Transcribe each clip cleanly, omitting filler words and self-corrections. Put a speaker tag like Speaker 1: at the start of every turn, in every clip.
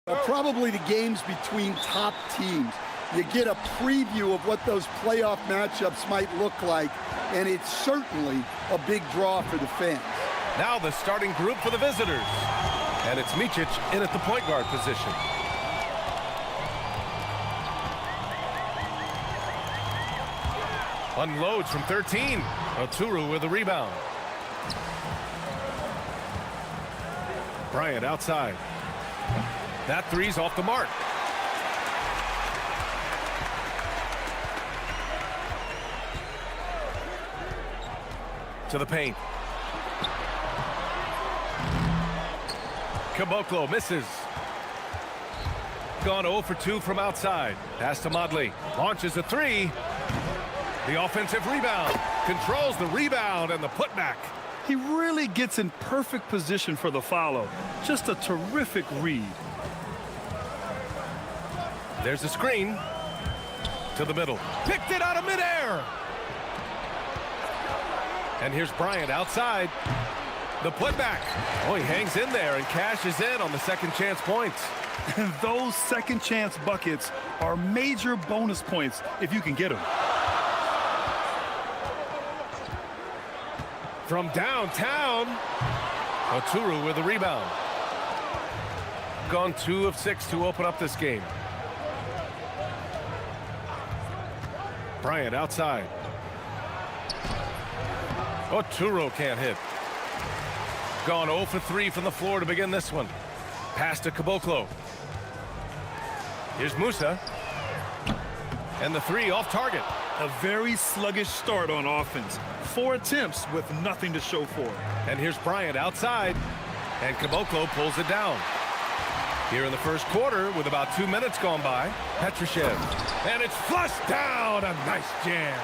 Speaker 1: Probably the games between top teams. You get a preview of what those playoff matchups might look like, and it's certainly a big draw for the fans.
Speaker 2: Now the starting group for the visitors. And it's Micic in at the point guard position. Unloads from 13. Oturu with the rebound. Bryant outside. That three's off the mark. To the paint. Caboclo misses. Gone 0 for 2 from outside. Pass to Modley. Launches a three. The offensive rebound. Controls the rebound and the putback.
Speaker 3: He really gets in perfect position for the follow. Just a terrific read.
Speaker 2: There's a screen. To the middle. Picked it out of midair. And here's Bryant outside. The putback. Oh, he hangs in there and cashes in on the second chance points.
Speaker 3: And those second chance buckets are major bonus points if you can get them.
Speaker 2: From downtown, Oturu with the rebound. Gone 2 of 6 to open up this game. Bryant outside. Oturu can't hit. Gone 0 for 3 from the floor to begin this one. Pass to Caboclo. Here's Musa. And the three off target.
Speaker 3: A very sluggish start on offense. 4 attempts with nothing to show for it.
Speaker 2: And here's Bryant outside. And Caboclo pulls it down. Here in the first quarter, with about 2 minutes gone by, Petrushev. And it's flushed down. A nice jam.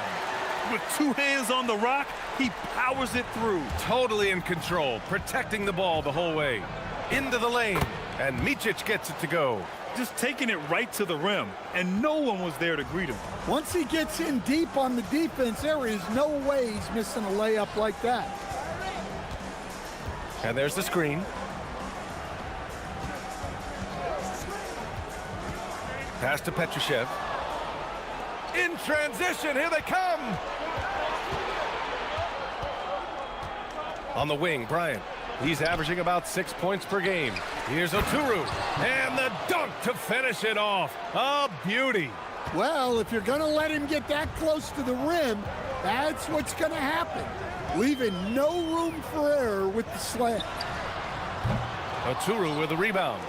Speaker 3: With 2 hands on the rock, he powers it through.
Speaker 2: Totally in control, protecting the ball the whole way. Into the lane. And Micic gets it to go.
Speaker 3: Just taking it right to the rim, and no one was there to greet him.
Speaker 1: Once he gets in deep on the defense, there is no way he's missing a layup like that.
Speaker 2: And there's the screen. Pass to Petrushev. In transition, here they come! On the wing, Bryant. He's averaging about 6 points per game. Here's Oturu. And the dunk to finish it off. A beauty.
Speaker 1: Well, if you're going to let him get that close to the rim, that's what's going to happen. Leaving no room for error with the slam.
Speaker 2: Oturu with the rebound.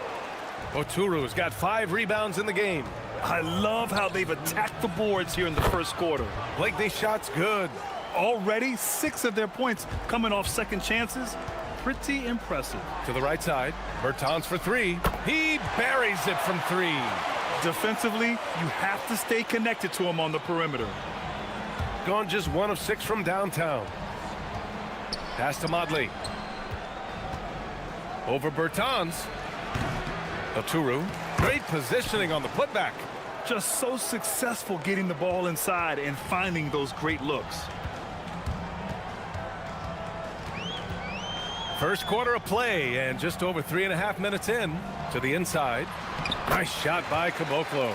Speaker 2: Oturu's got 5 rebounds in the game.
Speaker 3: I love how they've attacked the boards here in the first quarter.
Speaker 2: Blake, these shots good.
Speaker 3: Already 6 of their points coming off second chances. Pretty impressive.
Speaker 2: To the right side, Bertans for 3. He buries it from 3.
Speaker 3: Defensively, you have to stay connected to him on the perimeter.
Speaker 2: Gone just 1 of 6 from downtown. Pass to Modley. Over Bertans. Oturu. Great positioning on the putback.
Speaker 3: Just so successful getting the ball inside and finding those great looks.
Speaker 2: First quarter of play, and just over 3.5 minutes in. To the inside. Nice shot by Caboclo.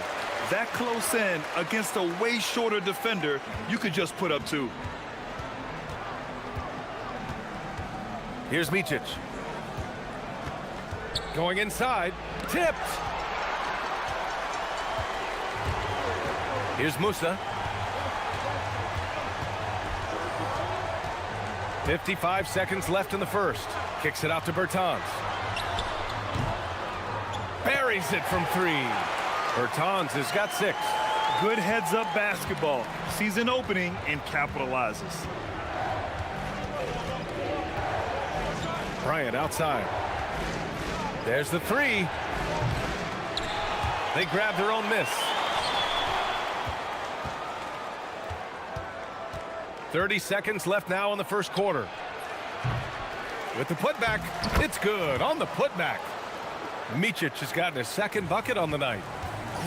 Speaker 3: That close in against a way shorter defender, you could just put up 2.
Speaker 2: Here's Micic. Going inside. Tipped. Here's Musa. 55 seconds left in the first. Kicks it out to Bertans. Buries it from 3. Bertans has got 6.
Speaker 3: Good heads-up basketball. Sees an opening and capitalizes.
Speaker 2: Bryant outside. There's the 3. They grab their own miss. 30 seconds left now in the first quarter. With the putback, it's good on the putback. Micic has gotten his second bucket on the night.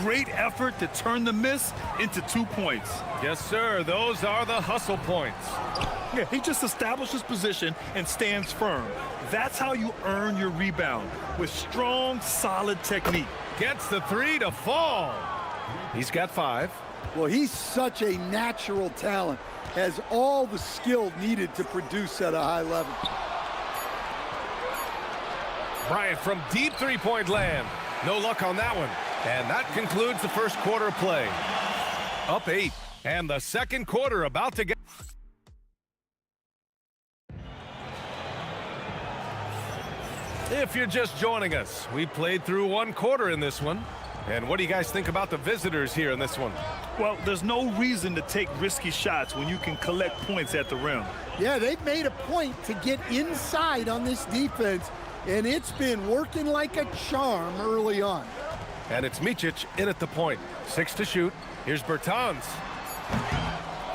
Speaker 3: great effort to turn the miss into 2 points.
Speaker 2: Yes, sir. Those are the hustle points.
Speaker 3: Yeah, he just establishes position and stands firm. That's how you earn your rebound, with strong, solid technique.
Speaker 2: Gets the three to fall. He's got 5.
Speaker 1: Well, he's such a natural talent, has all the skill needed to produce at a high level.
Speaker 2: Bryant from deep three-point land. No luck on that one. And that concludes the first quarter of play. Up 8. And the second quarter about to get... If you're just joining us, we played through 1 quarter in this one. And what do you guys think about the visitors here in this one?
Speaker 3: Well, there's no reason to take risky shots when you can collect points at the rim.
Speaker 1: Yeah, they've made a point to get inside on this defense, and it's been working like a charm early on.
Speaker 2: And it's Micic in at the point. 6 to shoot. Here's Bertans.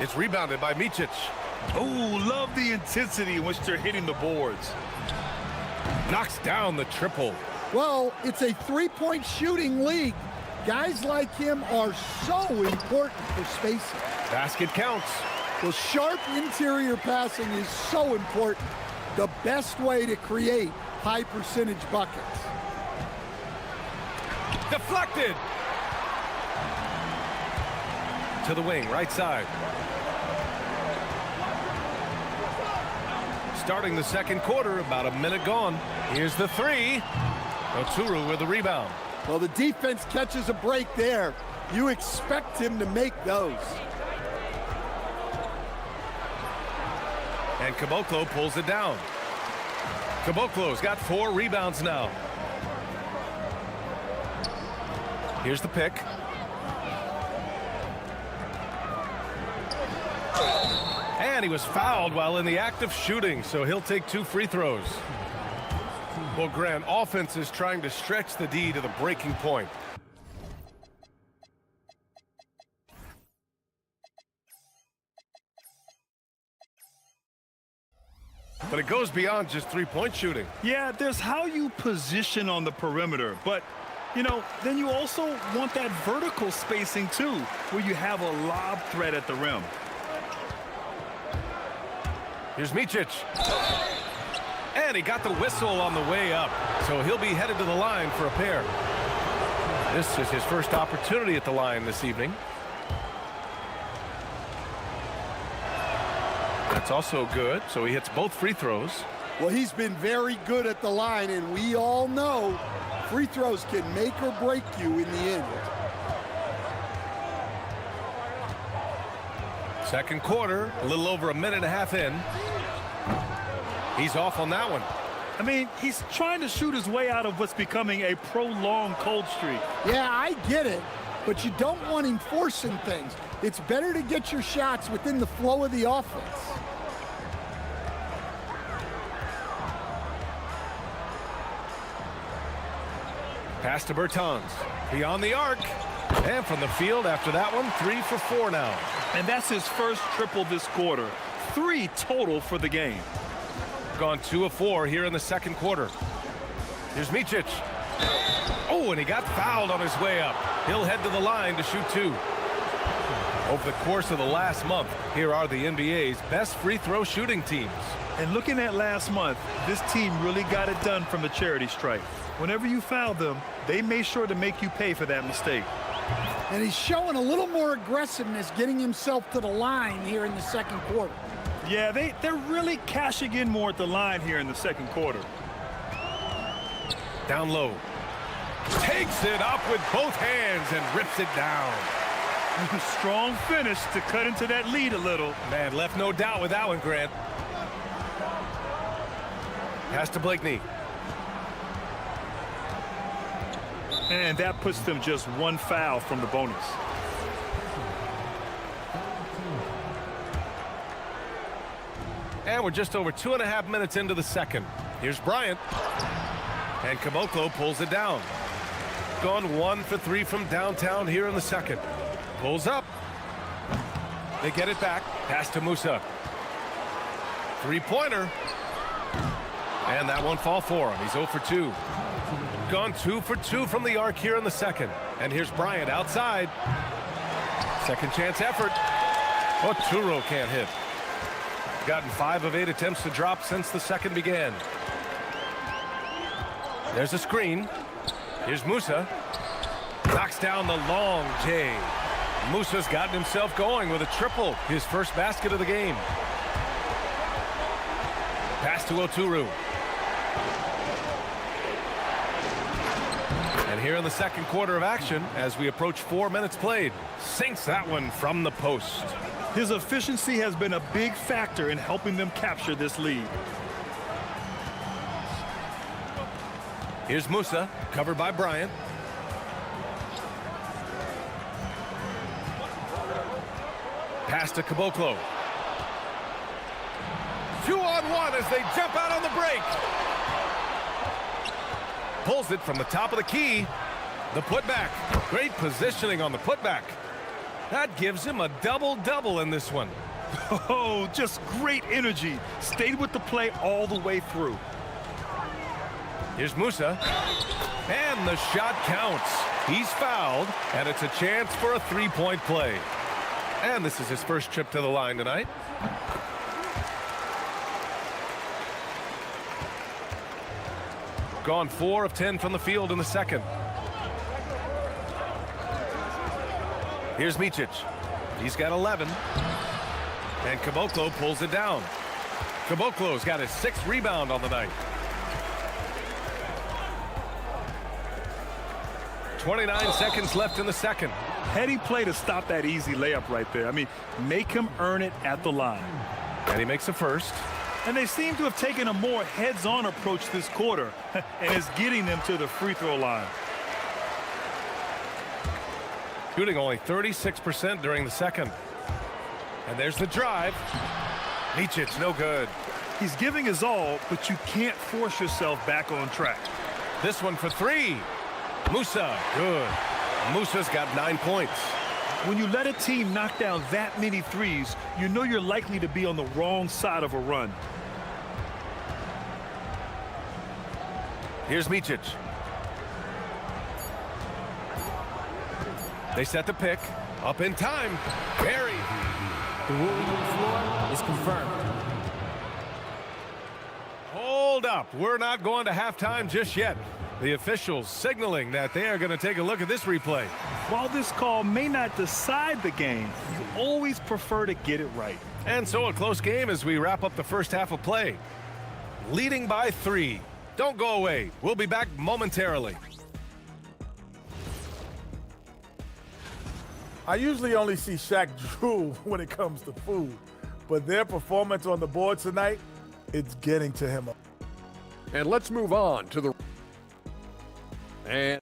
Speaker 2: It's rebounded by Micic.
Speaker 3: Oh, love the intensity in which they're hitting the boards.
Speaker 2: Knocks down the triple.
Speaker 1: Well, it's a three-point shooting league. Guys like him are so important for spacing.
Speaker 2: Basket counts.
Speaker 1: Well, sharp interior passing is so important. The best way to create high-percentage buckets.
Speaker 2: Deflected. To the wing, right side. Starting the second quarter, about a minute gone. Here's the three. Oturu with the rebound.
Speaker 1: Well, the defense catches a break there. You expect him to make those.
Speaker 2: And Caboclo pulls it down. Caboclo's got 4 rebounds now. Here's the pick. And he was fouled while in the act of shooting, so he'll take 2 free throws. Well, Grant, offense is trying to stretch the D to the breaking point. But it goes beyond just three-point shooting.
Speaker 3: Yeah, there's how you position on the perimeter, but, you know, then you also want that vertical spacing, too, where you have a lob threat at the rim.
Speaker 2: Here's Micic. And he got the whistle on the way up, so he'll be headed to the line for a pair. This is his first opportunity at the line this evening. That's also good, so he hits both free throws.
Speaker 1: Well, he's been very good at the line, and we all know free throws can make or break you in the end.
Speaker 2: Second quarter, a little over a minute and a half in. He's off on that one.
Speaker 3: I mean, he's trying to shoot his way out of what's becoming a prolonged cold streak.
Speaker 1: Yeah, I get it, but you don't want him forcing things. It's better to get your shots within the flow of the offense.
Speaker 2: Pass to Bertans. Beyond the arc. And from the field after that one, 3 for 4 now.
Speaker 3: And that's his first triple this quarter. 3 total for the game.
Speaker 2: Gone 2 of 4 here in the second quarter. Here's Micic. Oh, and he got fouled on his way up. He'll head to the line to shoot 2. Over the course of the last month, here are the NBA's best free throw shooting teams.
Speaker 3: And looking at last month, this team really got it done from the charity stripe. Whenever you foul them, they made sure to make you pay for that mistake.
Speaker 1: And he's showing a little more aggressiveness getting himself to the line here in the second quarter.
Speaker 3: Yeah, they're really cashing in more at the line here in the second quarter.
Speaker 2: Down low. Takes it up with both hands and rips it down.
Speaker 3: Strong finish to cut into that lead a little.
Speaker 2: Man, left no doubt with that one, Grant. Pass to Blakeney.
Speaker 3: And that puts them just 1 foul from the bonus.
Speaker 2: And we're just over 2.5 minutes into the second. Here's Bryant. And Caboclo pulls it down. Gone 1 for 3 from downtown here in the second. Pulls up. They get it back. Pass to Musa. 3-pointer. And that won't fall for him. He's 0 for 2. Gone 2 for 2 from the arc here in the second. And here's Bryant outside. Second chance effort. Oturu can't hit. Gotten 5 of 8 attempts to drop since the second began. There's a screen. Here's Musa. Knocks down the long J. Musa's gotten himself going with a triple. His first basket of the game. Pass to Oturu. And here in the second quarter of action, as we approach 4 minutes played, sinks that one from the post.
Speaker 3: His efficiency has been a big factor in helping them capture this lead.
Speaker 2: Here's Musa, covered by Bryant. Pass to Caboclo. 2-on-1 as they jump out on the break. Pulls it from the top of the key. The putback. Great positioning on the putback. That gives him a double-double in this one.
Speaker 3: Oh, just great energy. Stayed with the play all the way through.
Speaker 2: Here's Musa. And the shot counts. He's fouled, and it's a chance for a three-point play. And this is his first trip to the line tonight. Gone 4 of 10 from the field in the second. Here's Micic. He's got 11. And Caboclo pulls it down. Caboclo's got his 6th rebound on the night. 29 seconds left in the second.
Speaker 3: Heady play to stop that easy layup right there. I mean, make him earn it at the line.
Speaker 2: And he makes a first.
Speaker 3: And they seem to have taken a more heads-on approach this quarter, and it's getting them to the free throw line.
Speaker 2: Shooting only 36% during the second. And there's the drive. Micic, no good.
Speaker 3: He's giving his all, but you can't force yourself back on track.
Speaker 2: This one for 3. Musa, good. Musa's got 9 points.
Speaker 3: When you let a team knock down that many threes, you know you're likely to be on the wrong side of a run.
Speaker 2: Here's Micic. They set the pick. Up in time. Barry.
Speaker 4: The ruling on the floor is confirmed.
Speaker 2: Hold up. We're not going to halftime just yet. The officials signaling that they are going to take a look at this replay.
Speaker 3: While this call may not decide the game, you always prefer to get it right.
Speaker 2: And so a close game as we wrap up the first half of play. Leading by 3. Don't go away. We'll be back momentarily.
Speaker 5: I usually only see Shaq drool when it comes to food, but their performance on the board tonight, it's getting to him.
Speaker 6: And let's move on to the... And...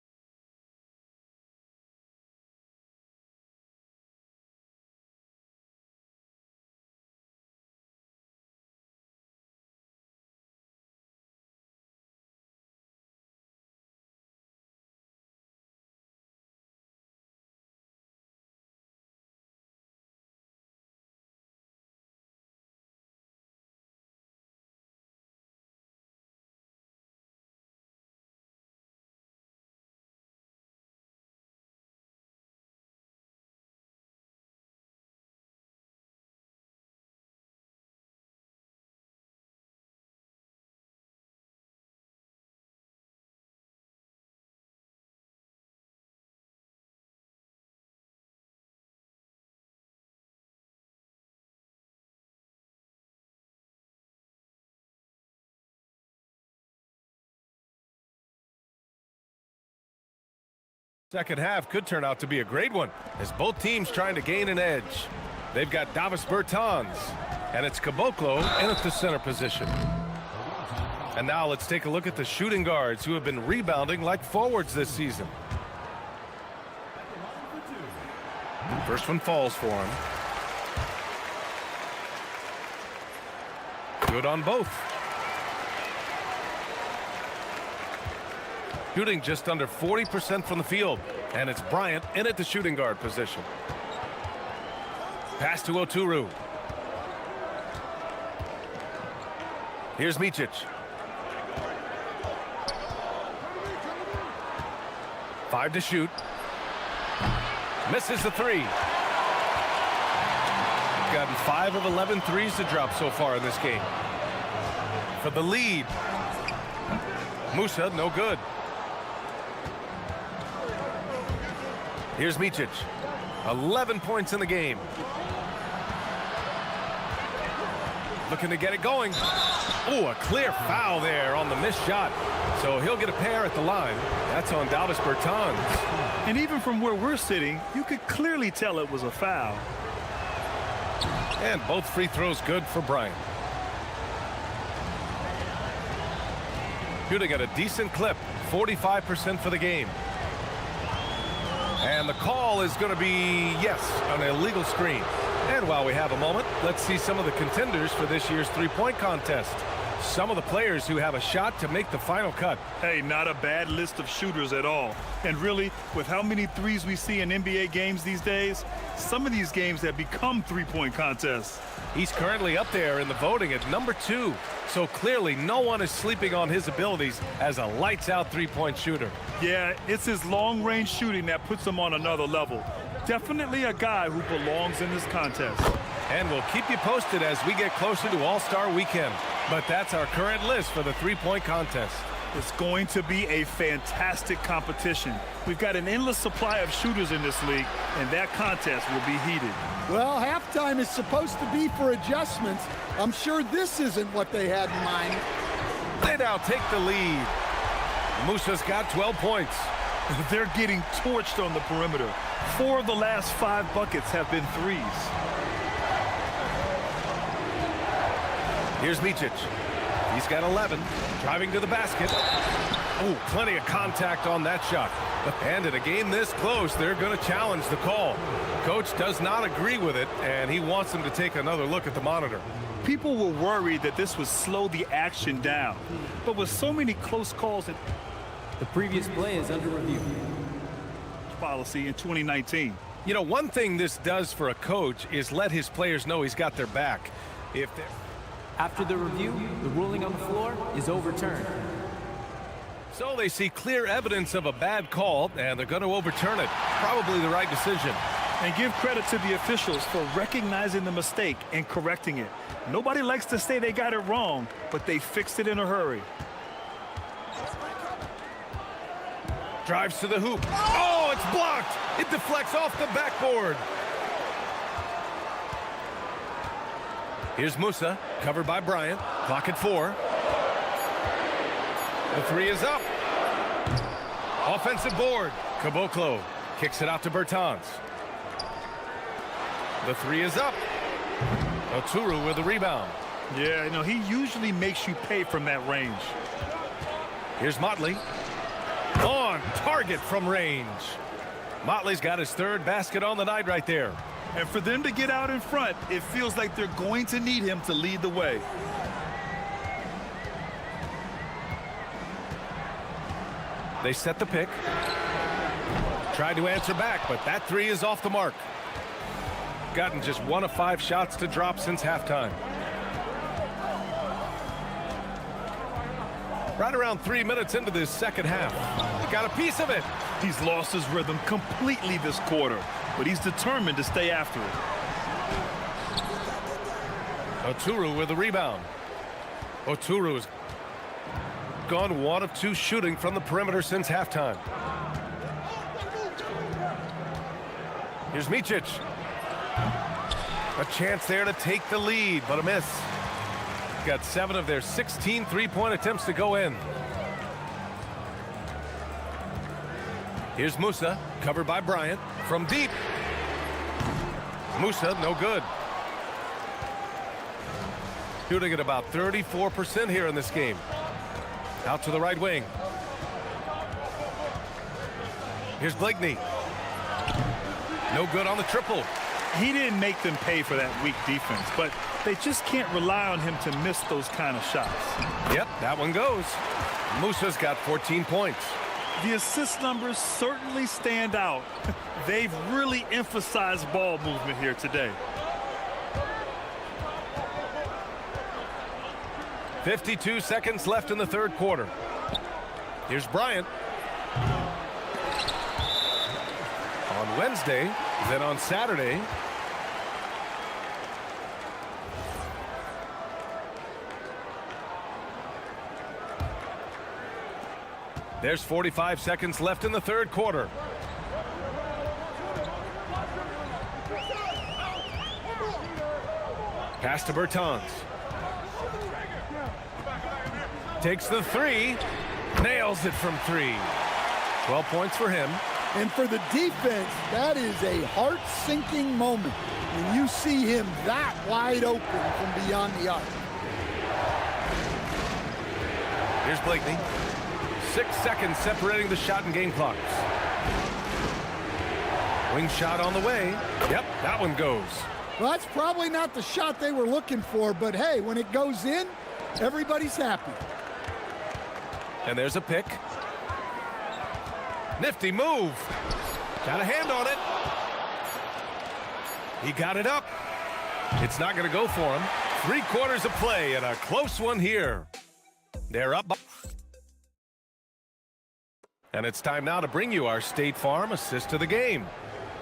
Speaker 2: Second half could turn out to be a great one as both teams trying to gain an edge. They've got Davis Bertans, and it's Caboclo in at the center position. And now let's take a look at the shooting guards who have been rebounding like forwards this season. First one falls for him. Good on both. Shooting just under 40% from the field. And it's Bryant in at the shooting guard position. Pass to Oturu. Here's Micic. 5 to shoot. Misses the 3. Gotten 5 of 11 threes to drop so far in this game. For the lead. Musa, no good. Here's Micic. 11 points in the game. Looking to get it going. Oh, a clear foul there on the missed shot. So he'll get a pair at the line. That's on Davis Bertans.
Speaker 3: And even from where we're sitting, you could clearly tell it was a foul.
Speaker 2: And both free throws good for Bryant. Shooting at a decent clip, 45% for the game. And the call is going to be, yes, an illegal screen. And while we have a moment, let's see some of the contenders for this year's three-point contest. Some of the players who have a shot to make the final cut.
Speaker 3: Hey, not a bad list of shooters at all. And really, with how many threes we see in NBA games these days, some of these games have become three-point contests.
Speaker 2: He's currently up there in the voting at number 2. So clearly, no one is sleeping on his abilities as a lights-out three-point shooter.
Speaker 3: Yeah, it's his long-range shooting that puts him on another level. Definitely a guy who belongs in this contest.
Speaker 2: And we'll keep you posted as we get closer to All-Star Weekend. But that's our current list for the three-point contest.
Speaker 3: It's going to be a fantastic competition. We've got an endless supply of shooters in this league, and that contest will be heated.
Speaker 1: Well, halftime is supposed to be for adjustments. I'm sure this isn't what they had in mind.
Speaker 2: They now take the lead. Musa's got 12 points.
Speaker 3: They're getting torched on the perimeter. 4 of the last 5 buckets have been threes.
Speaker 2: Here's Micic. He's got 11. Driving to the basket. Oh, plenty of contact on that shot. And in a game this close, they're going to challenge the call. Coach does not agree with it, and he wants them to take another look at the monitor.
Speaker 3: People were worried that this would slow the action down. But with so many close calls,
Speaker 4: The previous play is under review.
Speaker 3: Policy in 2019.
Speaker 2: You know, one thing this does for a coach is let his players know he's got their back. If they're...
Speaker 4: After the review, the ruling on the floor is overturned.
Speaker 2: So they see clear evidence of a bad call, and they're going to overturn it. Probably the right decision.
Speaker 3: And give credit to the officials for recognizing the mistake and correcting it. Nobody likes to say they got it wrong, but they fixed it in a hurry.
Speaker 2: Drives to the hoop. Oh, it's blocked. It deflects off the backboard. Here's Musa, covered by Bryant. Clock at 4. The 3 is up. Offensive board. Caboclo kicks it out to Bertans. The 3 is up. Oturu with the rebound.
Speaker 3: Yeah, you know, he usually makes you pay from that range.
Speaker 2: Here's Motley. On target from range. Motley's got his 3rd basket on the night right there.
Speaker 3: And for them to get out in front, it feels like they're going to need him to lead the way.
Speaker 2: They set the pick. Tried to answer back, but that 3 is off the mark. Gotten just 1 of 5 shots to drop since halftime. Right around 3 minutes into this second half. Got a piece of it.
Speaker 3: He's lost his rhythm completely this quarter, but he's determined to stay after it.
Speaker 2: Oturu with the rebound. Oturu's gone 1 of 2 shooting from the perimeter since halftime. Here's Micic. A chance there to take the lead, but a miss. Got 7 of their 16 three-point attempts to go in. Here's Musa, covered by Bryant from deep. Musa, no good. Shooting at about 34% here in this game. Out to the right wing. Here's Blakeney. No good on the triple.
Speaker 3: He didn't make them pay for that weak defense, but they just can't rely on him to miss those kind of shots.
Speaker 2: Yep, that one goes. Musa's got 14 points.
Speaker 3: The assist numbers certainly stand out. They've really emphasized ball movement here today.
Speaker 2: 52 seconds left in the 3rd quarter. Here's Bryant. on Wednesday, then on Saturday. There's 45 seconds left in the third quarter. Pass to Bertans. Takes the three. Nails it from three. 12 points for him.
Speaker 1: And for the defense, that is a heart-sinking moment when you see him that wide open from beyond the arc.
Speaker 2: Here's Blakeney. 6 seconds separating the shot and game clocks. Wing shot on the way. Yep, that one goes.
Speaker 1: Well, that's probably not the shot they were looking for, but hey, when it goes in, everybody's happy.
Speaker 2: And there's a pick. Nifty move. Got a hand on it. He got it up. It's not going to go for him. 3 quarters of play and a close one here. They're up. And it's time now to bring you our State Farm assist to the game.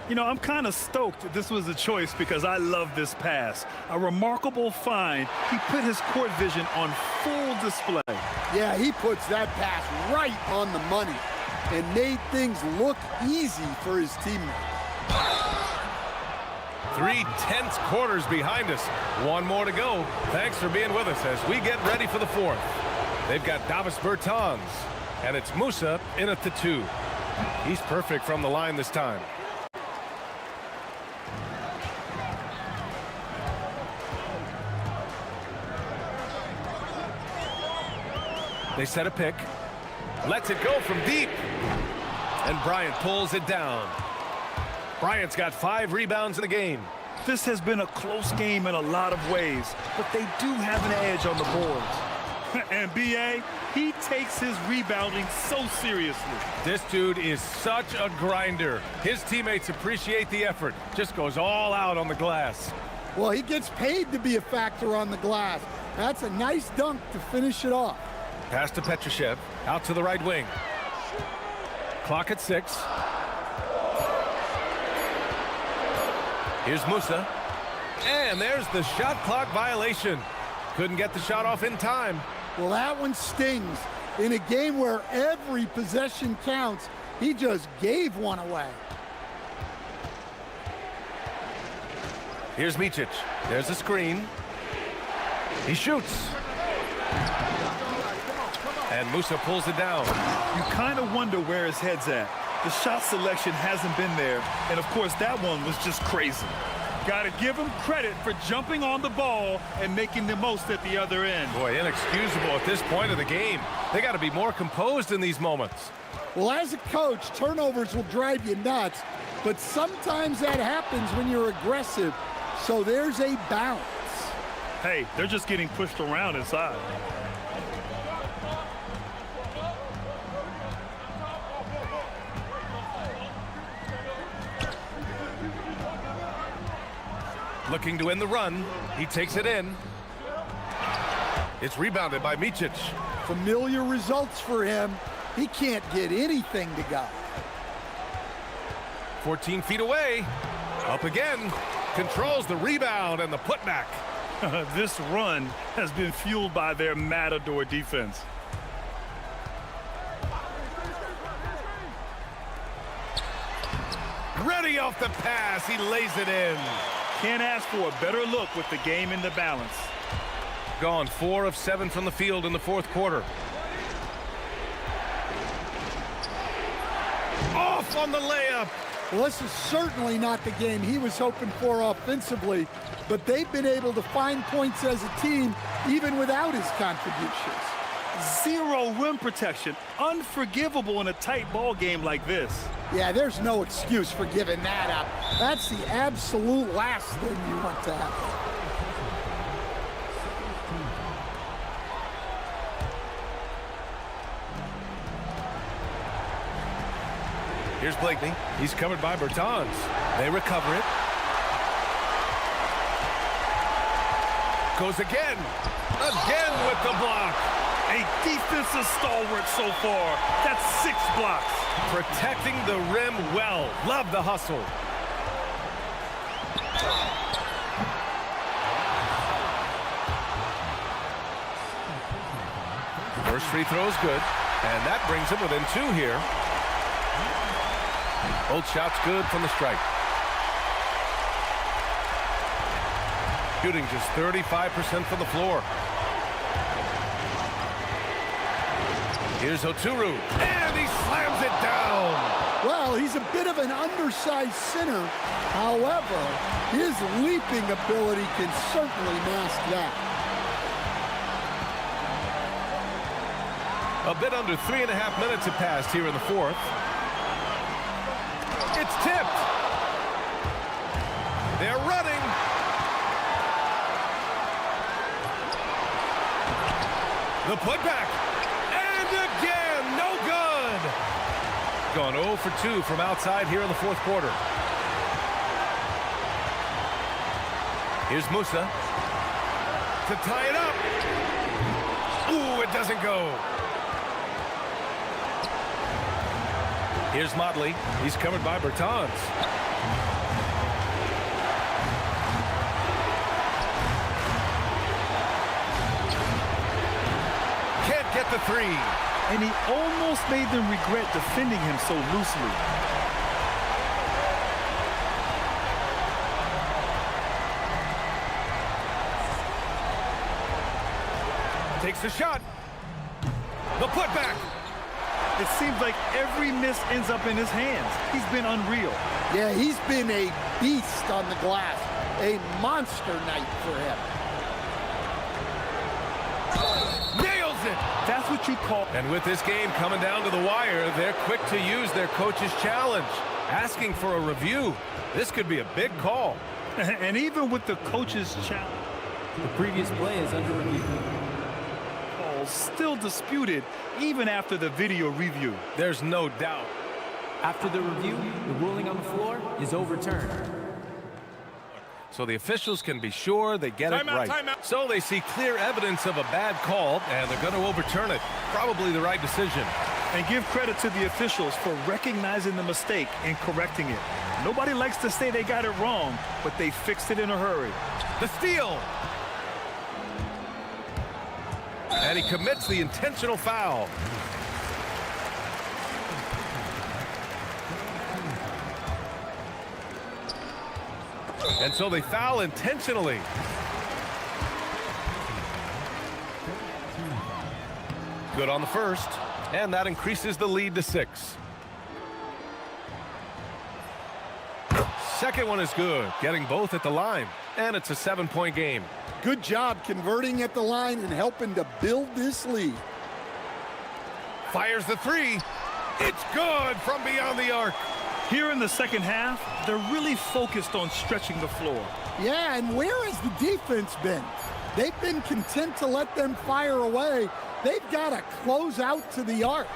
Speaker 3: You know, I'm kind of stoked this was a choice because I love this pass. A remarkable find. He put his court vision on full display.
Speaker 1: Yeah, he puts that pass right on the money and made things look easy for his teammate.
Speaker 2: 3 tense quarters behind us. 1 more to go. Thanks for being with us as we get ready for the 4th. They've got Davis Bertans, and it's Musa in at the 2. He's perfect from the line this time. They set a pick. Lets it go from deep. And Bryant pulls it down. Bryant's got 5 rebounds in the game.
Speaker 3: This has been a close game in a lot of ways, but they do have an edge on the boards. And B.A., he takes his rebounding so seriously.
Speaker 2: This dude is such a grinder. His teammates appreciate the effort. Just goes all out on the glass.
Speaker 1: Well, he gets paid to be a factor on the glass. That's a nice dunk to finish it off.
Speaker 2: Pass to Petrushev, out to the right wing. Clock at 6. Here's Musa. And there's the shot clock violation. Couldn't get the shot off in time.
Speaker 1: Well, that one stings. In a game where every possession counts, he just gave one away.
Speaker 2: Here's Micic. There's a screen. He shoots. And Musa pulls it down.
Speaker 3: You kind of wonder where his head's at. The shot selection hasn't been there, and of course that one was just crazy. Got to give him credit for jumping on the ball and making the most at the other end.
Speaker 2: Boy, inexcusable at this point of the game. They got to be more composed in these moments.
Speaker 1: Well, as a coach, turnovers will drive you nuts, but sometimes that happens when you're aggressive, so there's a balance.
Speaker 3: Hey, they're just getting pushed around inside.
Speaker 2: Looking to end the run. He takes it in. It's rebounded by Micic.
Speaker 1: Familiar results for him. He can't get anything to go.
Speaker 2: 14 feet away. Up again. Controls the rebound and the putback.
Speaker 3: This run has been fueled by their Matador defense.
Speaker 2: Ready off the pass. He lays it in.
Speaker 3: Can't ask for a better look with the game in the balance.
Speaker 2: Gone 4 of 7 from the field in the 4th quarter. Off on the layup.
Speaker 1: Well, this is certainly not the game he was hoping for offensively, but they've been able to find points as a team even without his contributions.
Speaker 3: 0 rim protection. Unforgivable in a tight ball game like this.
Speaker 1: Yeah, there's no excuse for giving that up. That's the absolute last thing you want to happen.
Speaker 2: Here's Blakeney. He's covered by Bertans. They recover it. Goes again. Again with the block.
Speaker 3: A defensive stalwart so far. That's 6 blocks.
Speaker 2: Protecting the rim well. Love the hustle. First free throw is good, and that brings him within 2 here. Both shots good from the stripe. Shooting just 35% from the floor. Here's Oturu, and he slams it down.
Speaker 1: Well, he's a bit of an undersized center. However, his leaping ability can certainly mask that.
Speaker 2: A bit under 3.5 minutes have passed here in the fourth. It's tipped. They're running. The putback. And again, no good. Gone 0 for 2 from outside here in the fourth quarter. Here's Musa to tie it up. Ooh, it doesn't go. Here's Motley. He's covered by Bertans. Can't get the 3.
Speaker 3: And he almost made them regret defending him so loosely.
Speaker 2: Takes the shot. The putback.
Speaker 3: It seems like every miss ends up in his hands. He's been unreal.
Speaker 1: Yeah, he's been a beast on the glass. A monster night for him.
Speaker 2: Nails it.
Speaker 3: That's what you call...
Speaker 2: And with this game coming down to the wire, they're quick to use their coach's challenge, asking for a review. This could be a big call.
Speaker 3: And even with the coach's challenge,
Speaker 4: The previous play is under review.
Speaker 3: still disputed even after the video review.
Speaker 2: There's no doubt.
Speaker 4: After the review, the ruling on the floor is overturned.
Speaker 2: So the officials can be sure they get it right. So they see clear evidence of a bad call, and they're going to overturn it. Probably the right decision.
Speaker 3: And give credit to the officials for recognizing the mistake and correcting it. Nobody likes to say they got it wrong, but they fixed it in a hurry.
Speaker 2: The steal. And he commits the intentional foul. And so they foul intentionally. Good on the first, and that increases the lead to 6. Second one is good, getting both at the line, and it's a 7-point game.
Speaker 1: Good job converting at the line and helping to build this lead.
Speaker 2: Fires the three. It's good from beyond the arc.
Speaker 3: Here in the second half, they're really focused on stretching the floor.
Speaker 1: Yeah, and where has the defense been? They've been content to let them fire away. They've got to close out to the arc.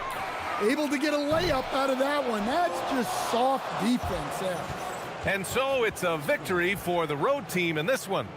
Speaker 1: Able to get a layup out of that one. That's just soft defense there.
Speaker 2: And so it's a victory for the road team in this one.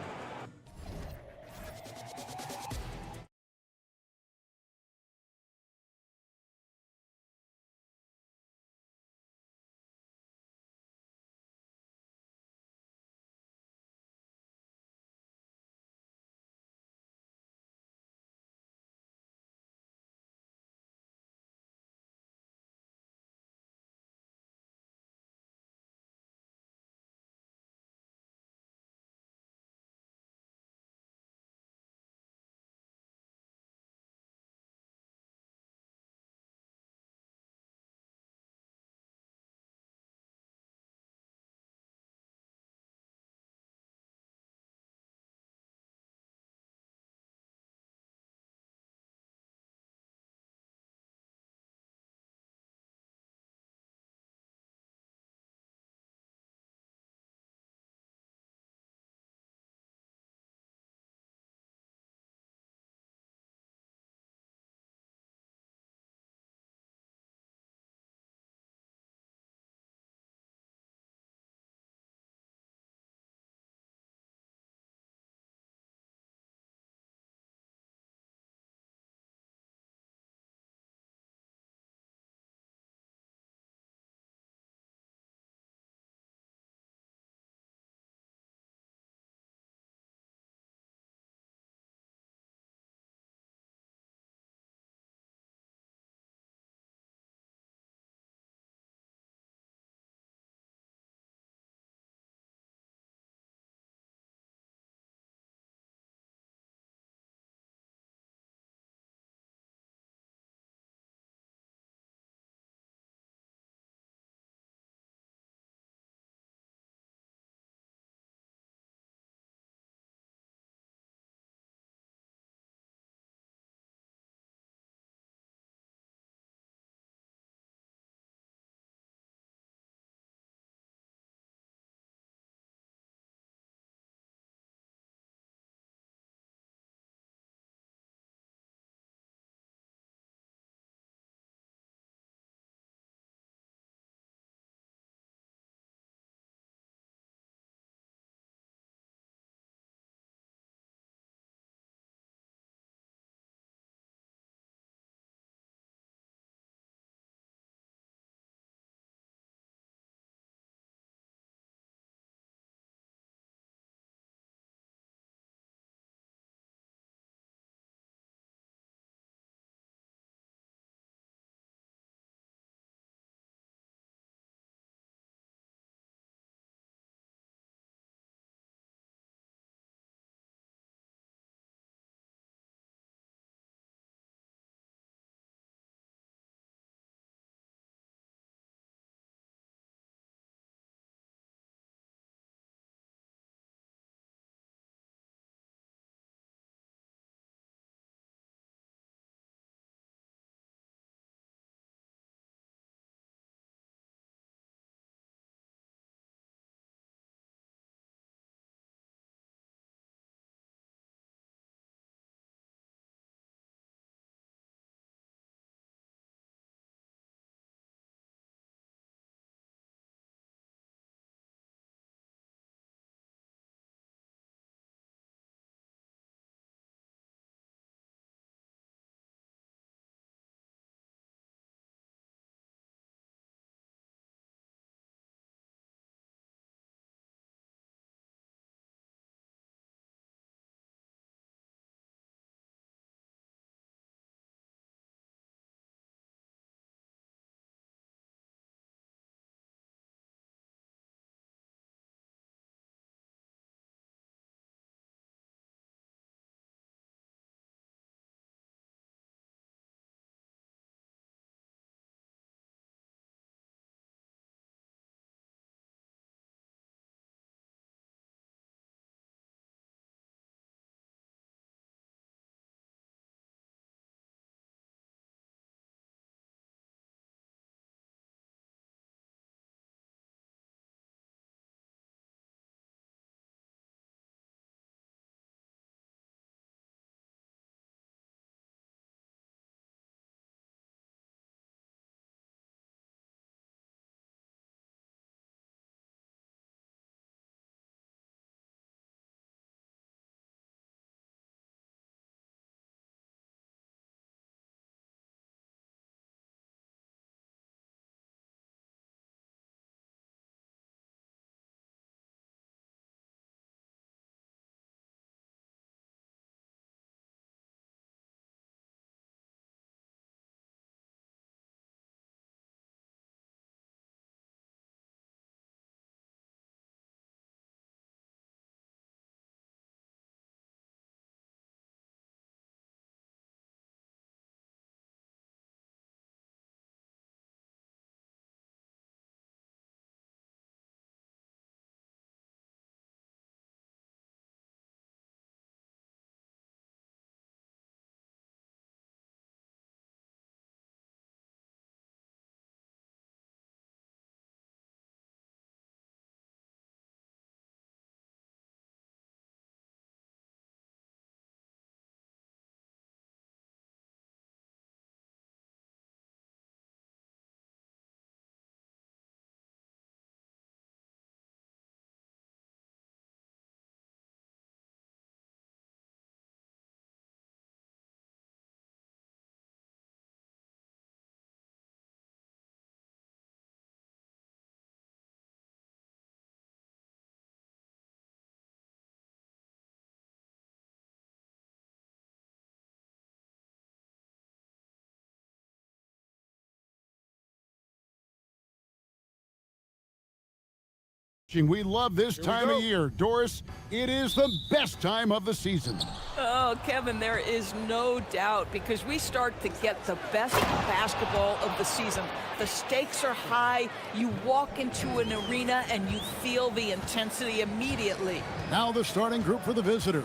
Speaker 7: We love this time of year. Doris, it is the best time of the season.
Speaker 8: Oh, Kevin, there is no doubt because we start to get the best basketball of the season. The stakes are high. You walk into an arena and you feel the intensity immediately.
Speaker 7: Now the starting group for the visitors.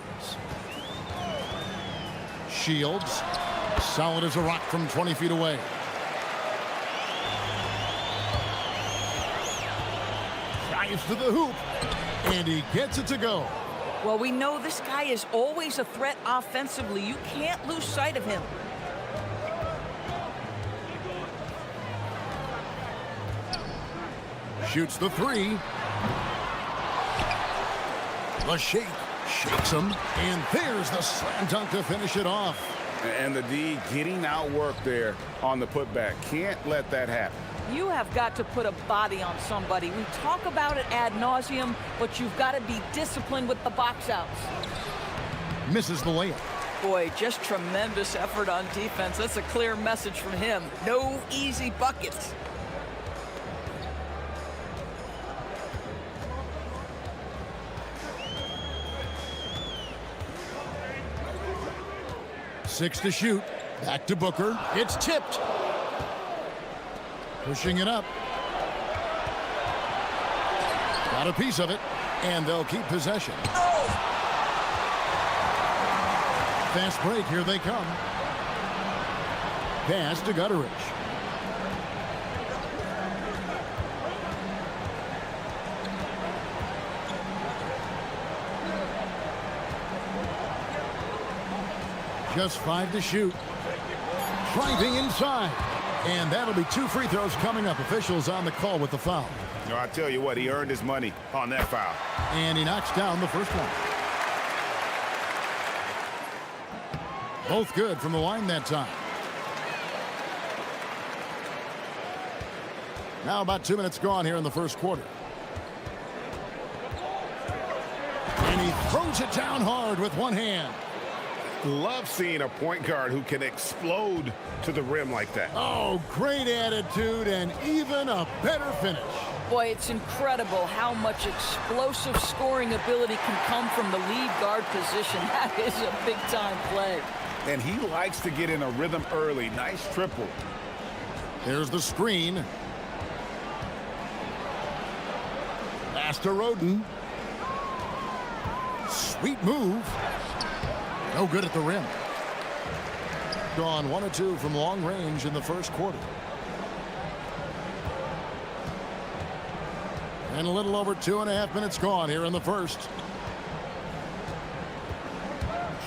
Speaker 7: Shields, solid as a rock from 20 feet away. Drives to the hoop, and he gets it to go.
Speaker 8: Well, we know this guy is always a threat offensively. You can't lose sight of him.
Speaker 7: Shoots the three. The shake shakes him, and there's the slam dunk to finish it off.
Speaker 9: And the D getting outworked there on the putback. Can't let that happen.
Speaker 8: You have got to put a body on somebody. We talk about it ad nauseum, but you've got to be disciplined with the box outs.
Speaker 7: Misses the layup.
Speaker 8: Boy, just tremendous effort on defense. That's a clear message from him. No easy buckets.
Speaker 7: Six to shoot. Back to Booker. It's tipped. Pushing it up. Got a piece of it, and they'll keep possession. Fast break, here they come. Pass to Gutteridge. Just 5 to shoot. Driving inside. And that'll be 2 free throws coming up. Officials on the call with the foul.
Speaker 9: No, I tell you what, he earned his money on that foul.
Speaker 7: And he knocks down the first one. Both good from the line that time. Now about 2 minutes gone here in the first quarter. And he throws it down hard with one hand.
Speaker 9: Love seeing a point guard who can explode to the rim like that.
Speaker 7: Oh, great attitude and even a better finish.
Speaker 8: Boy, it's incredible how much explosive scoring ability can come from the lead guard position. That is a big-time play.
Speaker 9: And he likes to get in a rhythm early. Nice triple.
Speaker 7: There's the screen. Pass to Roden. Sweet move. No good at the rim. Gone 1 of 2 from long range in the first quarter. And a little over 2.5 minutes gone here in the first.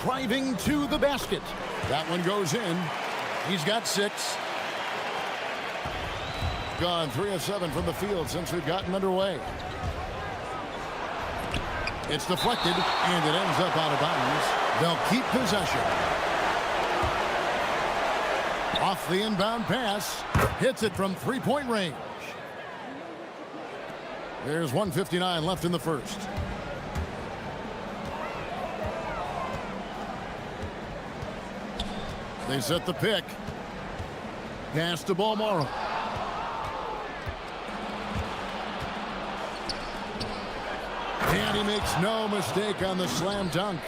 Speaker 7: Driving to the basket. That one goes in. He's got 6. Gone 3 of 7 from the field since we've gotten underway. It's deflected, and it ends up out of bounds. They'll keep possession. Off the inbound pass. Hits it from 3-point range. There's 1:59 left in the first. They set the pick. Pass to Balmoro. And he makes no mistake on the slam dunk.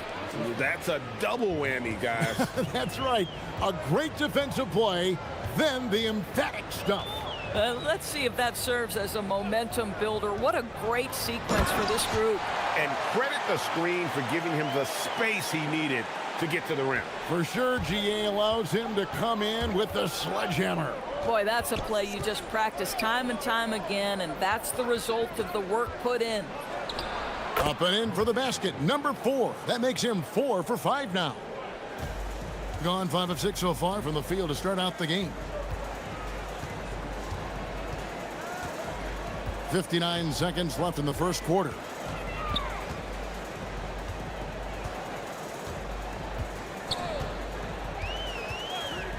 Speaker 9: That's a double whammy, guys.
Speaker 7: That's right. A great defensive play, then the emphatic stuff.
Speaker 8: Let's see if that serves as a momentum builder. What a great sequence for this group.
Speaker 9: And credit the screen for giving him the space he needed to get to the rim.
Speaker 7: For sure, GA allows him to come in with the sledgehammer.
Speaker 8: Boy, that's a play you just practice time and time again, and that's the result of the work put in.
Speaker 7: Up and in for the basket, number 4. That makes him 4 for 5 now. Gone 5 of 6 so far from the field to start out the game. 59 seconds left in the first quarter.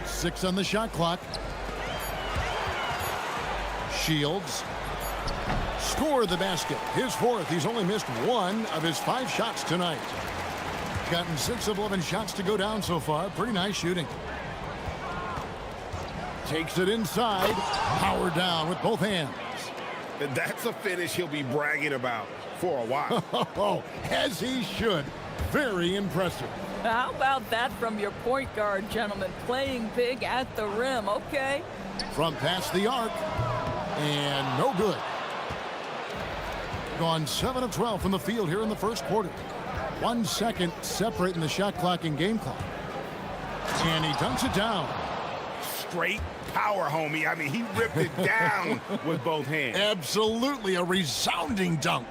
Speaker 7: Six on the shot clock. Shields scored the basket. His 4th. He's only missed 1 of his 5 shots tonight. Gotten 6 of 11 shots to go down so far. Pretty nice shooting. Takes it inside. Power down with both hands.
Speaker 9: That's a finish he'll be bragging about for a while.
Speaker 7: Oh, as he should. Very impressive.
Speaker 8: How about that from your point guard, gentlemen? Playing big at the rim, okay?
Speaker 7: From past the arc, and no good. Gone 7 of 12 from the field here in the first quarter. 1 second separating the shot clock and game clock. And he dunks it down.
Speaker 9: Straight power, homie. I mean, he ripped it down with both hands.
Speaker 7: Absolutely a resounding dunk.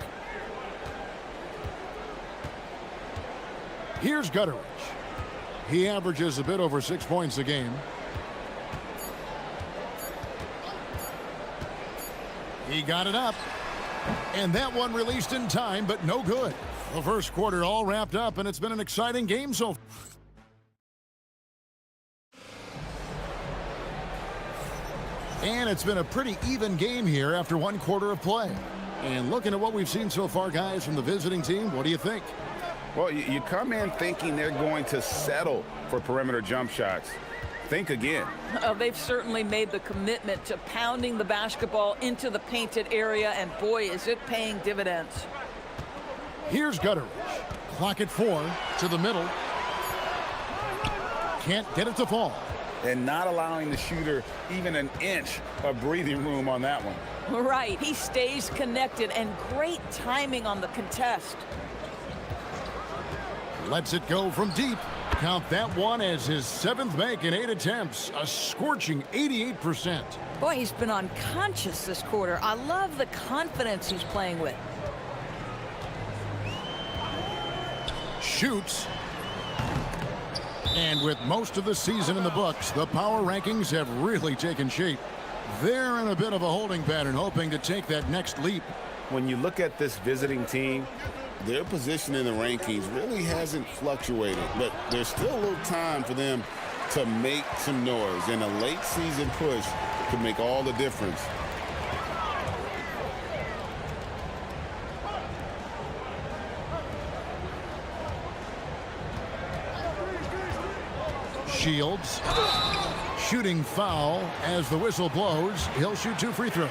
Speaker 7: Here's Gutteridge. He averages a bit over 6 points a game. He got it up. And that one released in time, but no good. The first quarter all wrapped up, and it's been an exciting game so far. And it's been a pretty even game here after 1 quarter of play. And looking at what we've seen so far, guys, from the visiting team, what do you think?
Speaker 9: Well, you come in thinking they're going to settle for perimeter jump shots. Think again.
Speaker 8: They've certainly made the commitment to pounding the basketball into the painted area, and boy, is it paying dividends.
Speaker 7: Here's Gutteridge. Clock at 4 to the middle. Can't get it to fall.
Speaker 9: And not allowing the shooter even an inch of breathing room on that one.
Speaker 8: Right, he stays connected, and great timing on the contest.
Speaker 7: Lets it go from deep. Count that one as his 7th make in 8 attempts. A scorching 88%.
Speaker 8: Boy, he's been unconscious this quarter. I love the confidence he's playing with.
Speaker 7: Shoots. And with most of the season in the books, the power rankings have really taken shape. They're in a bit of a holding pattern, hoping to take that next leap.
Speaker 9: When you look at this visiting team, their position in the rankings really hasn't fluctuated, but there's still a little time for them to make some noise, and a late season push could make all the difference.
Speaker 7: Shields. Shooting foul as the whistle blows. He'll shoot 2 free throws.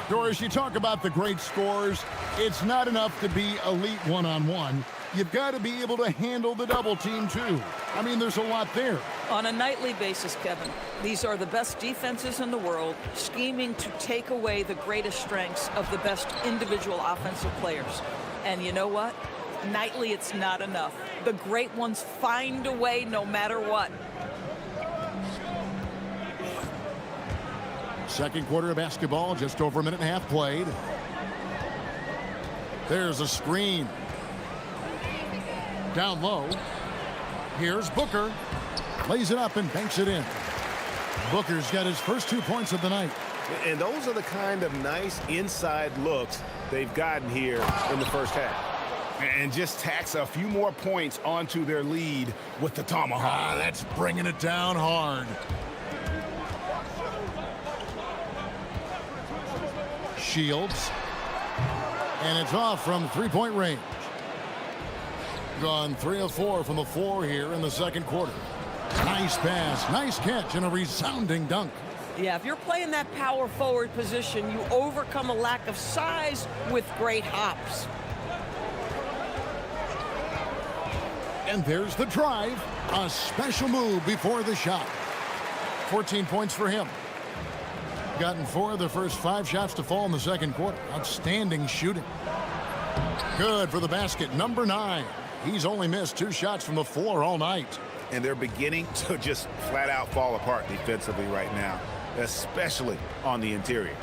Speaker 7: Doris, you talk about the great scores. It's not enough to be elite one-on-one. You've got to be able to handle the double team, too. I mean, there's a lot there.
Speaker 8: On a nightly basis, Kevin, these are the best defenses in the world, scheming to take away the greatest strengths of the best individual offensive players. And you know what? Nightly, it's not enough. The great ones find a way no matter what.
Speaker 7: Second quarter of basketball, just over a minute and a half played. There's a screen. Down low. Here's Booker. Lays it up and banks it in. Booker's got his first 2 points of the night.
Speaker 2: And those are the kind of nice inside looks they've gotten here in the first half.
Speaker 9: And just tacks a few more points onto their lead with the tomahawk.
Speaker 7: That's bringing it down hard. Shields. And it's off from 3-point range. Gone 3 of 4 from the floor here in the second quarter. Nice pass, nice catch, and a resounding dunk.
Speaker 8: Yeah, if you're playing that power forward position, you overcome a lack of size with great hops.
Speaker 7: And there's the drive. A special move before the shot. 14 points for him. Gotten 4 of the first 5 shots to fall in the second quarter. Outstanding shooting. Good for the basket. Number 9. He's only missed 2 shots from the floor all night.
Speaker 9: And they're beginning to just flat out fall apart defensively right now, especially on the interior.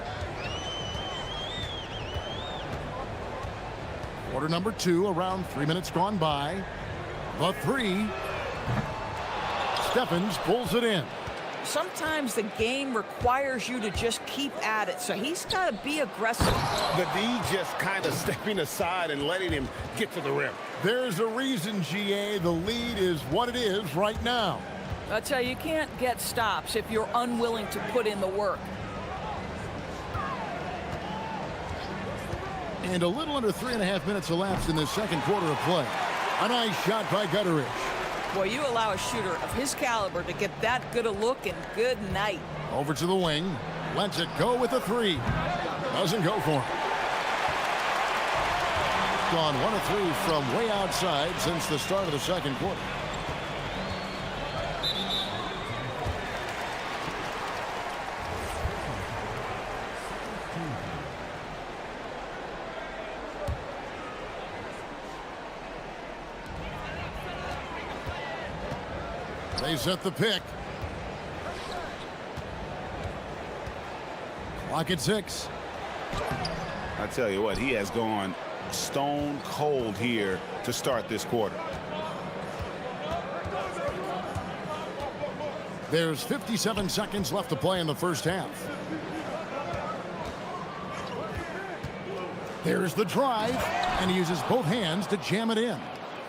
Speaker 7: Quarter number 2, around 3 minutes gone by. The 3. Stephens pulls it in.
Speaker 8: Sometimes the game requires you to just keep at it, so he's got to be aggressive.
Speaker 9: The D just kind of stepping aside and letting him get to the rim.
Speaker 7: There's a reason, GA. The lead is what it is right now.
Speaker 8: I tell you, you can't get stops if you're unwilling to put in the work.
Speaker 7: And a little under 3.5 minutes elapsed in the second quarter of play. A nice shot by Gutteridge.
Speaker 8: Boy, you allow a shooter of his caliber to get that good a look, and good night.
Speaker 7: Over to the wing. Lets it go with a 3. Doesn't go for him. Gone 1 of 3 from way outside since the start of the second quarter. They set the pick. Clock at 6.
Speaker 9: I tell you what, he has gone stone cold here to start this quarter.
Speaker 7: There's 57 seconds left to play in the first half. There's the drive, and he uses both hands to jam it in.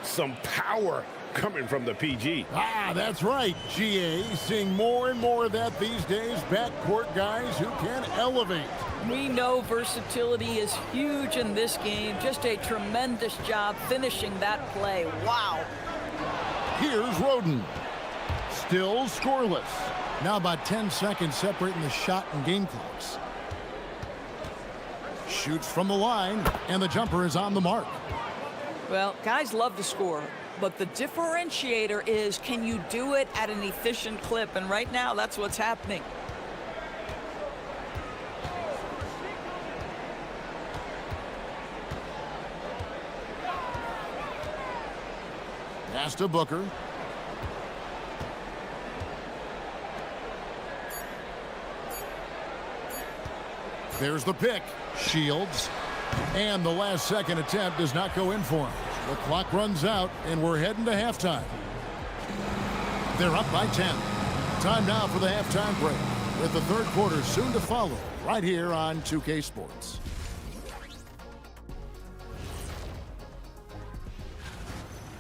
Speaker 5: Some power coming from the PG.
Speaker 7: Ah, that's right, GA. Seeing more and more of that these days. Backcourt guys who can elevate.
Speaker 8: We know versatility is huge in this game. Just a tremendous job finishing that play. Wow.
Speaker 7: Here's Roden. Still scoreless. Now about 10 seconds separating the shot and game clocks. Shoots from the line, and the jumper is on the mark.
Speaker 8: Well, guys love to score, but the differentiator is, can you do it at an efficient clip? And right now, that's what's happening.
Speaker 7: Pass to Booker. There's the pick. Shields. And the last second attempt does not go in for him. The clock runs out, and we're heading to halftime. They're up by 10. Time now for the halftime break, with the third quarter soon to follow, right here on 2K Sports.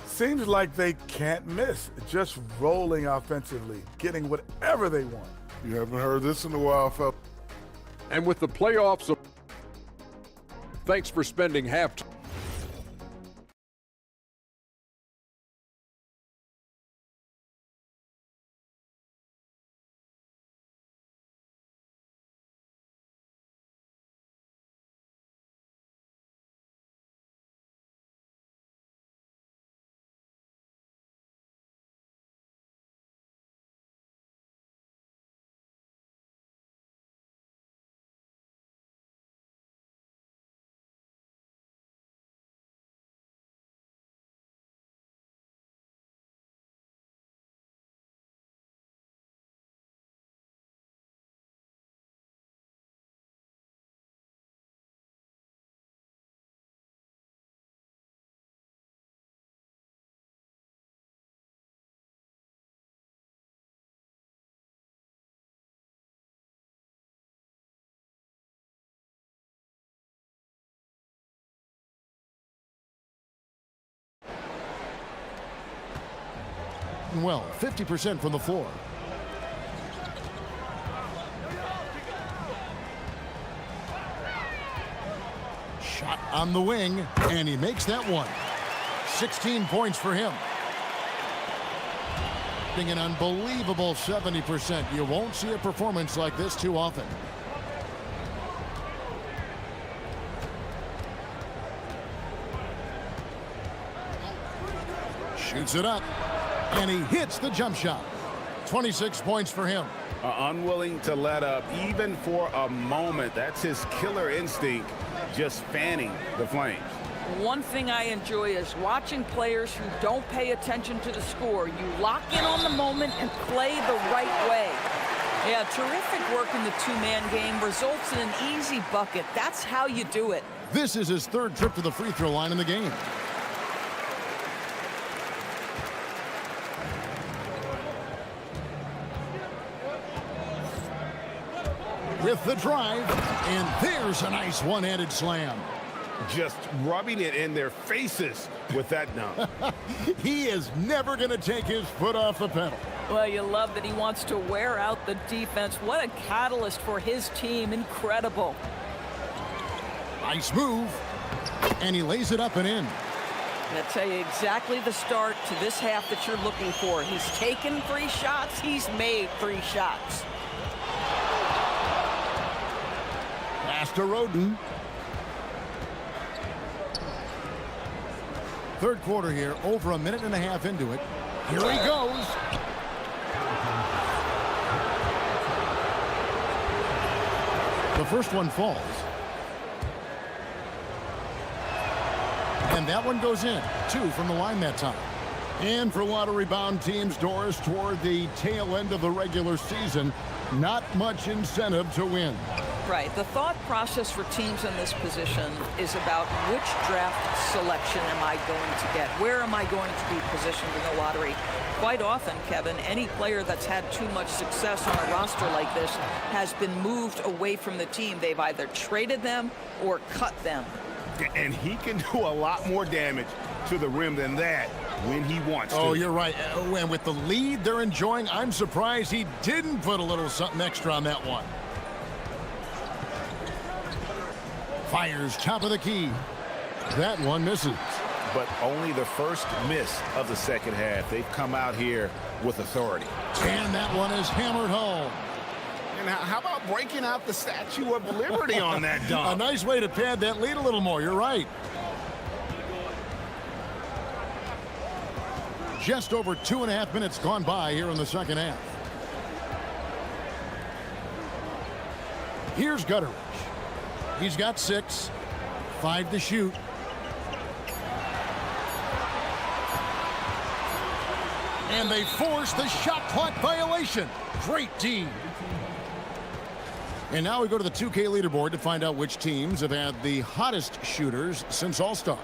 Speaker 5: Seems like they can't miss. Just rolling offensively, getting whatever they want.
Speaker 6: You haven't heard this in a while, fellas. And with the playoffs, thanks for spending halftime.
Speaker 7: Well, 50% from the floor. Shot on the wing, and he makes that one. 16 points for him. An unbelievable 70%. You won't see a performance like this too often. Shoots it up. And he hits the jump shot. 26 points for him.
Speaker 9: Unwilling to let up even for a moment. That's his killer instinct, just fanning the flames.
Speaker 8: One thing I enjoy is watching players who don't pay attention to the score. You lock in on the moment and play the right way. Yeah, terrific work in the two-man game results in an easy bucket. That's how you do it.
Speaker 7: This is his third trip to the free throw line in the game. With the drive, and there's a nice one-handed slam.
Speaker 9: Just rubbing it in their faces with that dunk.
Speaker 7: He is never going to take his foot off the pedal.
Speaker 8: Well, you love that he wants to wear out the defense. What a catalyst for his team. Incredible.
Speaker 7: Nice move. And he lays it up and in.
Speaker 8: I'll tell you exactly the start to this half that you're looking for. He's taken 3 shots. He's made 3 shots.
Speaker 7: Pass to Roden. Third quarter here, over a minute and a half into it. Here he goes. The first one falls. And that one goes in. 2 from the line that time. And for a lot of rebound teams, Doris, toward the tail end of the regular season, not much incentive to win.
Speaker 8: Right. The thought process for teams in this position is about which draft selection am I going to get? Where am I going to be positioned in the lottery? Quite often, Kevin, any player that's had too much success on a roster like this has been moved away from the team. They've either traded them or cut them.
Speaker 10: And he can do a lot more damage to the rim than that when he wants to.
Speaker 7: Oh, you're right. And with the lead they're enjoying, I'm surprised he didn't put a little something extra on that one. Fires top of the key. That one misses.
Speaker 10: But only the first miss of the second half. They've come out here with authority.
Speaker 7: And that one is hammered home.
Speaker 10: And how about breaking out the Statue of Liberty on that dunk?
Speaker 7: A nice way to pad that lead a little more. You're right. Just over 2.5 minutes gone by here in the second half. Here's Gutteridge. He's got 6, 5 to shoot. And they force the shot clock violation. Great team. And now we go to the 2K leaderboard to find out which teams have had the hottest shooters since All-Star.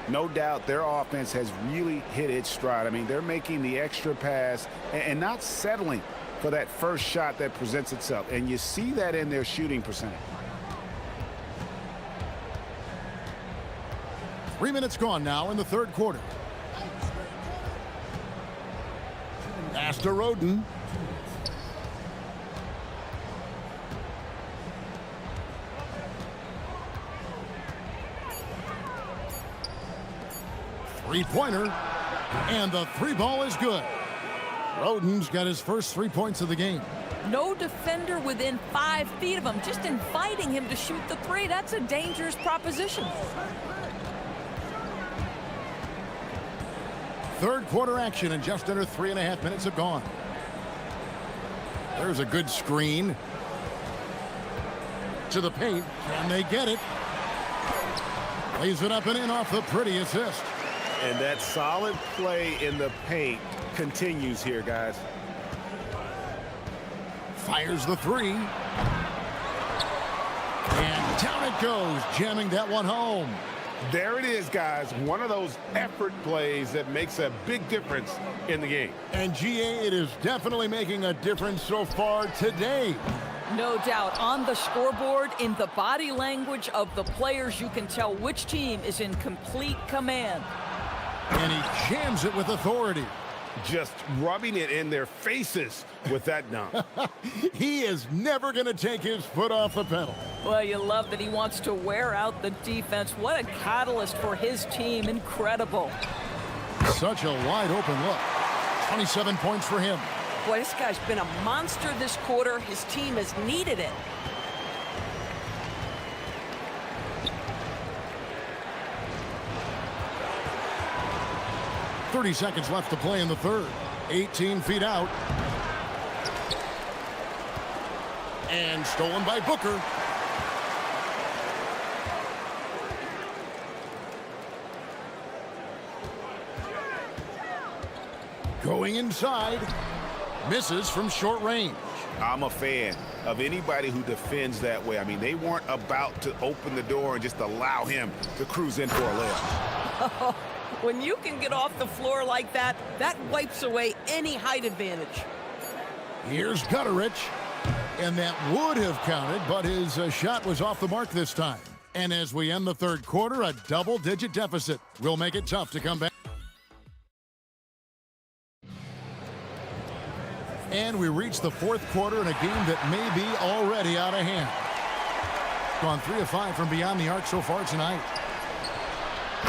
Speaker 10: No doubt their offense has really hit its stride. I mean, they're making the extra pass and not settling for that first shot that presents itself. And you see that in their shooting percentage.
Speaker 7: 3 minutes gone now in the third quarter. Pass to Roden. Three-pointer, and the 3-ball is good. Roden's got his first 3 points of the game.
Speaker 8: No defender within 5 feet of him, just inviting him to shoot the 3. That's a dangerous proposition.
Speaker 7: Third quarter action, and just under 3.5 minutes have gone. There's a good screen. To the paint, and they get it. Lays it up and in off the pretty assist.
Speaker 10: And that solid play in the paint continues here, guys.
Speaker 7: Fires the 3. And down it goes, jamming that one home.
Speaker 10: There it is, guys. One of those effort plays that makes a big difference in the game.
Speaker 7: And GA, it is definitely making a difference so far today.
Speaker 8: No doubt. On the scoreboard, in the body language of the players, you can tell which team is in complete command.
Speaker 7: And he jams it with authority.
Speaker 10: Just rubbing it in their faces with that dunk.
Speaker 7: He is never going to take his foot off the pedal.
Speaker 8: Well, you love that he wants to wear out the defense. What a catalyst for his team. Incredible.
Speaker 7: Such a wide open look. 27 points for him.
Speaker 8: Boy, this guy's been a monster this quarter. His team has needed it.
Speaker 7: .30 seconds left to play in the third. 18 feet out. And stolen by Booker. Going inside. Misses from short range.
Speaker 10: I'm a fan of anybody who defends that way. I mean, they weren't about to open the door and just allow him to cruise in for a layup.
Speaker 8: When you can get off the floor like that, that wipes away any height advantage.
Speaker 7: Here's Gutteridge. And that would have counted, but his shot was off the mark this time. And as we end the third quarter, a double-digit deficit will make it tough to come back. And we reach the fourth quarter in a game that may be already out of hand. Gone 3 of 5 from beyond the arc so far tonight.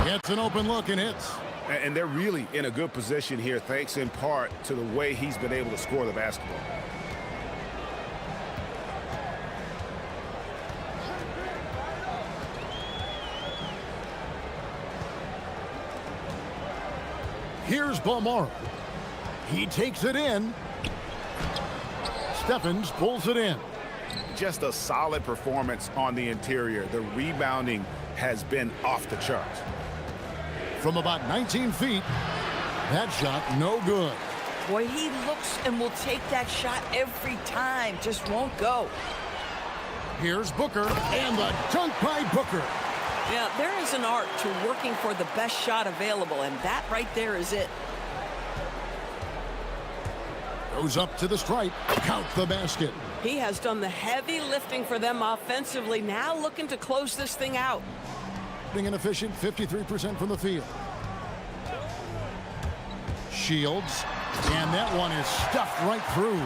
Speaker 7: Gets an open look and hits.
Speaker 10: And they're really in a good position here, thanks in part to the way he's been able to score the basketball.
Speaker 7: Here's Balmora. He takes it in. Steffens pulls it in.
Speaker 10: Just a solid performance on the interior. The rebounding has been off the charts.
Speaker 7: From about 19 feet, that shot no good.
Speaker 8: Boy, he looks and will take that shot every time. Just won't go.
Speaker 7: Here's Booker, and the dunk by Booker.
Speaker 8: Yeah, there is an art to working for the best shot available, and that right there is it.
Speaker 7: Goes up to the stripe. Count the basket.
Speaker 11: He has done the heavy lifting for them offensively. Now looking to close this thing out.
Speaker 7: Being an efficient 53% from the field. Shields, and that one is stuffed right through.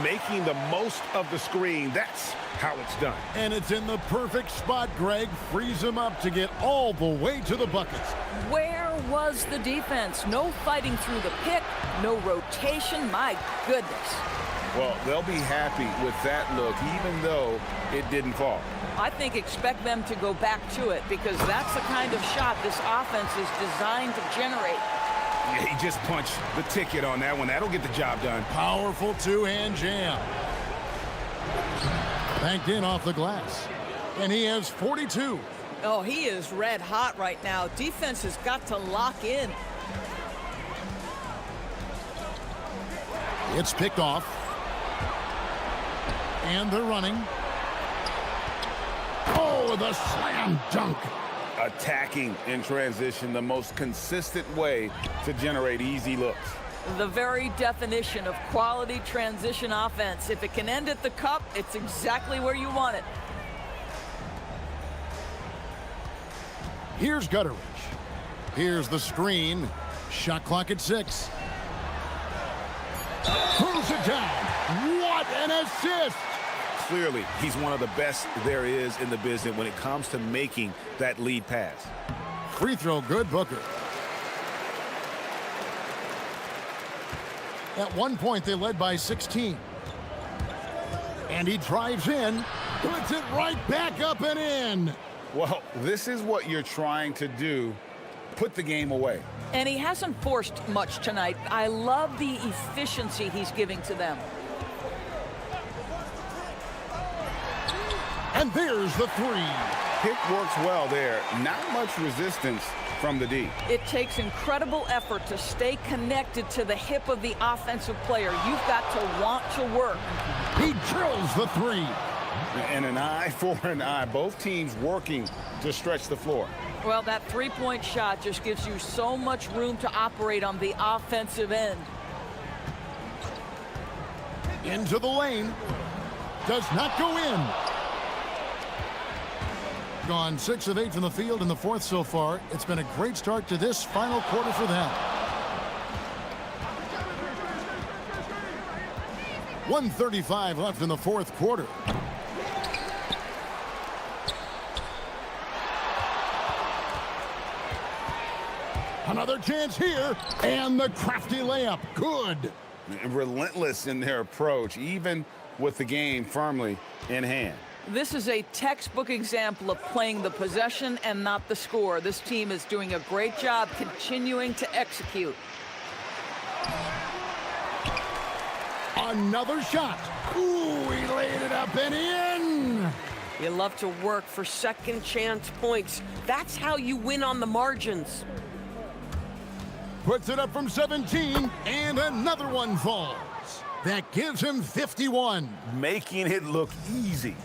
Speaker 10: Making the most of the screen. That's how it's done.
Speaker 7: And it's in the perfect spot, Greg. Frees him up to get all the way to the buckets.
Speaker 8: Where was the defense? No fighting through the pick, no rotation. My goodness.
Speaker 10: Well, they'll be happy with that look, even though it didn't fall.
Speaker 8: I think expect them to go back to it because that's the kind of shot this offense is designed to generate.
Speaker 10: Yeah, he just punched the ticket on that one. That'll get the job done.
Speaker 7: Powerful two-hand jam. Banked in off the glass. And he has 42.
Speaker 8: Oh, he is red hot right now. Defense has got to lock in.
Speaker 7: It's picked off. And they're running. Oh, the slam dunk.
Speaker 10: Attacking in transition, the most consistent way to generate easy looks.
Speaker 8: The very definition of quality transition offense. If it can end at the cup, it's exactly where you want it.
Speaker 7: Here's Gutteridge. Here's the screen. Shot clock at 6. Pulls it down. What an assist!
Speaker 10: Clearly, he's one of the best there is in the business when it comes to making that lead pass.
Speaker 7: Free throw good, Booker. At one point, they led by 16. And he drives in, puts it right back up and in.
Speaker 10: Well, this is what you're trying to do. Put the game away.
Speaker 8: And he hasn't forced much tonight. I love the efficiency he's giving to them.
Speaker 7: And there's the three.
Speaker 10: Pick works well there. Not much resistance from the D.
Speaker 8: It takes incredible effort to stay connected to the hip of the offensive player. You've got to want to work.
Speaker 7: He drills the three.
Speaker 10: And an eye for an eye. Both teams working to stretch the floor.
Speaker 8: Well, that three-point shot just gives you so much room to operate on the offensive end.
Speaker 7: Into the lane. Does not go in. Gone 6 of 8 from the field in the fourth so far. It's been a great start to this final quarter for them. 1:35 left in the fourth quarter. Another chance here, and the crafty layup. Good.
Speaker 10: Relentless in their approach, even with the game firmly in hand.
Speaker 8: This is a textbook example of playing the possession and not the score. This team is doing a great job continuing to execute.
Speaker 7: Another shot. Ooh, he laid it up and in.
Speaker 11: You love to work for second chance points. That's how you win on the margins.
Speaker 7: Puts it up from 17, and another one falls. That gives him 51.
Speaker 10: Making it look easy.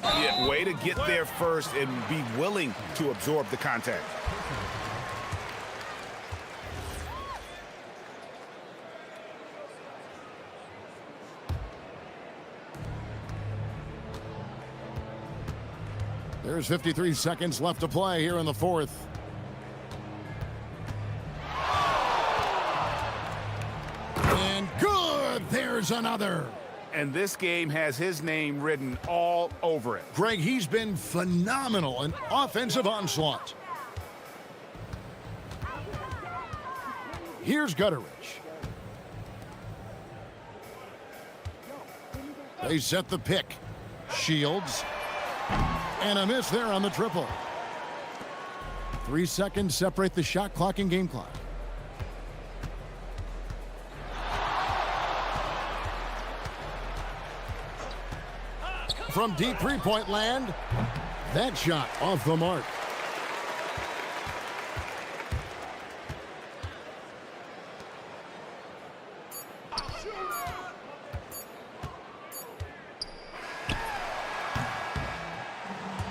Speaker 10: Yeah, way to get there first and be willing to absorb the contact.
Speaker 7: There's 53 seconds left to play here in the fourth. And good, there's another.
Speaker 10: And this game has his name written all over it.
Speaker 7: Greg, he's been phenomenal in offensive onslaught. Here's Gutteridge. They set the pick. Shields. And a miss there on the triple. 3 seconds separate the shot clock and game clock. From deep three-point land, that shot off the mark.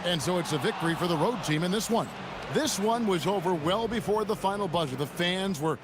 Speaker 7: And so it's a victory for the road team in this one. This one was over well before the final buzzer. The fans were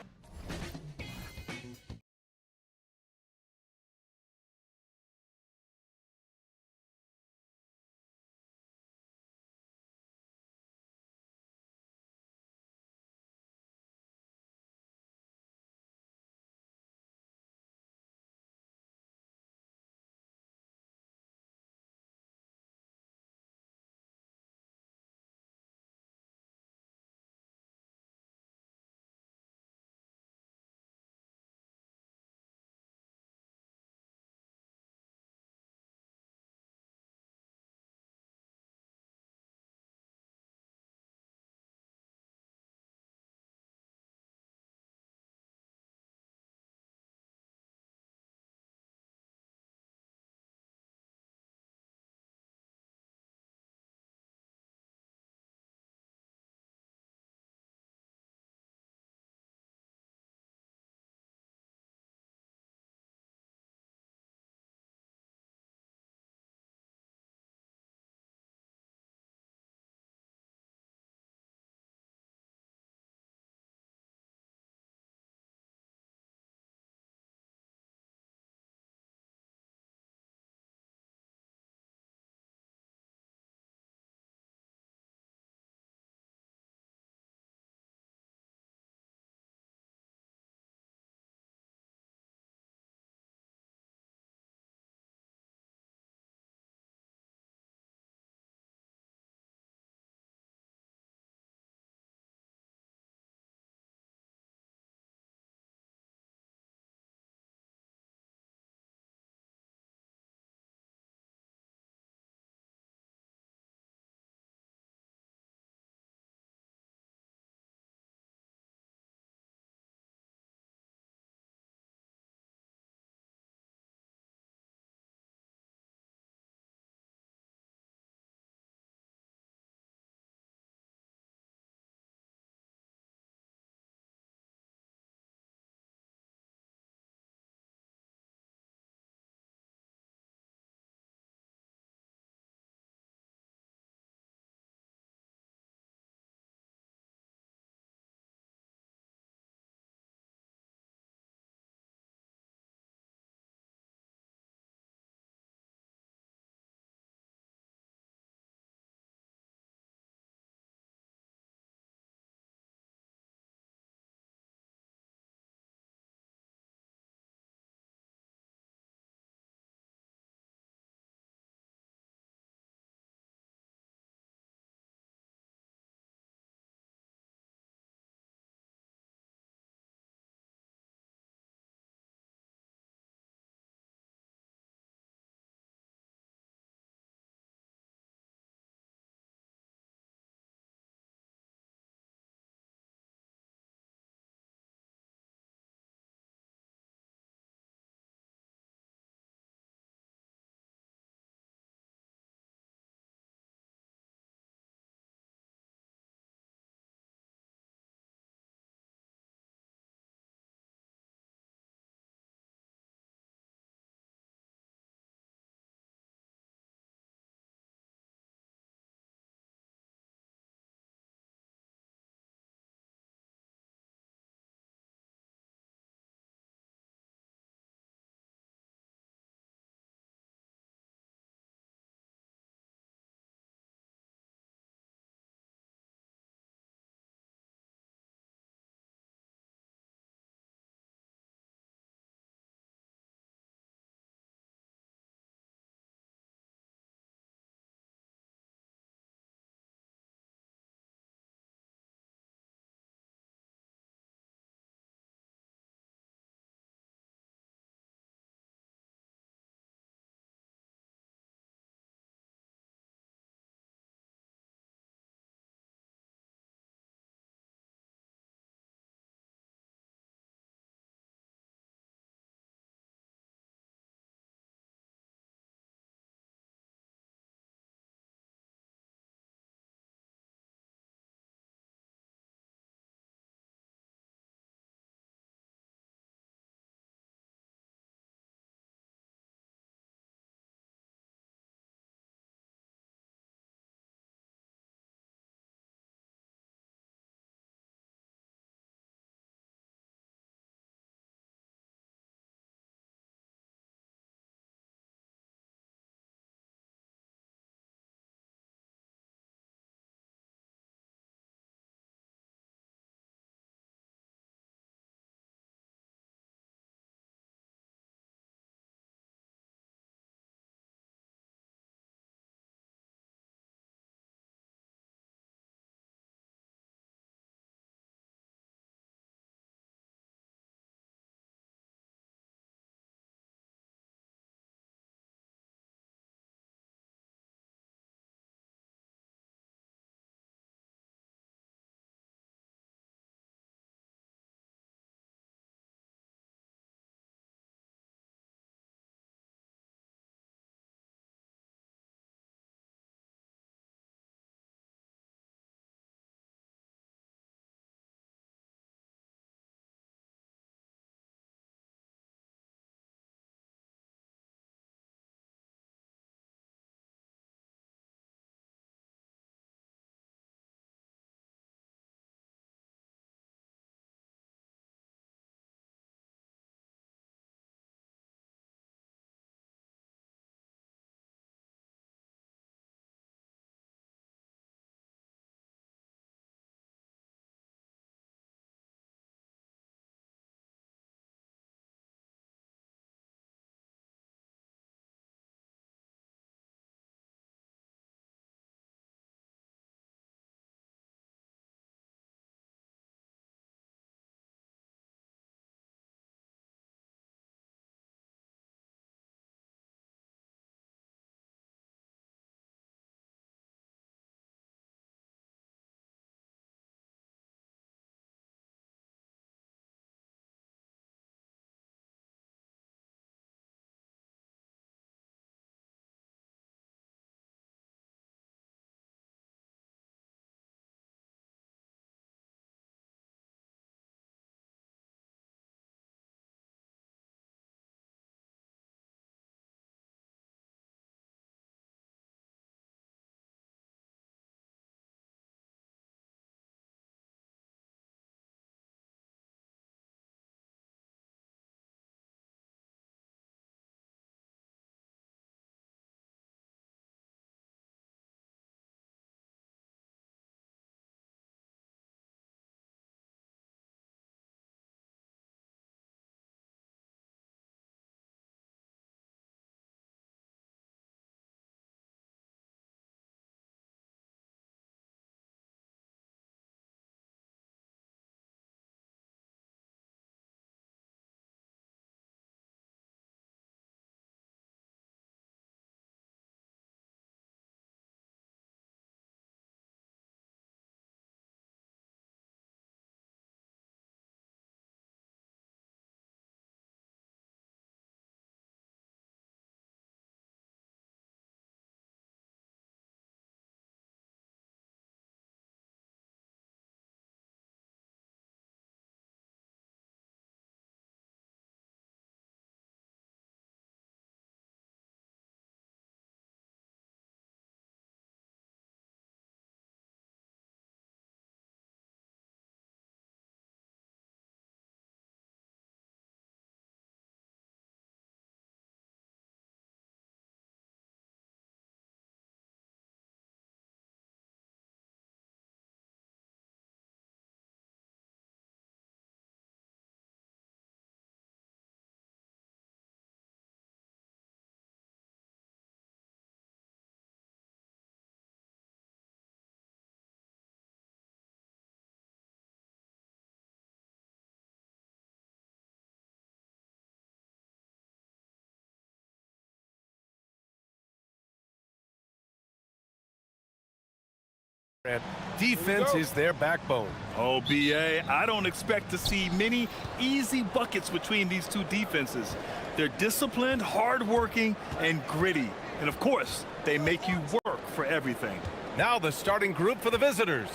Speaker 2: Defense is their backbone.
Speaker 3: Oh, BA, I don't expect to see many easy buckets between these two defenses. They're disciplined, hardworking, and gritty. And of course, they make you work for everything.
Speaker 2: Now the starting group for the visitors.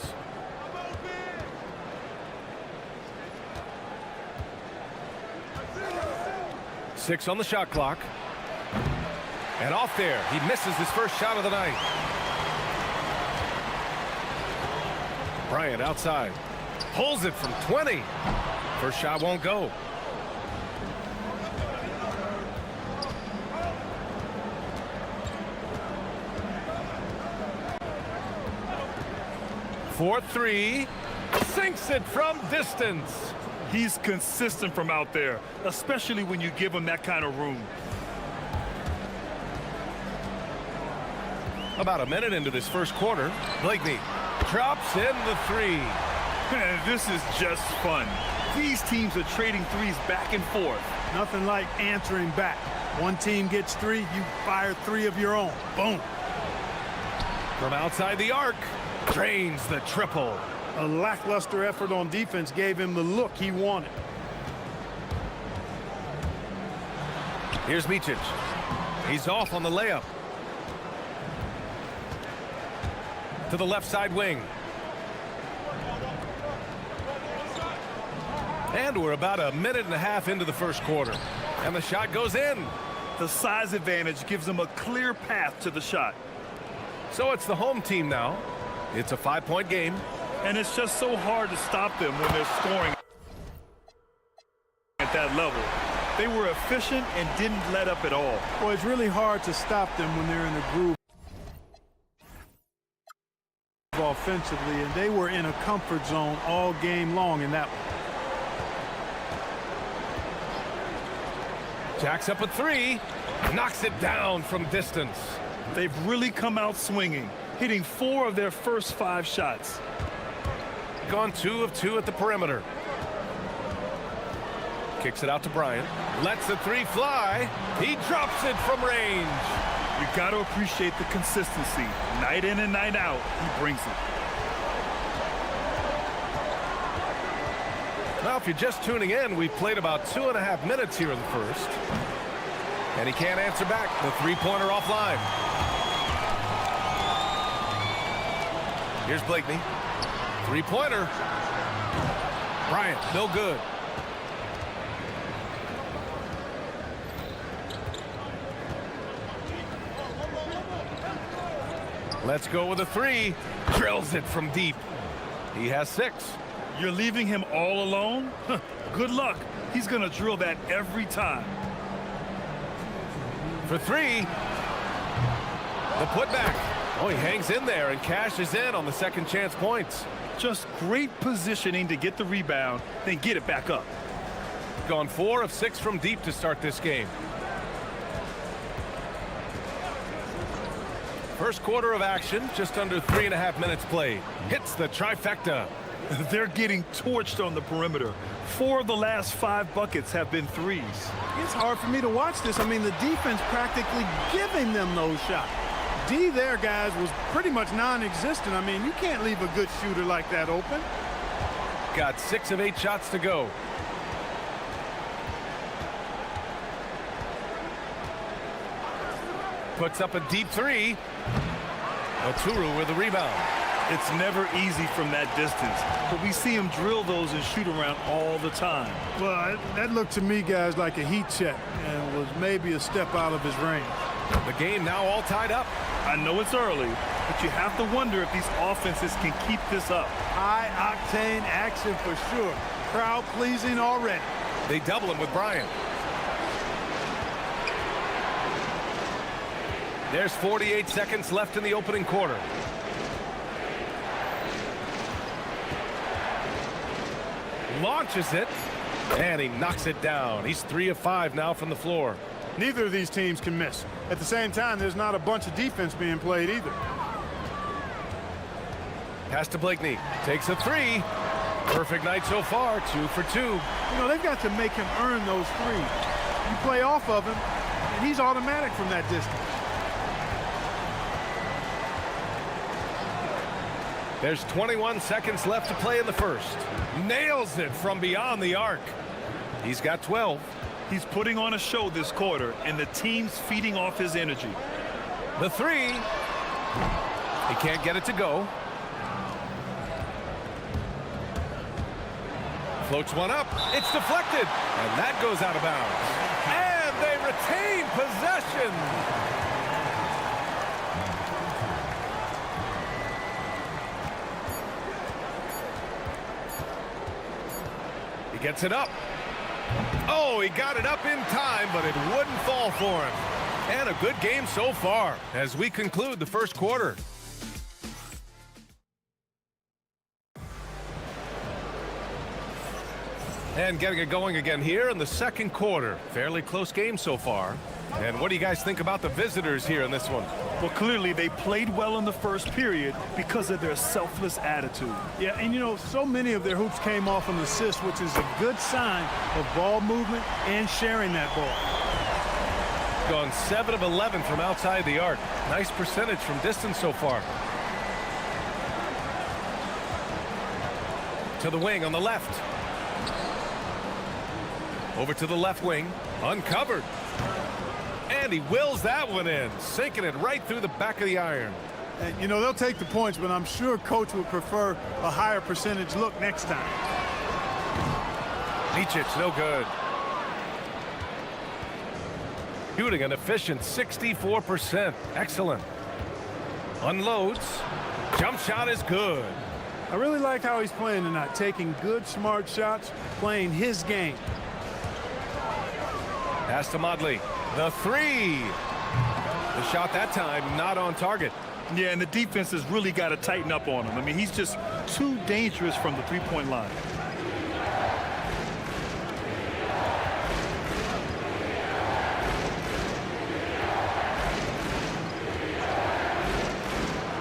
Speaker 2: Six on the shot clock. And off there, he misses his first shot of the night. Bryant outside. Pulls it from 20. First shot won't go. For three. Sinks it from distance.
Speaker 3: He's consistent from out there, especially when you give him that kind of room.
Speaker 2: About a minute into this first quarter, Blakeney drops in the three.
Speaker 3: Man, this is just fun. These teams are trading threes back and forth.
Speaker 12: Nothing like answering back. One team gets three, you fire three of your own. Boom.
Speaker 2: From outside the arc, drains the triple.
Speaker 12: A lackluster effort on defense gave him the look he wanted.
Speaker 2: Here's Micic. He's off on the layup. To the left side wing. And we're about a minute and a half into the first quarter. And the shot goes in.
Speaker 3: The size advantage gives them a clear path to the shot.
Speaker 2: So it's the home team now. It's a 5-point game.
Speaker 3: And it's just so hard to stop them when they're scoring at that level. They were efficient and didn't let up at all.
Speaker 12: Well, it's really hard to stop them when they're in a groove offensively, and they were in a comfort zone all game long in that one.
Speaker 2: Jacks up a three. Knocks it down from distance.
Speaker 3: They've really come out swinging, hitting 4 of their first 5 shots.
Speaker 2: Gone 2 of 2 at the perimeter. Kicks it out to Bryant. Lets the three fly. He drops it from range.
Speaker 3: You got to appreciate the consistency. Night in and night out, he brings it.
Speaker 2: Now, if you're just tuning in, we've played about 2.5 minutes here in the first. And he can't answer back. The three-pointer offline. Here's Blakeney. Three-pointer. Bryant, no good. Let's go with a three. Drills it from deep. He has 6.
Speaker 3: You're leaving him all alone? Good luck. He's going to drill that every time.
Speaker 2: For 3. The putback. Oh, he hangs in there and cashes in on the second chance points.
Speaker 3: Just great positioning to get the rebound, then get it back up.
Speaker 2: Gone 4 of 6 from deep to start this game. First quarter of action, just under 3.5 minutes played. Hits the trifecta.
Speaker 3: They're getting torched on the perimeter. 4 of the last 5 buckets have been threes.
Speaker 12: It's hard for me to watch this. I mean, the defense practically giving them those shots. D there, guys, was pretty much non-existent. I mean, you can't leave a good shooter like that open.
Speaker 2: Got 6 of 8 shots to go. Puts up a deep 3. Oturu with the rebound.
Speaker 3: It's never easy from that distance, but we see him drill those and shoot around all the time.
Speaker 12: Well, that looked to me, guys, like a heat check and was maybe a step out of his range.
Speaker 2: The game now all tied up.
Speaker 3: I know it's early, but you have to wonder if these offenses can keep this up.
Speaker 12: High-octane action for sure. Crowd-pleasing already.
Speaker 2: They double him with Bryant. There's 48 seconds left in the opening quarter. Launches it, and he knocks it down. He's 3 of 5 now from the floor.
Speaker 12: Neither of these teams can miss. At the same time, there's not a bunch of defense being played either.
Speaker 2: Pass to Blakeney. Takes a 3. Perfect night so far, 2 for 2.
Speaker 12: You know, they've got to make him earn those threes. You play off of him, and he's automatic from that distance.
Speaker 2: There's 21 seconds left to play in the first. Nails it from beyond the arc. He's got 12.
Speaker 3: He's putting on a show this quarter, and the team's feeding off his energy.
Speaker 2: The three. He can't get it to go. Floats one up. It's deflected. And that goes out of bounds. And they retain possession. He gets it up. Oh, he got it up in time, but it wouldn't fall for him. And a good game so far as we conclude the first quarter. And getting it going again here in the second quarter. Fairly close game so far. And what do you guys think about the visitors here in this one?
Speaker 3: Well, clearly they played well in the first period because of their selfless attitude.
Speaker 12: Yeah, and you know, so many of their hoops came off an assist, which is a good sign of ball movement and sharing that ball.
Speaker 2: Gone 7 of 11 from outside the arc. Nice percentage from distance so far. To the wing on the left. Over to the left wing. Uncovered. And he wills that one in, sinking it right through the back of the iron.
Speaker 12: And, you know, they'll take the points, but I'm sure coach would prefer a higher percentage look next time.
Speaker 2: Micic, no good. Shooting an efficient 64%. Excellent. Unloads. Jump shot is good.
Speaker 12: I really like how he's playing tonight, taking good, smart shots, playing his game.
Speaker 2: Pass to Modley. The three. The shot that time not on target.
Speaker 3: Yeah, and the defense has really got to tighten up on him. I mean, he's just too dangerous from the three-point line.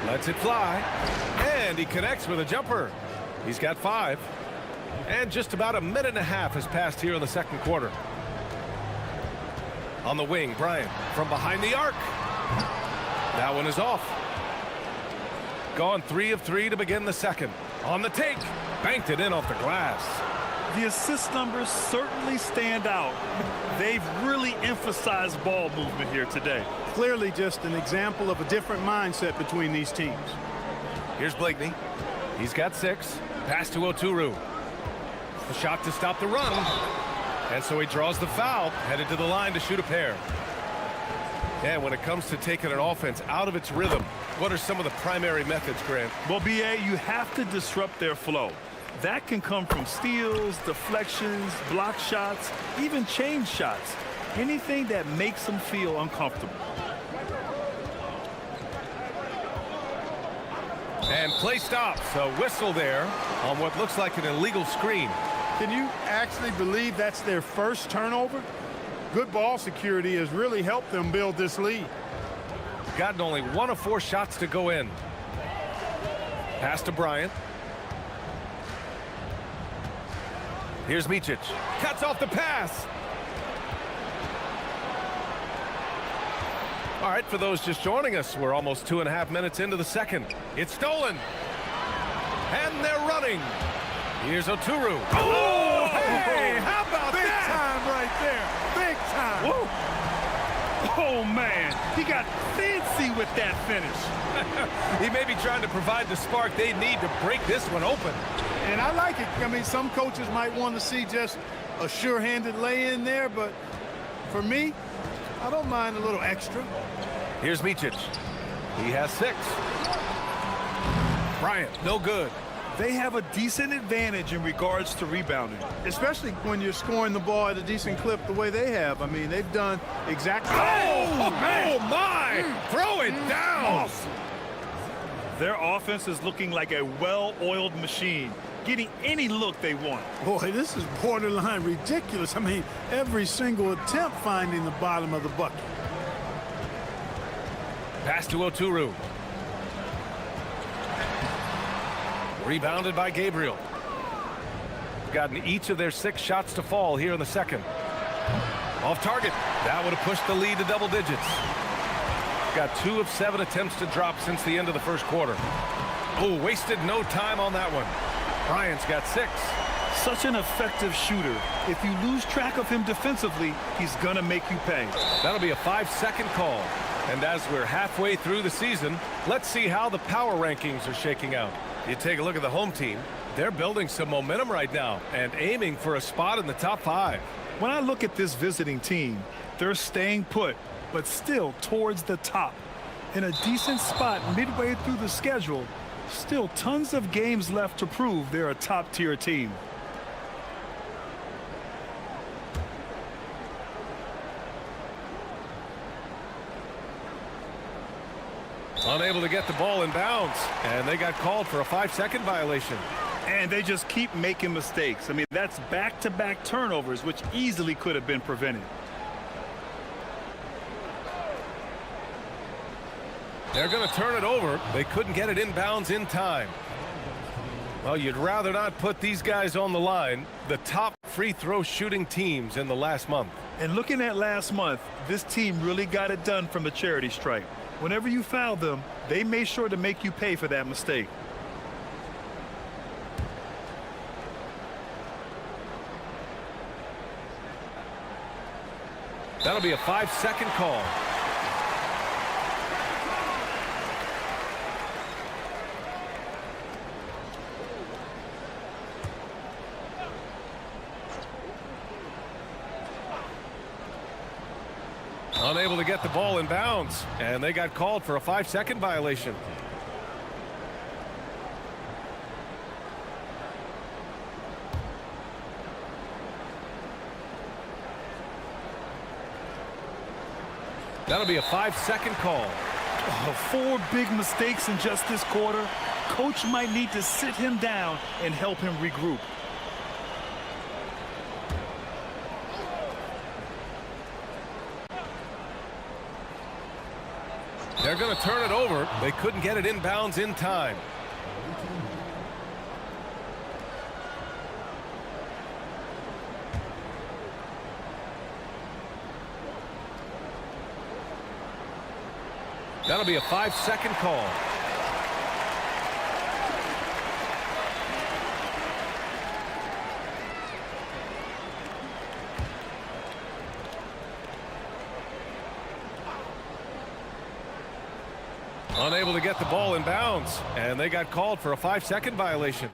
Speaker 2: Lets it fly. And he connects with a jumper. He's got 5. And just about a minute and a half has passed here in the second quarter. On the wing, Bryant from behind the arc. That one is off. Gone 3 of 3 to begin the second. On the take. Banked it in off the glass.
Speaker 3: The assist numbers certainly stand out. They've really emphasized ball movement here today.
Speaker 12: Clearly just an example of a different mindset between these teams.
Speaker 2: Here's Blakeney. He's got 6. Pass to Oturu. A shot to stop the run. And so he draws the foul, headed to the line to shoot a pair. And when it comes to taking an offense out of its rhythm, what are some of the primary methods, Grant?
Speaker 3: Well, B.A., you have to disrupt their flow. That can come from steals, deflections, block shots, even change shots. Anything that makes them feel uncomfortable.
Speaker 2: And play stops. A whistle there on what looks like an illegal screen.
Speaker 12: Can you actually believe that's their first turnover? Good ball security has really helped them build this lead.
Speaker 2: Gotten only 1 of 4 shots to go in. Pass to Bryant. Here's Micic. Cuts off the pass. All right, for those just joining us, we're almost 2.5 minutes into the second. It's stolen. And they're running. Here's Oturu. Oh, hey, how about
Speaker 12: Big
Speaker 2: that?
Speaker 12: time right there. Big time.
Speaker 3: Whoa. Oh, man. He got fancy with that finish.
Speaker 2: He may be trying to provide the spark they need to break this one open.
Speaker 12: And I like it. I mean, some coaches might want to see just a sure-handed lay-in there, but for me, I don't mind a little extra.
Speaker 2: Here's Micic. He has 6. Bryant, no good.
Speaker 3: They have a decent advantage in regards to rebounding.
Speaker 12: Especially when you're scoring the ball at a decent clip the way they have. I mean, they've done exactly...
Speaker 2: Oh, man. Oh my! Throw it down!
Speaker 3: Their offense is looking like a well-oiled machine, getting any look they want.
Speaker 12: Boy, this is borderline ridiculous. I mean, every single attempt finding the bottom of the bucket.
Speaker 2: Pass to Oturu. Rebounded by Gabriel. Gotten each of their 6 shots to fall here in the second. Off target. That would have pushed the lead to double digits. Got 2 of 7 attempts to drop since the end of the first quarter. Oh, wasted no time on that one. Bryant's got 6.
Speaker 3: Such an effective shooter. If you lose track of him defensively, he's going to make you pay.
Speaker 2: That'll be a 5-second call. And as we're halfway through the season, let's see how the power rankings are shaking out. You take a look at the home team. They're building some momentum right now and aiming for a spot in the top 5.
Speaker 3: When I look at this visiting team, they're staying put, but still towards the top. In a decent spot midway through the schedule, still tons of games left to prove they're a top-tier team.
Speaker 2: Unable to get the ball in bounds, and they got called for a 5-second violation.
Speaker 3: And they just keep making mistakes. I mean, that's back-to-back turnovers, which easily could have been prevented.
Speaker 2: They're going to turn it over. They couldn't get it inbounds in time. Well, you'd rather not put these guys on the line, the top free throw shooting teams in the last month.
Speaker 3: And looking at last month, this team really got it done from the charity stripe. Whenever you foul them, they made sure to make you pay for that mistake.
Speaker 2: That'll be a 5-second call. Unable to get the ball in bounds, and they got called for a 5-second violation. That'll be a 5-second call.
Speaker 3: Oh, 4 big mistakes in just this quarter. Coach might need to sit him down and help him regroup.
Speaker 2: They're going to turn it over. They couldn't get it inbounds in time. That'll be a 5-second call. Unable to get the ball in bounds, and they got called for a 5-second violation.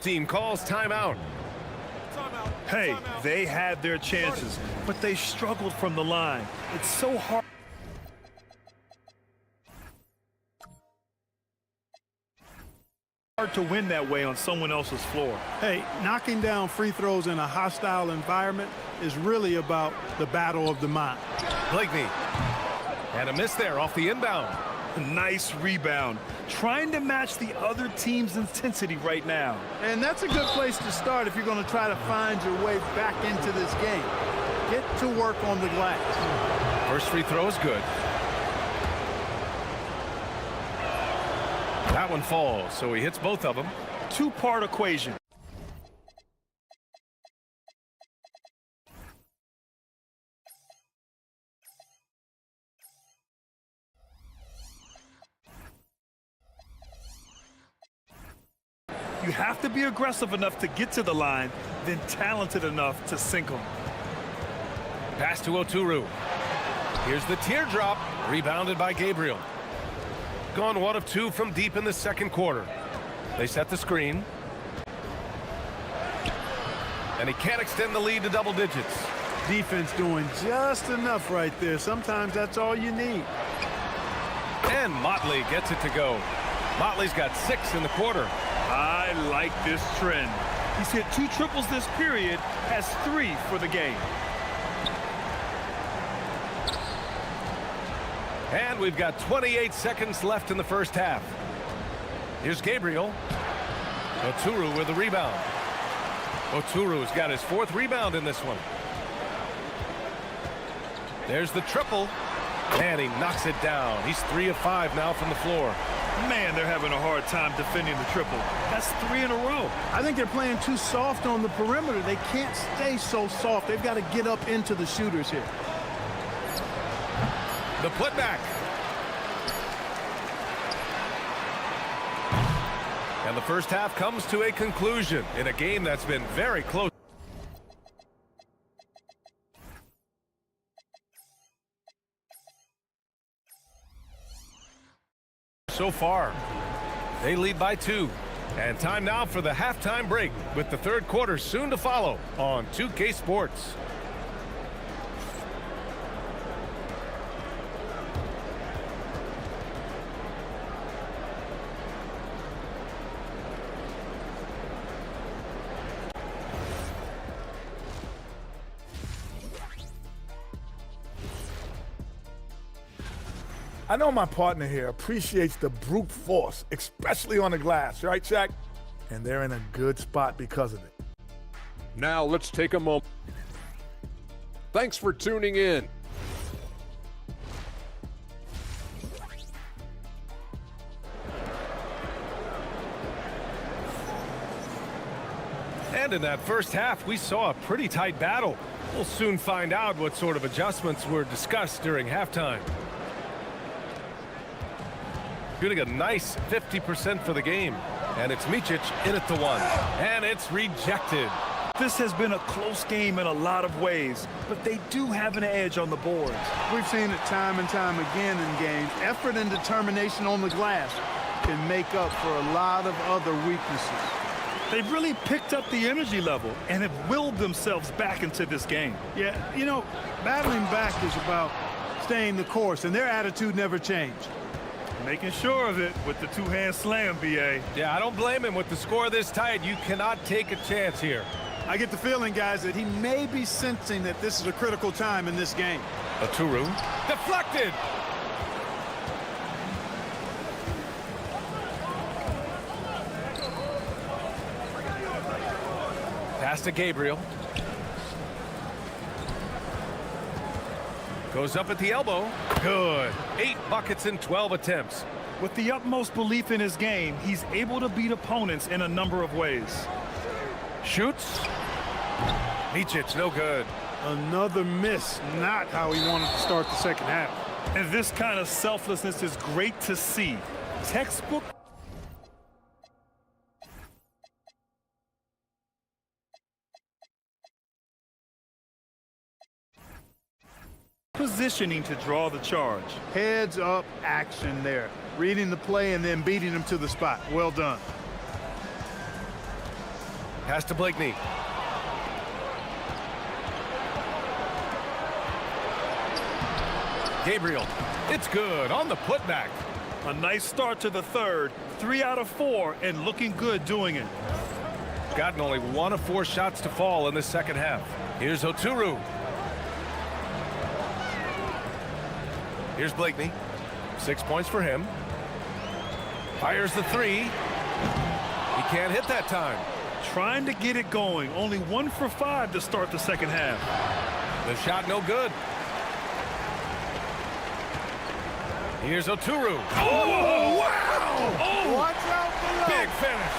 Speaker 2: Team calls timeout.
Speaker 3: Hey, they had their chances, but they struggled from the line. It's so hard to win that way on someone else's floor.
Speaker 12: Hey, knocking down free throws in a hostile environment is really about the battle of the mind.
Speaker 2: Blakeney. And a miss there off the inbound.
Speaker 3: Nice rebound. Trying to match the other team's intensity right now.
Speaker 12: And that's a good place to start if you're going to try to find your way back into this game. Get to work on the glass.
Speaker 2: First free throw is good. That one falls, so he hits both of them.
Speaker 3: Two-part equation. You have to be aggressive enough to get to the line, then talented enough to sink them.
Speaker 2: Pass to Oturu. Here's the teardrop, rebounded by Gabriel. Gone 1 of 2 from deep in the second quarter. They set the screen. And he can't extend the lead to double digits.
Speaker 12: Defense doing just enough right there. Sometimes that's all you need.
Speaker 2: And Motley gets it to go. Motley's got 6 in the quarter.
Speaker 3: I like this trend. He's hit 2 triples this period, has 3 for the game.
Speaker 2: And we've got 28 seconds left in the first half. Here's Gabriel. Oturu with the rebound. Oturu's got his 4th rebound in this one. There's the triple. And he knocks it down. He's 3 of 5 now from the floor.
Speaker 3: Man, they're having a hard time defending the triple. That's 3 in a row.
Speaker 12: I think they're playing too soft on the perimeter. They can't stay so soft. They've got to get up into the shooters here.
Speaker 2: The putback. And the first half comes to a conclusion in a game that's been very close. So far, they lead by 2. And time now for the halftime break with the third quarter soon to follow on 2K Sports.
Speaker 5: I know my partner here appreciates the brute force, especially on the glass, right, Shaq? And they're in a good spot because of it.
Speaker 6: Now let's take a moment. Thanks for tuning in.
Speaker 2: And in that first half, we saw a pretty tight battle. We'll soon find out what sort of adjustments were discussed during halftime. Shooting a nice 50% for the game. And it's Micic in at the 1. And it's rejected.
Speaker 3: This has been a close game in a lot of ways, but they do have an edge on the boards.
Speaker 12: We've seen it time and time again in games. Effort and determination on the glass can make up for a lot of other weaknesses.
Speaker 3: They've really picked up the energy level and have willed themselves back into this game.
Speaker 12: Yeah, you know, battling back is about staying the course, and their attitude never changed.
Speaker 3: Making sure of it with the two-hand slam, B.A.
Speaker 2: Yeah, I don't blame him. With the score this tight, you cannot take a chance here.
Speaker 12: I get the feeling, guys, that he may be sensing that this is a critical time in this game.
Speaker 2: Oturu. Deflected! Pass to Gabriel. Goes up at the elbow. Good. 8 buckets in 12 attempts.
Speaker 3: With the utmost belief in his game, he's able to beat opponents in a number of ways.
Speaker 2: Shoots. Micic, no good.
Speaker 12: Another miss. Not how he wanted to start the second half.
Speaker 3: And this kind of selflessness is great to see. Textbook. Positioning to draw the charge.
Speaker 12: Heads up action there. Reading the play and then beating him to the spot. Well done.
Speaker 2: Pass to Blakeney. Gabriel. It's good on the putback.
Speaker 3: A nice start to the third. 3 out of 4 and looking good doing it.
Speaker 2: Gotten only 1 of 4 shots to fall in the second half. Here's Oturu. Here's Blakeney. 6 points for him. Fires the 3. He can't hit that time.
Speaker 3: Trying to get it going. Only 1 for 5 to start the second half.
Speaker 2: The shot no good. Here's Oturu. Oh, wow! Oh,
Speaker 1: watch out below.
Speaker 2: Big finish.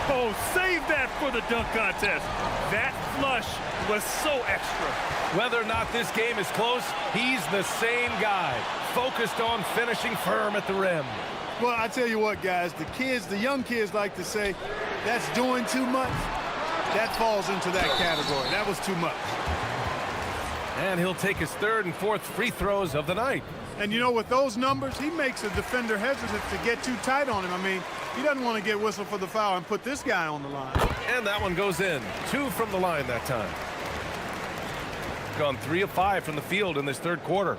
Speaker 3: Oh, save that for the dunk contest. That flush was so extra.
Speaker 2: Whether or not this game is close, he's the same guy, focused on finishing firm at the rim.
Speaker 12: Well, I tell you what, guys, the young kids like to say, that's doing too much. That falls into that category. That was too much.
Speaker 2: And he'll take his 3rd and 4th free throws of the night.
Speaker 12: And you know, with those numbers, he makes a defender hesitant to get too tight on him. I mean, he doesn't want to get whistled for the foul and put this guy on the line.
Speaker 2: And that one goes in. 2 from the line that time. Gone 3 of 5 from the field in this 3rd quarter.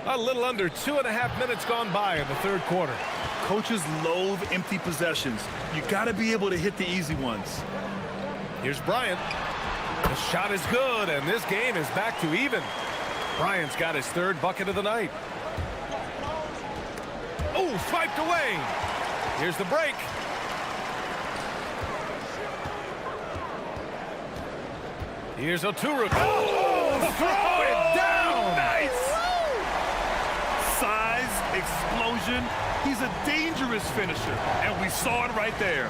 Speaker 2: A little under 2.5 minutes gone by in the 3rd quarter.
Speaker 3: Coaches loathe empty possessions. You got to be able to hit the easy ones.
Speaker 2: Here's Bryant. The shot is good, and this game is back to even. Bryant's got his 3rd bucket of the night. Oh, swiped away. Here's the break. Here's Oturu. Oh, throw it down.
Speaker 3: Nice. Size, explosion. He's a dangerous finisher, and we saw it right there.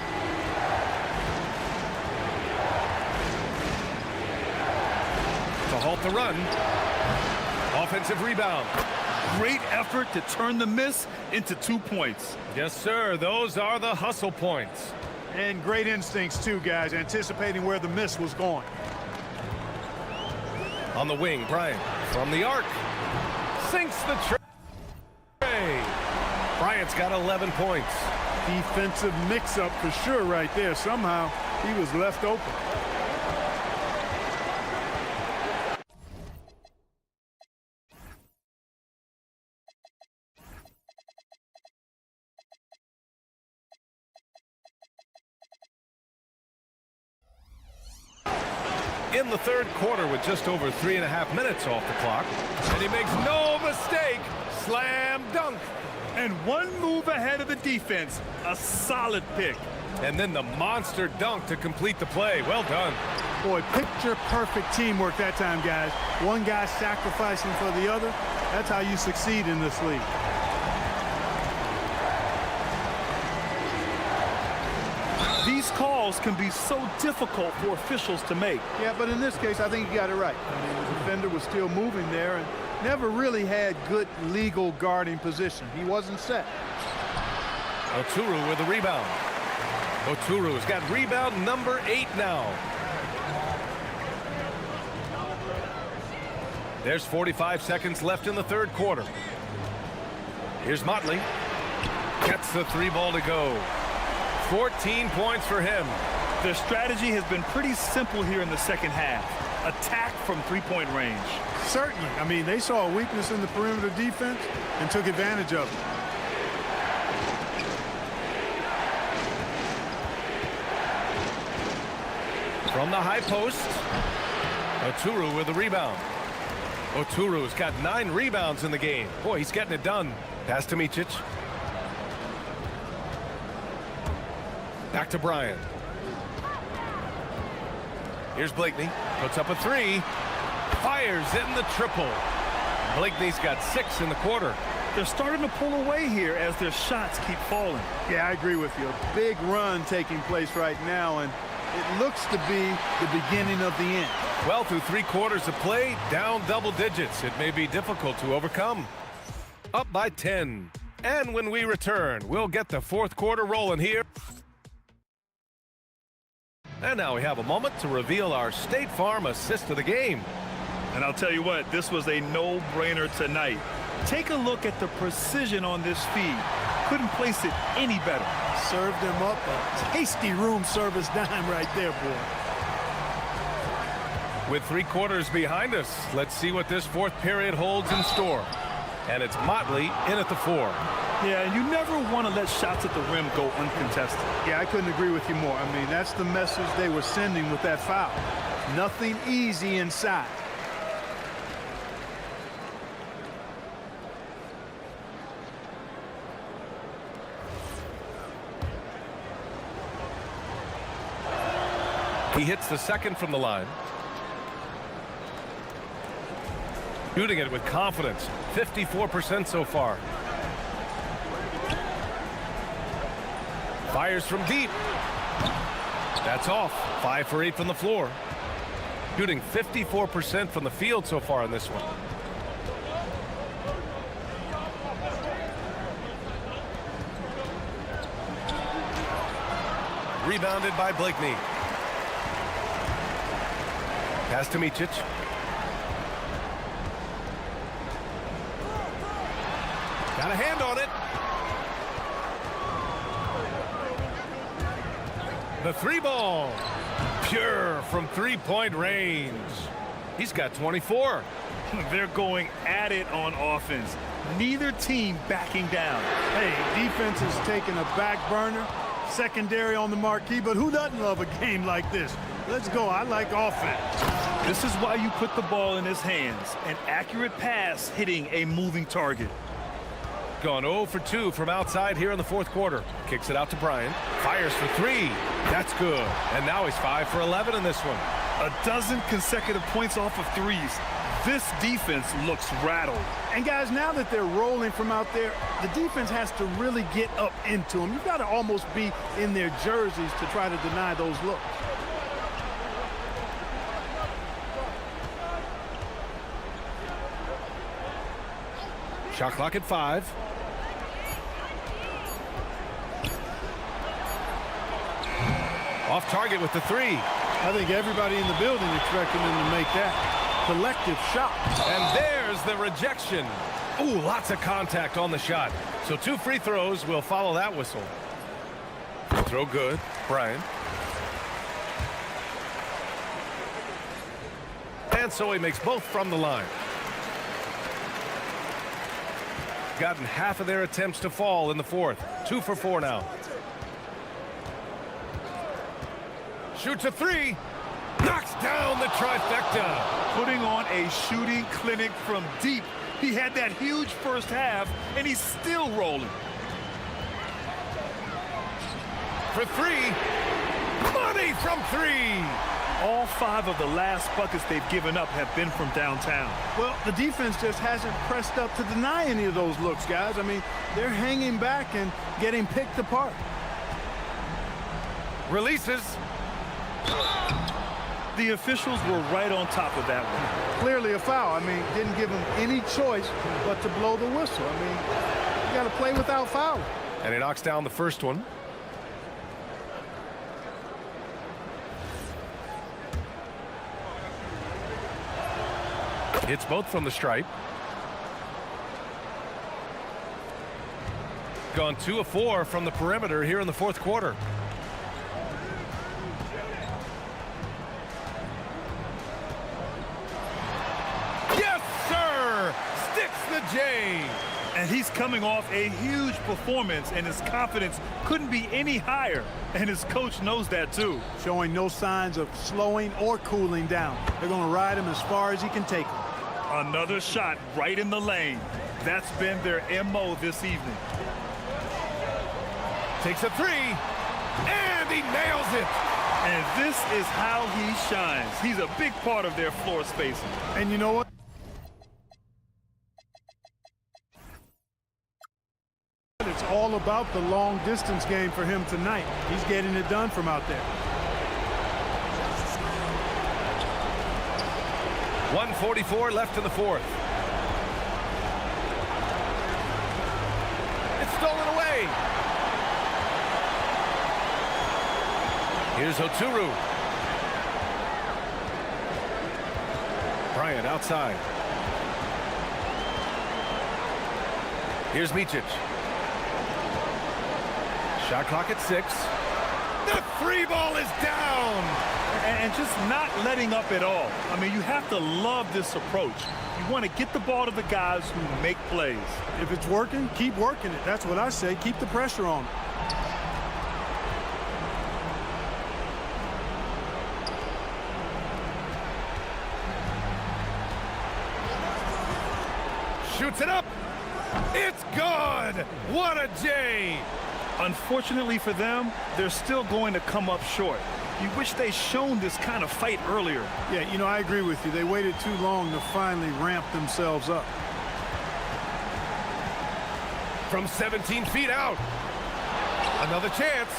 Speaker 2: To halt the run. Offensive rebound.
Speaker 3: Great effort to turn the miss into 2 points.
Speaker 2: Yes, sir. Those are the hustle points.
Speaker 12: And great instincts, too, guys, anticipating where the miss was going.
Speaker 2: On the wing, Bryant from the arc. Sinks the tray. Bryant's got 11 points.
Speaker 12: Defensive mix-up for sure right there. Somehow he was left open.
Speaker 2: In the 3rd quarter with just over 3.5 minutes off the clock. And he makes no mistake. Slam dunk.
Speaker 3: And 1 move ahead of the defense. A solid pick.
Speaker 2: And then the monster dunk to complete the play. Well done.
Speaker 12: Boy, picture-perfect teamwork that time, guys. One guy sacrificing for the other. That's how you succeed in this league.
Speaker 3: These calls can be so difficult for officials to make.
Speaker 12: Yeah, but in this case, I think you got it right. I mean, the defender was still moving there and never really had good legal guarding position. He wasn't set.
Speaker 2: Oturu with the rebound. Oturu's got rebound number 8 now. There's 45 seconds left in the 3rd quarter. Here's Motley. Gets the 3 ball to go. 14 points for him.
Speaker 3: Their strategy has been pretty simple here in the second half. Attack from 3-point range.
Speaker 12: Certainly. I mean, they saw a weakness in the perimeter defense and took advantage of it.
Speaker 2: From the high post, Oturu with the rebound. Oturu's got 9 rebounds in the game. Boy, he's getting it done. Pass to Micic. Back to Bryant. Here's Blakeney. Puts up a 3. Fires in the triple. Blakeney's got 6 in the quarter.
Speaker 3: They're starting to pull away here as their shots keep falling.
Speaker 12: Yeah, I agree with you. A big run taking place right now, and it looks to be the beginning of the end.
Speaker 2: Well, through 3 quarters of play, down double digits. It may be difficult to overcome. Up by 10. And when we return, we'll get the 4th quarter rolling here. And now we have a moment to reveal our State Farm assist of the game.
Speaker 3: And I'll tell you what, this was a no-brainer tonight. Take a look at the precision on this feed. couldn't place it any better.
Speaker 12: Served him up a tasty room service dime right there, boy.
Speaker 2: With 3 quarters behind us, let's see what this fourth period holds in store. And it's Motley in at the 4.
Speaker 3: Yeah, and you never want to let shots at the rim go uncontested.
Speaker 12: Yeah, I couldn't agree with you more. I mean, that's the message they were sending with that foul. Nothing easy inside.
Speaker 2: He hits the second from the line. Shooting it with confidence. 54% so far. Fires from deep. That's off. 5 for 8 from the floor. Shooting 54% from the field so far in this one. Rebounded by Blakeney. Pass to Micic. Got a hand on it. The 3 ball. Pure from 3-point range. He's got 24.
Speaker 3: They're going at it on offense. Neither team backing down.
Speaker 12: Hey, defense is taking a back burner. Secondary on the marquee, but who doesn't love a game like this? Let's go. I like offense.
Speaker 3: This is why you put the ball in his hands. An accurate pass hitting a moving target.
Speaker 2: Gone 0 for 2 from outside here in the fourth quarter. Kicks it out to Bryant. Fires for 3. That's good. And now he's 5 for 11 in this one.
Speaker 3: A dozen consecutive points off of threes. This defense looks rattled.
Speaker 12: And guys, now that they're rolling from out there, the defense has to really get up into them. You've got to almost be in their jerseys to try to deny those looks.
Speaker 2: Shot clock at 5. Off target with the 3.
Speaker 12: I think everybody in the building expecting them to make that collective shot.
Speaker 2: And there's the rejection. Ooh, lots of contact on the shot. So 2 free throws will follow that whistle. Free throw good. Bryant. And so he makes both from the line. Gotten half of their attempts to fall in the fourth. 2 for 4 now. Shoots a 3. Knocks down the trifecta.
Speaker 3: Putting on a shooting clinic from deep. He had that huge first half, and he's still rolling.
Speaker 2: For 3. Money from 3.
Speaker 3: All 5 of the last buckets they've given up have been from downtown.
Speaker 12: Well, the defense just hasn't pressed up to deny any of those looks, guys. I mean, they're hanging back and getting picked apart.
Speaker 2: Releases.
Speaker 3: The officials were right on top of that one.
Speaker 12: Clearly a foul. I mean, didn't give him any choice but to blow the whistle. I mean, you got to play without fouling.
Speaker 2: And he knocks down the first one. Hits both from the stripe. Gone 2 of 4 from the perimeter here in the fourth quarter. Yes, sir! Sticks the J.
Speaker 3: And he's coming off a huge performance, and his confidence couldn't be any higher. And his coach knows that, too.
Speaker 12: Showing no signs of slowing or cooling down. They're going to ride him as far as he can take him.
Speaker 3: Another shot right in the lane. That's been their MO this evening.
Speaker 2: Takes a 3, and he nails it.
Speaker 3: And this is how he shines. He's a big part of their floor spacing.
Speaker 12: And you know what? It's all about the long distance game for him tonight. He's getting it done from out there.
Speaker 2: 1:44 left in the fourth. It's stolen away. Here's Oturu. Bryant outside. Here's Micic. Shot clock at 6. The free ball is down.
Speaker 3: And just not letting up at all. I mean, you have to love this approach. You want to get the ball to the guys who make plays.
Speaker 12: If it's working, keep working it. That's what I say. Keep the pressure on.
Speaker 2: Shoots it up. It's good. What a J.
Speaker 3: Unfortunately for them, they're still going to come up short. You wish they'd shown this kind of fight earlier.
Speaker 12: Yeah, you know, I agree with you. They waited too long to finally ramp themselves up.
Speaker 2: From 17 feet out. Another chance.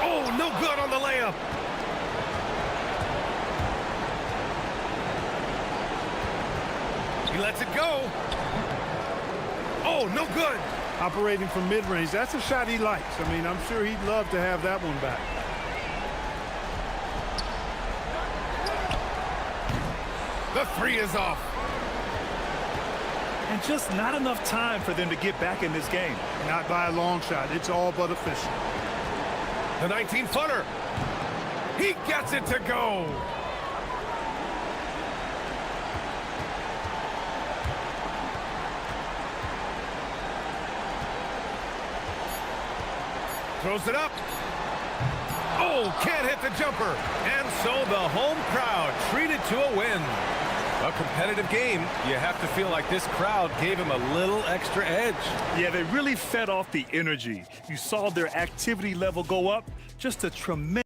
Speaker 2: Oh, no good on the layup. He lets it go. Oh, no good.
Speaker 12: Operating from mid-range, that's a shot he likes. I mean, I'm sure he'd love to have that one back.
Speaker 2: The three is off.
Speaker 3: And just not enough time for them to get back in this game.
Speaker 12: Not by a long shot. It's all but official.
Speaker 2: The 19-footer. He gets it to go. Throws it up. Oh, can't hit the jumper. And so the home crowd treated to a win. A competitive game. You have to feel like this crowd gave him a little extra edge.
Speaker 3: Yeah, they really fed off the energy. You saw their activity level go up. Just a tremendous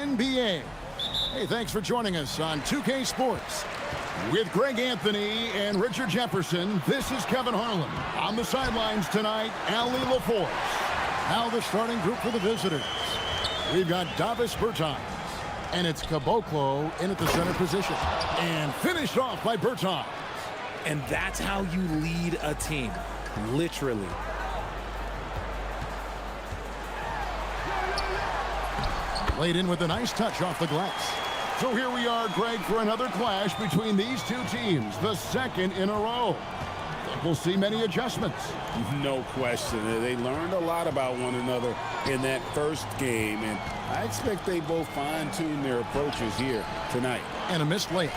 Speaker 7: NBA. Hey, thanks for joining us on 2K Sports. With Greg Anthony and Richard Jefferson, this is Kevin Harlan. On the sidelines tonight, Ali LaForce. Now the starting group for the visitors. We've got Davis Bertans, and it's Caboclo in at the center position. And finished off by Bertans.
Speaker 13: And that's how you lead a team, literally.
Speaker 7: Laid in with a nice touch off the glass. So here we are, Greg, for another clash between these two teams, the second in a row. Think we'll see many adjustments.
Speaker 9: No question. They learned a lot about one another in that first game, and I expect they both fine-tune their approaches here tonight.
Speaker 7: And a missed layup.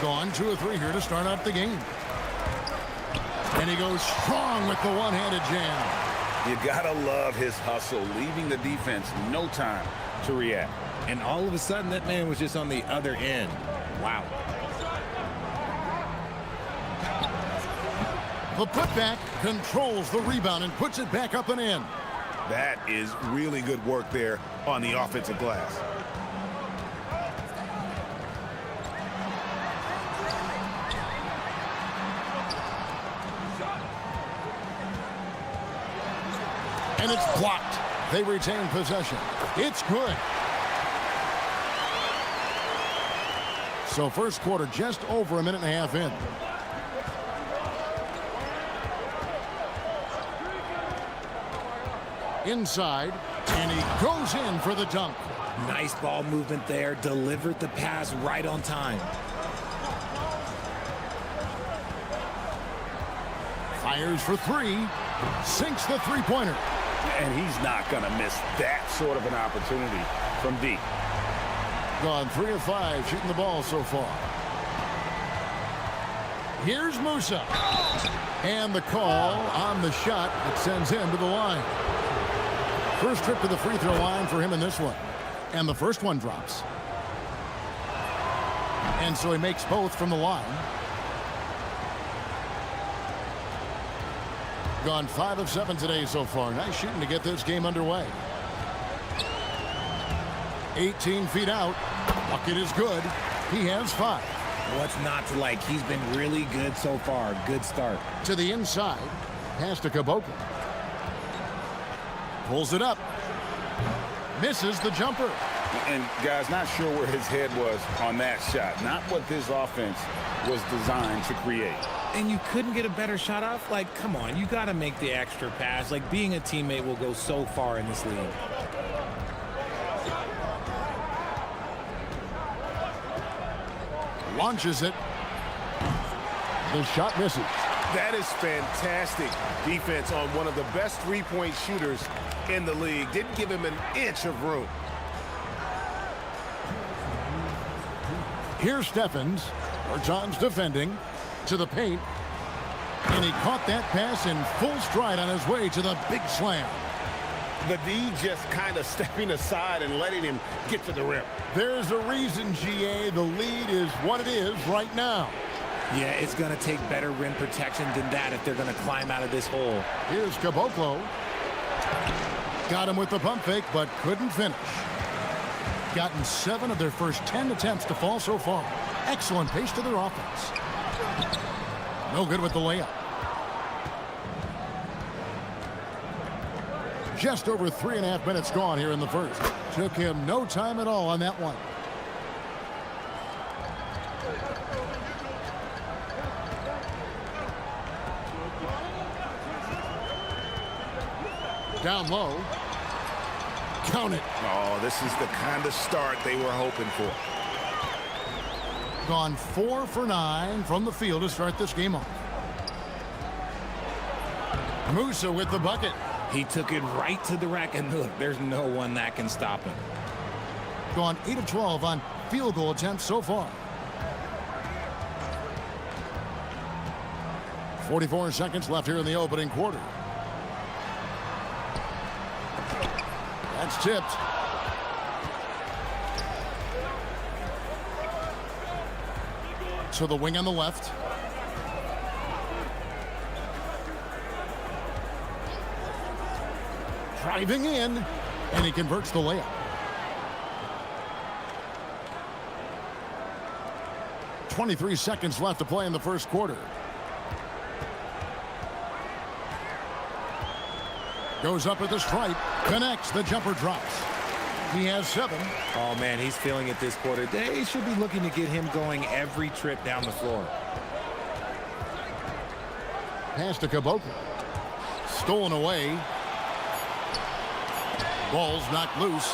Speaker 7: Gone 2 of 3 here to start out the game. And he goes strong with the one-handed jam.
Speaker 10: You gotta love his hustle, leaving the defense no time to react.
Speaker 13: And all of a sudden, that man was just on the other end. Wow.
Speaker 7: The putback controls the rebound and puts it back up and in.
Speaker 10: That is really good work there on the offensive glass.
Speaker 7: And it's blocked. They retain possession. It's good. So first quarter just over a minute and a half in. Inside, and he goes in for the dunk.
Speaker 13: Nice ball movement there. Delivered the pass right on time.
Speaker 7: Fires for 3. Sinks the three-pointer.
Speaker 10: And he's not going to miss that sort of an opportunity from deep.
Speaker 7: Gone 3 of 5 shooting the ball so far. Here's Musa. And the call on the shot that sends him to the line. First trip to the free throw line for him in this one. And the first one drops. And so he makes both from the line. Gone 5 of 7 today so far. Nice shooting to get this game underway. 18 feet out. Bucket is good. He has 5.
Speaker 13: What's not to like? He's been really good so far. Good start.
Speaker 7: To the inside. Pass to Caboclo. Pulls it up. Misses the jumper.
Speaker 10: And guys, not sure where his head was on that shot. Not what this offense was designed to create.
Speaker 13: And you couldn't get a better shot off? Like, come on, you got to make the extra pass. Like, being a teammate will go so far in this league.
Speaker 7: Launches it. The shot misses.
Speaker 2: That is fantastic defense on one of the best three-point shooters in the league. Didn't give him an inch of room.
Speaker 7: Here's Steffens. Bertans defending. To the paint. And he caught that pass in full stride on his way to the big slam.
Speaker 2: The D just kind of stepping aside and letting him get to the rim.
Speaker 7: There's a reason, GA. The lead is what it is right now.
Speaker 13: Yeah, it's going to take better rim protection than that if they're going to climb out of this hole.
Speaker 7: Here's Caboclo. Got him with the pump fake, but couldn't finish. Gotten 7 of their first 10 attempts to fall so far. Excellent pace to their offense. No good with the layup. Just over 3.5 minutes gone here in the first. Took him no time at all on that one. Down low. Count it.
Speaker 10: Oh, this is the kind of start they were hoping for.
Speaker 7: Gone 4 for 9 from the field to start this game off. Musa with the bucket.
Speaker 13: He took it right to the rack, and look, there's no one that can stop him.
Speaker 7: Gone 8 of 12 on field goal attempts so far. 44 seconds left here in the opening quarter. That's tipped. So the wing on the left. Driving in. And he converts the layup. .23 seconds left to play in the first quarter. Goes up at the stripe. Connects. The jumper drops. He has 7.
Speaker 13: Oh, man, he's feeling it this quarter. They should be looking to get him going every trip down the floor.
Speaker 7: Pass to Caboclo. Stolen away. Ball's knocked loose.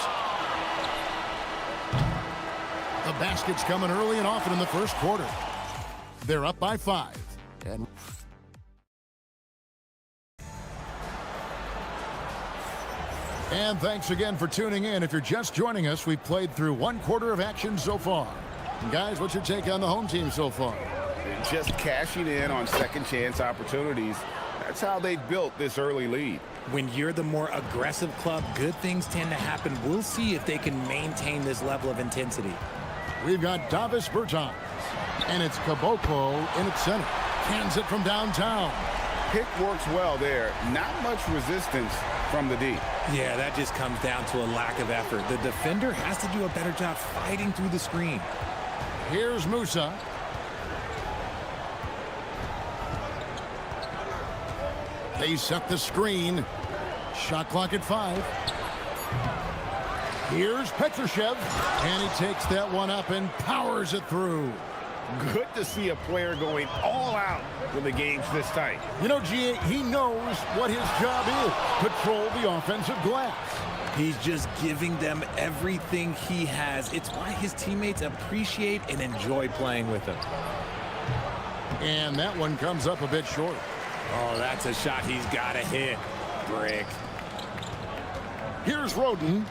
Speaker 7: The basket's coming early and often in the first quarter. They're up by 5. And thanks again for tuning in. If you're just joining us, we've played through 1 quarter of action so far. And guys, what's your take on the home team so far?
Speaker 10: Just cashing in on second chance opportunities. That's how they built this early lead.
Speaker 13: When you're the more aggressive club, good things tend to happen. We'll see if they can maintain this level of intensity.
Speaker 7: We've got Davis Bertans, and it's Caboclo in its center. Cans it from downtown.
Speaker 10: Pick works well there. Not much resistance from the D.
Speaker 13: Yeah, that just comes down to a lack of effort. The defender has to do a better job fighting through the screen.
Speaker 7: Here's Musa. They set the screen. Shot clock at 5. Here's Petrushev, and he takes that one up and powers it through.
Speaker 10: Good to see a player going all out when the game's this tight.
Speaker 7: You know, G.A., he knows what his job is. Patrol the offensive glass.
Speaker 13: He's just giving them everything he has. It's why his teammates appreciate and enjoy playing with him.
Speaker 7: And that one comes up a bit short.
Speaker 13: Oh, that's a shot he's got to hit. Brick.
Speaker 7: Here's Roden.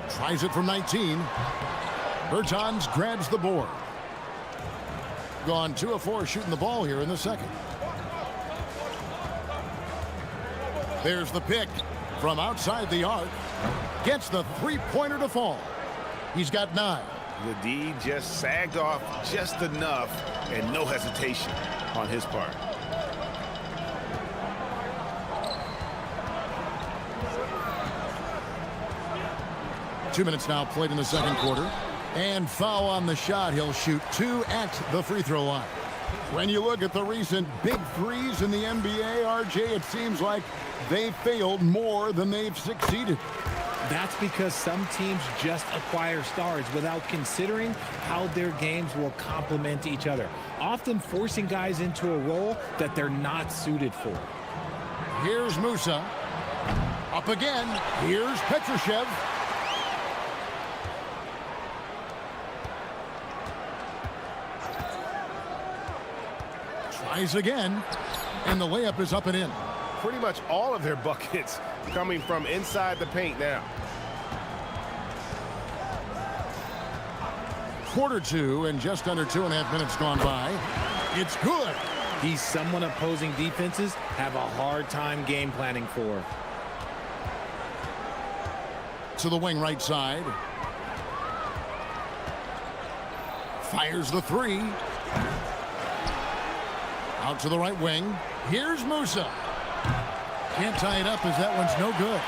Speaker 7: Tries it from 19. Bertans grabs the board. Gone 2 of 4 shooting the ball here in the second. There's the pick from outside the arc. Gets the three-pointer to fall. He's got 9.
Speaker 10: The D just sagged off just enough and no hesitation on his part.
Speaker 7: Two minutes now played in the second quarter. And foul on the shot. He'll shoot 2 at the free throw line. When you look at the recent big threes in the NBA, RJ, it seems like they failed more than they've succeeded.
Speaker 13: That's because some teams just acquire stars without considering how their games will complement each other, often forcing guys into a role that they're not suited for.
Speaker 7: Here's Musa. Up again. Here's Petrushev. Tries again. And the layup is up and in.
Speaker 10: Pretty much all of their buckets coming from inside the paint now.
Speaker 7: Quarter 2 and just under 2.5 minutes gone by. It's good.
Speaker 13: He's someone opposing defenses have a hard time game planning for.
Speaker 7: To the wing right side. Fires the 3. Out to the right wing. Here's Musa. Can't tie it up as that one's no good.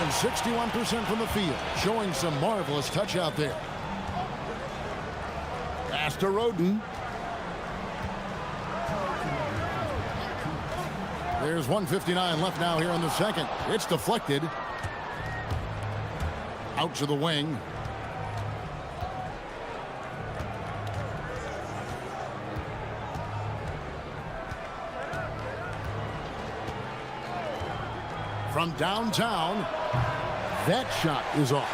Speaker 7: And 61% from the field, showing some marvelous touch out there. Pass to Roden. There's 1:59 left now here in the second. It's deflected. Out to the wing. From downtown, that shot is off.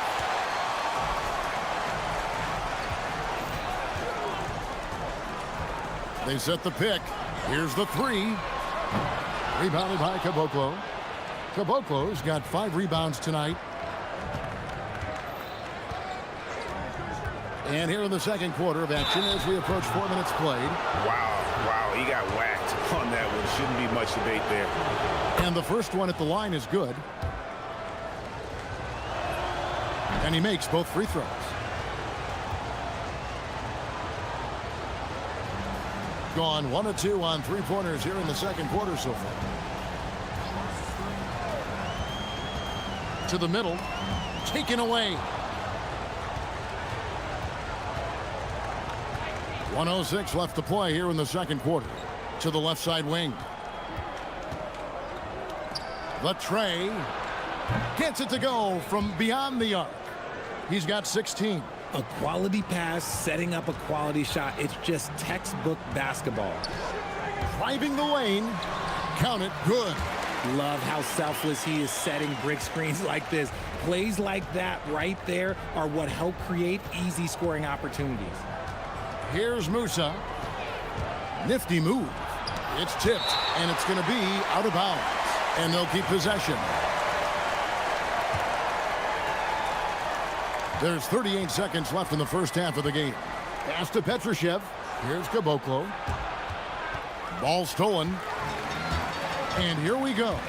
Speaker 7: They set the pick. Here's the 3. Rebounded by Caboclo. Caboclo's got 5 rebounds tonight. And here in the second quarter of action as we approach 4 minutes played.
Speaker 10: Wow, he got whacked on that one. Shouldn't be much debate there.
Speaker 7: And the first one at the line is good. And he makes both free throws. Gone 1 of 2 on three-pointers here in the second quarter so far. To the middle. Taken away. 1:06 left to play here in the second quarter. To the left side wing. The tray. Gets it to go from beyond the arc. He's got 16.
Speaker 13: A quality pass, setting up a quality shot. It's just textbook basketball.
Speaker 7: Driving the lane. Count it. Good.
Speaker 13: Love how selfless he is setting brick screens like this. Plays like that right there are what help create easy scoring opportunities.
Speaker 7: Here's Musa. Nifty move. It's tipped, and it's going to be out of bounds. And they'll keep possession. There's 38 seconds left in the first half of the game. Pass to Petrushev. Here's Caboclo. Ball stolen. And here we go.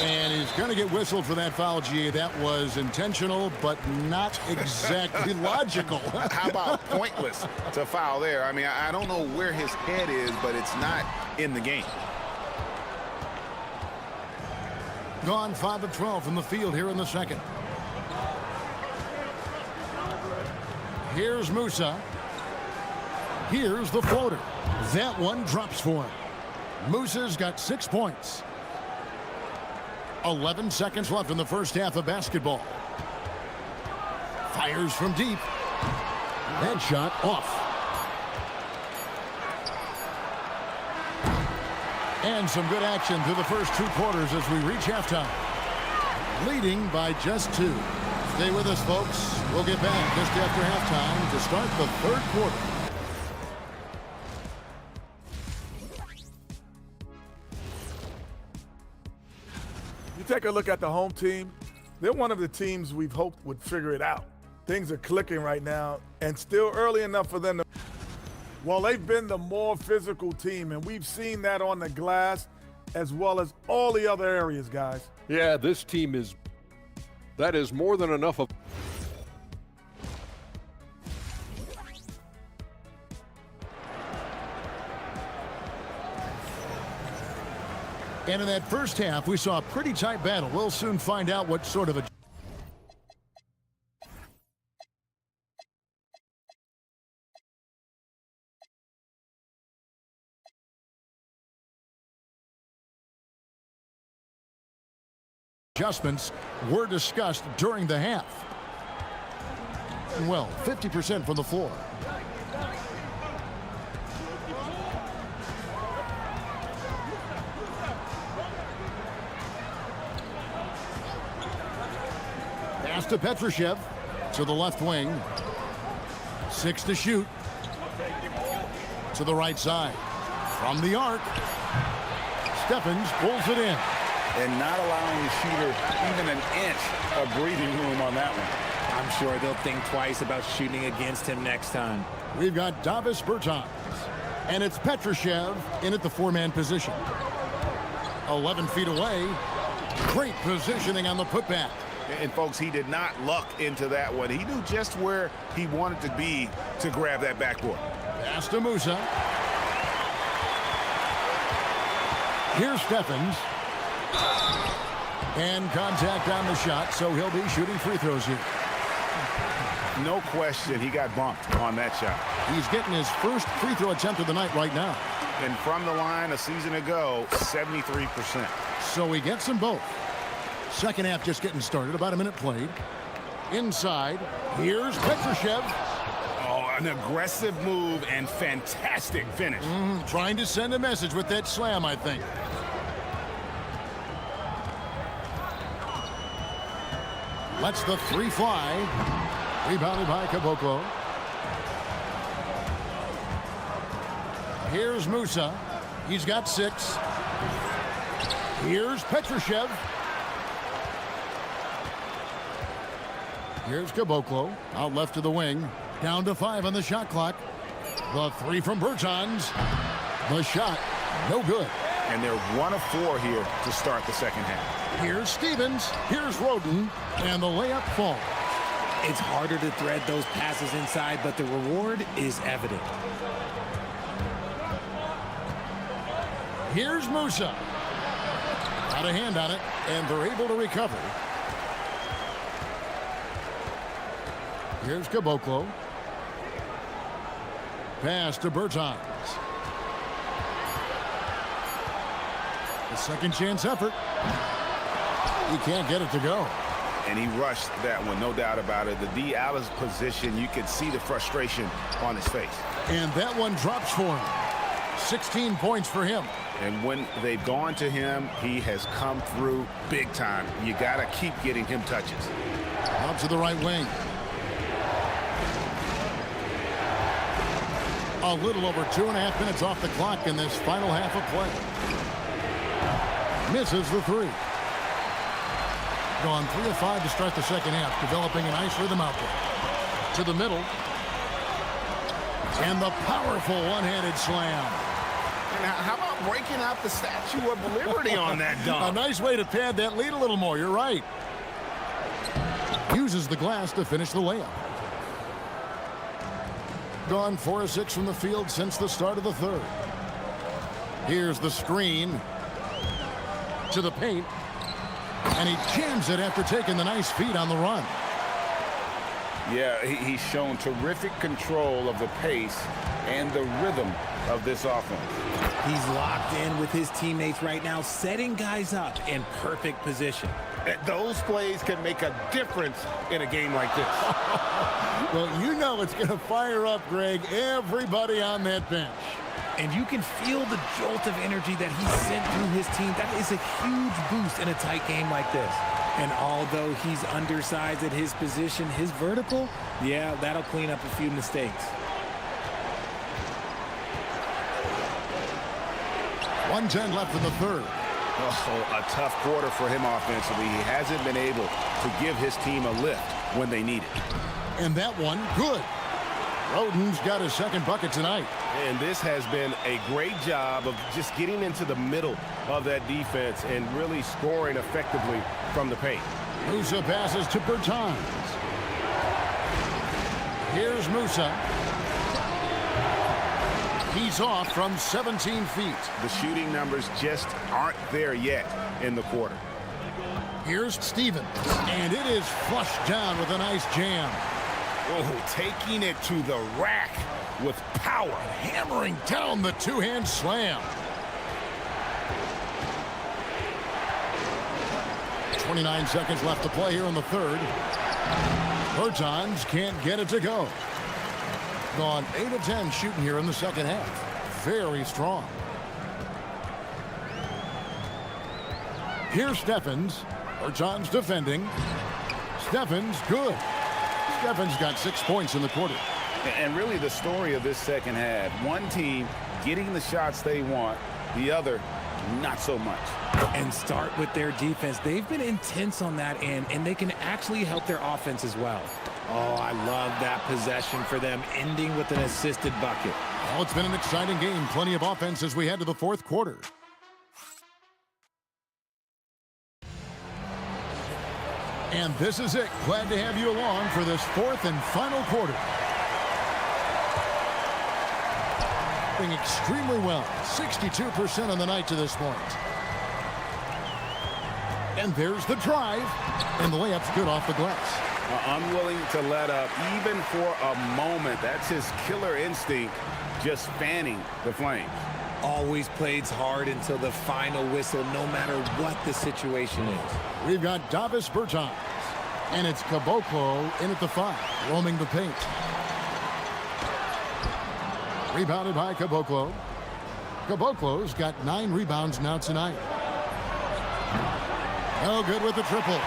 Speaker 7: And he's going to get whistled for that foul, G. That was intentional, but not exactly logical.
Speaker 10: How about pointless to foul there? I mean, I don't know where his head is, but it's not in the game.
Speaker 7: Gone 5 of 12 from the field here in the second. Here's Musa. Here's the floater. That one drops for him. Musa's got 6 points. 11 seconds left in the first half of basketball. Fires from deep. That shot off. And some good action through the first 2 quarters as we reach halftime. Leading by just 2. Stay with us, folks. We'll get back just after halftime to start the third quarter.
Speaker 5: You take a look at the home team. They're one of the teams we've hoped would figure it out. Things are clicking right now, and still early enough for them to... Well, they've been the more physical team, and we've seen that on the glass as well as all the other areas, guys.
Speaker 6: Yeah, this team is... That is more than enough of...
Speaker 7: And in that first half, we saw a pretty tight battle. We'll soon find out what sort of a... adjustments were discussed during the half. Well, 50% from the floor. Pass to Petrushev to the left wing. 6 to shoot. To the right side. From the arc. Stephens pulls it in.
Speaker 10: And not allowing the shooter even an inch of breathing room on that one.
Speaker 13: I'm sure they'll think twice about shooting against him next time.
Speaker 7: We've got Davis Bertans. And it's Petrushev in at the 4-man position. 11 feet away. Great positioning on the putback.
Speaker 10: And folks, he did not luck into that one. He knew just where he wanted to be to grab that backboard.
Speaker 7: Pass to Musa. Here's Stephens. And contact on the shot, so he'll be shooting free throws here.
Speaker 10: No question, he got bumped on that shot.
Speaker 7: He's getting his first free throw attempt of the night right now.
Speaker 10: And from the line a season ago, 73%.
Speaker 7: So he gets them both. Second half just getting started, about a minute played. Inside, here's Petrushev.
Speaker 10: Oh, an aggressive move and fantastic finish.
Speaker 7: Trying to send a message with that slam, I think. Lets the 3 fly. Rebounded by Caboclo. Here's Musa. He's got 6. Here's Petrushev. Here's Caboclo. Out left to the wing. Down to 5 on the shot clock. The 3 from Bertans. The shot, no good.
Speaker 10: And they're 1 of 4 here to start the second half.
Speaker 7: Here's Stevens. Here's Roden. And the layup falls.
Speaker 13: It's harder to thread those passes inside, but the reward is evident.
Speaker 7: Here's Musa. Got a hand on it, and they're able to recover. Here's Caboclo. Pass to Bertans. A second chance effort. He can't get it to go.
Speaker 10: And he rushed that one, no doubt about it. The D out of position, you could see the frustration on his face.
Speaker 7: And that one drops for him. 16 points for him.
Speaker 10: And when they've gone to him, he has come through big time. You got to keep getting him touches.
Speaker 7: Out to the right wing. A little over 2.5 minutes off the clock in this final half of play. Misses the three. Gone 3 of 5 to start the second half, developing a nice rhythm out there. To the middle. And the powerful one-handed slam.
Speaker 10: And how about breaking out the Statue of Liberty on that dunk?
Speaker 7: A nice way to pad that lead a little more. You're right. Uses the glass to finish the layup. Gone 4 of 6 from the field since the start of the third. Here's the screen. To the paint. And he jams it after taking the nice feed on the run.
Speaker 10: Yeah, he's shown terrific control of the pace and the rhythm of this offense.
Speaker 13: He's locked in with his teammates right now, setting guys up in perfect position.
Speaker 10: Those plays can make a difference in a game like this.
Speaker 7: Well, you know it's going to fire up, Greg, everybody on that bench.
Speaker 13: And you can feel the jolt of energy that he sent through his team. That is a huge boost in a tight game like this. And although he's undersized at his position, his vertical, yeah, that'll clean up a few mistakes.
Speaker 7: 1:10 left in the third.
Speaker 10: Oh, a tough quarter for him offensively. He hasn't been able to give his team a lift when they need it.
Speaker 7: And that one, good. Roden's got his second bucket tonight.
Speaker 2: And this has been a great job of just getting into the middle of that defense and really scoring effectively from the paint.
Speaker 7: Musa passes to Bertans. Here's Musa. He's off from 17 feet.
Speaker 10: The shooting numbers just aren't there yet in the quarter.
Speaker 7: Here's Stevens. And it is flushed down with a nice jam.
Speaker 10: Oh, taking it to the rack with power.
Speaker 7: Hammering down the two-hand slam. 29 seconds left to play here in the third. Bertans can't get it to go. Gone 8 of 10 shooting here in the second half. Very strong. Here's Steffens. Bertans defending. Steffens good. Steffens got 6 points in the quarter.
Speaker 10: And really the story of this second half, one team getting the shots they want, the other not so much.
Speaker 13: And start with their defense. They've been intense on that end, and they can actually help their offense as well. Oh, I love that possession for them, ending with an assisted bucket.
Speaker 7: Well, it's been an exciting game. Plenty of offense as we head to the fourth quarter. And this is it. Glad to have you along for this fourth and final quarter. Doing extremely well. 62% on the night to this point. And there's the drive. And the layup's good off the glass.
Speaker 10: Unwilling to let up even for a moment. That's his killer instinct, just fanning the flames.
Speaker 13: Always plays hard until the final whistle, no matter what the situation is.
Speaker 7: We've got Davis Bertans. And it's Caboclo in at the 5, roaming the paint. Rebounded by Caboclo. Caboclo's got 9 rebounds now tonight. No good with the triple.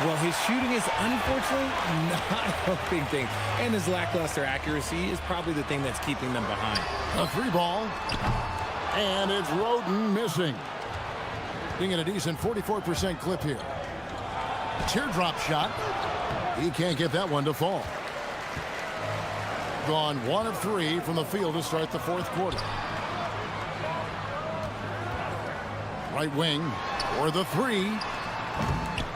Speaker 13: Well, his shooting is unfortunately not helping things. And his lackluster accuracy is probably the thing that's keeping them behind.
Speaker 7: A 3 ball. And it's Roden missing. Being at a decent 44% clip here. Teardrop shot. He can't get that one to fall. Gone 1 of 3 from the field to start the fourth quarter. Right wing for the 3.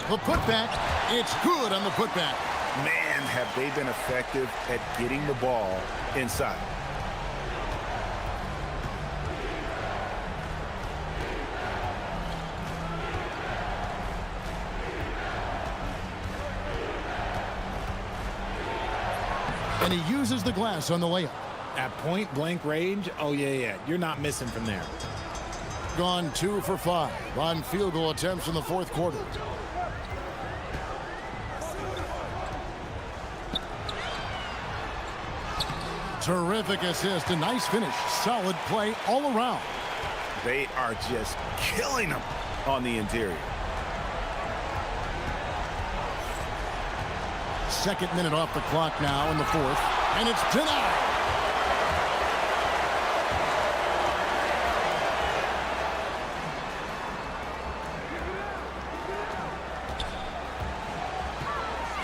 Speaker 7: The putback. It's good on the putback.
Speaker 10: Man, have they been effective at getting the ball inside.
Speaker 7: And he uses the glass on the layup.
Speaker 13: At point-blank range, oh, yeah. You're not missing from there.
Speaker 7: Gone 2 for 5 on field goal attempts in the fourth quarter. Terrific assist, a nice finish. Solid play all around.
Speaker 10: They are just killing them on the interior.
Speaker 7: Second minute off the clock now in the fourth, and it's denied.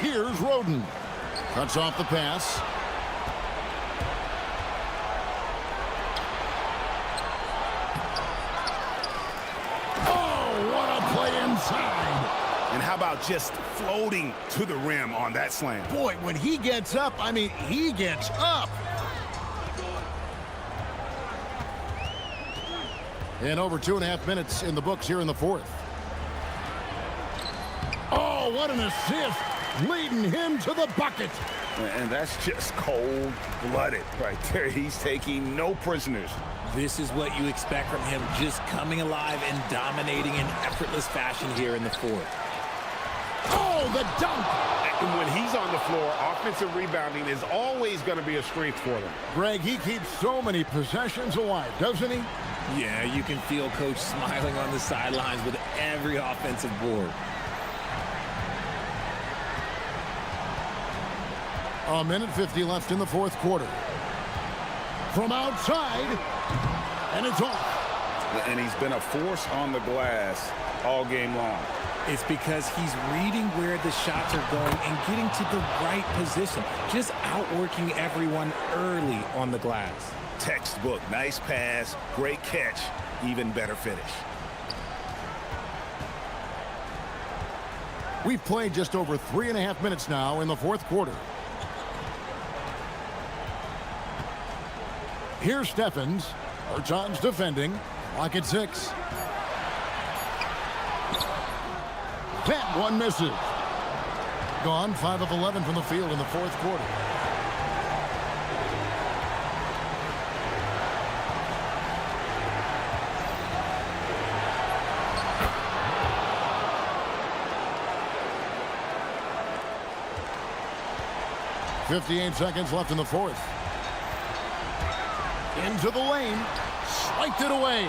Speaker 7: Here's Roden. Cuts off the pass. Oh, what a play inside.
Speaker 10: And how about just floating to the rim on that slam?
Speaker 7: Boy, when he gets up, I mean, he gets up. And over 2.5 minutes in the books here in the fourth. Oh, what an assist, leading him to the bucket.
Speaker 10: And that's just cold-blooded right there. He's taking no prisoners.
Speaker 13: This is what you expect from him, just coming alive and dominating in effortless fashion here in the fourth.
Speaker 7: Oh, the dunk!
Speaker 10: And when he's on the floor, offensive rebounding is always going to be a strength for them.
Speaker 7: Greg, he keeps so many possessions alive, doesn't he?
Speaker 13: Yeah, you can feel Coach smiling on the sidelines with every offensive board.
Speaker 7: A minute 50 left in the fourth quarter. From outside, and it's off.
Speaker 10: And he's been a force on the glass all game long.
Speaker 13: It's because he's reading where the shots are going and getting to the right position, just outworking everyone early on the glass.
Speaker 10: Textbook, nice pass, great catch, even better finish.
Speaker 7: We've played just over 3.5 minutes now in the fourth quarter. Here's Steffens. Bertans defending. Clock at 6. That one misses. Gone 5 of 11 from the field in the fourth quarter. .58 seconds left in the fourth. Into the lane. Swiped it away.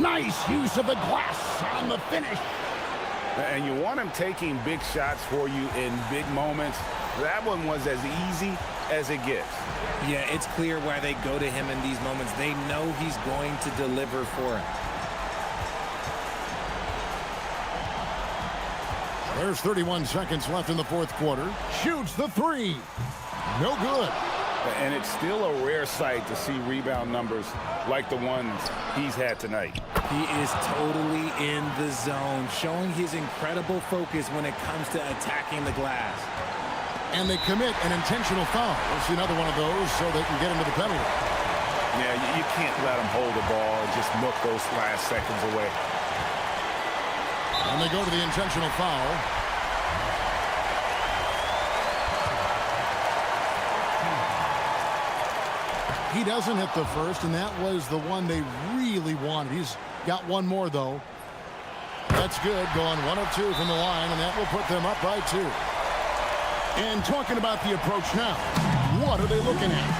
Speaker 7: Nice use of the glass on the finish.
Speaker 10: And you want him taking big shots for you in big moments. That one was as easy as it gets.
Speaker 13: Yeah, it's clear why they go to him in these moments. They know he's going to deliver for them.
Speaker 7: There's 31 seconds left in the fourth quarter. Shoots the three. No good.
Speaker 10: And it's still a rare sight to see rebound numbers like the ones he's had tonight.
Speaker 13: He is totally in the zone, showing his incredible focus when it comes to attacking the glass.
Speaker 7: And they commit an intentional foul. We'll see another one of those so they can get into the penalty.
Speaker 10: Yeah, you can't let him hold the ball and just milk those last seconds away.
Speaker 7: And they go to the intentional foul. He doesn't hit the first, and that was the one they really wanted. He's got one more, though. That's good, going 1 of 2 from the line, and that will put them up by 2. And talking about the approach now, what are they looking at?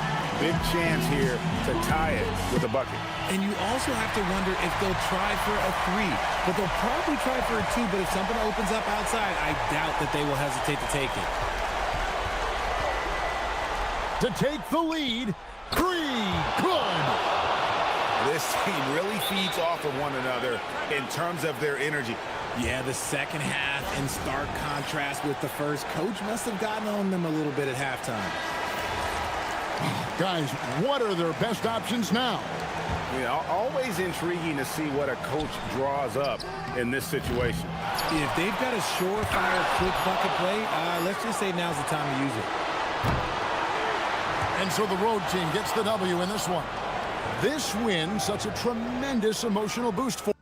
Speaker 10: Big chance here to tie it with a bucket.
Speaker 13: And you also have to wonder if they'll try for a 3. But they'll probably try for a 2, but if something opens up outside, I doubt that they will hesitate to take it.
Speaker 7: To take the lead. 3, good.
Speaker 10: This team really feeds off of one another in terms of their energy.
Speaker 13: Yeah, the second half in stark contrast with the first. Coach must have gotten on them a little bit at halftime.
Speaker 7: Guys, what are their best options now?
Speaker 10: Yeah, always intriguing to see what a coach draws up in this situation.
Speaker 13: If they've got a surefire quick bucket play, let's just say now's the time to use it.
Speaker 7: And so the road team gets the W in this one. This win, such a tremendous emotional boost for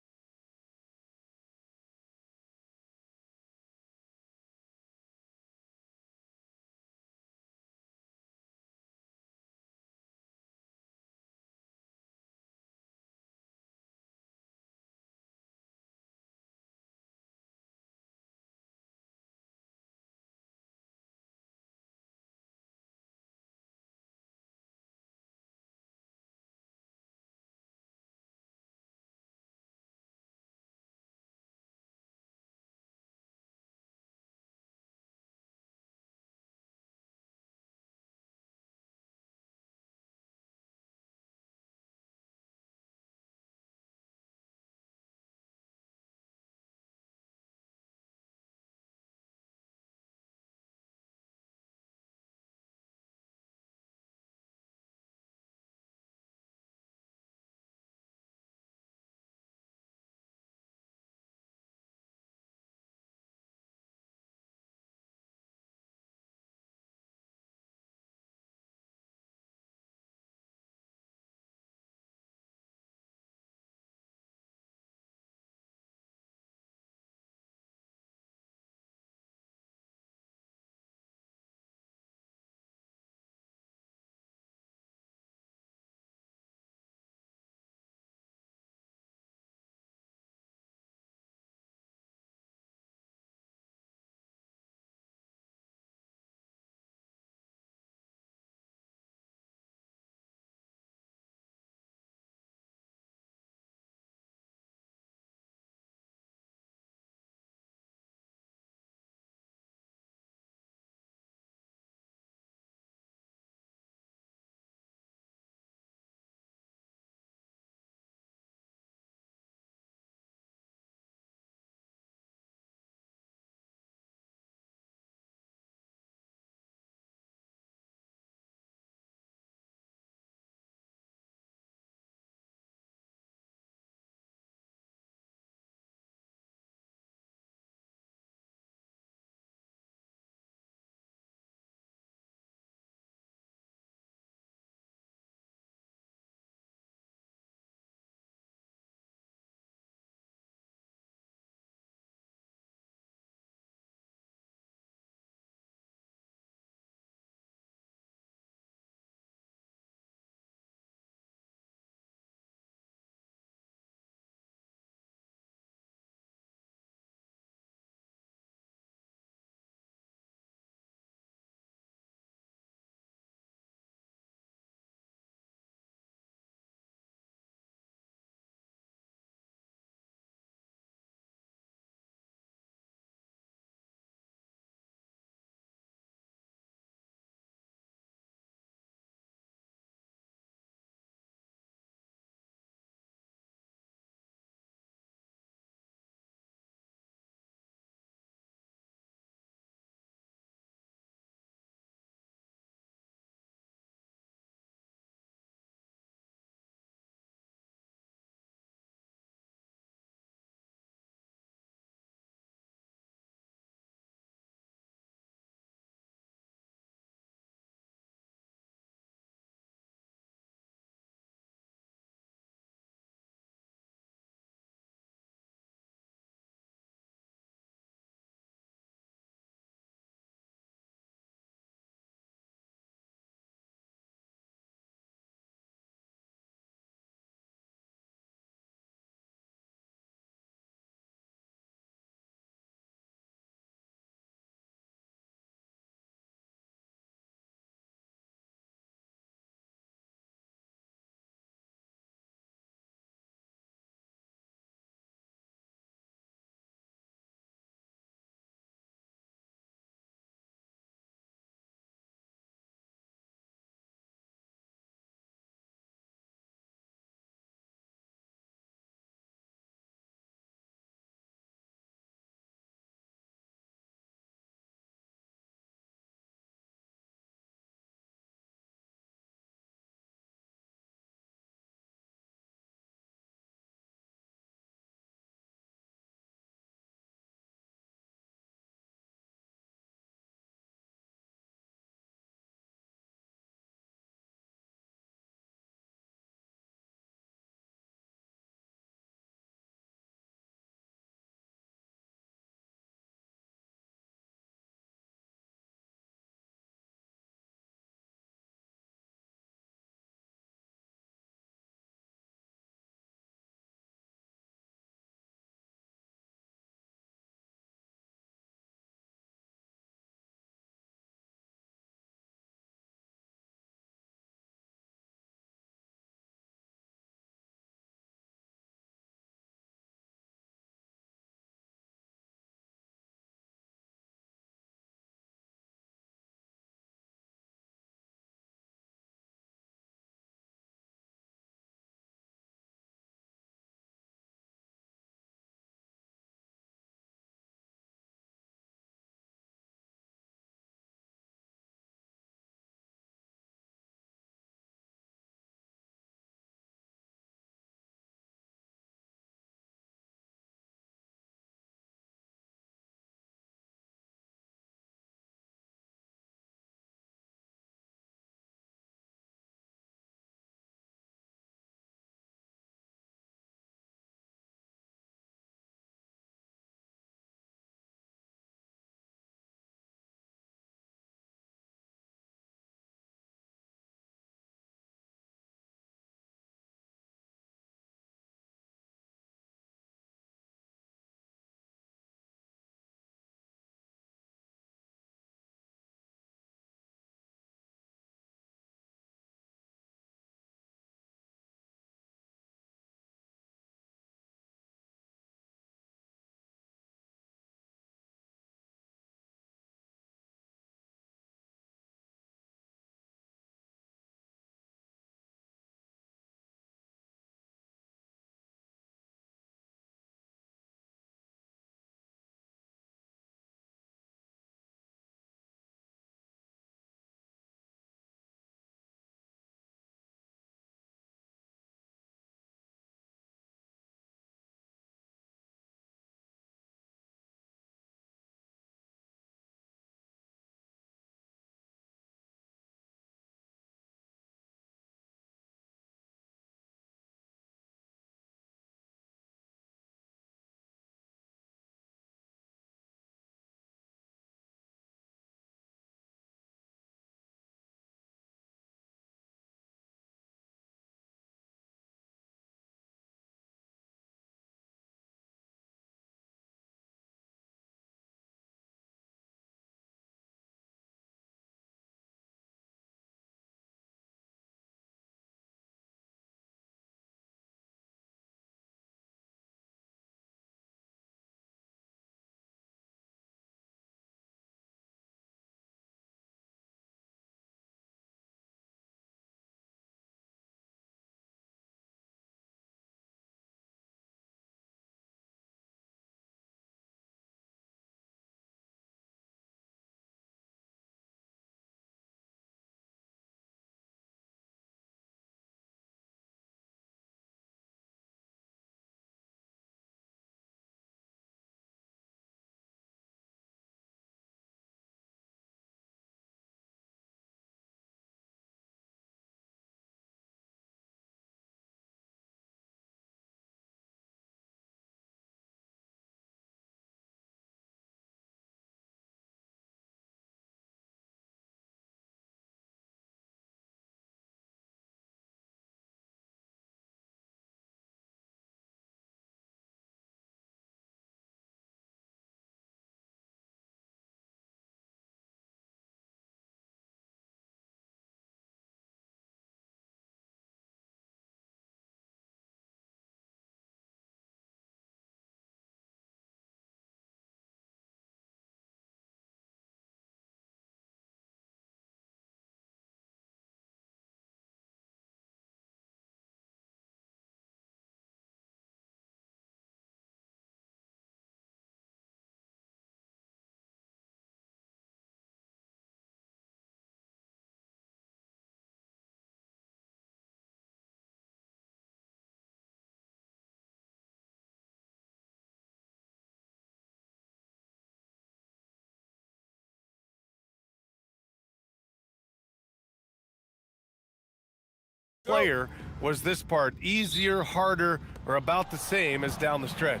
Speaker 2: player. Was this part easier, harder, or about the same as down the stretch?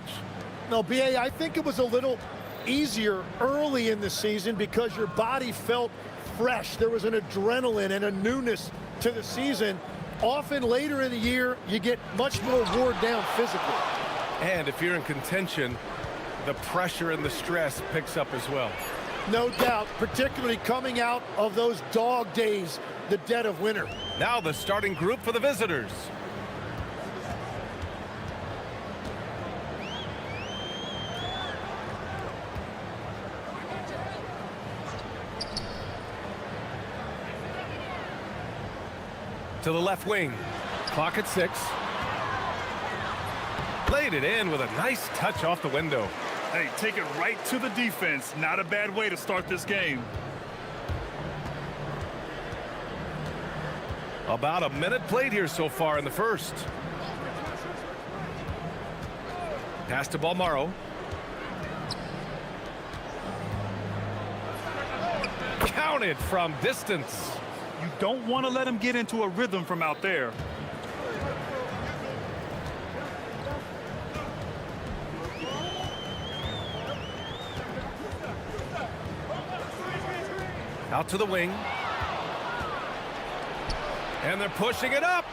Speaker 14: No, BA, I think it was a little easier early in the season because your body felt fresh. There was an adrenaline and a newness to the season. Often later in the year, you get much more worn down physically.
Speaker 2: And if you're in contention, the pressure and the stress picks up as well.
Speaker 14: No doubt, particularly coming out of those dog days, the dead of winter.
Speaker 2: Now the starting group for the visitors. To the left wing. Clock at 6. Laid it in with a nice touch off the window.
Speaker 3: Hey, take it right to the defense. Not a bad way to start this game.
Speaker 2: About a minute played here so far in the first. Pass to Balmaro. Counted from distance.
Speaker 3: You don't want to let him get into a rhythm from out there.
Speaker 2: Out to the wing. And they're pushing it up.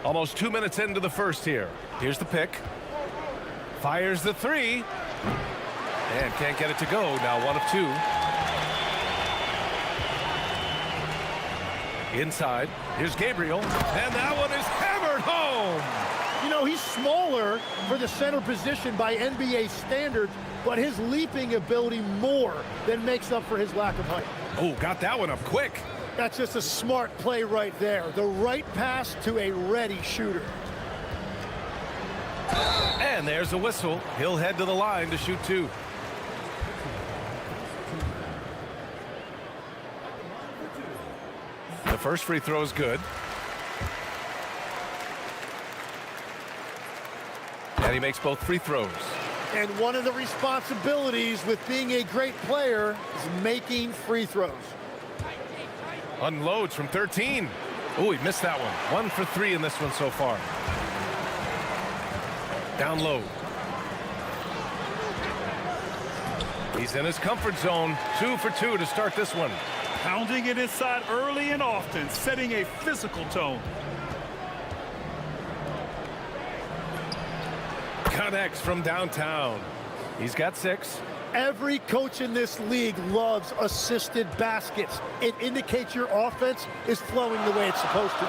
Speaker 2: Almost 2 minutes into the first here. Here's the pick. Fires the three. And can't get it to go. Now 1 of 2. Inside. Here's Gabriel. And that one is hammered home.
Speaker 14: You know, he's smaller for the center position by NBA standards, but his leaping ability more than makes up for his lack of height.
Speaker 2: Oh, got that one up quick.
Speaker 14: That's just a smart play right there. The right pass to a ready shooter.
Speaker 2: And there's a whistle. He'll head to the line to shoot 2. The first free throw is good. And he makes both free throws.
Speaker 14: And one of the responsibilities with being a great player is making free throws.
Speaker 2: Unloads from 13. Oh, he missed that one. 1 for 3 in this one so far. Down low. He's in his comfort zone. 2 for 2 to start this one.
Speaker 3: Pounding it inside early and often, setting a physical tone.
Speaker 2: Connects from downtown. He's got 6.
Speaker 14: Every coach in this league loves assisted baskets. It indicates your offense is flowing the way it's supposed to.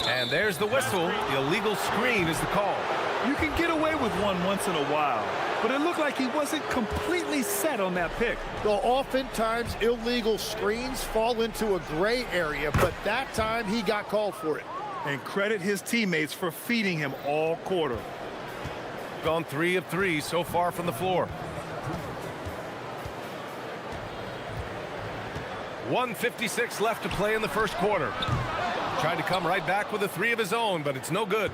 Speaker 2: And there's the whistle. The illegal screen is the call.
Speaker 3: You can get away with one once in a while, but it looked like he wasn't completely set on that pick.
Speaker 14: Though oftentimes illegal screens fall into a gray area, but that time he got called for it.
Speaker 3: And credit his teammates for feeding him all quarter.
Speaker 2: Gone 3 of 3 so far from the floor. 1:56 left to play in the first quarter. Tried to come right back with a 3 of his own, but it's no good.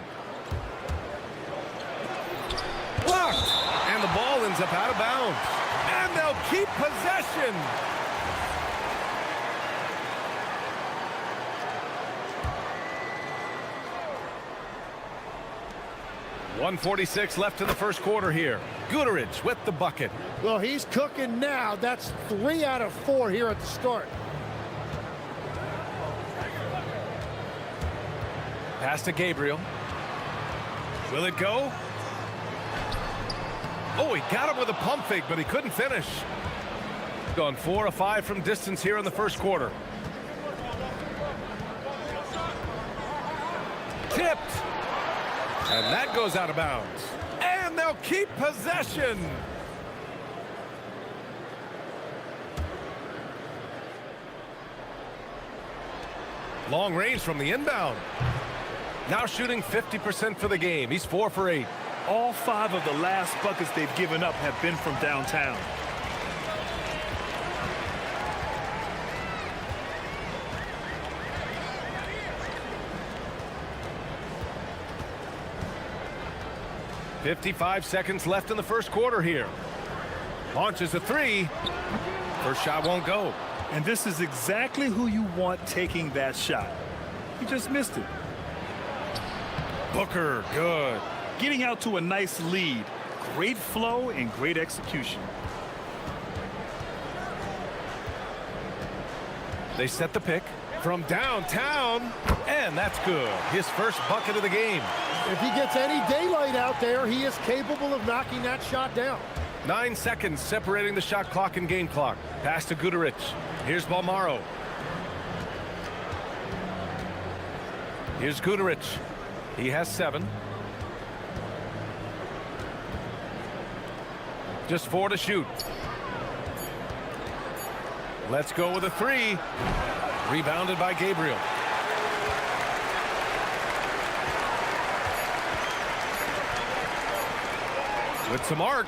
Speaker 2: Blocked! And the ball ends up out of bounds. And they'll keep possession. .146 left in the first quarter here. Guterich with the bucket.
Speaker 14: Well, he's cooking now. That's 3 out of 4 here at the start.
Speaker 2: Pass to Gabriel. Will it go? Oh, he got him with a pump fake, but he couldn't finish. Gone 4 of 5 from distance here in the first quarter. Tipped. And that goes out of bounds. And they'll keep possession. Long range from the inbound. Now shooting 50% for the game. He's 4 for 8.
Speaker 3: All 5 of the last buckets they've given up have been from downtown.
Speaker 2: 55 seconds left in the first quarter here. Launches a three. First shot won't go.
Speaker 3: And this is exactly who you want taking that shot. He just missed it.
Speaker 2: Booker, good.
Speaker 3: Getting out to a nice lead. Great flow and great execution.
Speaker 2: They set the pick from downtown, and that's good. His first bucket of the game.
Speaker 14: If he gets any daylight out there, he is capable of knocking that shot down.
Speaker 2: 9 seconds separating the shot clock and game clock. Pass to Guduric. Here's Balmaro. Here's Guduric. He has 7. Just 4 to shoot. Let's go with a 3. Rebounded by Gabriel. With some arc.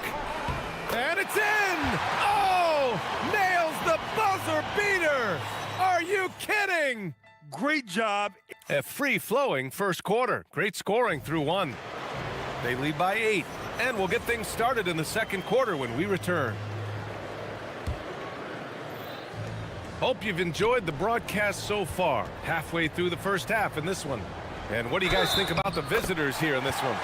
Speaker 2: And it's in! Oh! Nails the buzzer beater! Are you kidding?
Speaker 3: Great job.
Speaker 2: A free-flowing first quarter. Great scoring through 1. They lead by 8. And we'll get things started in the second quarter when we return. Hope you've enjoyed the broadcast so far. Halfway through the first half in this one. And what do you guys think about the visitors here in this one?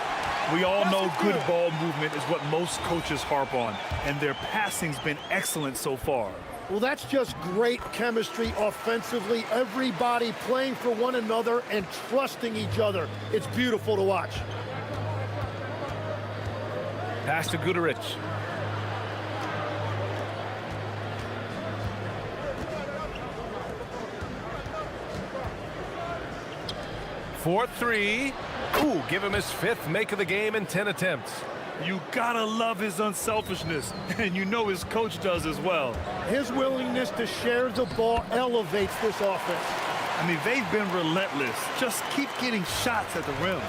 Speaker 3: We all know good ball movement is what most coaches harp on, and their passing's been excellent so far.
Speaker 14: Well, that's just great chemistry offensively. Everybody playing for one another and trusting each other. It's beautiful to watch.
Speaker 2: Pass to Guduric. For 3. Ooh, give him his 5th make of the game in 10 attempts.
Speaker 3: You gotta love his unselfishness, and you know his coach does as well.
Speaker 14: His willingness to share the ball elevates this offense.
Speaker 3: I mean, they've been relentless. Just keep getting shots at the rim.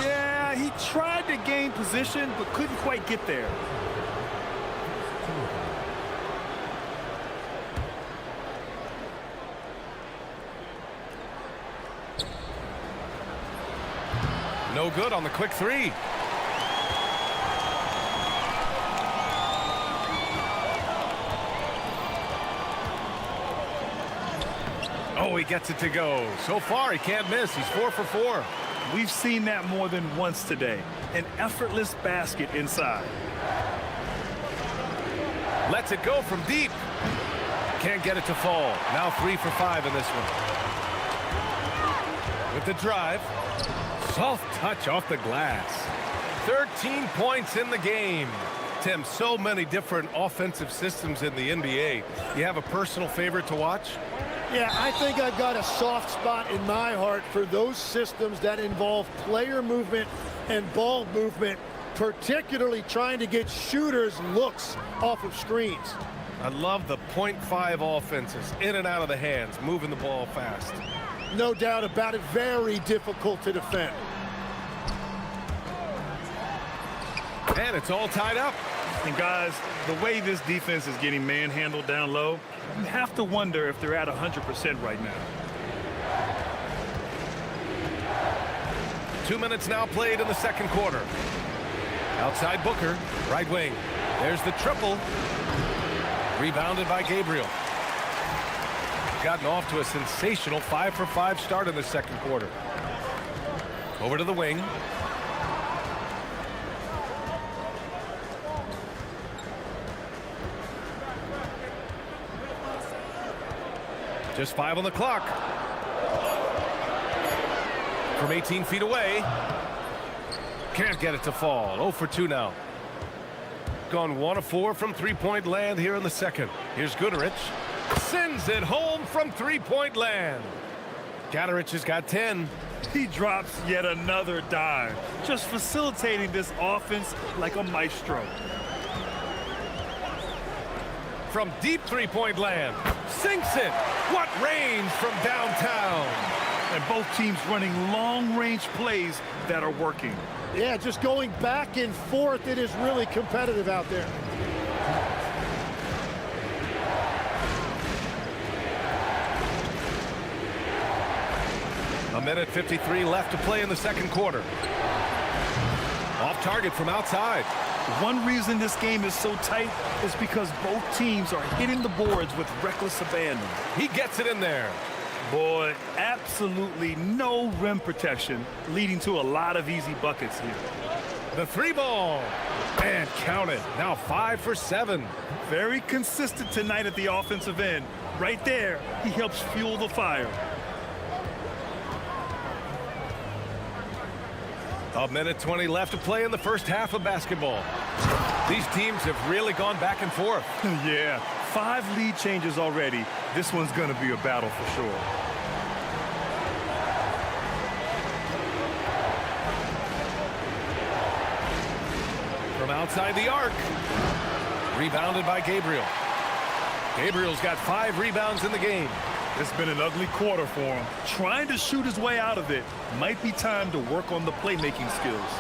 Speaker 3: Yeah, he tried to gain position, but couldn't quite get there.
Speaker 2: No good on the quick 3. Oh, he gets it to go. So far, he can't miss. He's 4 for 4.
Speaker 3: We've seen that more than once today. An effortless basket inside.
Speaker 2: Lets it go from deep. Can't get it to fall. Now 3 for 5 in this one. With the drive. Soft touch off the glass. 13 points in the game. Tim, so many different offensive systems in the NBA. You have a personal favorite to watch?
Speaker 14: Yeah, I think I've got a soft spot in my heart for those systems that involve player movement and ball movement, particularly trying to get shooters looks off of screens.
Speaker 2: I love the .5 offenses, in and out of the hands, moving the ball fast.
Speaker 14: No doubt about it, very difficult to defend.
Speaker 2: And it's all tied up.
Speaker 3: And guys, the way this defense is getting manhandled down low, you have to wonder if they're at 100% right now.
Speaker 2: 2 minutes now played in the second quarter. Outside Booker, right wing. There's the triple. Rebounded by Gabriel. Gotten off to a sensational 5 for 5 start in the second quarter. Over to the wing. Just 5 on the clock. From 18 feet away. Can't get it to fall. 0 for 2 now. Gone 1 of 4 from three-point land here in the second. Here's Guduric. Sends it home from three-point land. Guduric has got 10.
Speaker 3: He drops yet another dime, just facilitating this offense like a maestro.
Speaker 2: From deep three-point land. Sinks it. What range from downtown.
Speaker 3: And both teams running long-range plays that are working.
Speaker 14: Yeah, just going back and forth. It is really competitive out there.
Speaker 2: minute 53 left to play in the second quarter. Off target from outside.
Speaker 3: One reason this game is so tight is because both teams are hitting the boards with reckless abandon.
Speaker 2: He gets it in there.
Speaker 3: Boy, absolutely no rim protection, leading to a lot of easy buckets here.
Speaker 2: The three ball. And count it. Now 5 for 7.
Speaker 3: Very consistent tonight at the offensive end. Right there, he helps fuel the fire.
Speaker 2: A minute 20 left to play in the first half of basketball. These teams have really gone back and forth.
Speaker 3: Yeah, 5 lead changes already. This one's going to be a battle for sure.
Speaker 2: From outside the arc. Rebounded by Gabriel. Gabriel's got 5 rebounds in the game.
Speaker 3: It's been an ugly quarter for him. Trying to shoot his way out of it. Might be time to work on the playmaking skills.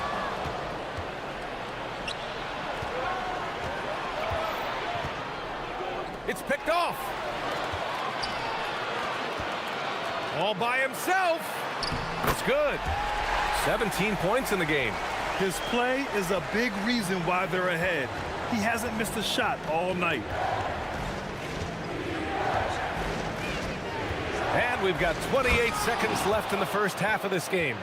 Speaker 2: It's picked off. All by himself. It's good. 17 points in the game.
Speaker 3: His play is a big reason why they're ahead. He hasn't missed a shot all night.
Speaker 2: And we've got 28 seconds left in the first half of this game.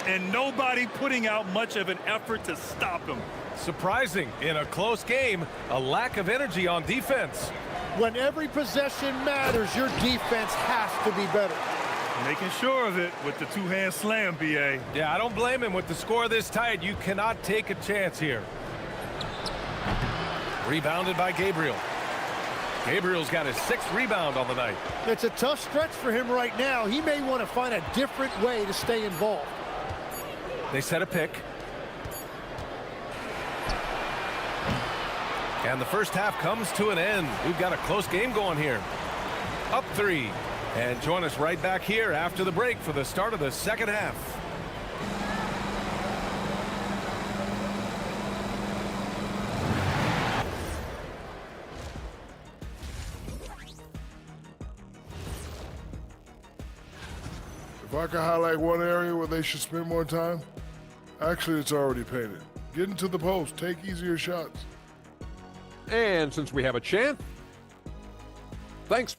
Speaker 3: And nobody putting out much of an effort to stop him.
Speaker 2: Surprising, in a close game, a lack of energy on defense.
Speaker 14: When every possession matters, your defense has to be better.
Speaker 3: Making sure of it with the two-hand slam, B.A.
Speaker 2: Yeah, I don't blame him. With the score this tight, you cannot take a chance here. Rebounded by Gabriel. Gabriel's got his 6th rebound on the night.
Speaker 14: It's a tough stretch for him right now. He may want to find a different way to stay involved.
Speaker 2: They set a pick. And the first half comes to an end. We've got a close game going here. Up 3. And join us right back here after the break for the start of the second half.
Speaker 6: If I could highlight one area where they should spend more time, actually it's already painted. Get into the post, take easier shots. And since we have a chant, thanks.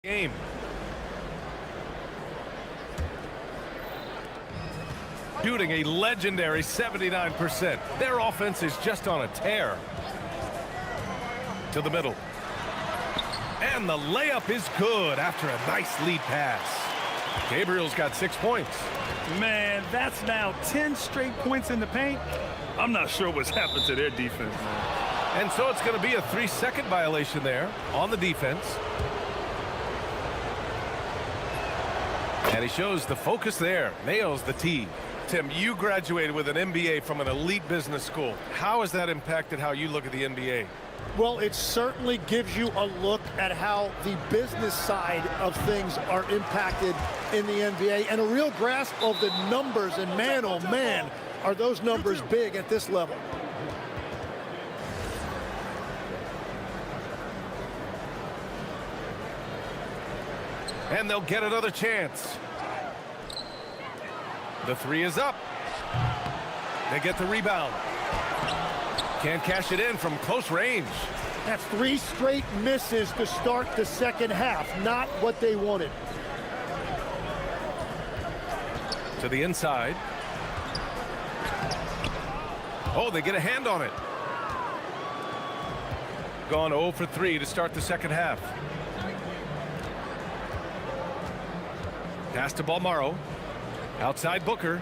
Speaker 6: Game. Shooting a legendary 79%. Their offense is just on a tear. To the middle. And the layup is good after a nice lead pass. Gabriel's got 6 points.
Speaker 3: Man, that's now 10 straight points in the paint. I'm not sure what's happened to their defense.
Speaker 2: And so it's going to be a 3-second violation there on the defense. And he shows the focus there, nails the tee. Tim, you graduated with an MBA from an elite business school. How has that impacted how you look at the NBA?
Speaker 14: Well, it certainly gives you a look at how the business side of things are impacted in the NBA and a real grasp of the numbers. And man, oh man, are those numbers big at this level.
Speaker 2: And they'll get another chance. The 3 is up. They get the rebound. Can't cash it in from close range.
Speaker 14: That's 3 straight misses to start the second half. Not what they wanted.
Speaker 2: To the inside. Oh, they get a hand on it. Gone 0 for 3 to start the second half. Pass to Balmaro. Outside Booker.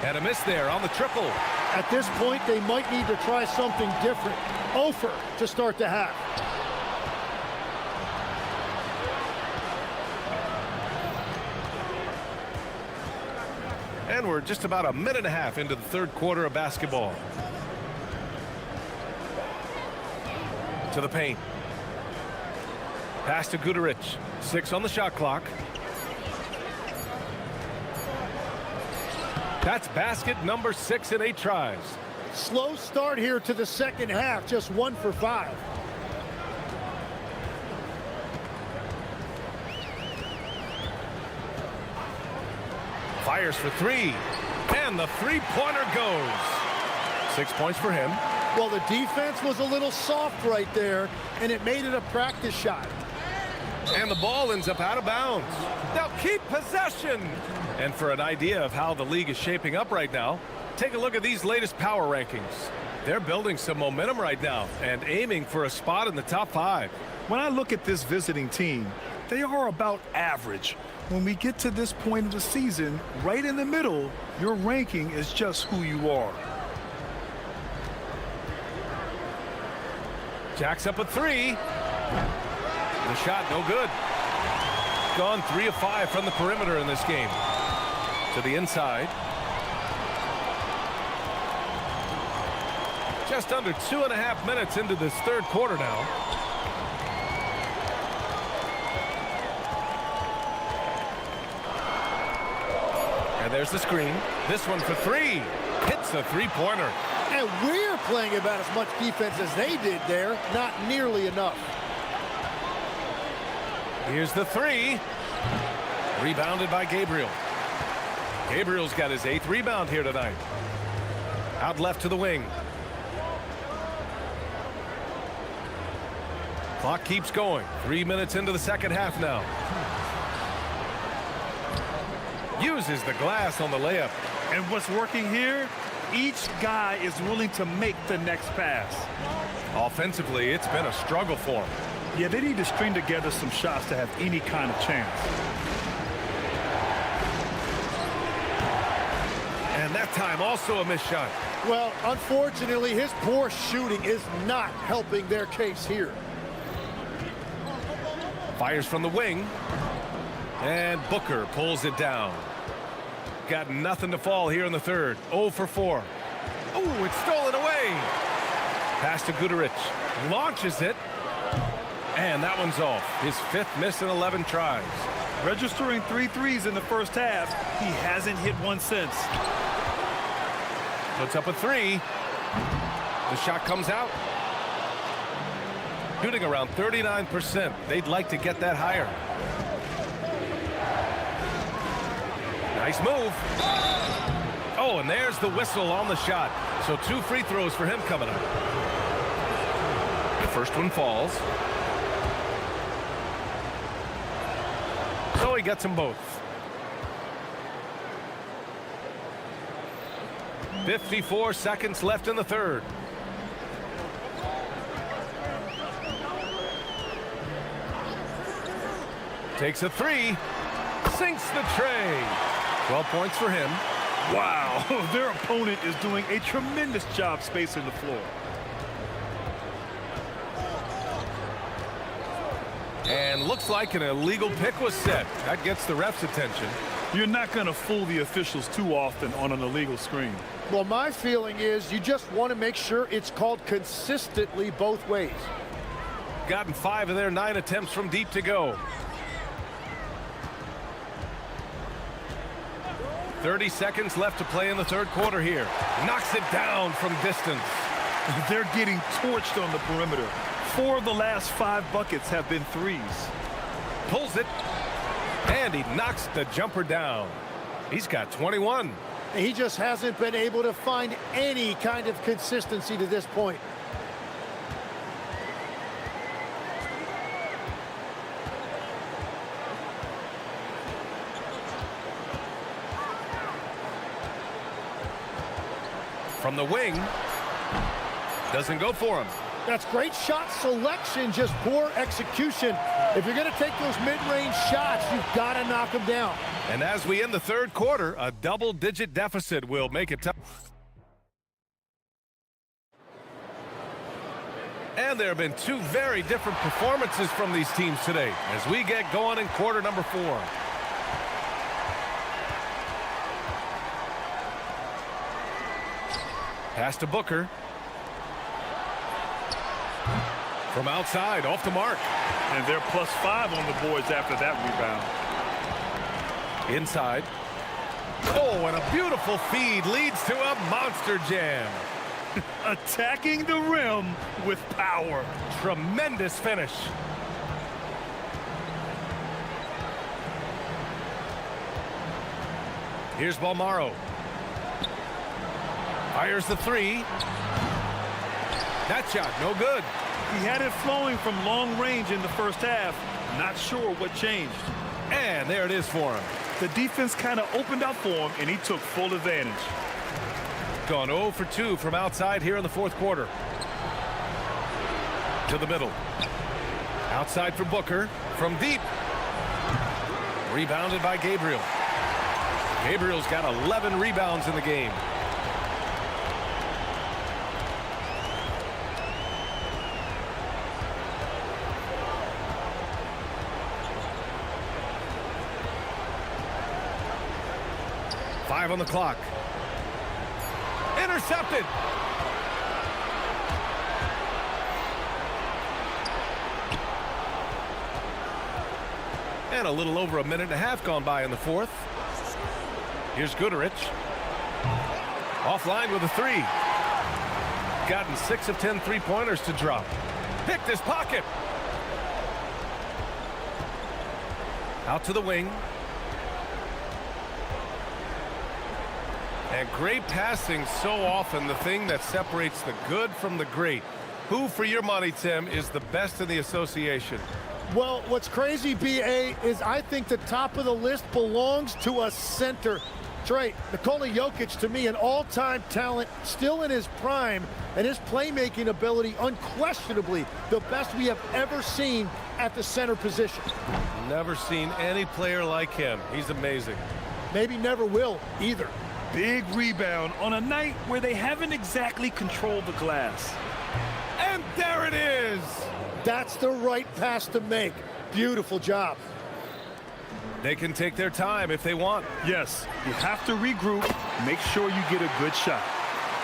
Speaker 2: And a miss there on the triple.
Speaker 14: At this point, they might need to try something different. Over to start the half.
Speaker 2: And we're just about a minute and a half into the third quarter of basketball. To the paint. Pass to Guduric. 6 on the shot clock. That's basket number 6 in 8 tries.
Speaker 14: Slow start here to the second half, just 1 for 5.
Speaker 2: Fires for 3. And the three-pointer goes. 6 points for him.
Speaker 14: Well, the defense was a little soft right there, and it made it a practice shot.
Speaker 2: And the ball ends up out of bounds. They'll keep possession. And for an idea of how the league is shaping up right now, take a look at these latest power rankings. They're building some momentum right now and aiming for a spot in the top 5.
Speaker 3: When I look at this visiting team, they are about average. When we get to this point of the season, right in the middle, your ranking is just who you are.
Speaker 2: Jacks up a 3. The shot no good. Gone 3 of 5 from the perimeter in this game. To the inside. Just under 2.5 minutes into this third quarter now. And there's the screen. This one for 3. Hits a three-pointer.
Speaker 14: And we're playing about as much defense as they did there. Not nearly enough.
Speaker 2: Here's the 3. Rebounded by Gabriel. Gabriel's got his 8th rebound here tonight. Out left to the wing. Clock keeps going. 3 minutes into the second half now. Uses the glass on the layup.
Speaker 3: And what's working here? Each guy is willing to make the next pass.
Speaker 2: Offensively, it's been a struggle for him.
Speaker 3: Yeah, they need to string together some shots to have any kind of chance.
Speaker 2: And that time also a missed shot.
Speaker 14: Well, unfortunately, his poor shooting is not helping their case here.
Speaker 2: Fires from the wing. And Booker pulls it down. Got nothing to fall here in the third. 0 for 4. Oh, it's stolen away. Pass to Guduric. Launches it. And that one's off. His 5th miss in 11 tries.
Speaker 3: Registering 3 threes in the first half. He hasn't hit one since.
Speaker 2: Puts up a 3. The shot comes out. Shooting around 39%. They'd like to get that higher. Nice move. Oh, and there's the whistle on the shot. So 2 free throws for him coming up. The first one falls. So he gets them both. 54 seconds left in the third. Takes a 3. Sinks the tray. 12 points for him.
Speaker 3: Wow, their opponent is doing a tremendous job spacing the floor.
Speaker 2: And looks like an illegal pick was set. That gets the ref's attention.
Speaker 3: You're not going to fool the officials too often on an illegal screen.
Speaker 14: Well, my feeling is you just want to make sure it's called consistently both ways.
Speaker 2: Gotten 5 of their 9 attempts from deep to go. 30 seconds left to play in the third quarter here. Knocks it down from distance.
Speaker 3: They're getting torched on the perimeter. 4 of the last 5 buckets have been threes.
Speaker 2: Pulls it. And he knocks the jumper down. He's got 21.
Speaker 14: He just hasn't been able to find any kind of consistency to this point.
Speaker 2: From the wing. Doesn't go for him.
Speaker 14: That's great shot selection, just poor execution. If you're going to take those mid-range shots, you've got to knock them down.
Speaker 2: And as we end the third quarter, a double-digit deficit will make it tough. And there have been two very different performances from these teams today as we get going in quarter number 4. Pass to Booker. From outside, off the mark.
Speaker 3: And they're +5 on the boards after that rebound.
Speaker 2: Inside. Oh, and a beautiful feed leads to a monster jam.
Speaker 3: Attacking the rim with power.
Speaker 2: Tremendous finish. Here's Balmaro. Fires the three. That shot, no good.
Speaker 3: He had it flowing from long range in the first half. Not sure what changed.
Speaker 2: And there it is for him.
Speaker 3: The defense kind of opened up for him, and he took full advantage.
Speaker 2: Gone 0 for 2 from outside here in the fourth quarter. To the middle. Outside for Booker. From deep. Rebounded by Gabriel. Gabriel's got 11 rebounds in the game. Five on the clock. Intercepted. And a little over a minute and a half gone by in the fourth. Here's Goodrich. Offline with a three. Gotten 6 of 10 three-pointers to drop. Picked his pocket. Out to the wing. And great passing, so often the thing that separates the good from the great. Who, for your money, Tim, is the best in the association?
Speaker 14: Well, what's crazy, B.A., is I think the top of the list belongs to a center. Trey, Nikola Jokic, to me, an all-time talent, still in his prime, and his playmaking ability unquestionably the best we have ever seen at the center position.
Speaker 2: Never seen any player like him. He's amazing.
Speaker 14: Maybe never will either.
Speaker 3: Big rebound on a night where they haven't exactly controlled the glass.
Speaker 2: And there it is!
Speaker 14: That's the right pass to make. Beautiful job.
Speaker 2: They can take their time if they want.
Speaker 3: Yes, you have to regroup, make sure you get a good shot.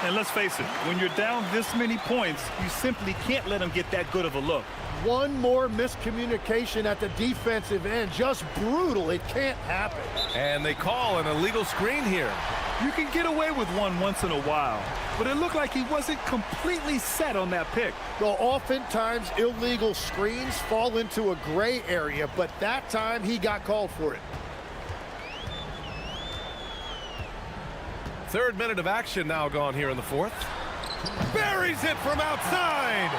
Speaker 3: And let's face it, when you're down this many points, you simply can't let them get that good of a look.
Speaker 14: One more miscommunication at the defensive end. Just brutal. It can't happen.
Speaker 2: And they call an illegal screen here.
Speaker 3: You can get away with one once in a while, but it looked like he wasn't completely set on that pick.
Speaker 14: Well, oftentimes illegal screens fall into a gray area, but that time he got called for it.
Speaker 2: Third minute of action now gone here in the fourth. Buries it from outside.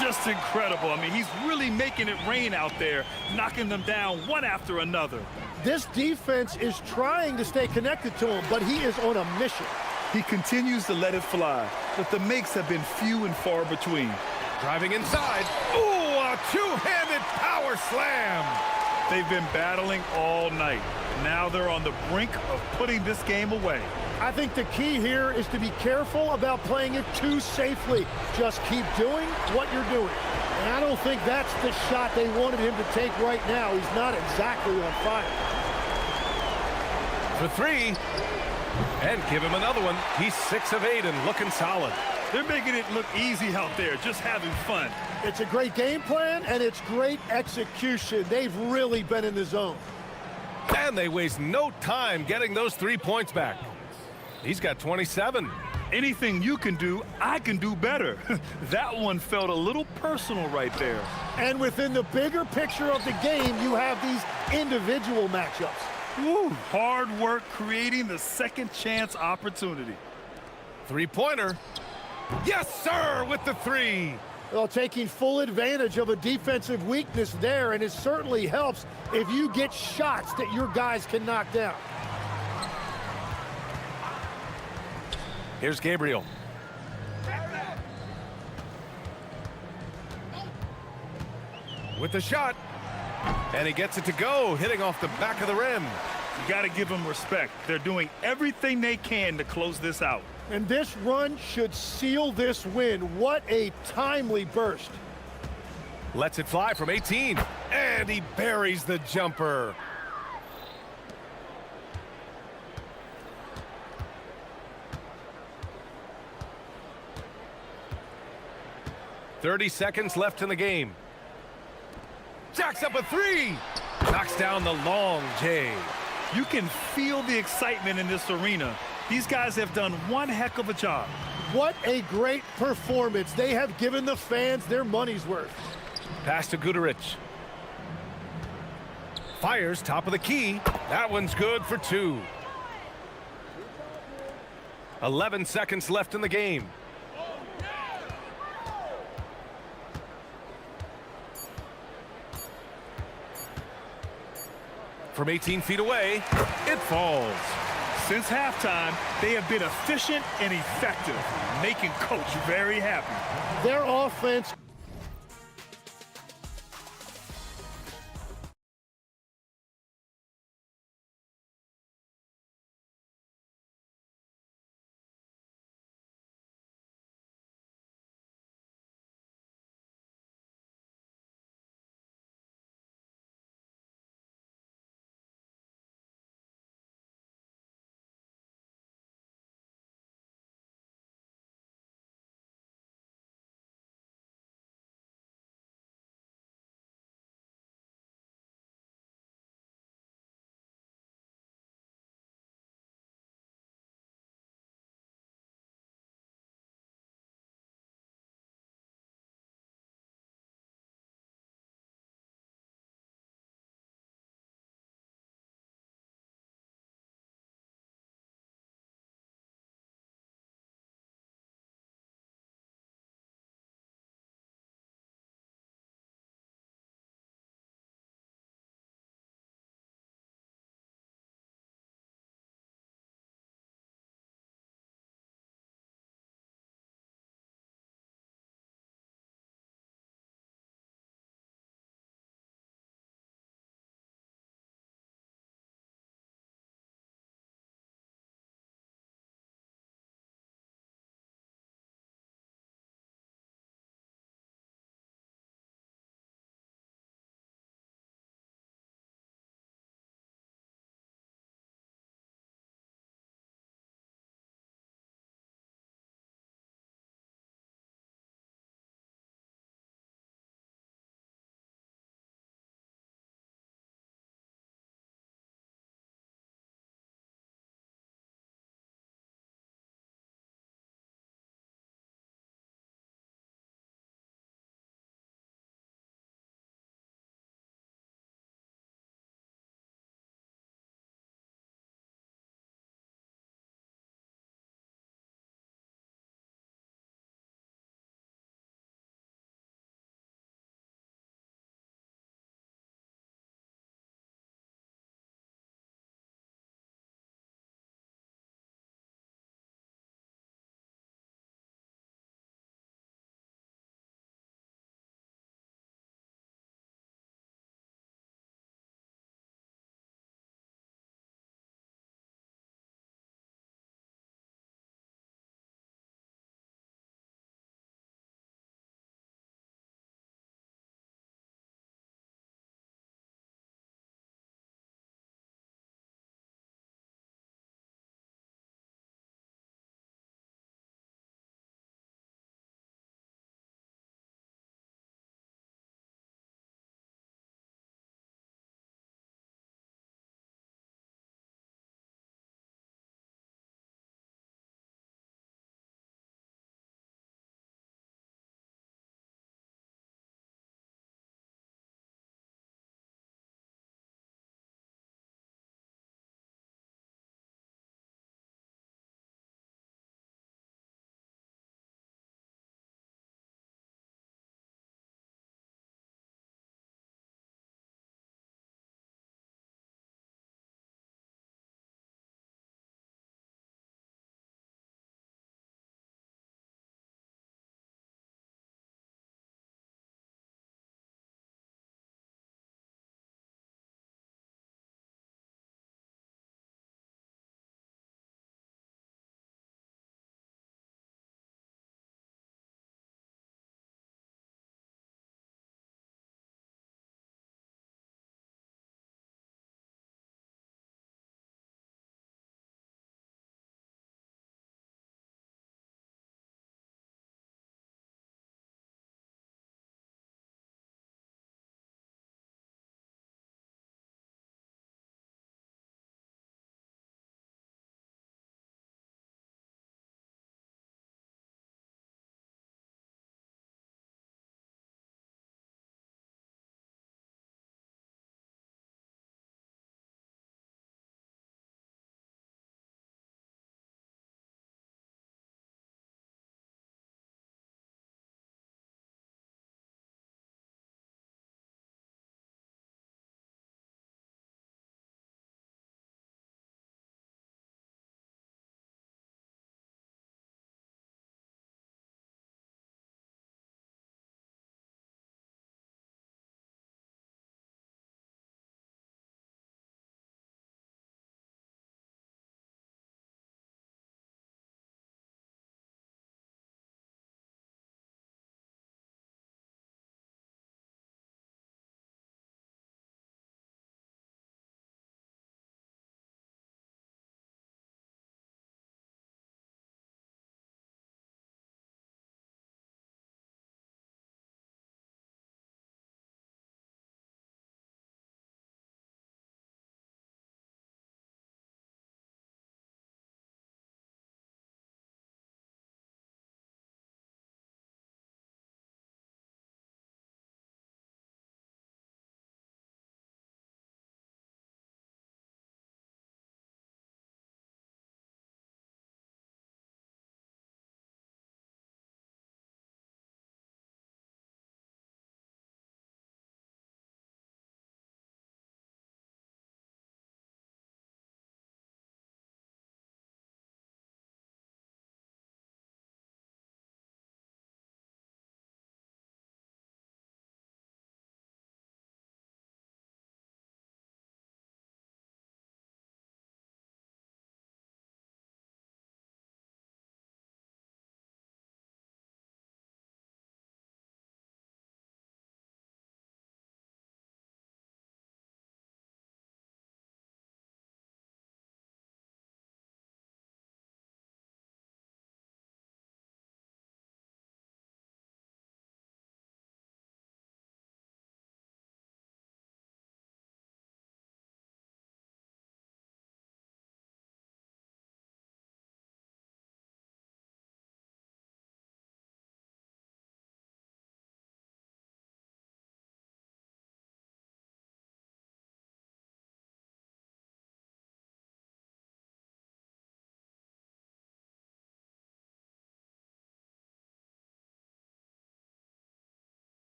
Speaker 3: Just incredible. I mean, he's really making it rain out there, knocking them down one after another.
Speaker 14: This defense is trying to stay connected to him, but he is on a mission.
Speaker 3: He continues to let it fly, but the makes have been few and far between.
Speaker 2: Driving inside. Ooh, a two-handed power slam.
Speaker 3: They've been battling all night. Now they're on the brink of putting this game away.
Speaker 14: I think the key here is to be careful about playing it too safely. Just keep doing what you're doing. And I don't think that's the shot they wanted him to take right now. He's not exactly on fire.
Speaker 2: For three. And give him another one. He's 6 of 8 and looking solid.
Speaker 3: They're making it look easy out there, just having fun.
Speaker 14: It's a great game plan, and it's great execution. They've really been in the zone.
Speaker 2: And they waste no time getting those 3 points back. He's got 27.
Speaker 3: Anything you can do, I can do better. That one felt a little personal right there.
Speaker 14: And within the bigger picture of the game, you have these individual matchups.
Speaker 3: Woo, hard work creating the second chance opportunity.
Speaker 2: Three-pointer. Yes, sir, with the three.
Speaker 14: Well, taking full advantage of a defensive weakness there, and it certainly helps if you get shots that your guys can knock down.
Speaker 2: Here's Gabriel. With the shot. And he gets it to go, hitting off the back of the rim.
Speaker 3: You got to give them respect. They're doing everything they can to close this out.
Speaker 14: And this run should seal this win. What a timely burst.
Speaker 2: Lets it fly from 18. And he buries the jumper. .30 seconds left in the game. Jacks up a three. Knocks down the long J.
Speaker 3: You can feel the excitement in this arena. These guys have done one heck of a job.
Speaker 14: What a great performance. They have given the fans their money's worth.
Speaker 2: Pass to Guterich. Fires top of the key. That one's good for two. 11 seconds left in the game. From 18 feet away, it falls.
Speaker 3: Since halftime, they have been efficient and effective, making Coach very happy.
Speaker 14: Their offense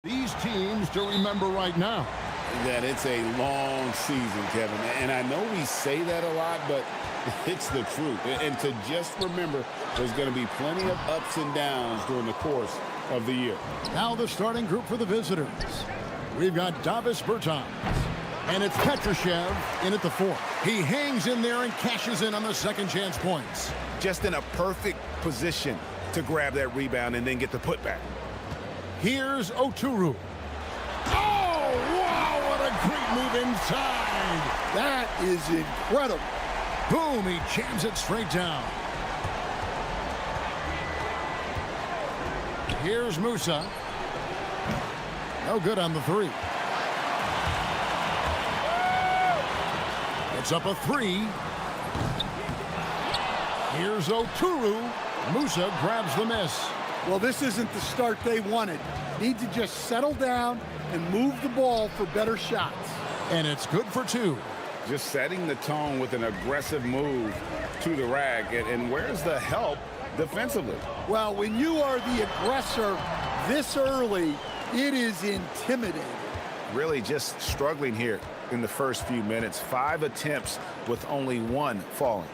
Speaker 7: These teams to remember right now.
Speaker 9: That it's a long season, Kevin. And I know we say that a lot, but it's the truth. And to just remember, there's going to be plenty of ups and downs during the course of the year.
Speaker 7: Now the starting group for the visitors. We've got Davis Bertans. And it's Petrushev in at the 4. He hangs in there and cashes in on the second chance points.
Speaker 10: Just in a perfect position to grab that rebound and then get the putback.
Speaker 7: Here's Oturu. Oh, wow, what a great move inside.
Speaker 1: That is incredible.
Speaker 7: Boom, he jams it straight down. Here's Musa. No good on the 3. It's up a 3. Here's Oturu. Musa grabs the miss.
Speaker 1: Well, this isn't the start they wanted. Need to just settle down and move the ball for better shots.
Speaker 7: And it's good for 2.
Speaker 9: Just setting the tone with an aggressive move to the rack. And where's the help defensively?
Speaker 1: Well, when you are the aggressor this early, it is intimidating.
Speaker 10: Really just struggling here in the first few minutes. 5 attempts with only 1 falling.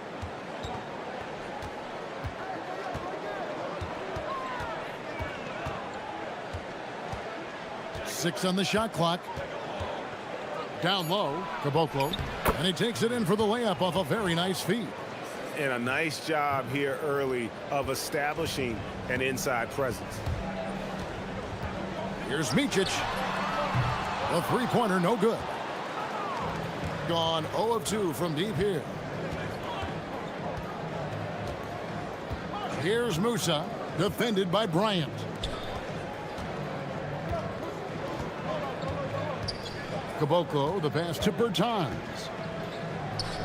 Speaker 7: Six on the shot clock. Down low, Caboclo, and he takes it in for the layup off a very nice feed.
Speaker 10: And a nice job here early of establishing an inside presence.
Speaker 7: Here's Micic. The three-pointer, no good. Gone 0 of 2 from deep here. Here's Musa, defended by Bryant. Caboclo, the pass to Bertans.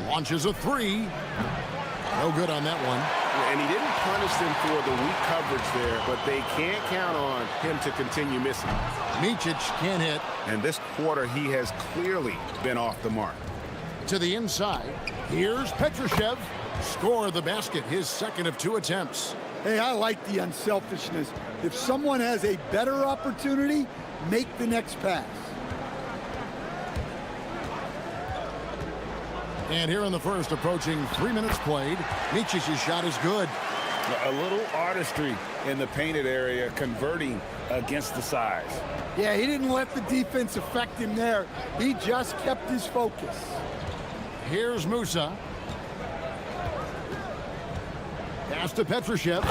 Speaker 7: Launches a 3. No good on that one.
Speaker 10: And he didn't punish them for the weak coverage there, but they can't count on him to continue missing.
Speaker 7: Micic can't hit.
Speaker 10: And this quarter, he has clearly been off the mark.
Speaker 7: To the inside, here's Petrushev. Score the basket, his second of 2 attempts.
Speaker 1: Hey, I like the unselfishness. If someone has a better opportunity, make the next pass.
Speaker 7: And here in the first, approaching 3 minutes played, Micic's shot is good.
Speaker 9: A little artistry in the painted area, converting against the size.
Speaker 1: Yeah, he didn't let the defense affect him there. He just kept his focus.
Speaker 7: Here's Musa. Pass to Petrushev.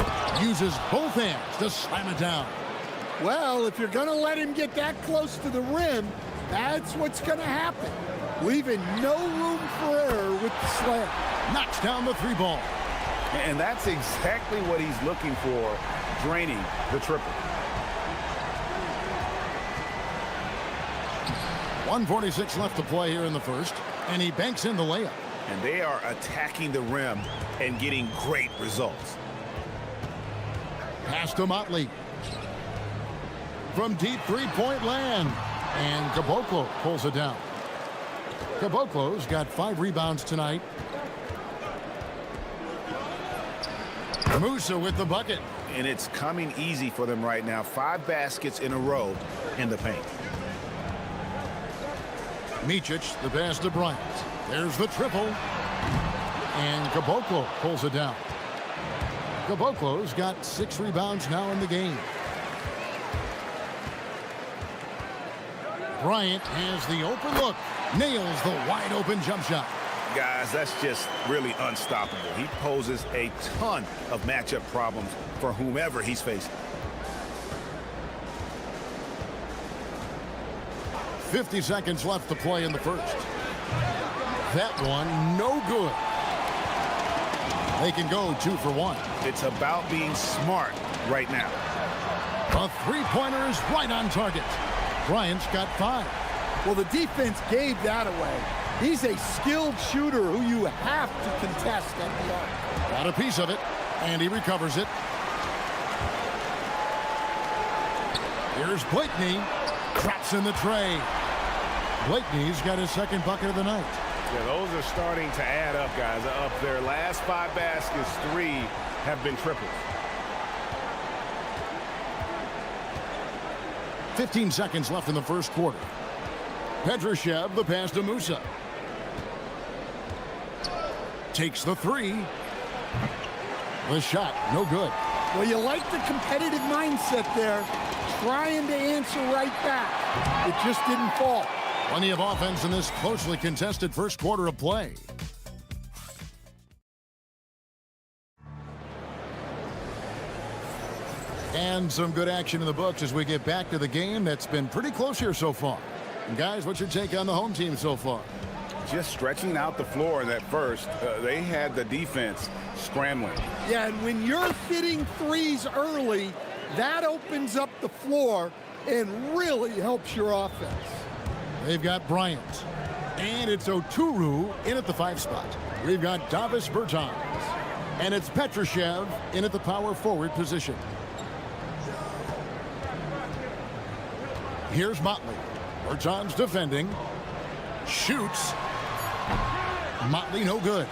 Speaker 7: Uses both hands to slam it down.
Speaker 1: Well, if you're going to let him get that close to the rim, that's what's going to happen. Leaving no room for error with the slam.
Speaker 7: Knocks down the 3 ball.
Speaker 10: And that's exactly what he's looking for, draining the triple.
Speaker 7: 1:46 left to play here in the first, and he banks in the layup.
Speaker 10: And they are attacking the rim and getting great results.
Speaker 7: Pass to Motley. From deep 3-point land. And Caboclo pulls it down. Caboclo's got 5 rebounds tonight. Musa with the bucket.
Speaker 10: And it's coming easy for them right now. 5 baskets in a row in the paint.
Speaker 7: Micic, the pass to Bryant. There's the triple. And Caboclo pulls it down. Caboclo's got 6 rebounds now in the game. Bryant has the open look. Nails the wide open jump shot.
Speaker 10: Guys, that's just really unstoppable. He poses a ton of matchup problems for whomever he's facing.
Speaker 7: 50 seconds left to play in the first. That one, no good. They can go 2 for 1.
Speaker 10: It's about being smart right now.
Speaker 7: A 3-pointer is right on target. Bryant's got 5.
Speaker 1: Well, the defense gave that away. He's a skilled shooter who you have to contest at the arc.
Speaker 7: Got a piece of it, and he recovers it. Here's Blakeney. Drops in the tray. Blakeney's got his second bucket of the night.
Speaker 10: Yeah, those are starting to add up, guys. Up their last 5 baskets, 3 have been triples.
Speaker 7: 15 seconds left in the first quarter. Petrushev, the pass to Musa. Takes the three. The shot, no good.
Speaker 1: Well, you like the competitive mindset there, trying to answer right back. It just didn't fall.
Speaker 7: Plenty of offense in this closely contested first quarter of play. And some good action in the books as we get back to the game that's been pretty close here so far. And guys, what's your take on the home team so far?
Speaker 10: Just stretching out the floor in that first. They had the defense scrambling.
Speaker 1: Yeah, and when you're hitting threes early, that opens up the floor and really helps your offense.
Speaker 7: They've got Bryant. And it's Oturu in at the 5 spot. We've got Davis Bertans. And it's Petrushev in at the power forward position. Here's Motley. Bertans defending. Shoots. Motley no good.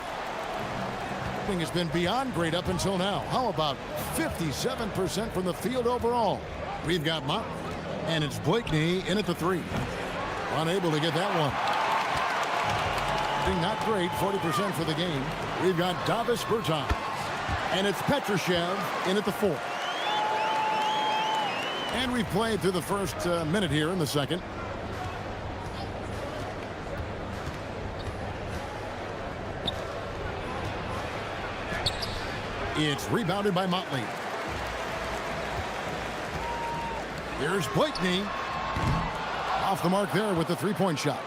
Speaker 7: Has been beyond great up until now. How about 57% from the field overall? We've got Motley. And it's Blakeney in at the 3. Unable to get that one. Not great, 40% for the game. We've got Davis Bertans. And it's Petrushev in at the 4. And we've played through the first minute here in the second. It's rebounded by Motley. Here's Blakeney. Off the mark there with the three-point shot.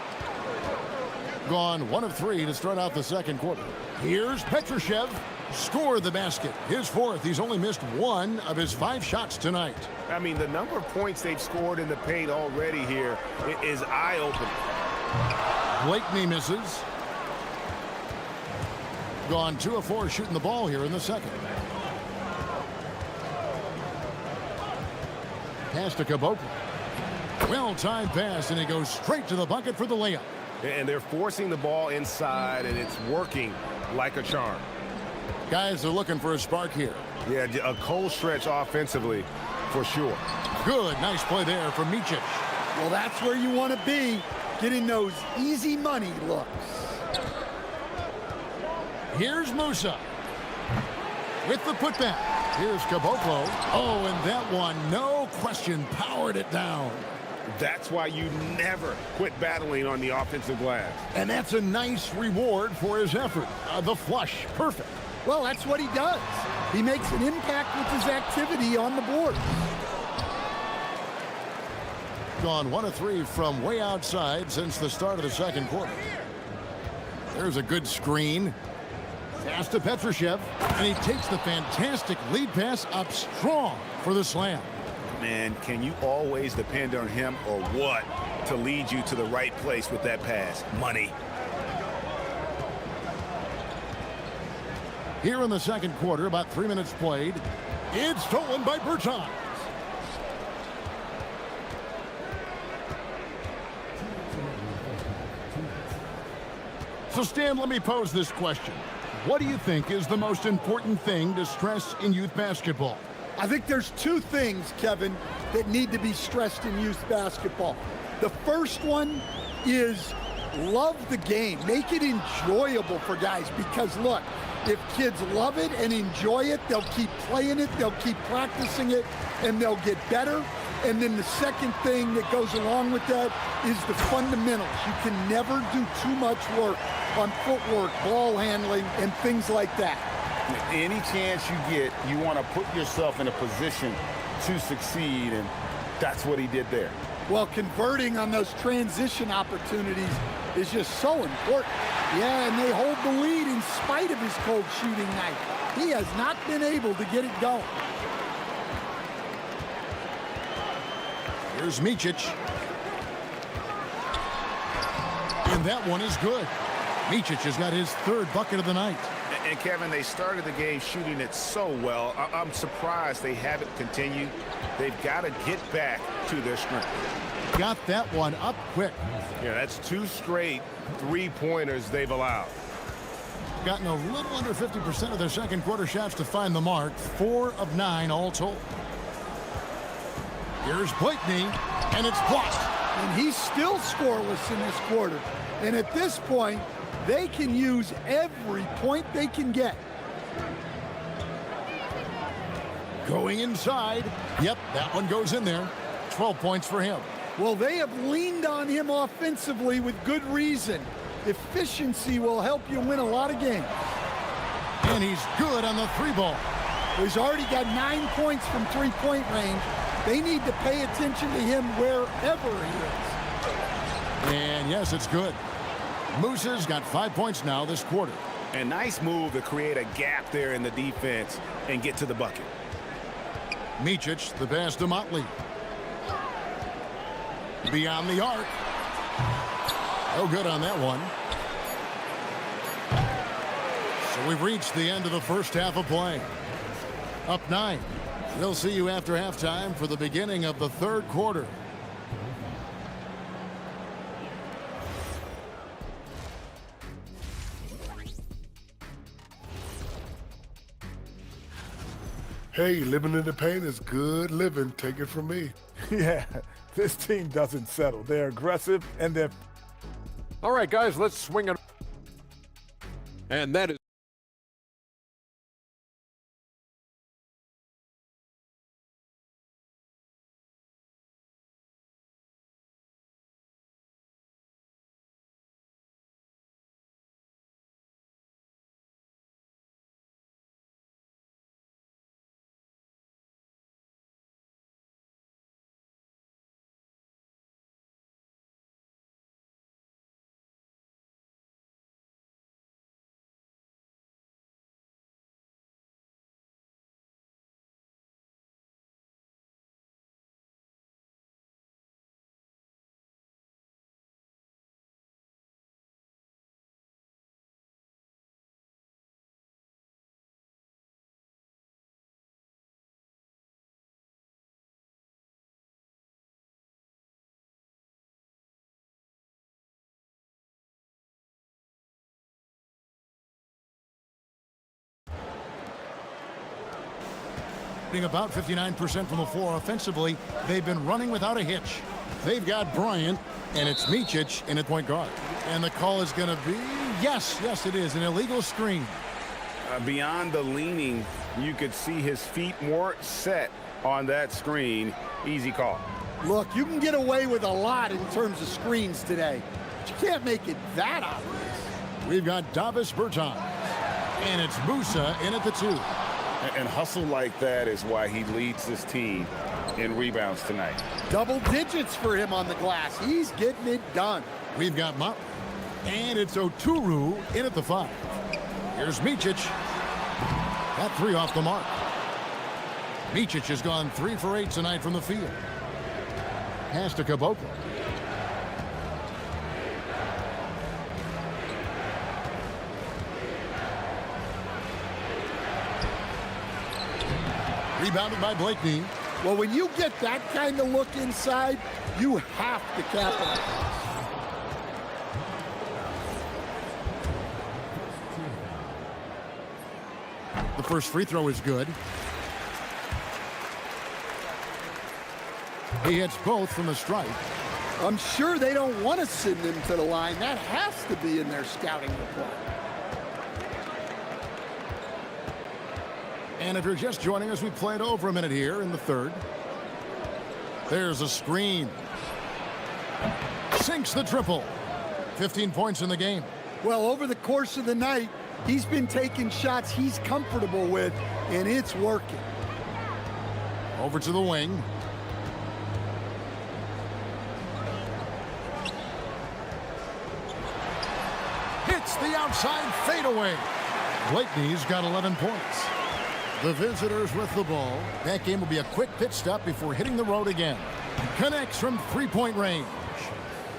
Speaker 7: Gone 1 of 3 to start out the second quarter. Here's Petrushev. Scored the basket. His 4th. He's only missed 1 of his 5 shots tonight.
Speaker 10: I mean, the number of points they've scored in the paint already here is eye-opening.
Speaker 7: Blakeney misses. Gone 2 of 4 shooting the ball here in the second. Pass to Caboclo. Well-timed pass, and he goes straight to the bucket for the layup.
Speaker 6: And they're forcing the ball inside, and it's working like a charm.
Speaker 7: Guys are looking for a spark here.
Speaker 6: Yeah, a cold stretch offensively, for sure.
Speaker 7: Good, nice play there from Micic.
Speaker 1: Well, that's where you want to be, getting those easy money looks.
Speaker 7: Here's Musa with the putback. Here's Caboclo. Oh, and that one, no question, powered it down.
Speaker 6: That's why you never quit battling on the offensive glass.
Speaker 7: And that's a nice reward for his effort. The flush, perfect.
Speaker 1: Well, that's what he does. He makes an impact with his activity on the board.
Speaker 7: Gone 1 of 3 from way outside since the start of the second quarter. There's a good screen. Pass to Petrushev, and he takes the fantastic lead pass up strong for the slam.
Speaker 10: Man, can you always depend on him or what to lead you to the right place with that pass? Money.
Speaker 7: Here in the second quarter, about 3 minutes played. It's stolen by Bertans. So, Stan, let me pose this question. What do you think is the most important thing to stress in youth basketball?
Speaker 1: I think there's 2 things, Kevin, that need to be stressed in youth basketball. The first one is love the game. Make it enjoyable for guys, because, look, if kids love it and enjoy it, they'll keep playing it, they'll keep practicing it, and they'll get better. And then the second thing that goes along with that is the fundamentals. You can never do too much work on footwork, ball handling, and things like that.
Speaker 10: Any chance you get, you want to put yourself in a position to succeed, and that's what he did there.
Speaker 1: Well, converting on those transition opportunities is just so important. Yeah, and they hold the lead in spite of his cold shooting night. He has not been able to get it going.
Speaker 7: Here's Micic. And that one is good. Micic has got his 3rd bucket of the night.
Speaker 10: And Kevin, they started the game shooting it so well. I'm surprised they haven't continued. They've got to get back to their strength.
Speaker 7: Got that one up quick.
Speaker 6: Yeah, that's 2 straight 3-pointers they've allowed.
Speaker 7: Gotten a little under 50% of their second quarter shots to find the mark. 4 of 9 all told. Here's Blakeney. And it's blocked.
Speaker 1: And he's still scoreless in this quarter. And at this point, they can use every point they can get.
Speaker 7: Going inside. Yep, that one goes in there. 12 points for him.
Speaker 1: Well, they have leaned on him offensively with good reason. Efficiency will help you win a lot of games.
Speaker 7: And he's good on the three ball.
Speaker 1: He's already got 9 points from three-point range. They need to pay attention to him wherever he is.
Speaker 7: And yes, it's good. Musa's got 5 points now this quarter.
Speaker 10: A nice move to create a gap there in the defense and get to the bucket.
Speaker 7: Micic, the pass to Motley. Beyond the arc. No good on that one. So we've reached the end of the first half of play. Up 9. We'll see you after halftime for the beginning of the third quarter.
Speaker 5: Hey, living in the paint is good living. Take it from me. Yeah, this team doesn't settle. They're aggressive and they're...
Speaker 6: All right, guys, let's swing it. And that is...
Speaker 7: About 59% from the floor offensively. They've been running without a hitch. They've got Bryant, and it's Micic in at point guard. And the call is going to be, yes, it is, an illegal screen.
Speaker 10: Beyond the leaning, you could see his feet more set on that screen. Easy call.
Speaker 1: Look, you can get away with a lot in terms of screens today, but you can't make it that obvious.
Speaker 7: We've got Davis Bertans, and it's Musa in at the 2.
Speaker 10: And hustle like that is why he leads this team in rebounds tonight.
Speaker 1: Double digits for him on the glass. He's getting it done.
Speaker 7: We've got Motley, and it's Oturu in at the 5. Here's Micic. That 3 off the mark. Micic has gone 3 for 8 tonight from the field. Pass to Caboclo. Rebounded by Blakeney.
Speaker 1: Well, when you get that kind of look inside, you have to capitalize.
Speaker 7: The first free throw is good. He hits both from the stripe.
Speaker 1: I'm sure they don't want to send him to the line. That has to be in their scouting report.
Speaker 7: And if you're just joining us, we played over a minute here in the third. There's a screen. Sinks the triple. 15 points in the game.
Speaker 1: Well, over the course of the night, he's been taking shots he's comfortable with, and it's working.
Speaker 7: Over to the wing. Hits the outside fadeaway. Blakeney's got 11 points. The visitors with the ball. That game will be a quick pit stop before hitting the road again. Connects from three-point range.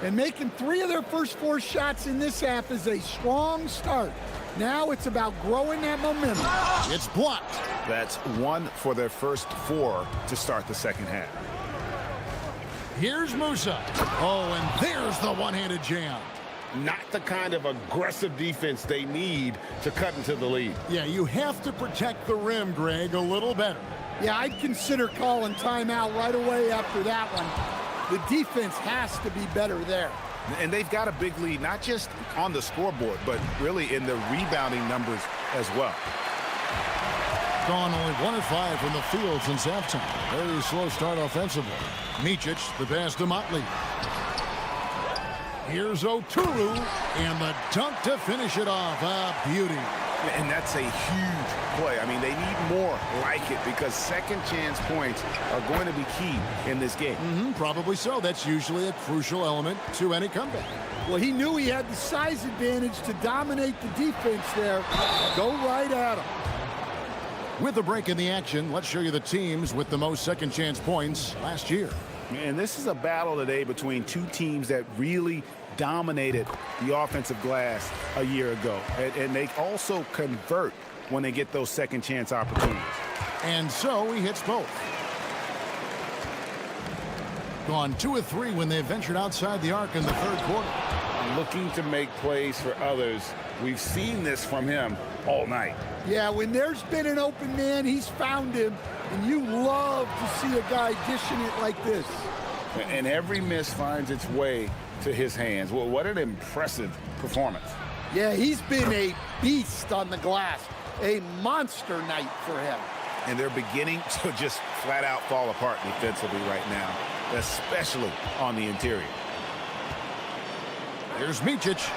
Speaker 1: And making 3 of their first 4 shots in this half is a strong start. Now it's about growing that momentum.
Speaker 7: It's blocked.
Speaker 10: That's 1 for their first 4 to start the second half.
Speaker 7: Here's Musa. Oh, and there's the one-handed jam.
Speaker 9: Not the kind of aggressive defense they need to cut into the lead.
Speaker 7: Yeah, you have to protect the rim, Greg, a little better.
Speaker 1: Yeah, I'd consider calling timeout right away after that one. The defense has to be better there.
Speaker 10: And they've got a big lead, not just on the scoreboard, but really in the rebounding numbers as well.
Speaker 7: Gone only 1 of 5 from the field since halftime. Very slow start offensively. Micic, the pass to Motley. Here's Oturu, and the dunk to finish it off. A beauty.
Speaker 10: And that's a huge play. I mean, they need more like it because second chance points are going to be key in this game.
Speaker 7: Probably so. That's usually a crucial element to any comeback.
Speaker 1: Well, he knew he had the size advantage to dominate the defense there. Go right at him.
Speaker 7: With a break in the action, let's show you the teams with the most second chance points last year.
Speaker 10: And this is a battle today between two teams that really dominated the offensive glass a year ago. And they also convert when they get those second chance opportunities.
Speaker 7: And so he hits both. Gone 2 of 3 when they ventured outside the arc in the third quarter.
Speaker 9: Looking to make plays for others. We've seen this from him all night.
Speaker 1: Yeah, when there's been an open man, he's found him, and you love to see a guy dishing it like this.
Speaker 9: And every miss finds its way to his hands. Well, what an impressive performance.
Speaker 1: Yeah, he's been a beast on the glass. A monster night for him.
Speaker 10: And they're beginning to just flat out fall apart defensively right now, especially on the interior.
Speaker 7: Here's Micic.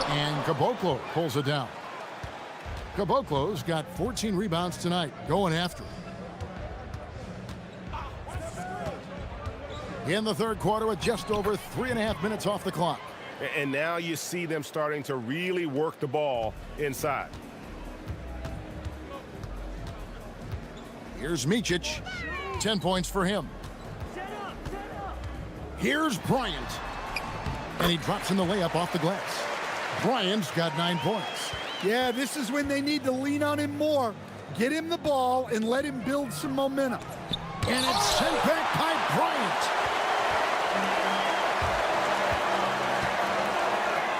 Speaker 7: And Caboclo pulls it down. Caboclo's got 14 rebounds tonight, going after it. In the third quarter with just over 3.5 minutes off the clock.
Speaker 6: And now you see them starting to really work the ball inside.
Speaker 7: Here's Micic. 10 points for him. Here's Bryant. And he drops in the layup off the glass. Bryant's got 9 points.
Speaker 1: Yeah, this is when they need to lean on him more. Get him the ball and let him build some momentum.
Speaker 7: And it's sent back by Bryant.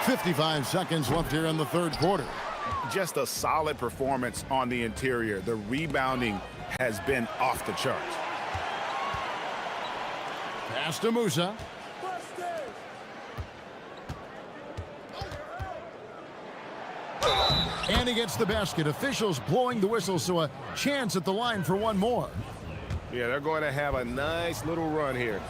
Speaker 7: 55 seconds left here in the third quarter.
Speaker 10: Just a solid performance on the interior. The rebounding has been off the charts.
Speaker 7: Pass to Musa. And he gets the basket. Officials blowing the whistle, so a chance at the line for one more.
Speaker 6: Yeah, they're going to have a nice little run here.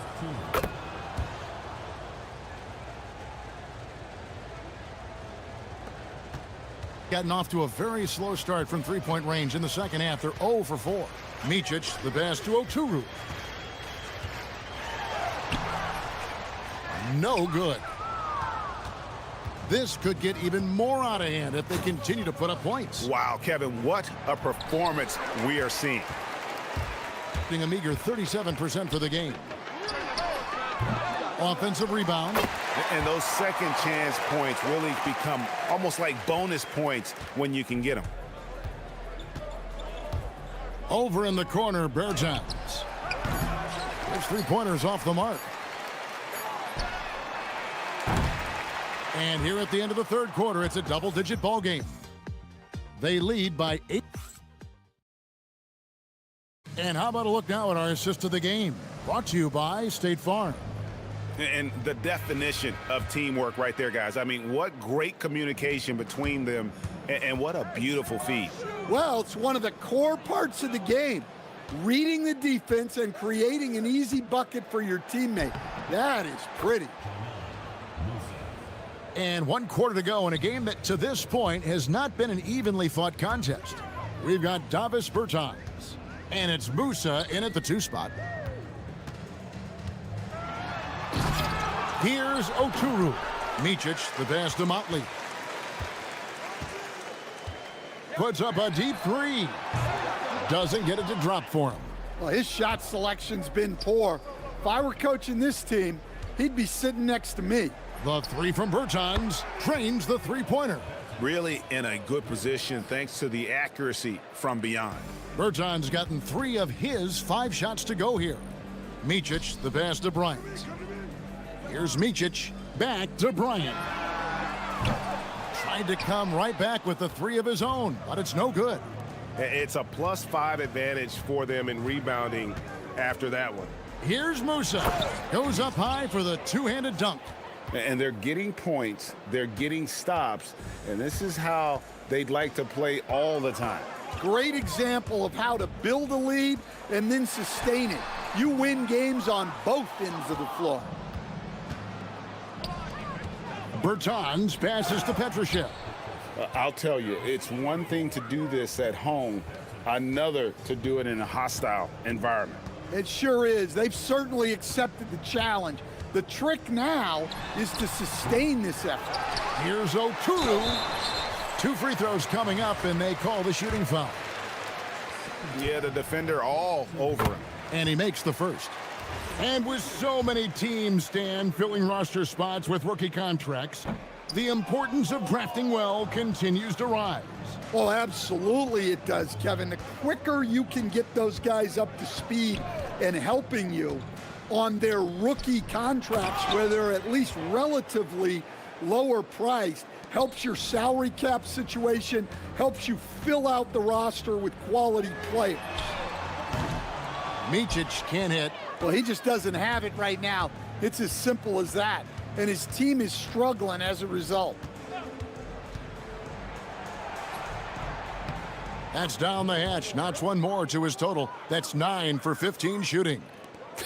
Speaker 7: Gotten off to a very slow start from three-point range in the second half. They're 0 for 4. Micic, the pass to Oturu. No good. This could get even more out of hand if they continue to put up points.
Speaker 10: Wow, Kevin, what a performance we are seeing.
Speaker 7: Being a meager 37% for the game. Offensive rebound.
Speaker 10: And those second chance points really become almost like bonus points when you can get them.
Speaker 7: Over in the corner, Bertans. Those three-pointers off the mark. And here at the end of the third quarter, it's a double-digit ball game. They lead by 8. And how about a look now at our assist of the game? Brought to you by State Farm.
Speaker 10: And the definition of teamwork right there, guys. I mean, what great communication between them, and what a beautiful feed.
Speaker 1: Well, it's one of the core parts of the game. Reading the defense and creating an easy bucket for your teammate. That is pretty.
Speaker 7: And 1 quarter to go in a game that to this point has not been an evenly fought contest. We've got Davis Bertans. And it's Musa in at the 2 spot. Here's Oturu. Micic, the pass to Motley. Puts up a deep 3. Doesn't get it to drop for him.
Speaker 1: Well, his shot selection's been poor. If I were coaching this team, he'd be sitting next to me.
Speaker 7: The 3 from Bertans drains the three-pointer.
Speaker 10: Really in a good position thanks to the accuracy from beyond.
Speaker 7: Bertans gotten 3 of his 5 shots to go here. Micic, the pass to Bryant. Here's Micic, back to Bryant. Tried to come right back with the 3 of his own, but it's no good.
Speaker 6: It's a +5 advantage for them in rebounding after that one.
Speaker 7: Here's Musa. Goes up high for the two-handed dunk.
Speaker 10: And they're getting points. They're getting stops. And this is how they'd like to play all the time.
Speaker 1: Great example of how to build a lead and then sustain it. You win games on both ends of the floor.
Speaker 7: Bertans passes to Petrushev.
Speaker 10: I'll tell you, it's one thing to do this at home, another to do it in a hostile environment.
Speaker 1: It sure is. They've certainly accepted the challenge. The trick now is to sustain this effort.
Speaker 7: Here's Oturu. 2 free throws coming up, and they call the shooting foul.
Speaker 10: Yeah, the defender all over him.
Speaker 7: And he makes the first. And with so many teams, Stan, filling roster spots with rookie contracts, the importance of drafting well continues to rise.
Speaker 1: Well, absolutely it does, Kevin. The quicker you can get those guys up to speed and helping you on their rookie contracts, where they're at least relatively lower priced, helps your salary cap situation, helps you fill out the roster with quality players.
Speaker 7: Micic can't hit.
Speaker 1: Well, he just doesn't have it right now. It's as simple as that. And his team is struggling as a result.
Speaker 7: That's down the hatch. Notch one more to his total. That's 9 for 15 shooting.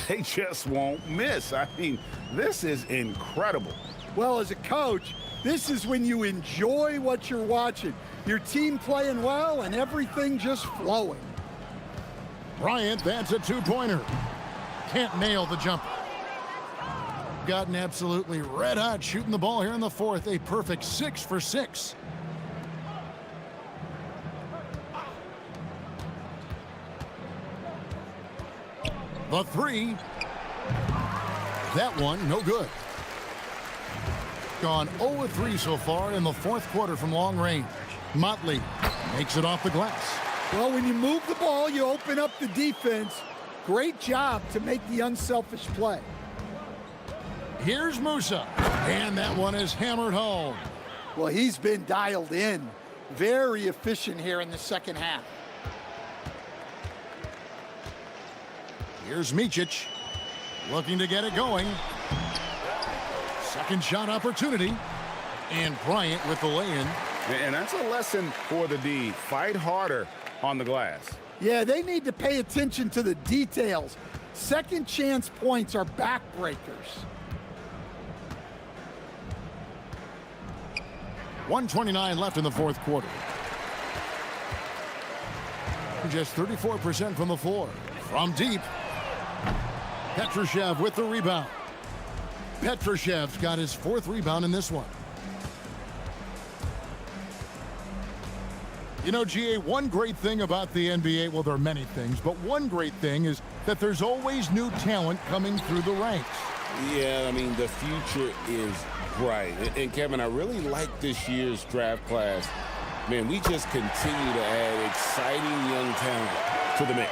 Speaker 10: They just won't miss. I mean, this is incredible.
Speaker 1: Well, as a coach, this is when you enjoy what you're watching. Your team playing well and everything just flowing.
Speaker 7: Bryant, that's a two-pointer. Can't nail the jumper. Gotten absolutely red hot shooting the ball here in the fourth. A perfect 6 for 6. The three. That one, no good. Gone 0-3 so far in the fourth quarter from long range. Motley makes it off the glass.
Speaker 1: Well, when you move the ball, you open up the defense. Great job to make the unselfish play.
Speaker 7: Here's Musa, and that one is hammered home.
Speaker 1: Well, he's been dialed in. Very efficient here in the second half.
Speaker 7: Here's Micic, looking to get it going. Second shot opportunity, and Bryant with the lay-in.
Speaker 10: And that's a lesson for the D. Fight harder on the glass.
Speaker 1: Yeah, they need to pay attention to the details. Second chance points are backbreakers.
Speaker 7: 1:29 left in the fourth quarter. Just 34% from the floor. From deep. Petrushev with the rebound. Petrushev's got his 4th rebound in this one. You know, GA, one great thing about the NBA, well, there are many things, but one great thing is that there's always new talent coming through the ranks.
Speaker 9: Yeah, I mean, the future is bright. And Kevin, I really like this year's draft class. Man, we just continue to add exciting young talent to the mix.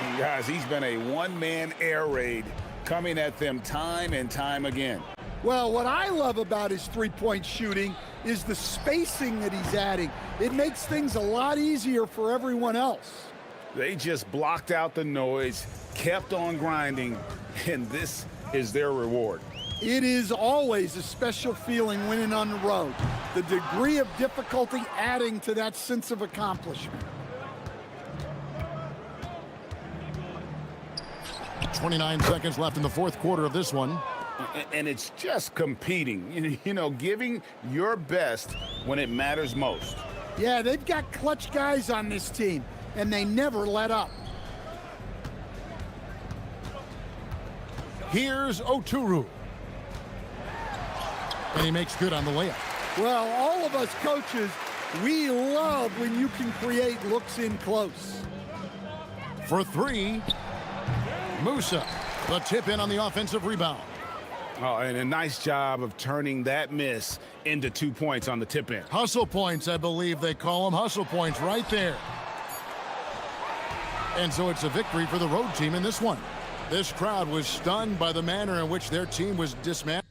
Speaker 10: And guys, he's been a one-man air raid coming at them time and time again.
Speaker 1: Well, what I love about his three-point shooting is the spacing that he's adding. It makes things a lot easier for everyone else.
Speaker 10: They just blocked out the noise, kept on grinding, and this is their reward.
Speaker 1: It is always a special feeling winning on the road. The degree of difficulty adding to that sense of accomplishment.
Speaker 7: 29 seconds left in the fourth quarter of this one.
Speaker 10: And it's just competing, you know, giving your best when it matters most.
Speaker 1: Yeah, they've got clutch guys on this team, and they never let up.
Speaker 7: Here's Oturu. And he makes good on the layup.
Speaker 1: Well, all of us coaches, we love when you can create looks in close.
Speaker 7: For three, Musa, the tip in on the offensive rebound.
Speaker 10: Oh, and a nice job of turning that miss into 2 points on the tip in.
Speaker 7: Hustle points, I believe they call them. Hustle points right there. And so it's a victory for the road team in this one. This crowd was stunned by the manner in which their team was dismantled.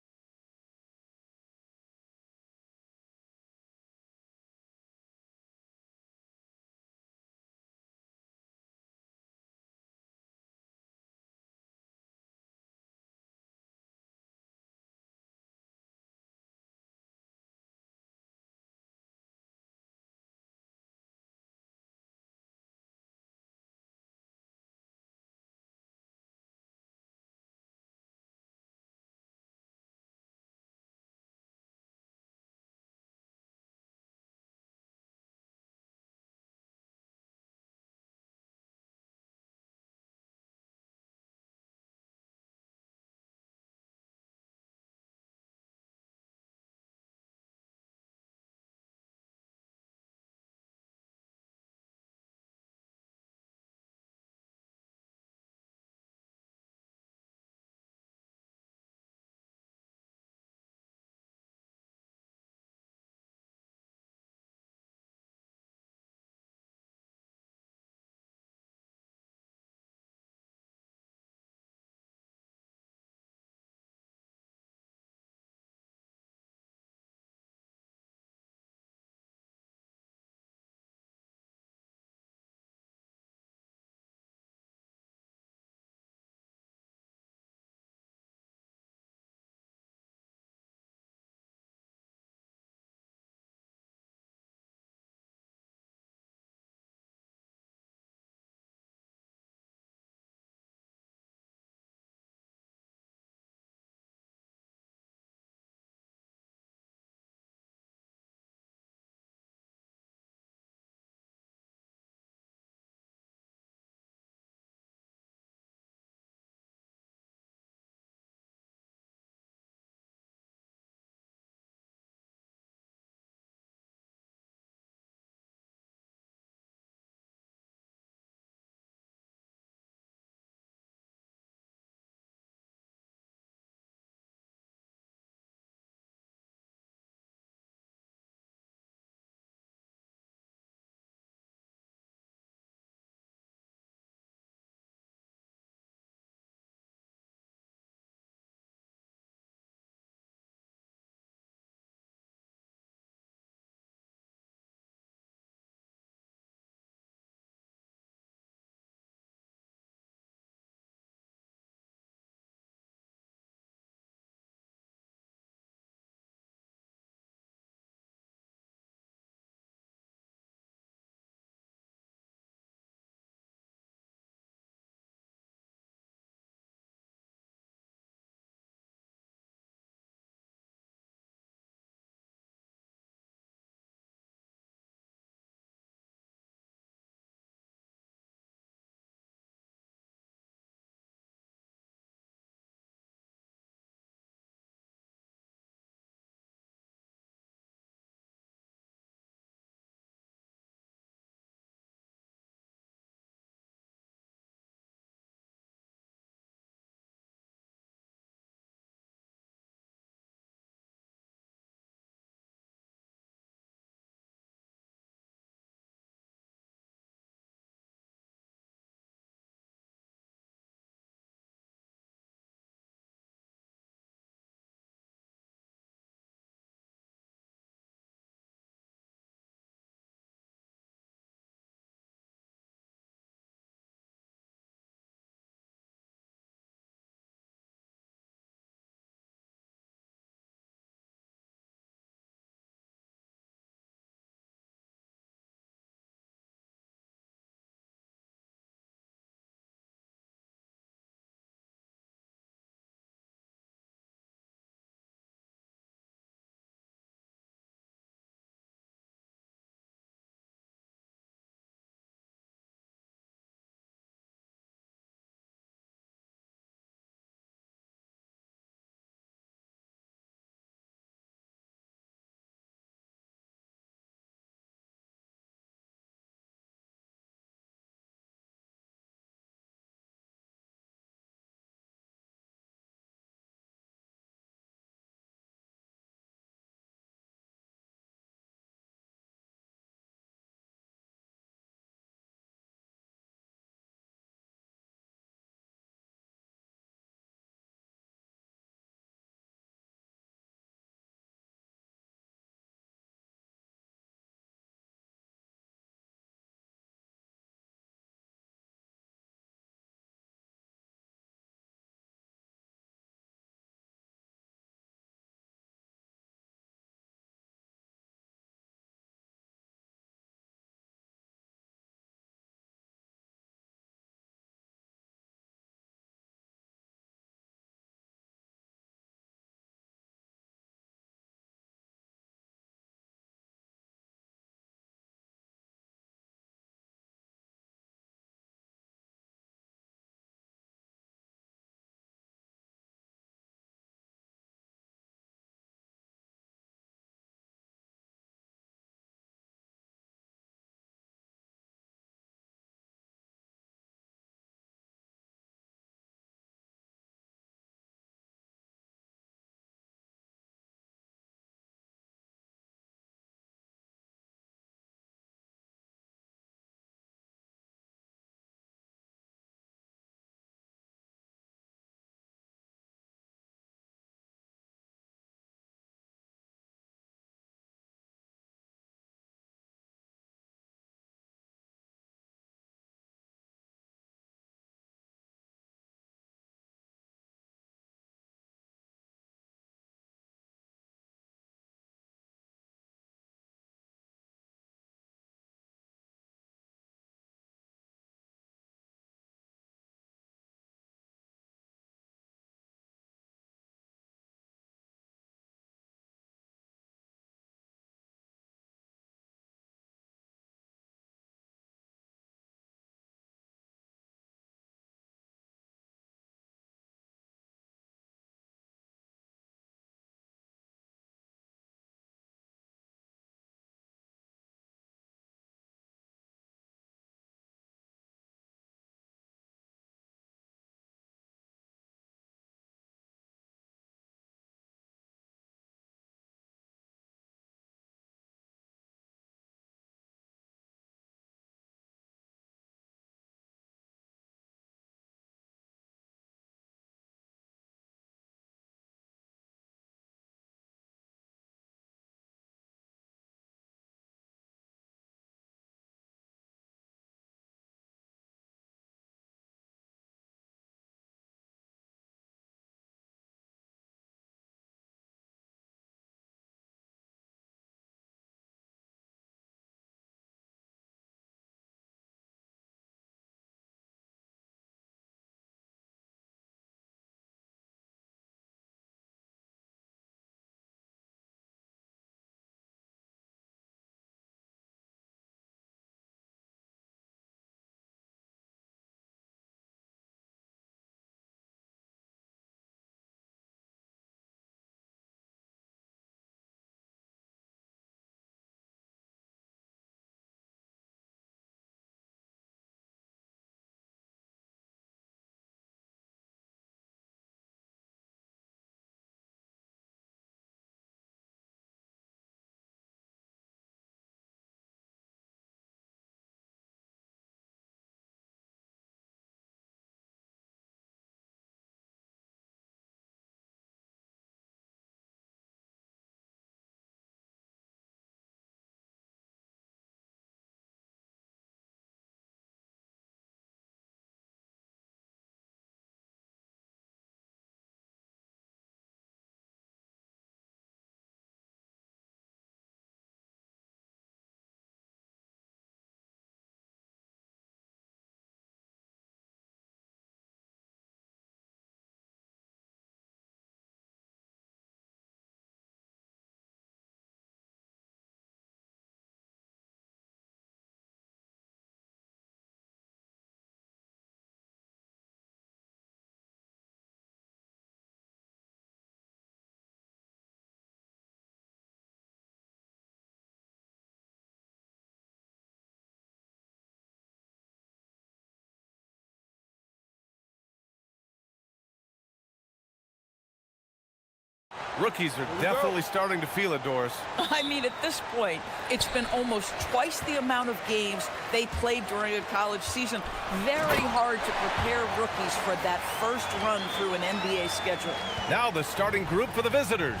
Speaker 2: Rookies are definitely starting to feel it, Doris.
Speaker 8: I mean, at this point, it's been almost twice the amount of games they played during a college season. Very hard to prepare rookies for that first run through an NBA schedule.
Speaker 2: Now the starting group for the visitors.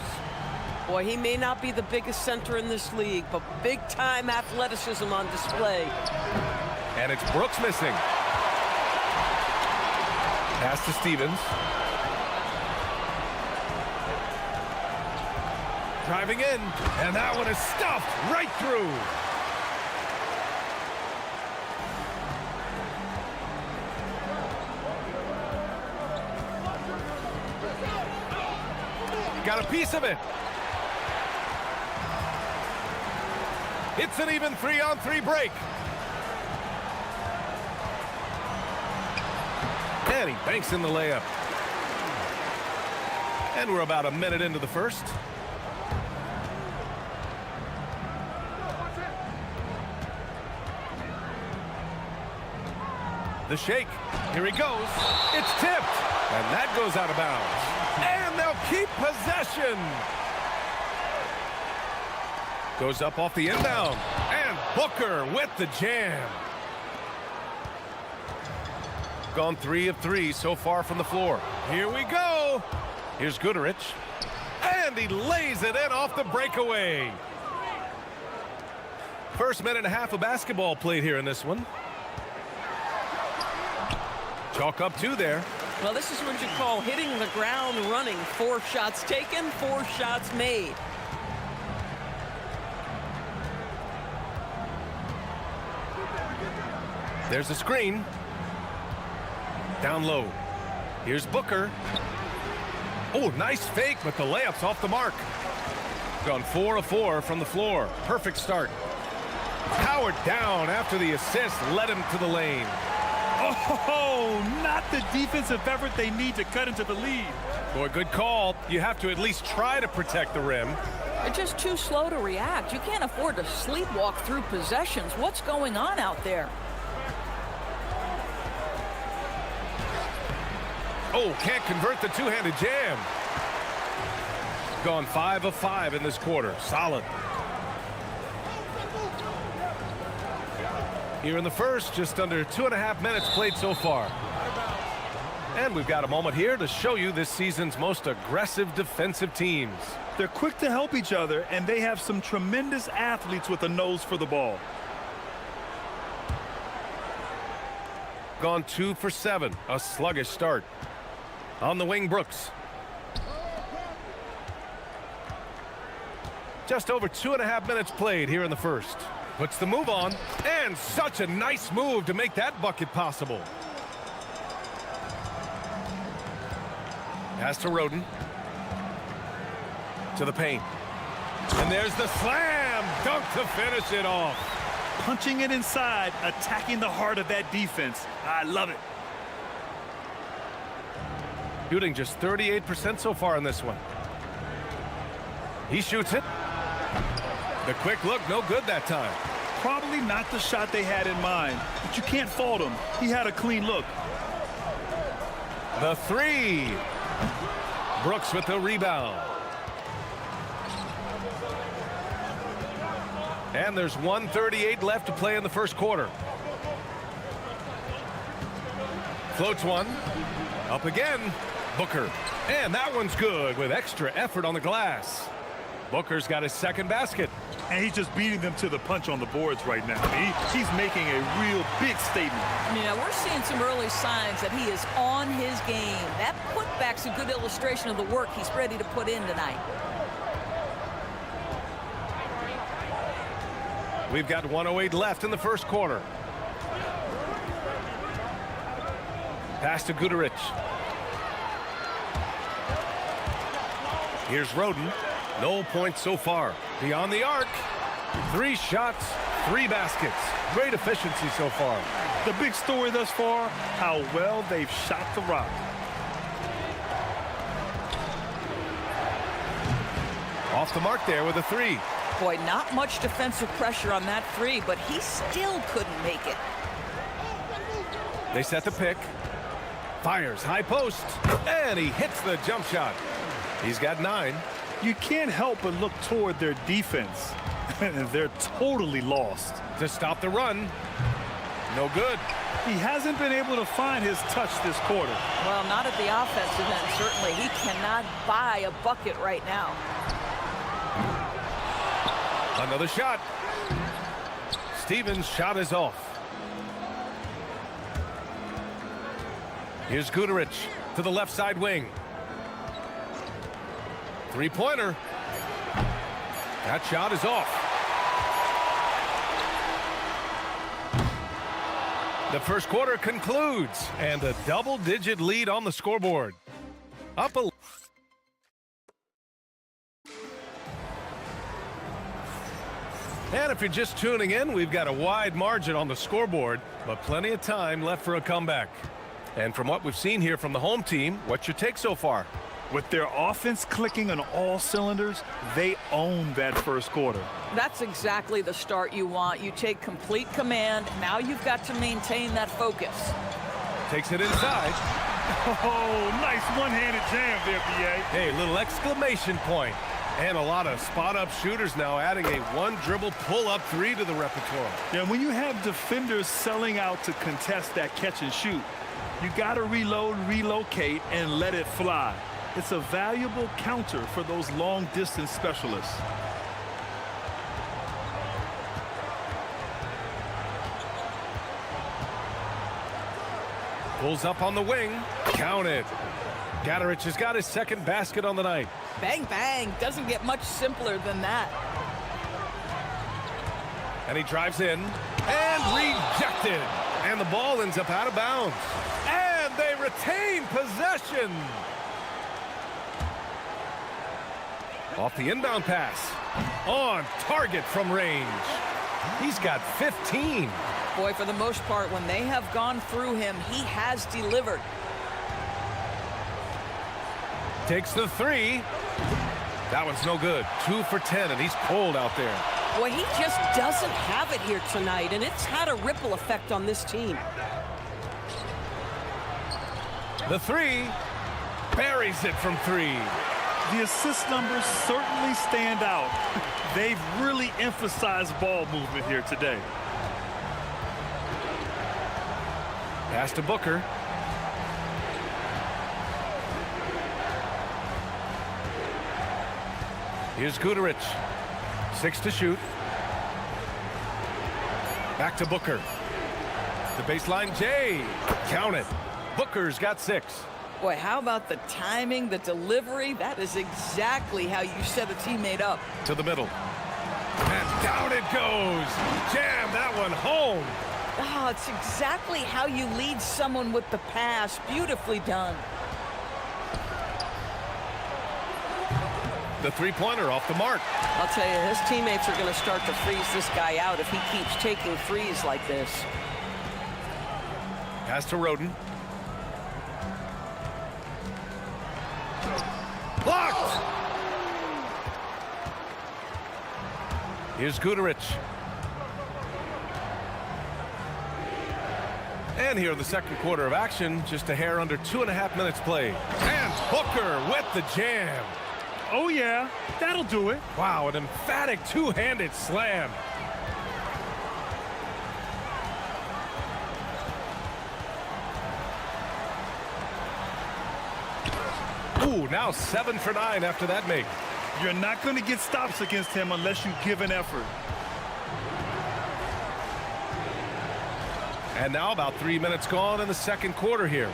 Speaker 11: Boy, he may not be the biggest center in this league, but big-time athleticism on display.
Speaker 2: And it's Brooks missing. Pass to Stevens. Driving in, and that one is stuffed right through. Got a piece of it. It's an even 3-on-3 break. And he banks in the layup. And we're about a minute into the first. The shake. Here he goes. It's tipped. And that goes out of bounds. And they'll keep possession. Goes up off the inbound. And Booker with the jam. Gone 3 of 3 so far from the floor. Here we go. Here's Goodrich. And he lays it in off the breakaway. First minute and a half of basketball played here in this one. Chalk up 2 there.
Speaker 11: Well, this is what you call hitting the ground running. 4 shots taken, 4 shots made.
Speaker 2: There's a screen. Down low. Here's Booker. Oh, nice fake, but the layup's off the mark. Gone 4 of 4 from the floor. Perfect start. Powered down after the assist led him to the lane.
Speaker 3: Oh, not the defensive effort they need to cut into the lead.
Speaker 2: Boy, good call. You have to at least try to protect the rim.
Speaker 8: They're just too slow to react. You can't afford to sleepwalk through possessions. What's going on out there?
Speaker 2: Oh, can't convert the two-handed jam. Gone 5 of 5 in this quarter. Solid. Here in the first, just under 2.5 minutes played so far. And we've got a moment here to show you this season's most aggressive defensive teams.
Speaker 3: They're quick to help each other, and they have some tremendous athletes with a nose for the ball.
Speaker 2: Gone 2 for 7. A sluggish start. On the wing, Brooks. Just over 2.5 minutes played here in the first. Puts the move on, and such a nice move to make that bucket possible. Pass to Roden. To the paint. And there's the slam dunk to finish it off.
Speaker 3: Punching it inside, attacking the heart of that defense. I love it.
Speaker 2: Shooting just 38% so far in this one. He shoots it. The quick look, no good that time.
Speaker 3: Probably not the shot they had in mind, but you can't fault him. He had a clean look.
Speaker 2: The 3. Brooks with the rebound. And there's 1:38 left to play in the first quarter. Floats one. Up again. Booker. And that one's good with extra effort on the glass. Booker's got his second basket.
Speaker 3: And he's just beating them to the punch on the boards right now. He's making a real big statement.
Speaker 8: Yeah, we're seeing some early signs that he is on his game. That putback's a good illustration of the work he's ready to put in tonight.
Speaker 2: We've got 1:08 left in the first quarter. Pass to Goodrich. Here's Roden. No points so far. Beyond the arc. 3 shots, 3 baskets. Great efficiency so far.
Speaker 3: The big story thus far, how well they've shot the rock.
Speaker 2: Off the mark there with a 3.
Speaker 8: Boy, not much defensive pressure on that 3, but he still couldn't make it.
Speaker 2: They set the pick. Fires high post. And he hits the jump shot. He's got 9.
Speaker 3: You can't help but look toward their defense. They're totally lost.
Speaker 2: To stop the run. No good.
Speaker 3: He hasn't been able to find his touch this quarter.
Speaker 8: Well, not at the offensive end, certainly. He cannot buy a bucket right now.
Speaker 2: Another shot. Stevens' shot is off. Here's Guduric to the left side wing. Three-pointer. That shot is off. The first quarter concludes, and a double-digit lead on the scoreboard. Up a... And if you're just tuning in, we've got a wide margin on the scoreboard, but plenty of time left for a comeback. And from what we've seen here from the home team, what's your take so far?
Speaker 3: With their offense clicking on all cylinders, they own that first quarter.
Speaker 8: That's exactly the start you want. You take complete command. Now you've got to maintain that focus.
Speaker 2: Takes it inside.
Speaker 3: Oh, nice one-handed jam there, B.A.
Speaker 2: Hey, little exclamation point. And a lot of spot-up shooters now adding a one-dribble pull-up three to the repertoire.
Speaker 3: Yeah, when you have defenders selling out to contest that catch and shoot, you got to reload, relocate, and let it fly. It's a valuable counter for those long-distance specialists.
Speaker 2: Pulls up on the wing. Count it. Guduric has got his second basket on the night.
Speaker 8: Bang, bang. Doesn't get much simpler than that.
Speaker 2: And he drives in. And rejected. And the ball ends up out of bounds. And they retain possession. Off the inbound pass. On target from range. He's got 15.
Speaker 8: Boy, for the most part, when they have gone through him, he has delivered.
Speaker 2: Takes the three. That one's no good. 2 for 10, and he's cold out there.
Speaker 11: Boy, he just doesn't have it here tonight, and it's had a ripple effect on this team.
Speaker 2: The three. Buries it from 3.
Speaker 3: The assist numbers certainly stand out. They've really emphasized ball movement here today.
Speaker 2: Pass to Booker. Here's Guduric. 6 to shoot. Back to Booker. The baseline J. Count it. Booker's got 6.
Speaker 8: Boy, how about the timing, the delivery? That is exactly how you set a teammate up.
Speaker 2: To the middle. And down it goes. Jam that one home.
Speaker 8: Oh, it's exactly how you lead someone with the pass. Beautifully done.
Speaker 2: The three-pointer off the mark.
Speaker 11: I'll tell you, his teammates are going to start to freeze this guy out if he keeps taking threes like this.
Speaker 2: Pass to Roden. Blocked! Here's Guduric. And here in the second quarter of action, just a hair under 2.5 minutes played. And Booker with the jam.
Speaker 3: Oh, yeah, that'll do it.
Speaker 2: Wow, an emphatic two-handed slam. Ooh, now 7 for 9 after that make.
Speaker 3: You're not going to get stops against him unless you give an effort.
Speaker 2: And now about 3 minutes gone in the second quarter here.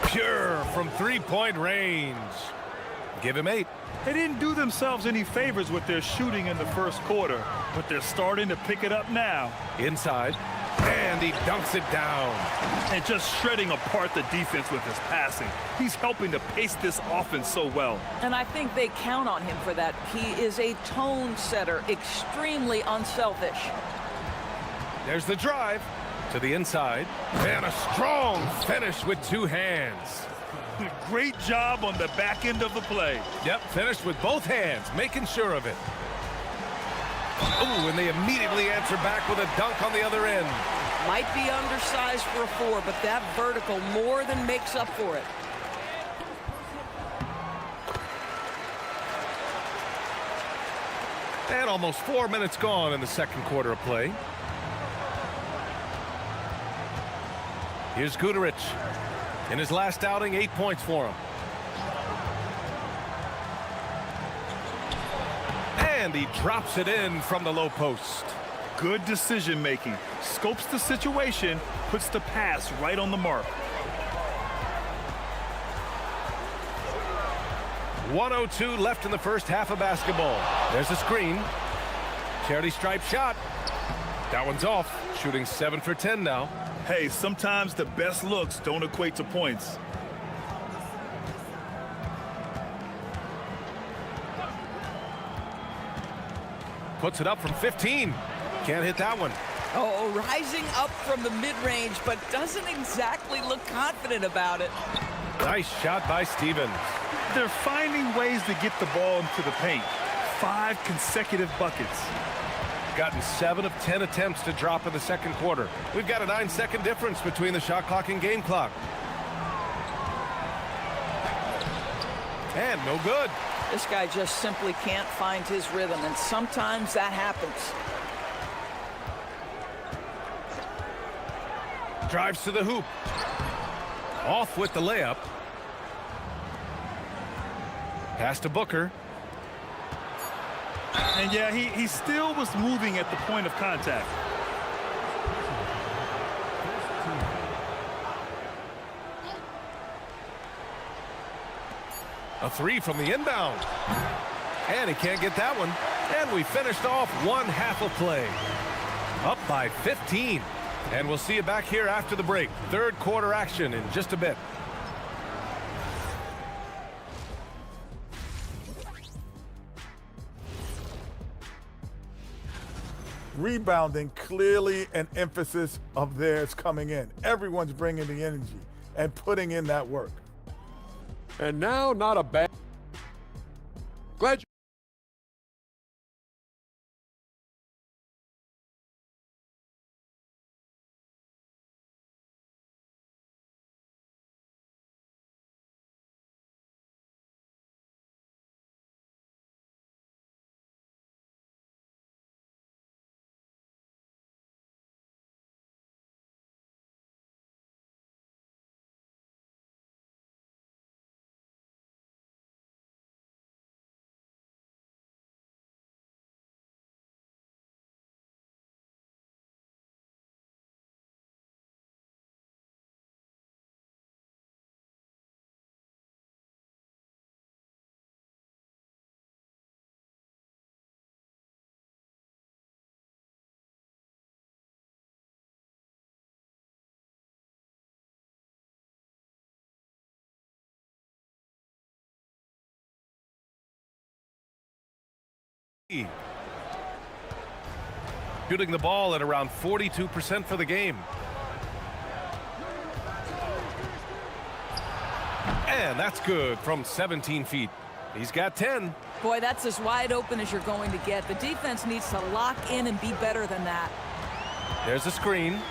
Speaker 2: Pure from three-point range. Give him 8.
Speaker 3: They didn't do themselves any favors with their shooting in the first quarter, but they're starting to pick it up now.
Speaker 2: Inside, and he dunks it down.
Speaker 3: And just shredding apart the defense with his passing. He's helping to pace this offense so well.
Speaker 8: And I think they count on him for that. He is a tone setter, extremely unselfish.
Speaker 2: There's the drive to the inside, and a strong finish with 2 hands.
Speaker 3: Great job on the back end of the play.
Speaker 2: Yep, finished with both hands, making sure of it. Ooh, and they immediately answer back with a dunk on the other end.
Speaker 8: Might be undersized for a 4, but that vertical more than makes up for it.
Speaker 2: And almost 4 minutes gone in the second quarter of play. Here's Guterich. In his last outing, 8 points for him. And he drops it in from the low post.
Speaker 3: Good decision making. Scopes the situation, puts the pass right on the mark.
Speaker 2: 1:02 left in the first half of basketball. There's a screen. Charity stripe shot. That one's off. Shooting 7 for 10 now.
Speaker 3: Hey, sometimes the best looks don't equate to points.
Speaker 2: Puts it up from 15. Can't hit that one.
Speaker 8: Oh, rising up from the mid-range, but doesn't exactly look confident about it.
Speaker 2: Nice shot by Stevens.
Speaker 3: They're finding ways to get the ball into the paint. 5 consecutive buckets.
Speaker 2: Gotten 7 of 10 attempts to drop in the second quarter. We've got a 9-second difference between the shot clock and game clock. And no good.
Speaker 8: This guy just simply can't find his rhythm, and sometimes that happens.
Speaker 2: Drives to the hoop. Off with the layup. Pass to Booker.
Speaker 3: And yeah, he still was moving at the point of contact.
Speaker 2: A 3 from the inbound. And he can't get that one. And we finished off one half of play. Up by 15. And we'll see you back here after the break. Third quarter action in just a bit.
Speaker 5: Rebounding, clearly an emphasis of theirs coming in. Everyone's bringing the energy and putting in that work.
Speaker 15: And now, not a bad. Glad you.
Speaker 2: Shooting the ball at around 42% for the game. And that's good from 17 feet. He's got 10.
Speaker 8: Boy, that's as wide open as you're going to get. The defense needs to lock in and be better than that.
Speaker 2: There's a screen.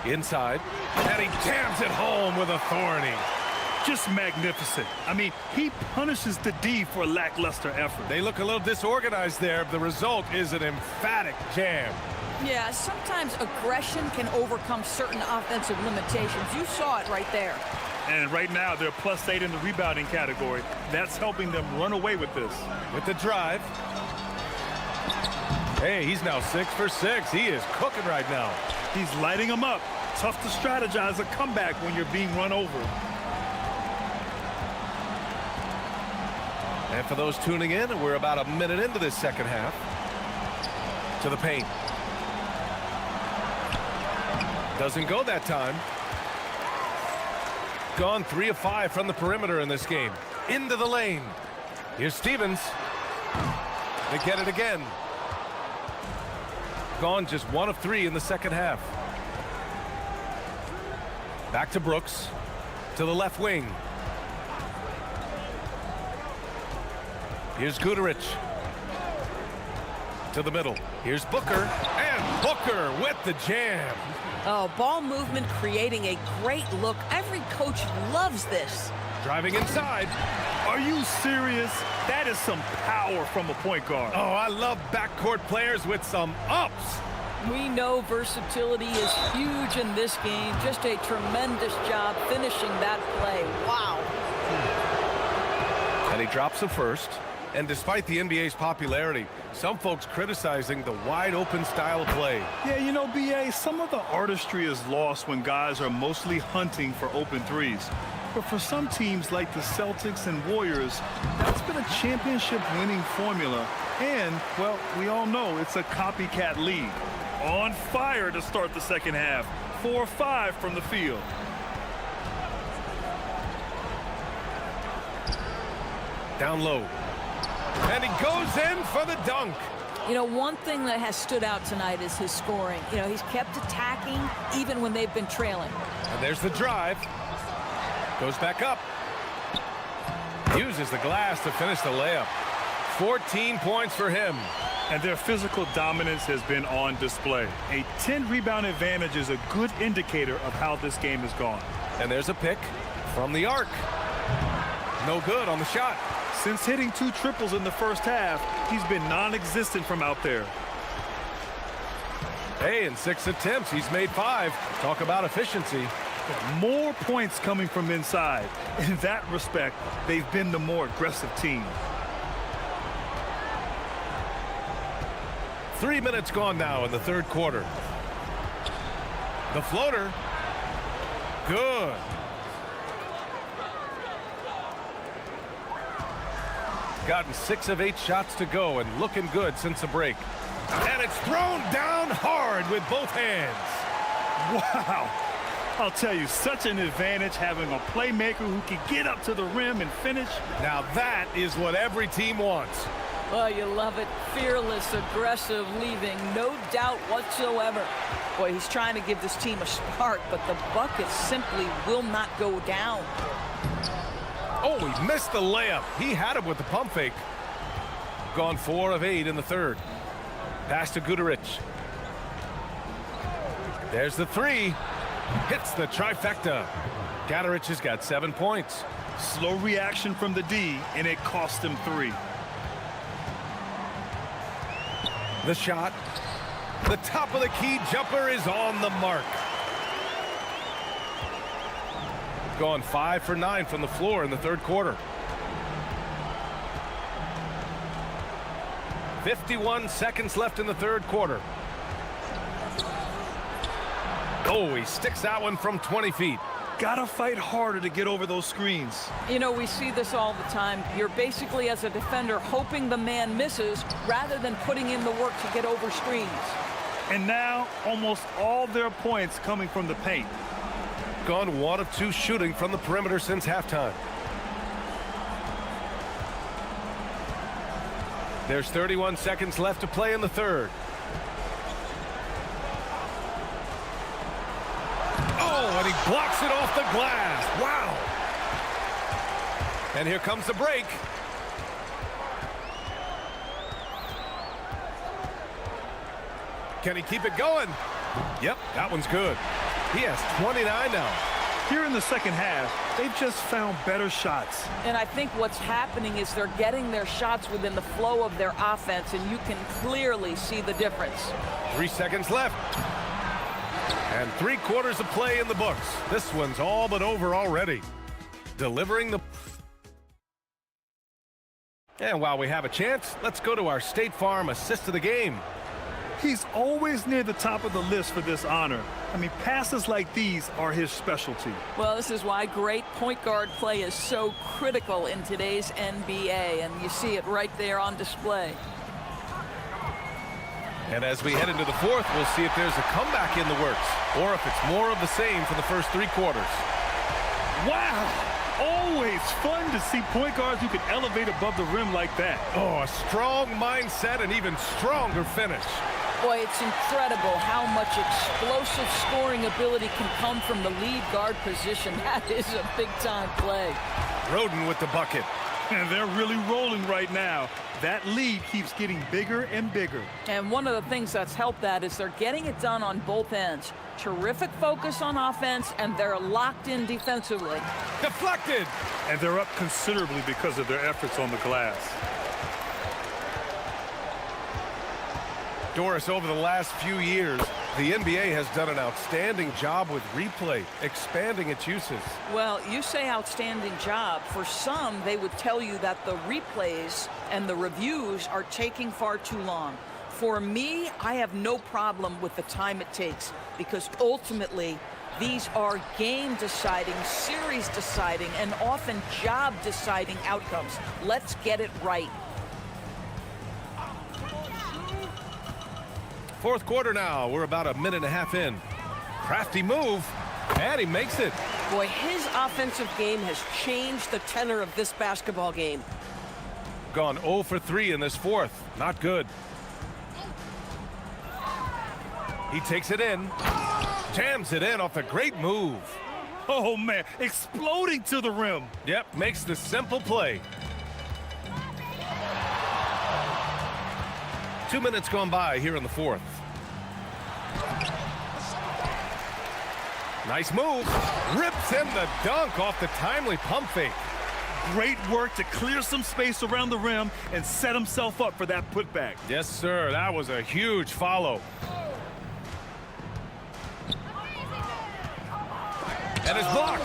Speaker 2: Inside. And he jams it home with authority.
Speaker 3: Just magnificent. I mean, he punishes the D for lackluster effort.
Speaker 2: They look a little disorganized there. The result is an emphatic jam.
Speaker 8: Yeah, sometimes aggression can overcome certain offensive limitations. You saw it right there.
Speaker 3: And right now, they're +8 in the rebounding category. That's helping them run away with this.
Speaker 2: With the drive. Hey, he's now 6 for 6. He is cooking right now.
Speaker 3: He's lighting them up. Tough to strategize a comeback when you're being run over.
Speaker 2: And for those tuning in, we're about a minute into this second half. To the paint. Doesn't go that time. Gone 3 of 5 from the perimeter in this game. Into the lane. Here's Stevens. They get it again. Gone just 1 of 3 in the second half. Back to Brooks. To the left wing. Here's Guterich. To the middle. Here's Booker. And Booker with the jam.
Speaker 11: Oh, ball movement creating a great look. Every coach loves this.
Speaker 2: Driving inside.
Speaker 3: Are you serious? That is some power from a point guard.
Speaker 2: Oh, I love backcourt players with some ups.
Speaker 8: We know versatility is huge in this game. Just a tremendous job finishing that play. Wow.
Speaker 2: And he drops the first. And despite the NBA's popularity, some folks criticizing the wide-open style of play.
Speaker 3: Yeah, you know, BA, some of the artistry is lost when guys are mostly hunting for open threes. But for some teams like the Celtics and Warriors, that's been a championship-winning formula. And, well, we all know it's a copycat league. On fire to start the second half. 4-5 from the field.
Speaker 2: Down low. And he goes in for the dunk.
Speaker 8: You know, one thing that has stood out tonight is his scoring. You know, he's kept attacking even when they've been trailing.
Speaker 2: And there's the drive. Goes back up. Uses the glass to finish the layup. 14 points for him.
Speaker 3: And their physical dominance has been on display. A 10-rebound advantage is a good indicator of how this game has gone.
Speaker 2: And there's a pick from the arc. No good on the shot.
Speaker 3: Since hitting 2 triples in the first half, he's been non-existent from out there.
Speaker 2: Hey, in 6 attempts, he's made 5. Talk about efficiency.
Speaker 3: More points coming from inside. In that respect, they've been the more aggressive team.
Speaker 2: 3 minutes gone now in the third quarter. The floater. Good. Gotten 6 of 8 shots to go and looking good since the break. And it's thrown down hard with both hands.
Speaker 3: Wow. I'll tell you, such an advantage having a playmaker who can get up to the rim and finish.
Speaker 2: Now that is what every team wants.
Speaker 8: Well, you love it. Fearless, aggressive, leaving, no doubt whatsoever. Boy, he's trying to give this team a spark, but the bucket simply will not go down.
Speaker 2: Oh, he missed the layup. He had it with the pump fake. Gone 4 of 8 in the third. Pass to Gudarich. There's the 3. Hits the trifecta. Gudarich has got 7 points.
Speaker 3: Slow reaction from the D, and it cost him 3.
Speaker 2: The shot. The top of the key jumper is on the mark. Gone 5 for 9 from the floor in the third quarter. 51 seconds left in the third quarter. Oh, he sticks that one from 20 feet.
Speaker 3: Gotta fight harder to get over those screens.
Speaker 8: You know, we see this all the time. You're basically, as a defender, hoping the man misses rather than putting in the work to get over screens.
Speaker 3: And now, almost all their points coming from the paint.
Speaker 2: Gone 1 of 2 shooting from the perimeter since halftime. There's 31 seconds left to play in the third. Oh, and he blocks it off the glass. Wow. And here comes the break. Can he keep it going? Yep, that one's good. He has 29 now.
Speaker 3: Here in the second half, they've just found better shots.
Speaker 8: And I think what's happening is they're getting their shots within the flow of their offense, and you can clearly see the difference.
Speaker 2: 3 seconds left. And 3/4 of play in the books. This one's all but over already. Delivering the... And while we have a chance, let's go to our State Farm assist of the game.
Speaker 3: He's always near the top of the list for this honor. I mean, passes like these are his specialty.
Speaker 8: Well, this is why great point guard play is so critical in today's NBA, and you see it right there on display.
Speaker 2: And as we head into the fourth, we'll see if there's a comeback in the works, or if it's more of the same for the first 3 quarters.
Speaker 3: Wow! Always fun to see point guards who can elevate above the rim like that.
Speaker 2: Oh, a strong mindset and even stronger finish.
Speaker 8: Boy, it's incredible how much explosive scoring ability can come from the lead guard position. That is a big-time play.
Speaker 2: Roden with the bucket.
Speaker 3: And they're really rolling right now. That lead keeps getting bigger and bigger.
Speaker 8: And one of the things that's helped that is they're getting it done on both ends. Terrific focus on offense, and they're locked in defensively.
Speaker 2: Deflected.
Speaker 3: And they're up considerably because of their efforts on the glass.
Speaker 2: Doris, over the last few years, the NBA has done an outstanding job with replay, expanding its uses.
Speaker 8: Well, you say outstanding job. For some, they would tell you that the replays and the reviews are taking far too long. For me, I have no problem with the time it takes, because ultimately, these are game-deciding, series-deciding, and often job-deciding outcomes. Let's get it right.
Speaker 2: Fourth quarter now. We're about a minute and a half in. Crafty move, and he makes it.
Speaker 11: Boy, his offensive game has changed the tenor of this basketball game.
Speaker 2: Gone 0 for 3 in this fourth. Not good. He takes it in. Jams it in off a great move.
Speaker 3: Oh, man, exploding to the rim.
Speaker 2: Yep, makes the simple play. 2 minutes gone by here in the fourth. Nice move. Rips in the dunk off the timely pump fake.
Speaker 3: Great work to clear some space around the rim and set himself up for that putback.
Speaker 2: Yes, sir. That was a huge follow. And it's blocked.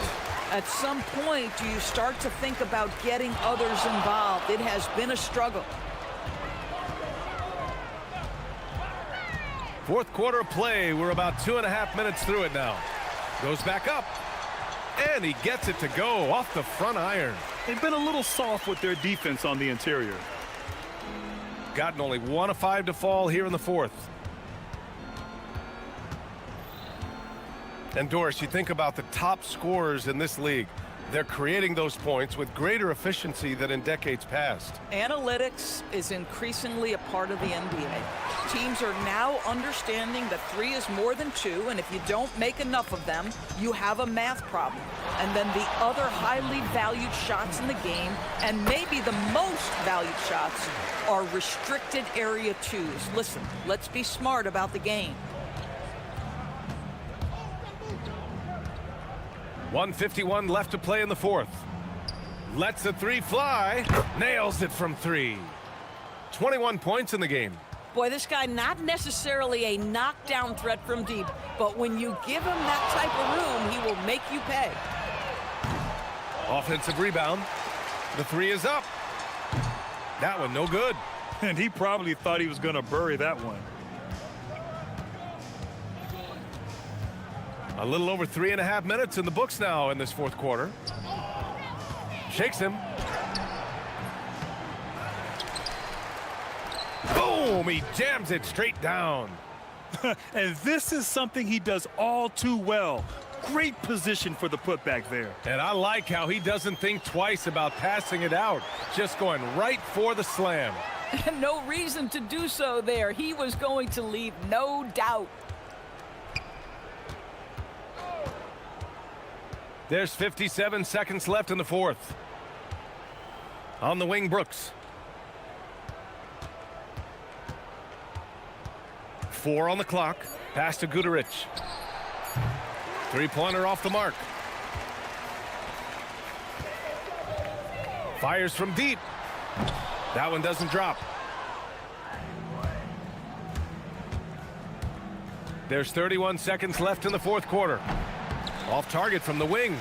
Speaker 8: At some point, do you start to think about getting others involved? It has been a struggle.
Speaker 2: Fourth quarter of play. We're about 2.5 minutes through it now. Goes back up. And he gets it to go off the front iron.
Speaker 3: They've been a little soft with their defense on the interior.
Speaker 2: Gotten only 1 of 5 to fall here in the fourth. And Doris, you think about the top scorers in this league. They're creating those points with greater efficiency than in decades past.
Speaker 8: Analytics is increasingly a part of the NBA. Teams are now understanding that 3 is more than 2, and if you don't make enough of them, you have a math problem. And then the other highly valued shots in the game, and maybe the most valued shots, are restricted area 2s. Listen, let's be smart about the game.
Speaker 2: 1:51 left to play in the fourth. Lets the 3 fly. Nails it from 3. 21 points in the game.
Speaker 8: Boy, this guy not necessarily a knockdown threat from deep, but when you give him that type of room, he will make you pay.
Speaker 2: Offensive rebound. The 3 is up. That one no good.
Speaker 3: And he probably thought he was going to bury that one.
Speaker 2: A little over 3.5 minutes in the books now in this fourth quarter. Shakes him. Boom! He jams it straight down.
Speaker 3: And this is something he does all too well. Great position for the putback there.
Speaker 2: And I like how he doesn't think twice about passing it out. Just going right for the slam.
Speaker 8: No reason to do so there. He was going to leave, no doubt.
Speaker 2: There's 57 seconds left in the fourth. On the wing, Brooks. 4 on the clock. Pass to Guduric. 3-pointer off the mark. Fires from deep. That one doesn't drop. There's 31 seconds left in the fourth quarter. Off target from the wing.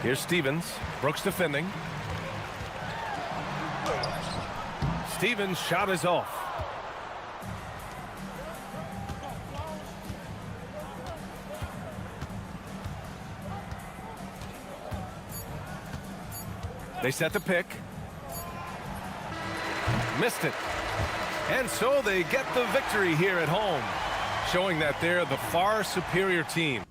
Speaker 2: Here's Stevens. Brooks defending. Stevens' shot is off. They set the pick. Missed it. And so they get the victory here at home, showing that they're the far superior team.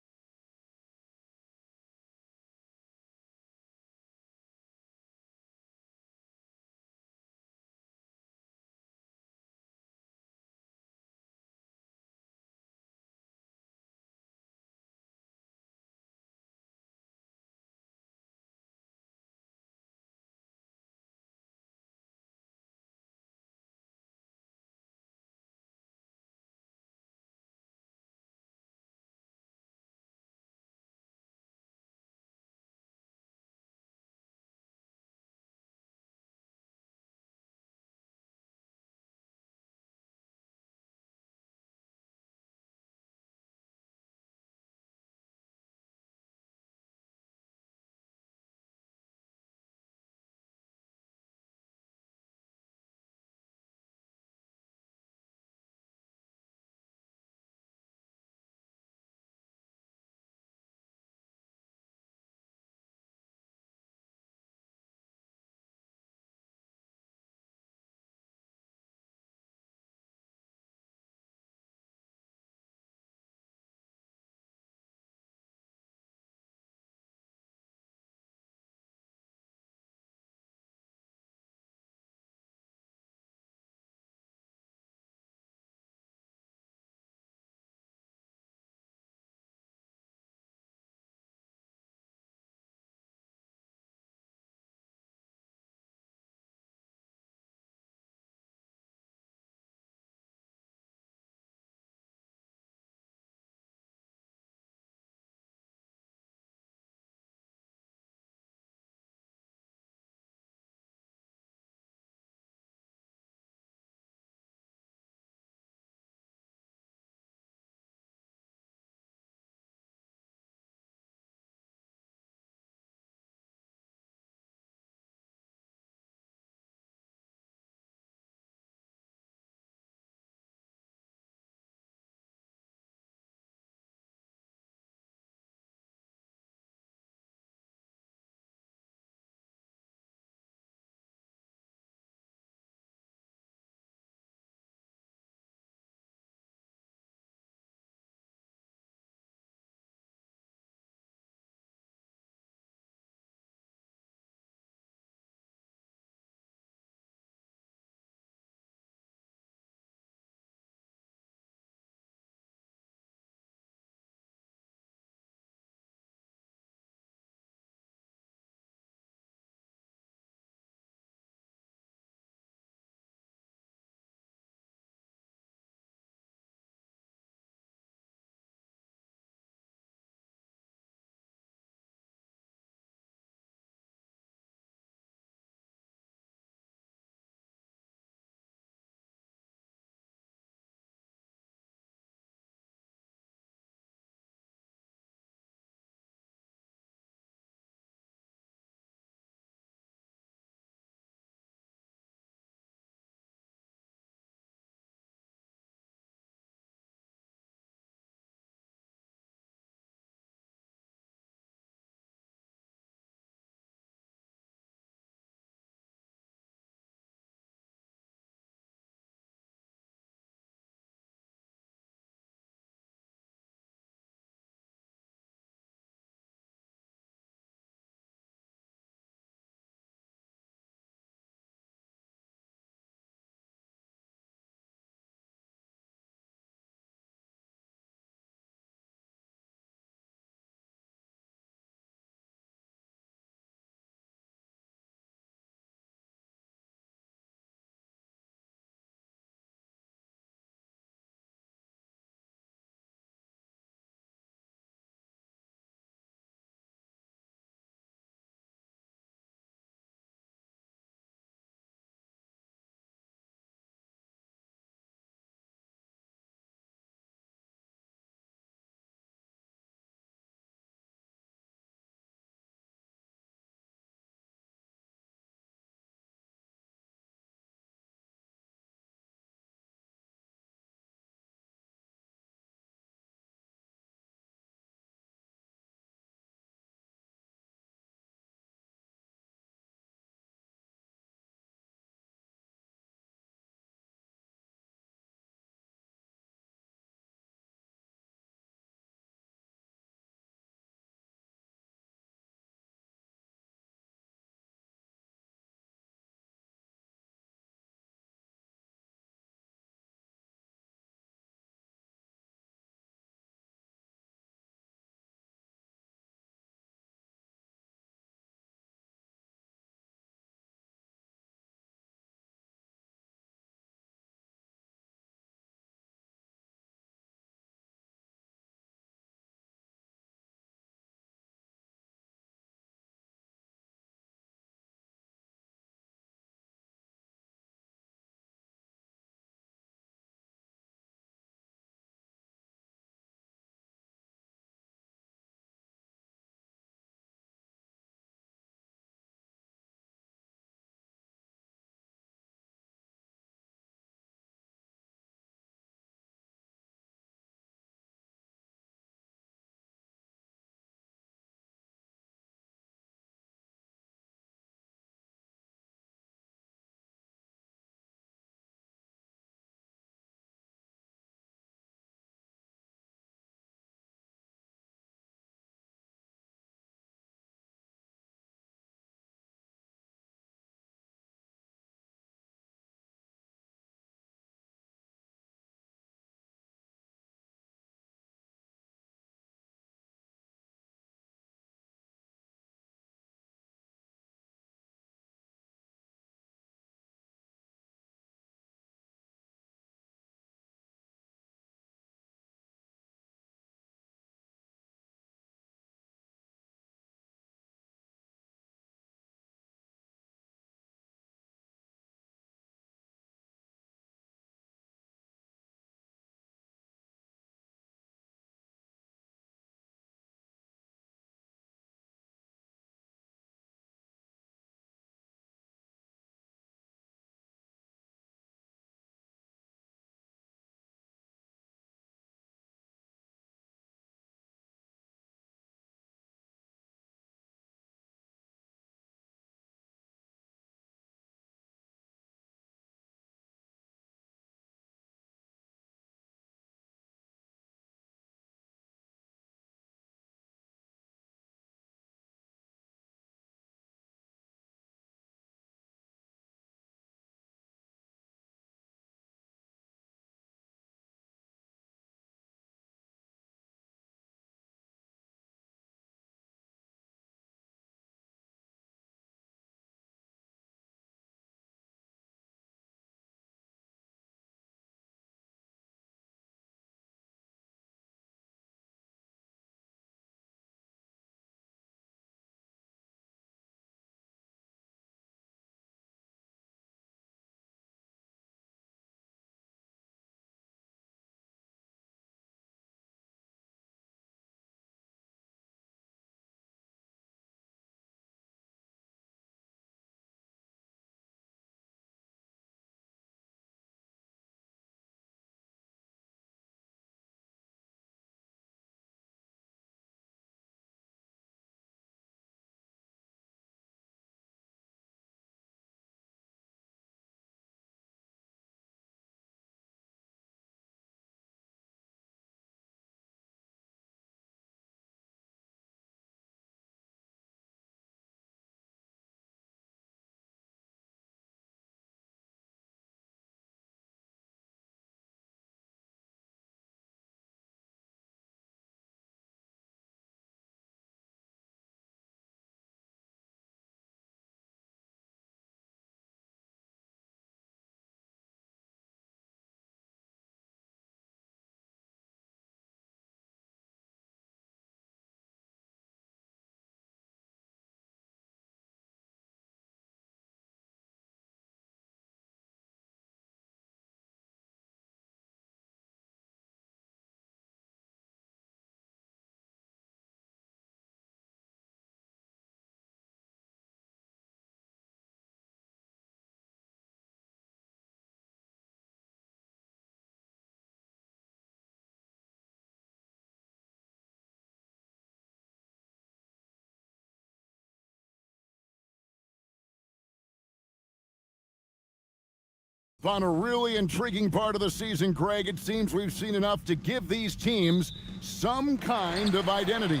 Speaker 7: On a really intriguing part of the season, Greg, it seems we've seen enough to give these teams some kind of identity.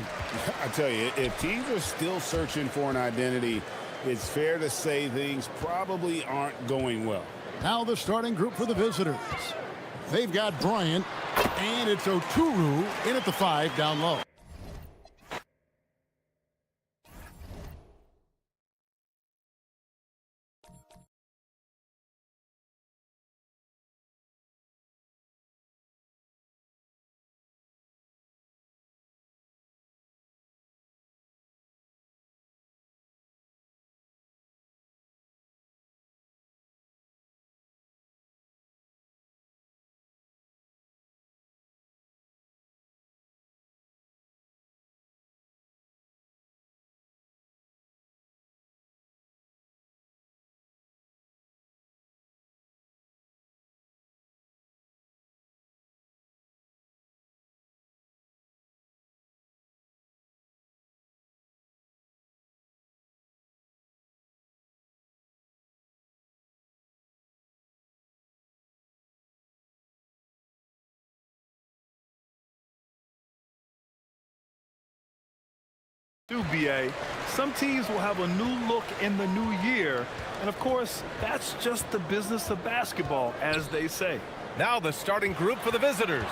Speaker 9: I tell you, if teams are still searching for an identity, it's fair to say things probably aren't going well.
Speaker 7: Now the starting group for the visitors. They've got Bryant, and it's Oturu in at the 5 down low.
Speaker 3: BA, some teams will have a new look in the new year, and of course that's just the business of basketball, as they say.
Speaker 2: Now the starting group for the visitors,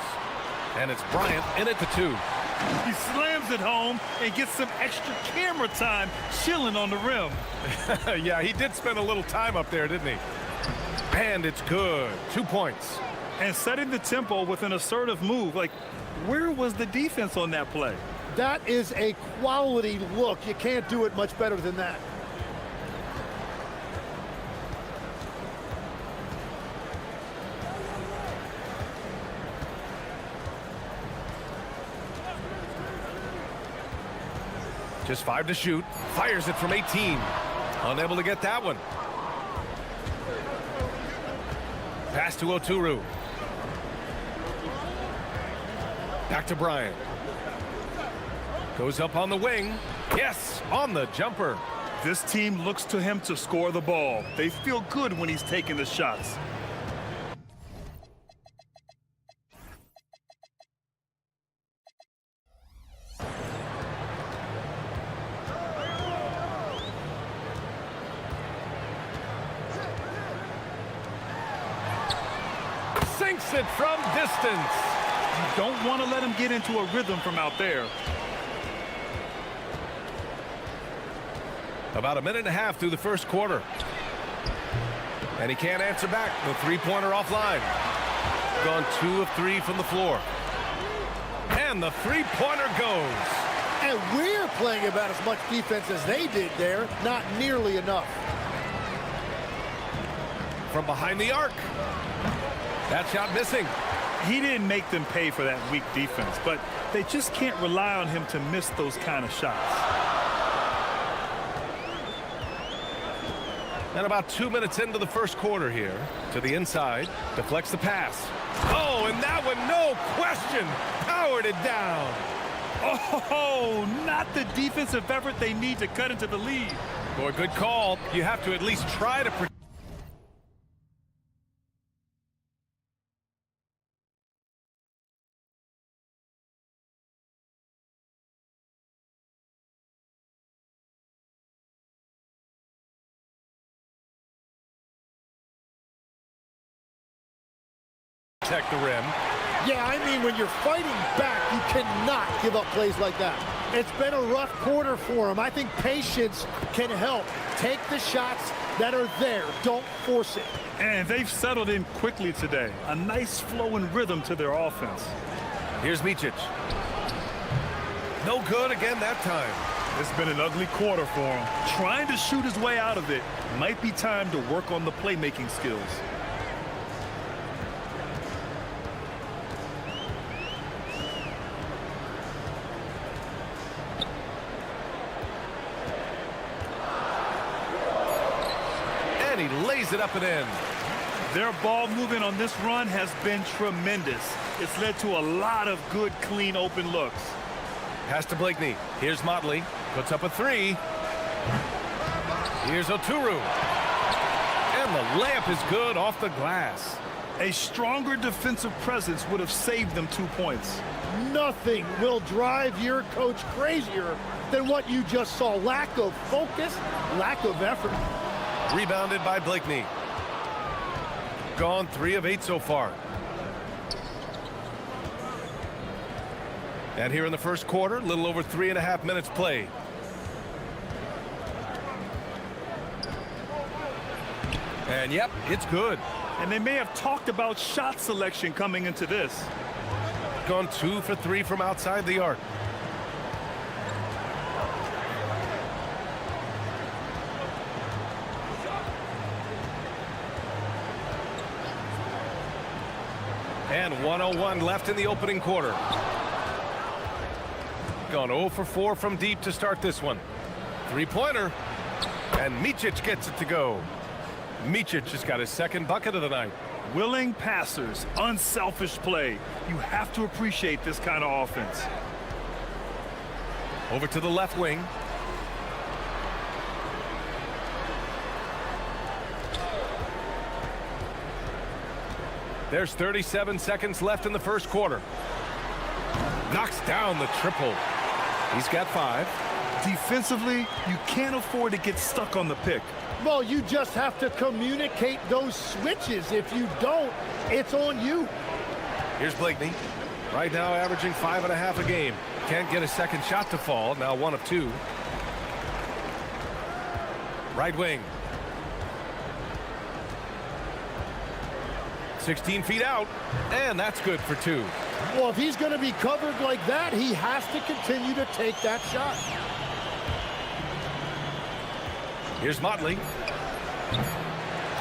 Speaker 2: and it's Bryant in at the 2.
Speaker 3: He slams it home and gets some extra camera time chilling on the rim.
Speaker 2: Yeah, he did spend a little time up there, didn't he? And it's good. 2 points.
Speaker 3: And setting the tempo with an assertive move. Like, where was the defense on that play?
Speaker 14: That is a quality look. You can't do it much better than that.
Speaker 2: Just 5 to shoot. Fires it from 18. Unable to get that one. Pass to Oturu. Back to Bryant. Goes up on the wing. Yes, on the jumper.
Speaker 3: This team looks to him to score the ball. They feel good when he's taking the shots.
Speaker 2: Sinks it from distance.
Speaker 3: You don't want to let him get into a rhythm from out there.
Speaker 2: About a minute and a half through the first quarter. And he can't answer back. The three-pointer offline. Gone 2 of 3 from the floor. And the three-pointer goes.
Speaker 14: And we're playing about as much defense as they did there. Not nearly enough.
Speaker 2: From behind the arc. That shot missing.
Speaker 3: He didn't make them pay for that weak defense, but they just can't rely on him to miss those kind of shots.
Speaker 2: And about 2 minutes into the first quarter here. To the inside. Deflects the pass. Oh, and that one, no question, powered it down.
Speaker 3: Oh, not the defensive effort they need to cut into the lead.
Speaker 2: Boy, good call. You have to at least try to protect. The rim.
Speaker 14: Yeah, I mean, when you're fighting back, you cannot give up plays like that. It's been a rough quarter for him. I think patience can help. Take the shots that are there. Don't force it.
Speaker 3: And they've settled in quickly today. A nice flow and rhythm to their offense.
Speaker 2: Here's Micic. No good again that time.
Speaker 3: It's been an ugly quarter for him. Trying to shoot his way out of it. Might be time to work on the playmaking skills.
Speaker 2: He lays it up and in.
Speaker 3: Their ball movement on this run has been tremendous. It's led to a lot of good, clean, open looks.
Speaker 2: Pass to Blakeney. Here's Motley. Puts up a 3. Here's Oturu. And And the layup is good off the glass.
Speaker 3: A stronger defensive presence would have saved them 2 points.
Speaker 14: Nothing will drive your coach crazier than what you just saw. Lack of focus, lack of effort.
Speaker 2: Rebounded by Blakeney. Gone 3 of 8 so far. And here in the first quarter, a little over 3.5 minutes played. And yep, it's good.
Speaker 3: And they may have talked about shot selection coming into this.
Speaker 2: Gone 2 for 3 from outside the arc. And 1:01 left in the opening quarter. Gone 0 for 4 from deep to start this one. Three-pointer. And Micic gets it to go. Micic has got his second bucket of the night.
Speaker 3: Willing passers, unselfish play. You have to appreciate this kind of offense.
Speaker 2: Over to the left wing. There's 37 seconds left in the first quarter. Knocks down the triple. He's got 5.
Speaker 3: Defensively, you can't afford to get stuck on the pick.
Speaker 14: Well, you just have to communicate those switches. If you don't, it's on you.
Speaker 2: Here's Blakeney. Right now averaging 5.5 a game. Can't get a second shot to fall. Now 1 of 2. Right wing. 16 feet out. And that's good for 2.
Speaker 14: Well, if he's going to be covered like that, he has to continue to take that shot.
Speaker 2: Here's Motley.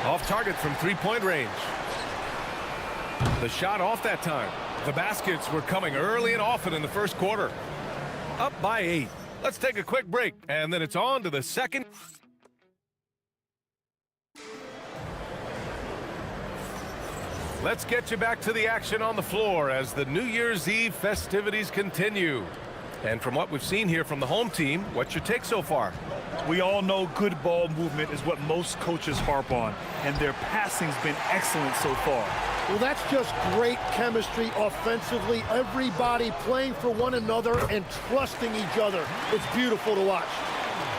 Speaker 2: Off target from 3-point range. The shot off that time. The baskets were coming early and often in the first quarter. Up by 8. Let's take a quick break, and then it's on to the second. Let's get you back to the action on the floor as the New Year's Eve festivities continue. And from what we've seen here from the home team, what's your take so far?
Speaker 3: We all know good ball movement is what most coaches harp on, and their passing's been excellent so far.
Speaker 14: Well, that's just great chemistry offensively. Everybody playing for one another and trusting each other. It's beautiful to watch.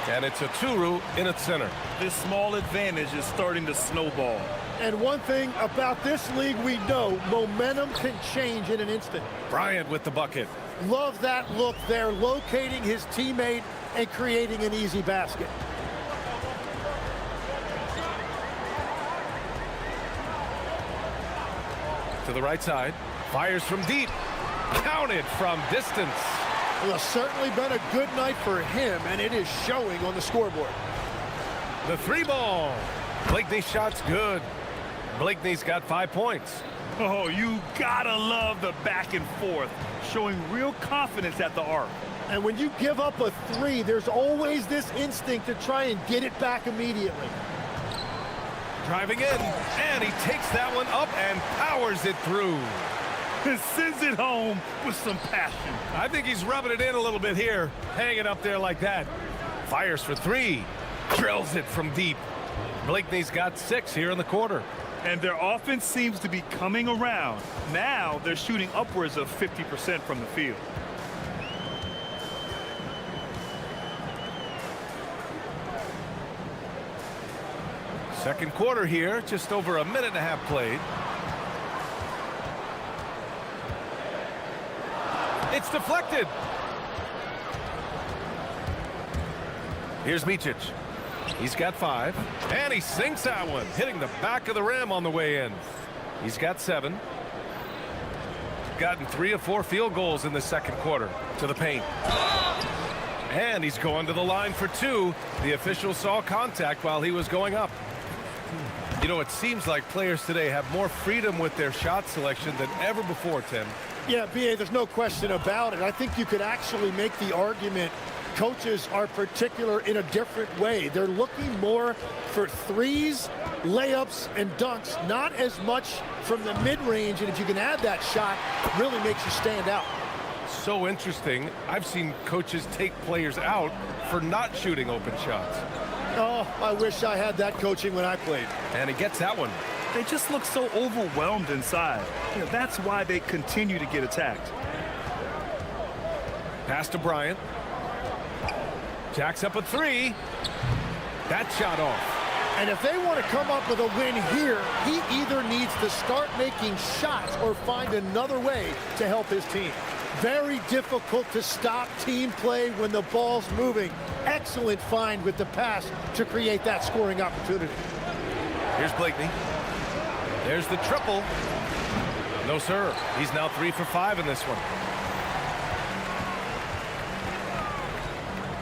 Speaker 2: And it's a Turu in its center.
Speaker 3: This small advantage is starting to snowball.
Speaker 14: And one thing about this league we know, momentum can change in an instant.
Speaker 2: Bryant with the bucket.
Speaker 14: Love that look there, locating his teammate and creating an easy basket.
Speaker 2: To the right side. Fires from deep. Counted from distance.
Speaker 14: Well, it's certainly been a good night for him, and it is showing on the scoreboard.
Speaker 2: The 3-ball. Blakeney's shot's good. Blakeney's got 5 points.
Speaker 3: Oh, you gotta love the back and forth, showing real confidence at the arc.
Speaker 14: And when you give up a 3, there's always this instinct to try and get it back immediately.
Speaker 2: Driving in, and he takes that one up and powers it through.
Speaker 3: Sends it home with some passion.
Speaker 2: I think he's rubbing it in a little bit here, hanging up there like that. Fires for 3, drills it from deep. Blakeney's got 6 here in the quarter.
Speaker 3: And their offense seems to be coming around. Now they're shooting upwards of 50% from the field.
Speaker 2: Second quarter here, just over a minute and a half played. It's deflected. Here's Micic. He's got 5, and he sinks that one, hitting the back of the rim on the way in. He's got 7. Gotten 3 of 4 field goals in the second quarter. To the paint. And he's going to the line for 2. The official saw contact while he was going up. You know, it seems like players today have more freedom with their shot selection than ever before, Tim.
Speaker 14: Yeah, B.A., there's no question about it. I think you could actually make the argument coaches are particular in a different way. They're looking more for 3s, layups, and dunks, not as much from the mid-range, and if you can add that shot, it really makes you stand out.
Speaker 2: So interesting. I've seen coaches take players out for not shooting open shots.
Speaker 14: Oh, I wish I had that coaching when I played.
Speaker 2: And he gets that one.
Speaker 3: They just look so overwhelmed inside. You know, that's why they continue to get attacked.
Speaker 2: Pass to Bryant. Jacks up a three. That shot off.
Speaker 14: And if they want to come up with a win here, he either needs to start making shots or find another way to help his team. Very difficult to stop team play when the ball's moving. Excellent find with the pass to create that scoring opportunity.
Speaker 2: Here's Blakeney. There's the triple. No, sir. He's now 3 for 5 in this one.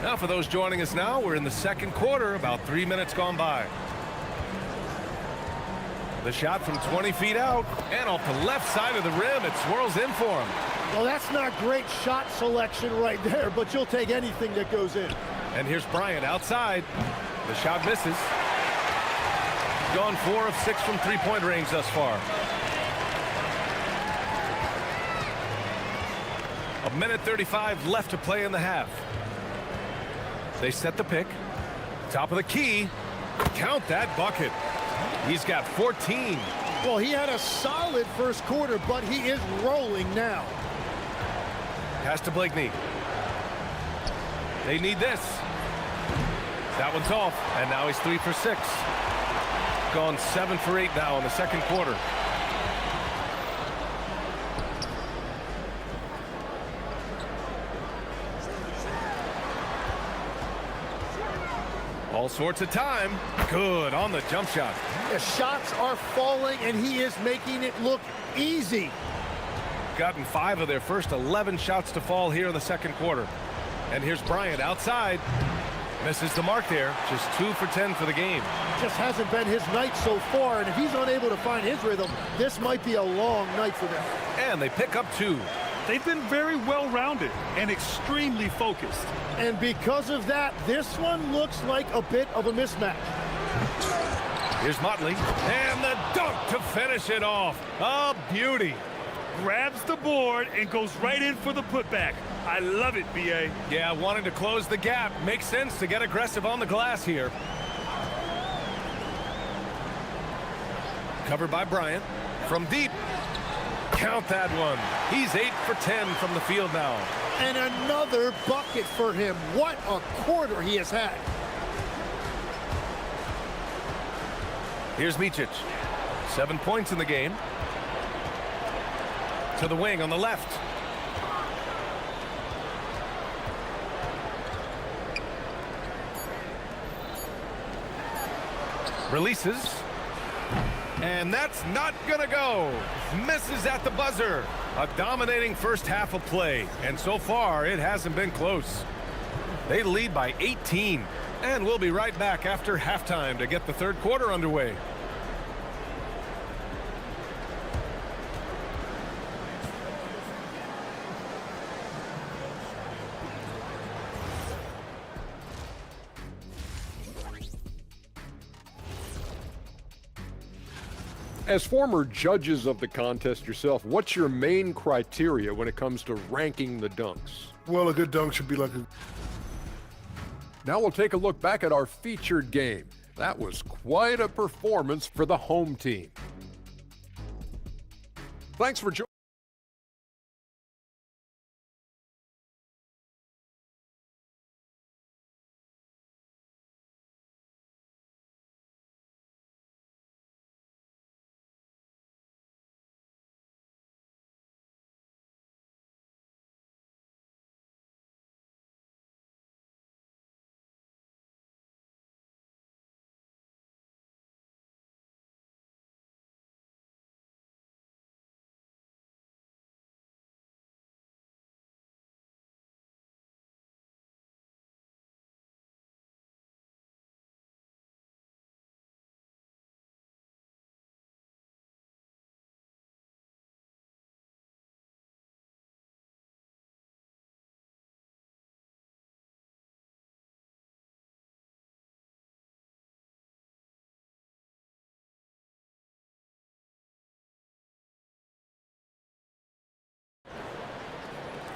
Speaker 2: Now, for those joining us now, we're in the second quarter, about 3 minutes gone by. The shot from 20 feet out, and off the left side of the rim, it swirls in for him.
Speaker 14: Well, that's not great shot selection right there, but you'll take anything that goes in.
Speaker 2: And here's Bryant outside. The shot misses. Gone 4 of 6 from three-point range thus far. A minute 35 left to play in the half. They set the pick. Top of the key. Count that bucket. He's got 14.
Speaker 14: Well, he had a solid first quarter, but he is rolling now.
Speaker 2: Pass to Blakeney. They need this. That one's off, and now he's 3 for 6. Gone 7 for 8 now in the second quarter. All sorts of time. Good on the jump shot.
Speaker 14: The shots are falling, and he is making it look easy.
Speaker 2: Gotten 5 of their first 11 shots to fall here in the second quarter. And here's Bryant outside. Misses the mark there. Just 2 for 10 for the game.
Speaker 14: Just hasn't been his night so far, and if he's unable to find his rhythm, this might be a long night for them.
Speaker 2: And they pick up 2.
Speaker 3: They've been very well-rounded and extremely focused.
Speaker 14: And because of that, this one looks like a bit of a mismatch.
Speaker 2: Here's Motley. And the dunk to finish it off. A beauty.
Speaker 3: Grabs the board and goes right in for the putback. I love it, B.A.
Speaker 2: Yeah, wanting to close the gap. Makes sense to get aggressive on the glass here. Covered by Bryant. From deep. Count that one. He's 8 for 10 from the field now.
Speaker 14: And another bucket for him. What a quarter he has had.
Speaker 2: Here's Micic. 7 points in the game. To the wing on the left. Releases. And that's not gonna go. Misses at the buzzer. A dominating first half of play. And so far, it hasn't been close. They lead by 18. And we'll be right back after halftime to get the third quarter underway.
Speaker 15: As former judges of the contest yourself, what's your main criteria when it comes to ranking the dunks?
Speaker 5: Well, a good dunk should be like a...
Speaker 15: Now we'll take a look back at our featured game. That was quite a performance for the home team. Thanks for joining.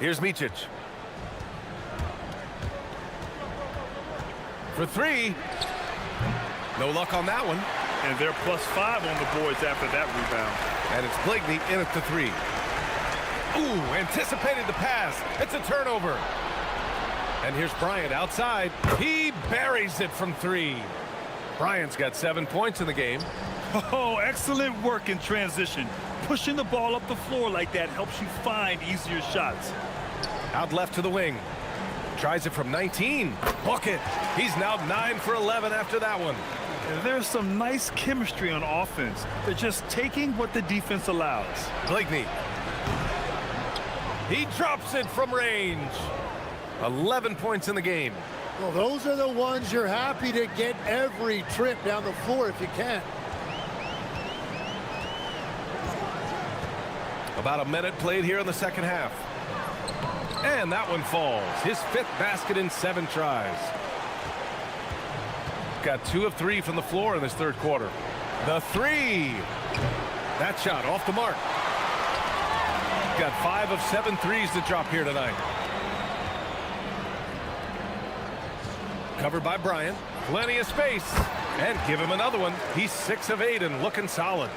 Speaker 2: Here's Micic. For 3. No luck on that one.
Speaker 3: And they're +5 on the boards after that rebound.
Speaker 2: And it's Blakeney in at the 3. Ooh, anticipated the pass. It's a turnover. And here's Bryant outside. He buries it from 3. Bryant's got 7 points in the game.
Speaker 3: Oh, excellent work in transition. Pushing the ball up the floor like that helps you find easier shots.
Speaker 2: Out left to the wing. Tries it from 19. Bucket. He's now 9 for 11 after that one.
Speaker 3: And there's some nice chemistry on offense. They're just taking what the defense allows.
Speaker 2: Blakeney. He drops it from range. 11 points in the game.
Speaker 14: Well, those are the ones you're happy to get every trip down the floor if you can.
Speaker 2: About a minute played here in the second half. And that one falls. His 5th basket in 7 tries. Got 2 of 3 from the floor in this third quarter. The 3. That shot off the mark. Got 5 of 7 threes to drop here tonight. Covered by Bryant. Plenty of space. And give him another one. He's 6 of 8 and looking solid.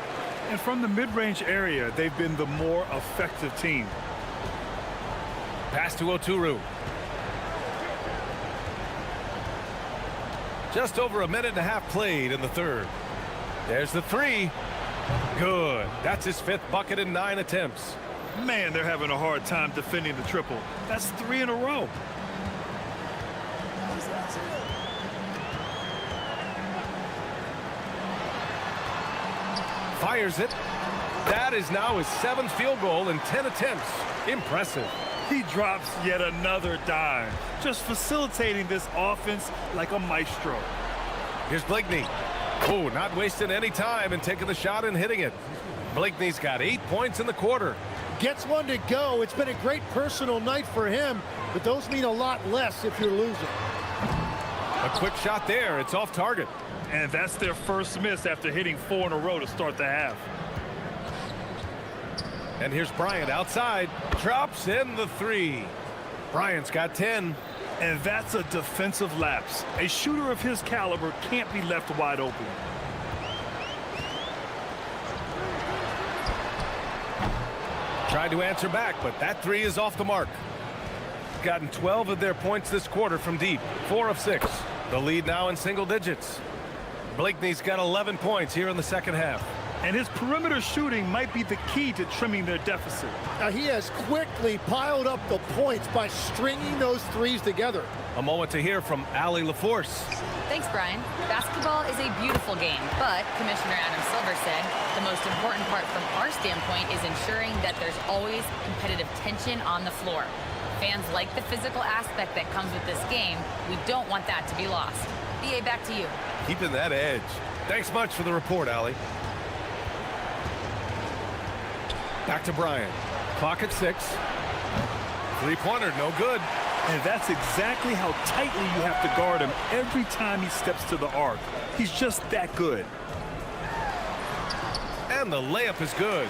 Speaker 3: And from the mid-range area, they've been the more effective team.
Speaker 2: Pass to Oturu. Just over a minute and a half played in the third. There's the 3. Good. That's his 5th bucket in 9 attempts.
Speaker 3: Man, they're having a hard time defending the triple. That's 3 in a row.
Speaker 2: Fires it. That is now his 7th field goal in 10 attempts. Impressive.
Speaker 3: He drops yet another dime, just facilitating this offense like a maestro.
Speaker 2: Here's Blakeney. Oh, not wasting any time and taking the shot and hitting it. Blakeney's got 8 points in the quarter.
Speaker 14: Gets one to go. It's been a great personal night for him, but those mean a lot less if you're losing.
Speaker 2: A quick shot there. It's off target.
Speaker 3: And that's their first miss after hitting 4 in a row to start the half.
Speaker 2: And here's Bryant outside. Drops in the 3. Bryant's got 10.
Speaker 3: And that's a defensive lapse. A shooter of his caliber can't be left wide open.
Speaker 2: Tried to answer back, but that 3 is off the mark. Gotten 12 of their points this quarter from deep. 4 of 6. The lead now in single digits. Blakeney's got 11 points here in the second half.
Speaker 3: And his perimeter shooting might be the key to trimming their deficit.
Speaker 14: Now he has quickly piled up the points by stringing those 3s together.
Speaker 2: A moment to hear from Allie LaForce.
Speaker 16: Thanks, Brian. Basketball is a beautiful game, but Commissioner Adam Silver said the most important part from our standpoint is ensuring that there's always competitive tension on the floor. Fans like the physical aspect that comes with this game. We don't want that to be lost. BA, back to you.
Speaker 2: Keeping that edge. Thanks much for the report, Allie. Back to Bryant. Clock at 6. 3-pointer, no good.
Speaker 3: And that's exactly how tightly you have to guard him every time he steps to the arc. He's just that good.
Speaker 2: And the layup is good.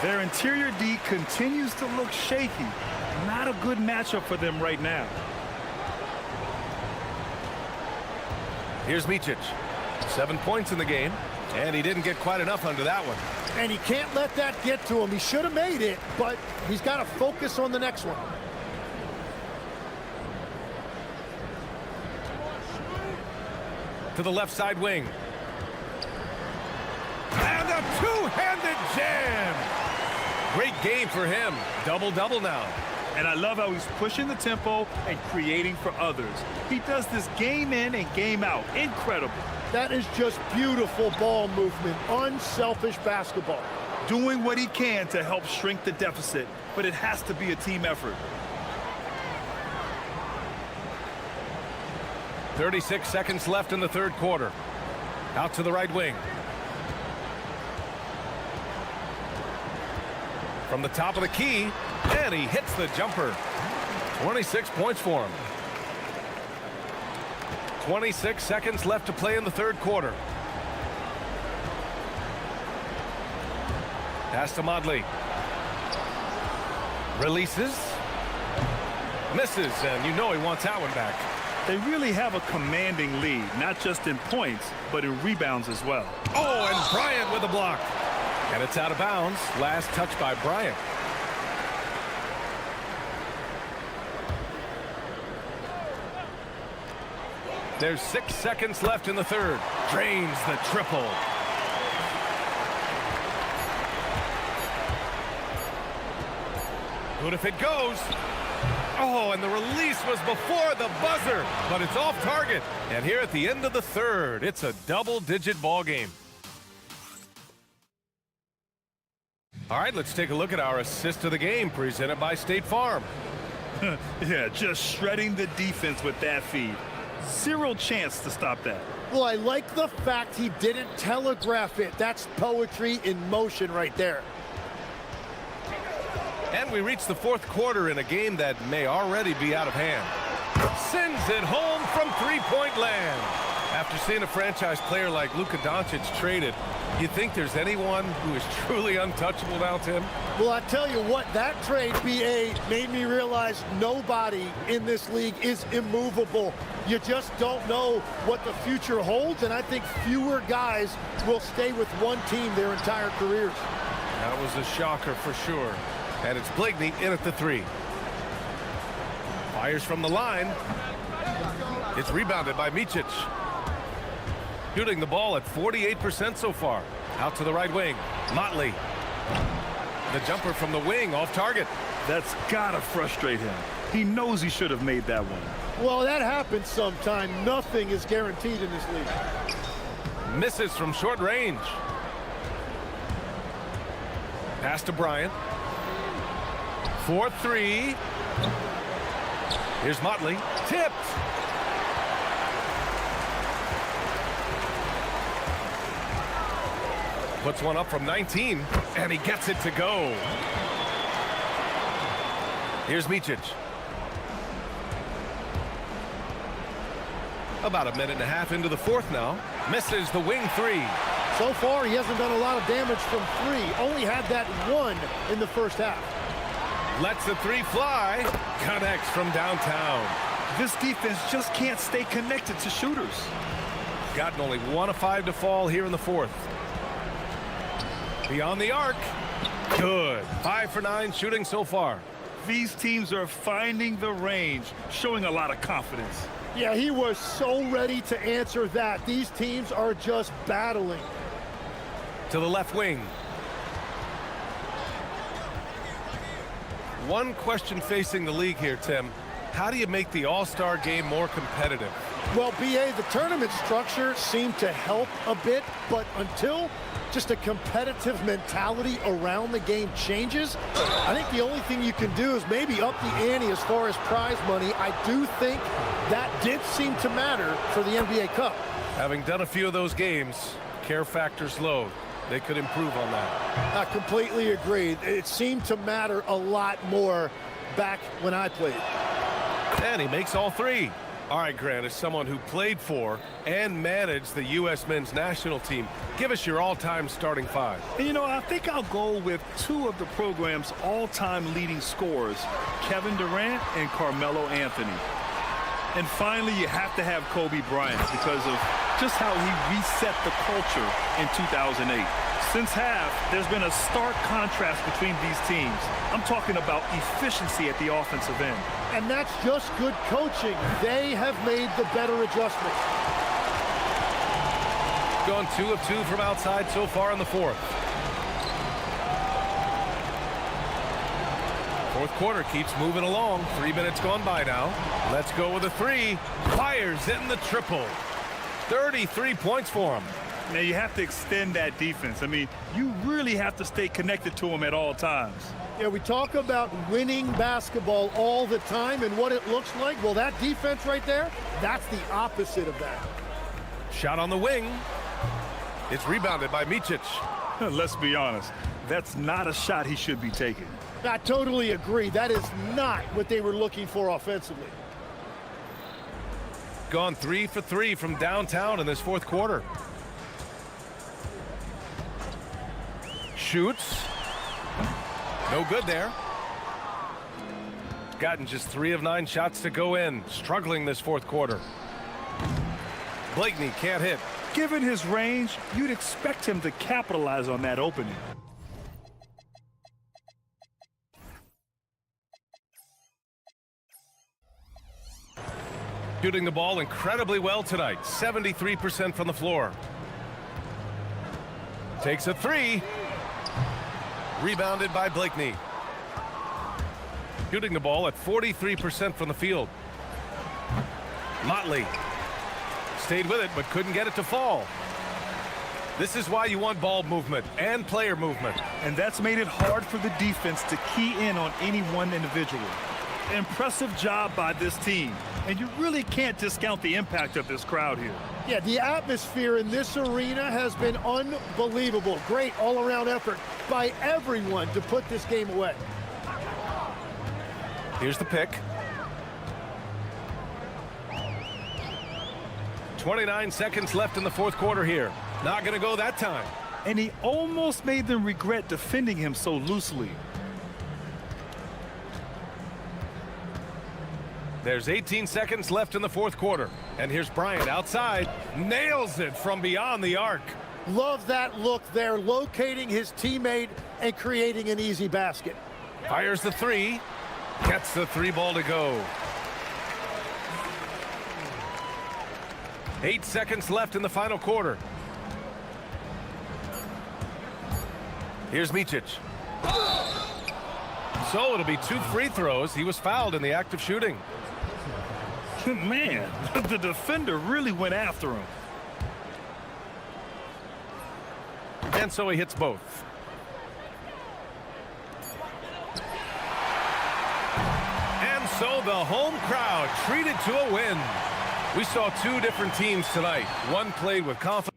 Speaker 3: Their interior D continues to look shaky. Not a good matchup for them right now.
Speaker 2: Here's Micic. 7 points in the game, and he didn't get quite enough under that one.
Speaker 14: And he can't let that get to him. He should have made it, but he's got to focus on the next one.
Speaker 2: To the left side wing. And a two-handed jam. Great game for him. Double-double now.
Speaker 3: And I love how he's pushing the tempo and creating for others. He does this game in and game out. Incredible.
Speaker 14: That is just beautiful ball movement. Unselfish basketball.
Speaker 3: Doing what he can to help shrink the deficit, but it has to be a team effort.
Speaker 2: 36 seconds left in the third quarter. Out to the right wing. From the top of the key, and he hits the jumper. 26 points for him. 26 seconds left to play in the third quarter. Pass to Modley. Releases. Misses, and you know he wants that one back.
Speaker 3: They really have a commanding lead, not just in points, but in rebounds as well.
Speaker 2: Oh, and Bryant with a block. And it's out of bounds. Last touch by Bryant. There's 6 seconds left in the third. Drains the triple. Good if it goes. Oh, and the release was before the buzzer, but it's off target. And here at the end of the third, it's a double-digit ball game. All right, let's take a look at our assist of the game presented by State Farm.
Speaker 3: Yeah, just shredding the defense with that feed. Zero chance to stop that.
Speaker 14: Well, I like the fact he didn't telegraph it. That's poetry in motion right there.
Speaker 2: And we reach the fourth quarter in a game that may already be out of hand. Sends it home from three-point land. After seeing a franchise player like Luka Doncic traded, you think there's anyone who is truly untouchable now, Tim?
Speaker 14: Well, I tell you what, that trade, BA, made me realize nobody in this league is immovable. You just don't know what the future holds, and I think fewer guys will stay with one team their entire careers.
Speaker 2: That was a shocker for sure. And it's Blakeney in at the three. Fires from the line. It's rebounded by Micic. Shooting the ball at 48% so far. Out to the right wing. Motley. The jumper from the wing off target.
Speaker 3: That's gotta frustrate him. He knows he should have made that one.
Speaker 14: Well, that happens sometime. Nothing is guaranteed in this league.
Speaker 2: Misses from short range. Pass to Bryant. 4-3. Here's Motley. Tipped. Puts one up from 19, and he gets it to go. Here's Micic. About a minute and a half into the fourth now. Misses the wing three.
Speaker 14: So far, he hasn't done a lot of damage from three. Only had that one in the first half.
Speaker 2: Lets the three fly. Connects from downtown.
Speaker 3: This defense just can't stay connected to shooters.
Speaker 2: Gotten only 1 of 5 to fall here in the fourth. Beyond the arc. Good. 5 for 9 shooting so far.
Speaker 3: These teams are finding the range, showing a lot of confidence.
Speaker 14: Yeah, he was so ready to answer that. These teams are just battling.
Speaker 2: To the left wing. One question facing the league here, Tim. How do you make the All-Star game more competitive?
Speaker 14: Well, BA, the tournament structure seemed to help a bit, but until just a competitive mentality around the game changes, I think the only thing you can do is maybe up the ante as far as prize money. I do think that did seem to matter for the NBA Cup.
Speaker 2: Having done a few of those games, care factor's low. They could improve on that.
Speaker 14: I completely agree. It seemed to matter a lot more back when I played.
Speaker 2: And he makes all three. All right, Grant, as someone who played for and managed the U.S. men's national team, give us your all-time starting five.
Speaker 3: And you know, I think I'll go with 2 of the program's all-time leading scorers, Kevin Durant and Carmelo Anthony. And finally, you have to have Kobe Bryant because of just how he reset the culture in 2008. Since half, there's been a stark contrast between these teams. I'm talking about efficiency at the offensive end.
Speaker 14: And that's just good coaching. They have made the better adjustments.
Speaker 2: Gone 2 of 2 from outside so far in the fourth. Fourth quarter keeps moving along. 3 minutes gone by now. Let's go with a three. Fires in the triple. 33 points for him.
Speaker 3: Now, you have to extend that defense. I mean, you really have to stay connected to him at all times.
Speaker 14: Yeah, we talk about winning basketball all the time and what it looks like. Well, that defense right there, that's the opposite of that.
Speaker 2: Shot on the wing. It's rebounded by Micic.
Speaker 3: Let's be honest. That's not a shot he should be taking.
Speaker 14: I totally agree. That is not what they were looking for offensively.
Speaker 2: Gone 3 for 3 from downtown in this fourth quarter. Shoots. No good there. gotten just 3 of 9 shots to go in, struggling this fourth quarter. Blakeney can't hit.
Speaker 3: Given his range, you'd expect him to capitalize on that opening.
Speaker 2: Shooting the ball incredibly well tonight, 73% from the floor. Takes a 3. Rebounded by Blakeney. Shooting the ball at 43% from the field. Motley stayed with it but couldn't get it to fall. This is why you want ball movement and player movement.
Speaker 3: And that's made it hard for the defense to key in on any one individual. Impressive job by this team. And you really can't discount the impact of this crowd here.
Speaker 14: Yeah, the atmosphere in this arena has been unbelievable. Great all-around effort by everyone to put this game away.
Speaker 2: Here's the pick. 29 seconds left in the fourth quarter here. Not going to go that time.
Speaker 3: And he almost made them regret defending him so loosely.
Speaker 2: There's 18 seconds left in the fourth quarter. And here's Bryant outside. Nails it from beyond the arc.
Speaker 14: Love that look there, locating his teammate and creating an easy basket.
Speaker 2: Fires the 3. Gets the 3 ball to go. 8 seconds left in the final quarter. Here's Micic. So it'll be 2 free throws. He was fouled in the act of shooting.
Speaker 3: Man, the defender really went after him.
Speaker 2: And so he hits both. And so the home crowd treated to a win. We saw 2 different teams tonight. One played with confidence.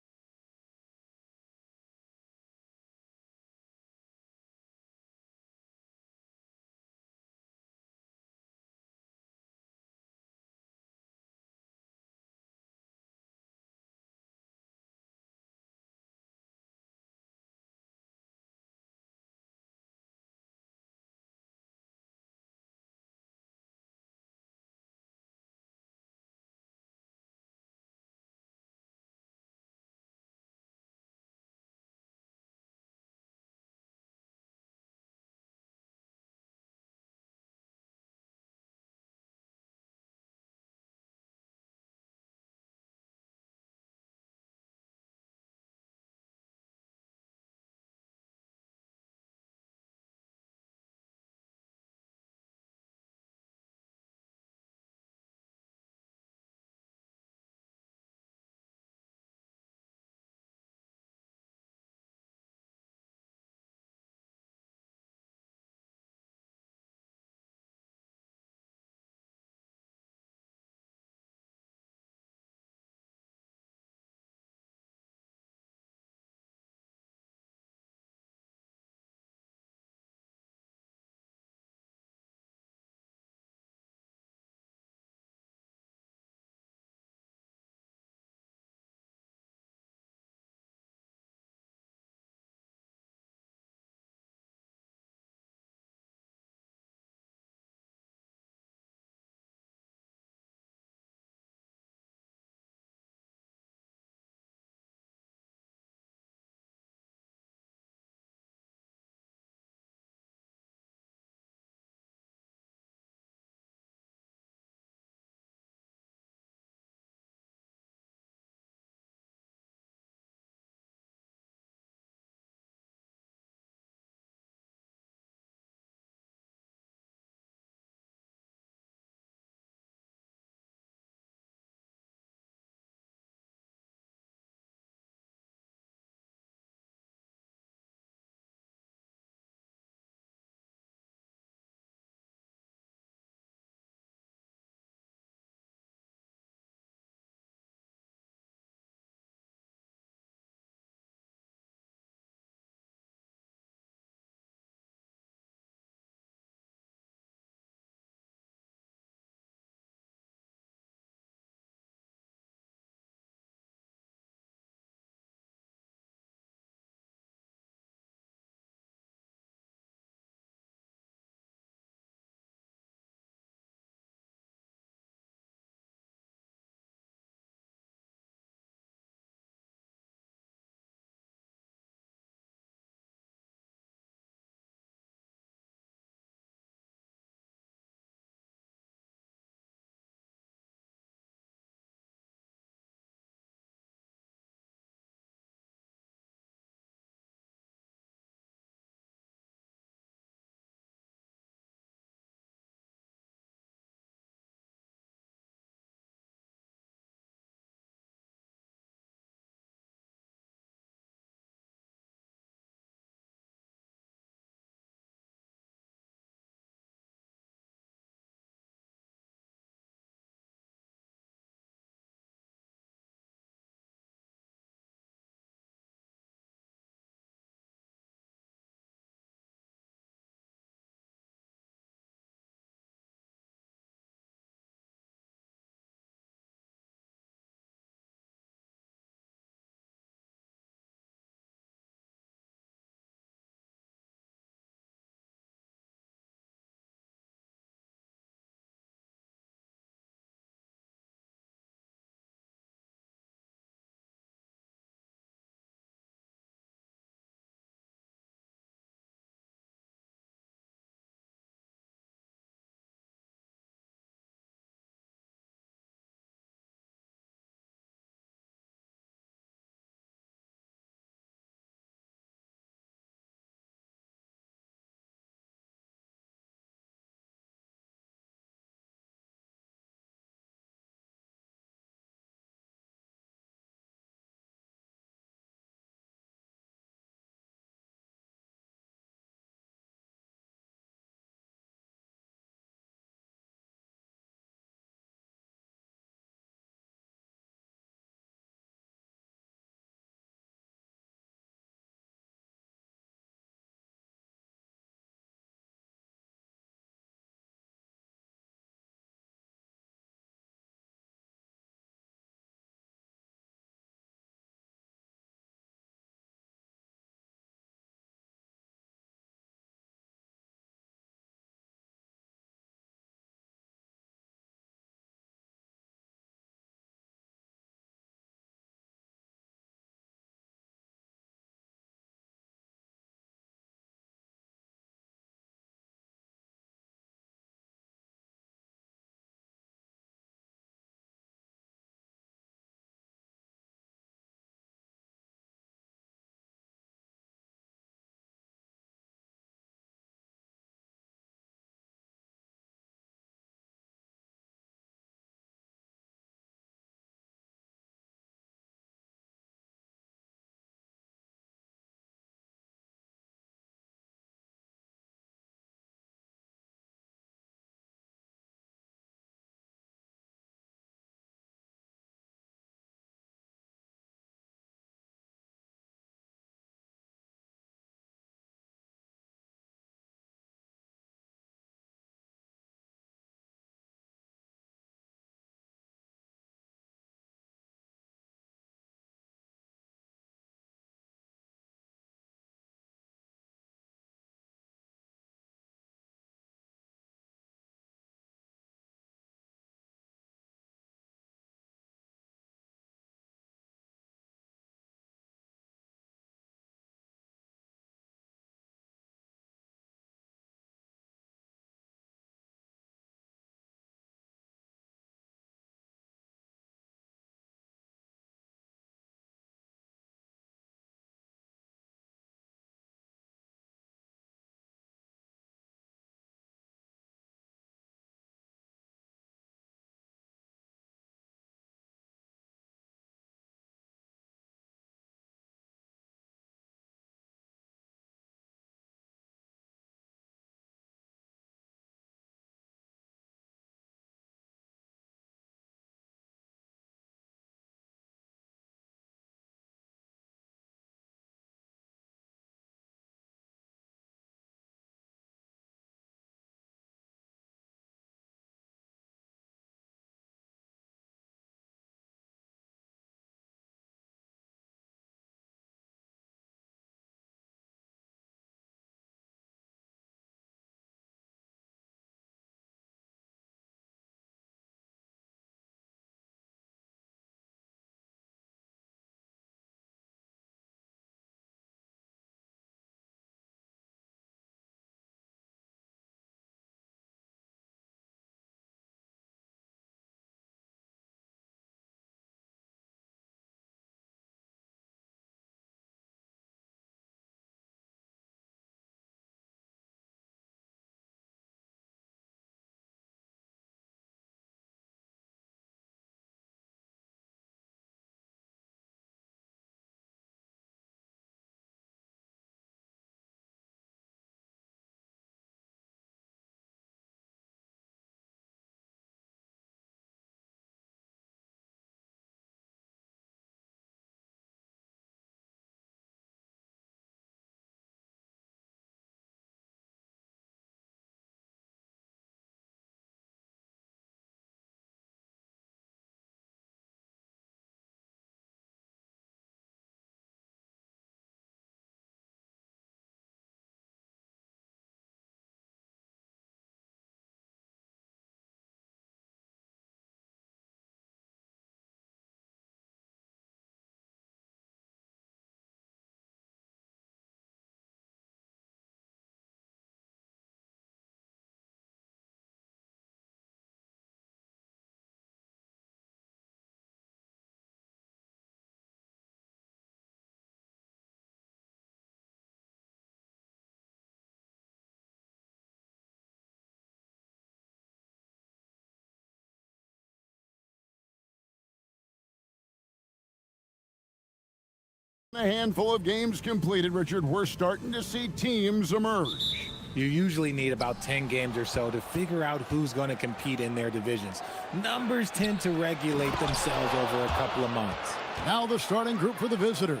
Speaker 7: A handful of games completed, Richard. We're starting to see teams emerge.
Speaker 13: You usually need about 10 games or so to figure out who's going to compete in their divisions. Numbers tend to regulate themselves over a couple of months.
Speaker 7: Now the starting group for the visitors.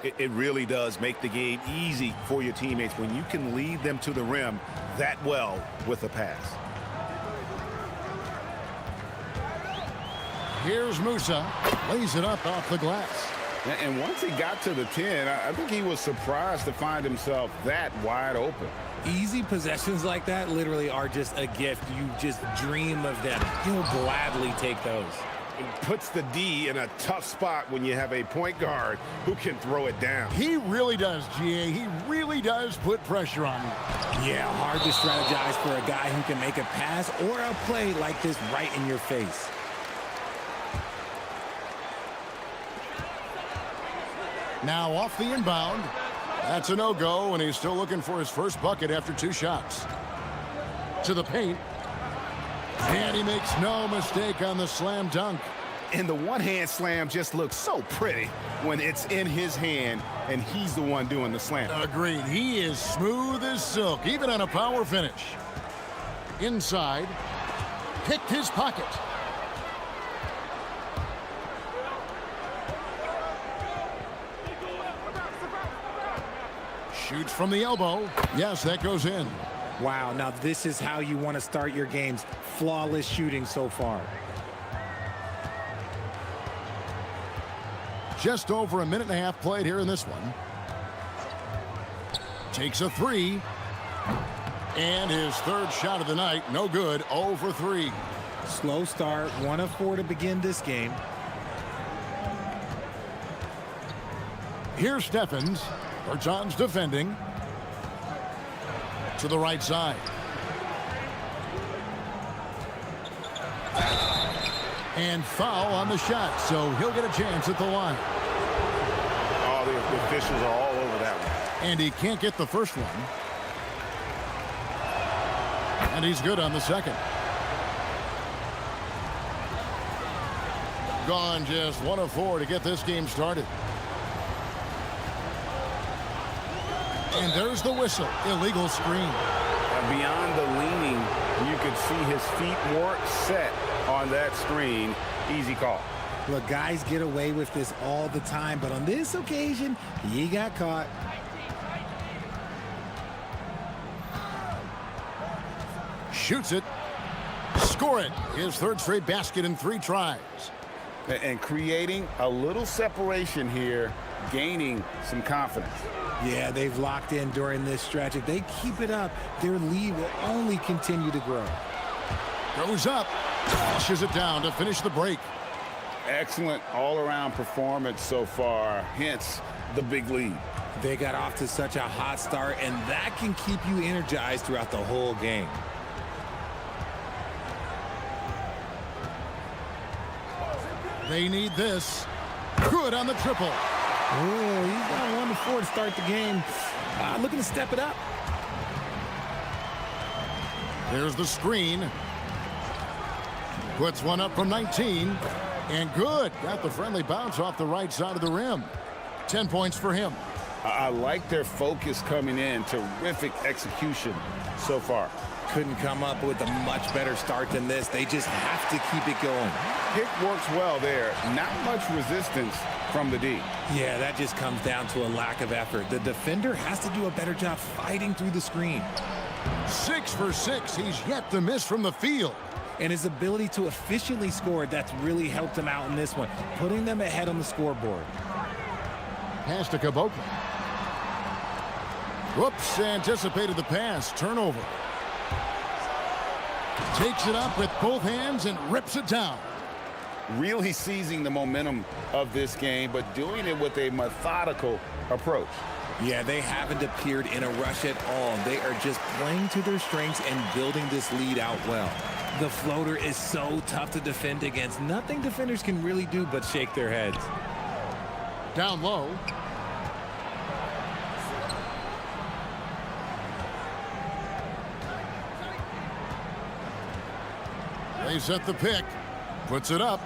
Speaker 10: It really does make the game easy for your teammates when you can lead them to the rim that well with a pass.
Speaker 7: Here's Musa. Lays it up off the glass.
Speaker 9: And once he got to the 10, I think he was surprised to find himself that wide open.
Speaker 13: Easy possessions like that literally are just a gift. You just dream of them. You'll gladly take those.
Speaker 9: It puts the D in a tough spot when you have a point guard who can throw it down.
Speaker 7: He really does, GA. He really does put pressure on you.
Speaker 13: Yeah, hard to strategize for a guy who can make a pass or a play like this right in your face.
Speaker 7: Now off the inbound. That's a no-go, and he's still looking for his first bucket after 2 shots. To the paint. And he makes no mistake on the slam dunk.
Speaker 10: And the one-hand slam just looks so pretty when it's in his hand and he's the one doing the slam.
Speaker 7: Agreed. He is smooth as silk, even on a power finish. Inside. Picked his pocket. Shoots from the elbow. Yes, that goes in.
Speaker 13: Wow, now this is how you want to start your games. Flawless shooting so far.
Speaker 7: Just over a minute and a half played here in this one. Takes a 3. And his third shot of the night, no good, 0 for 3.
Speaker 13: Slow start, 1 of 4 to begin this game.
Speaker 7: Here's Steffens. Bertans defending. To the right side. And foul on the shot, so he'll get a chance at the line.
Speaker 9: Oh, the officials are all over that one.
Speaker 7: And he can't get the first one. And he's good on the second. Gone just 1 of 4 to get this game started. And there's the whistle. Illegal screen.
Speaker 9: Beyond the leaning, you could see his feet weren't set on that screen. Easy call.
Speaker 13: Look, guys get away with this all the time, but on this occasion, he got caught.
Speaker 7: Shoots it. Score it. His third straight basket in 3 tries.
Speaker 9: And creating a little separation here, gaining some confidence.
Speaker 13: Yeah, they've locked in during this stretch. If they keep it up, their lead will only continue to grow.
Speaker 7: Goes up. Flushes it down to finish the break.
Speaker 9: Excellent all-around performance so far, hence the big lead.
Speaker 13: They got off to such a hot start, and that can keep you energized throughout the whole game.
Speaker 7: They need this. Good on the triple.
Speaker 13: Oh, he's got 1 of 4 to start the game. Looking to step it up.
Speaker 7: There's the screen. Puts one up from 19. And good. Got the friendly bounce off the right side of the rim. 10 points for him.
Speaker 9: I like their focus coming in. Terrific execution so far.
Speaker 13: Couldn't come up with a much better start than this. They just have to keep it going.
Speaker 9: Pick works well there. Not much resistance from the D.
Speaker 13: Yeah, that just comes down to a lack of effort. The defender has to do a better job fighting through the screen.
Speaker 7: 6 for 6. He's yet to miss from the field.
Speaker 13: And his ability to efficiently score, that's really helped him out in this one, putting them ahead on the scoreboard.
Speaker 7: Pass to Caboclo. Whoops, anticipated the pass. Turnover. Takes it up with both hands and rips it down.
Speaker 9: Really seizing the momentum of this game, but doing it with a methodical approach.
Speaker 13: Yeah, they haven't appeared in a rush at all. They are just playing to their strengths and building this lead out well. The floater is so tough to defend against. Nothing defenders can really do but shake their heads.
Speaker 7: Down low. They set the pick. Puts it up.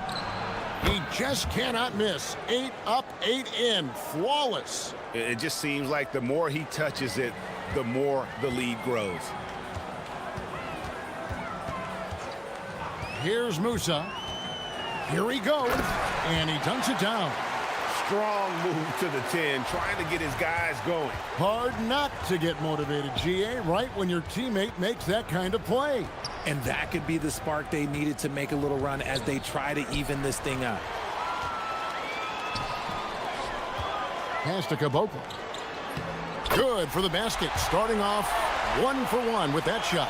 Speaker 7: He just cannot miss. 8 up, 8 in. Flawless.
Speaker 10: It just seems like the more he touches it, the more the lead grows.
Speaker 7: Here's Musa. Here he goes, and he dunks it down.
Speaker 10: Strong move to the 10, trying to get his guys going.
Speaker 7: Hard not to get motivated, GA, right when your teammate makes that kind of play.
Speaker 13: And that could be the spark they needed to make a little run as they try to even this thing up.
Speaker 7: Pass to Caboclo. Good for the basket, starting off 1 for 1 with that shot.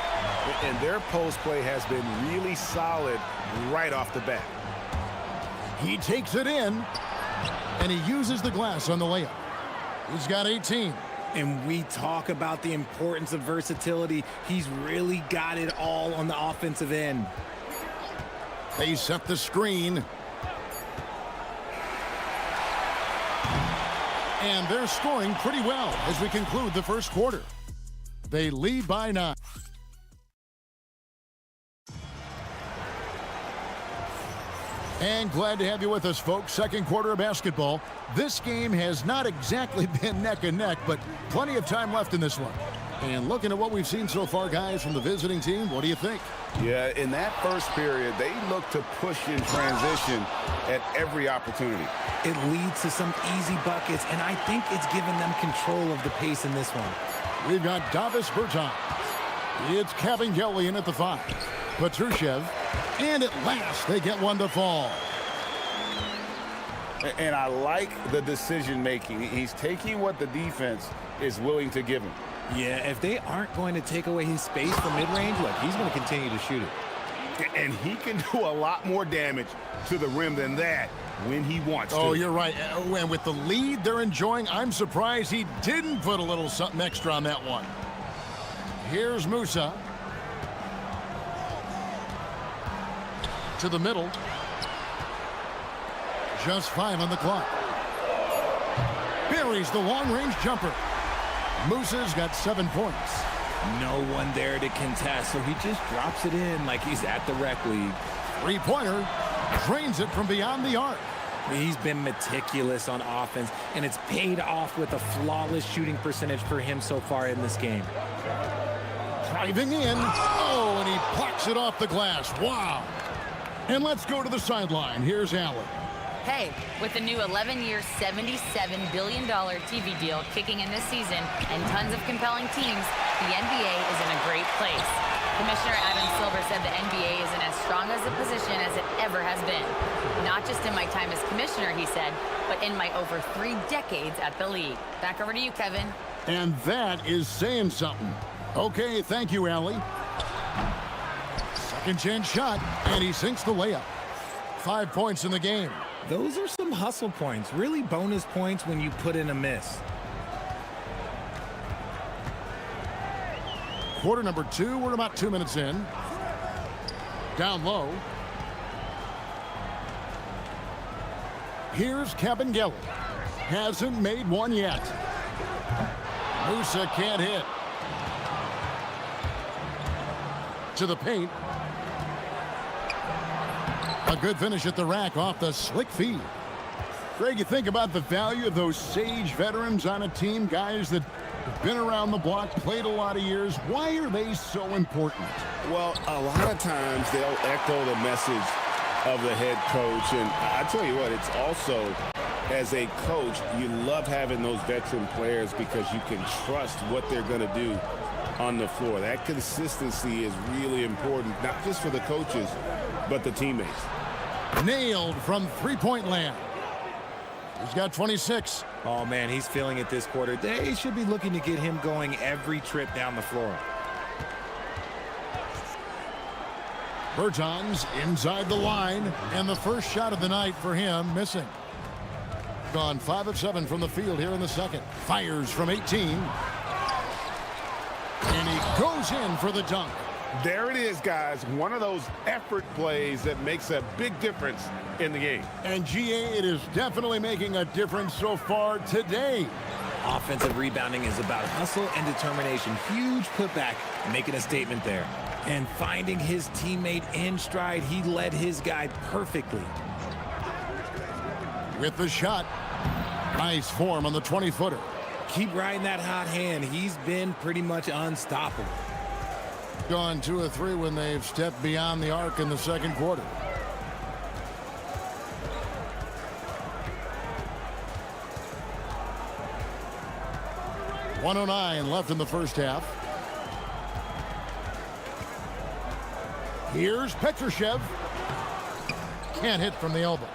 Speaker 10: And their post play has been really solid right off the bat.
Speaker 7: He takes it in, and he uses the glass on the layup. He's got 18.
Speaker 13: And we talk about the importance of versatility. He's really got it all on the offensive end.
Speaker 7: They set the screen. And they're scoring pretty well as we conclude the first quarter. They lead by 9. And glad to have you with us, folks. Second quarter of basketball. This game has not exactly been neck and neck, but plenty of time left in this one. And looking at what we've seen so far, guys, from the visiting team, what do you think?
Speaker 10: Yeah, in that first period, they look to push in transition at every opportunity.
Speaker 13: It leads to some easy buckets, and I think it's given them control of the pace in this one.
Speaker 7: We've got Davis Bertans. It's Kabengele in at the 5. Petrushev. And at last, they get one to fall.
Speaker 10: And I like the decision-making. He's taking what the defense is willing to give him.
Speaker 13: Yeah, if they aren't going to take away his space from mid-range, look, he's going to continue to shoot it.
Speaker 10: And he can do a lot more damage to the rim than that when he wants to.
Speaker 7: Oh, you're right. And with the lead they're enjoying, I'm surprised he didn't put a little something extra on that one. Here's Musa. To the middle. Just 5 on the clock. Buries the long-range jumper. Musa's got 7 points.
Speaker 13: No one there to contest, so he just drops it in like he's at the rec league.
Speaker 7: Three-pointer. Drains it from beyond the arc.
Speaker 13: He's been meticulous on offense, and it's paid off with a flawless shooting percentage for him so far in this game.
Speaker 7: Driving in. Oh, and he blocks it off the glass. Wow. And let's go to the sideline. Here's Allen.
Speaker 16: Hey, with the new 11-year, $77 billion TV deal kicking in this season and tons of compelling teams, the NBA is in a great place. Commissioner Adam Silver said the NBA is in as strong as a position as it ever has been. Not just in my time as commissioner, he said, but in my over 3 decades at the league. Back over to you, Kevin.
Speaker 7: And that is saying something. Okay, thank you, Allie. Second chance shot, and he sinks the layup. 5 points in the game.
Speaker 13: Those are some hustle points, really bonus points when you put in a miss.
Speaker 7: Quarter number 2, we're about 2 minutes in. Down low. Here's Kabengele. Hasn't made one yet. Musa can't hit. To the paint. A good finish at the rack off the slick feed. Greg, you think about the value of those sage veterans on a team, guys that have been around the block, played a lot of years. Why are they so important?
Speaker 9: Well, a lot of times they'll echo the message of the head coach. And I tell you what, it's also, as a coach, you love having those veteran players because you can trust what they're going to do on the floor. That consistency is really important, not just for the coaches, but the teammates.
Speaker 7: Nailed from three-point land. He's got 26.
Speaker 13: Oh, man, he's feeling it this quarter. They should be looking to get him going every trip down the floor.
Speaker 7: Bertans inside the line, and the first shot of the night for him missing. Gone 5 of 7 from the field here in the second. Fires from 18. And he goes in for the dunk.
Speaker 10: There it is, guys. One of those effort plays that makes a big difference in the game.
Speaker 7: And GA, it is definitely making a difference so far today.
Speaker 13: Offensive rebounding is about hustle and determination. Huge putback, making a statement there. And finding his teammate in stride, he led his guy perfectly.
Speaker 7: with the shot. Nice form on the 20-footer.
Speaker 13: Keep riding that hot hand. He's been pretty much unstoppable.
Speaker 7: Gone 2 of 3 when they've stepped beyond the arc in the second quarter. .109 left in the first half. Here's Petrushev. Can't hit from the elbow.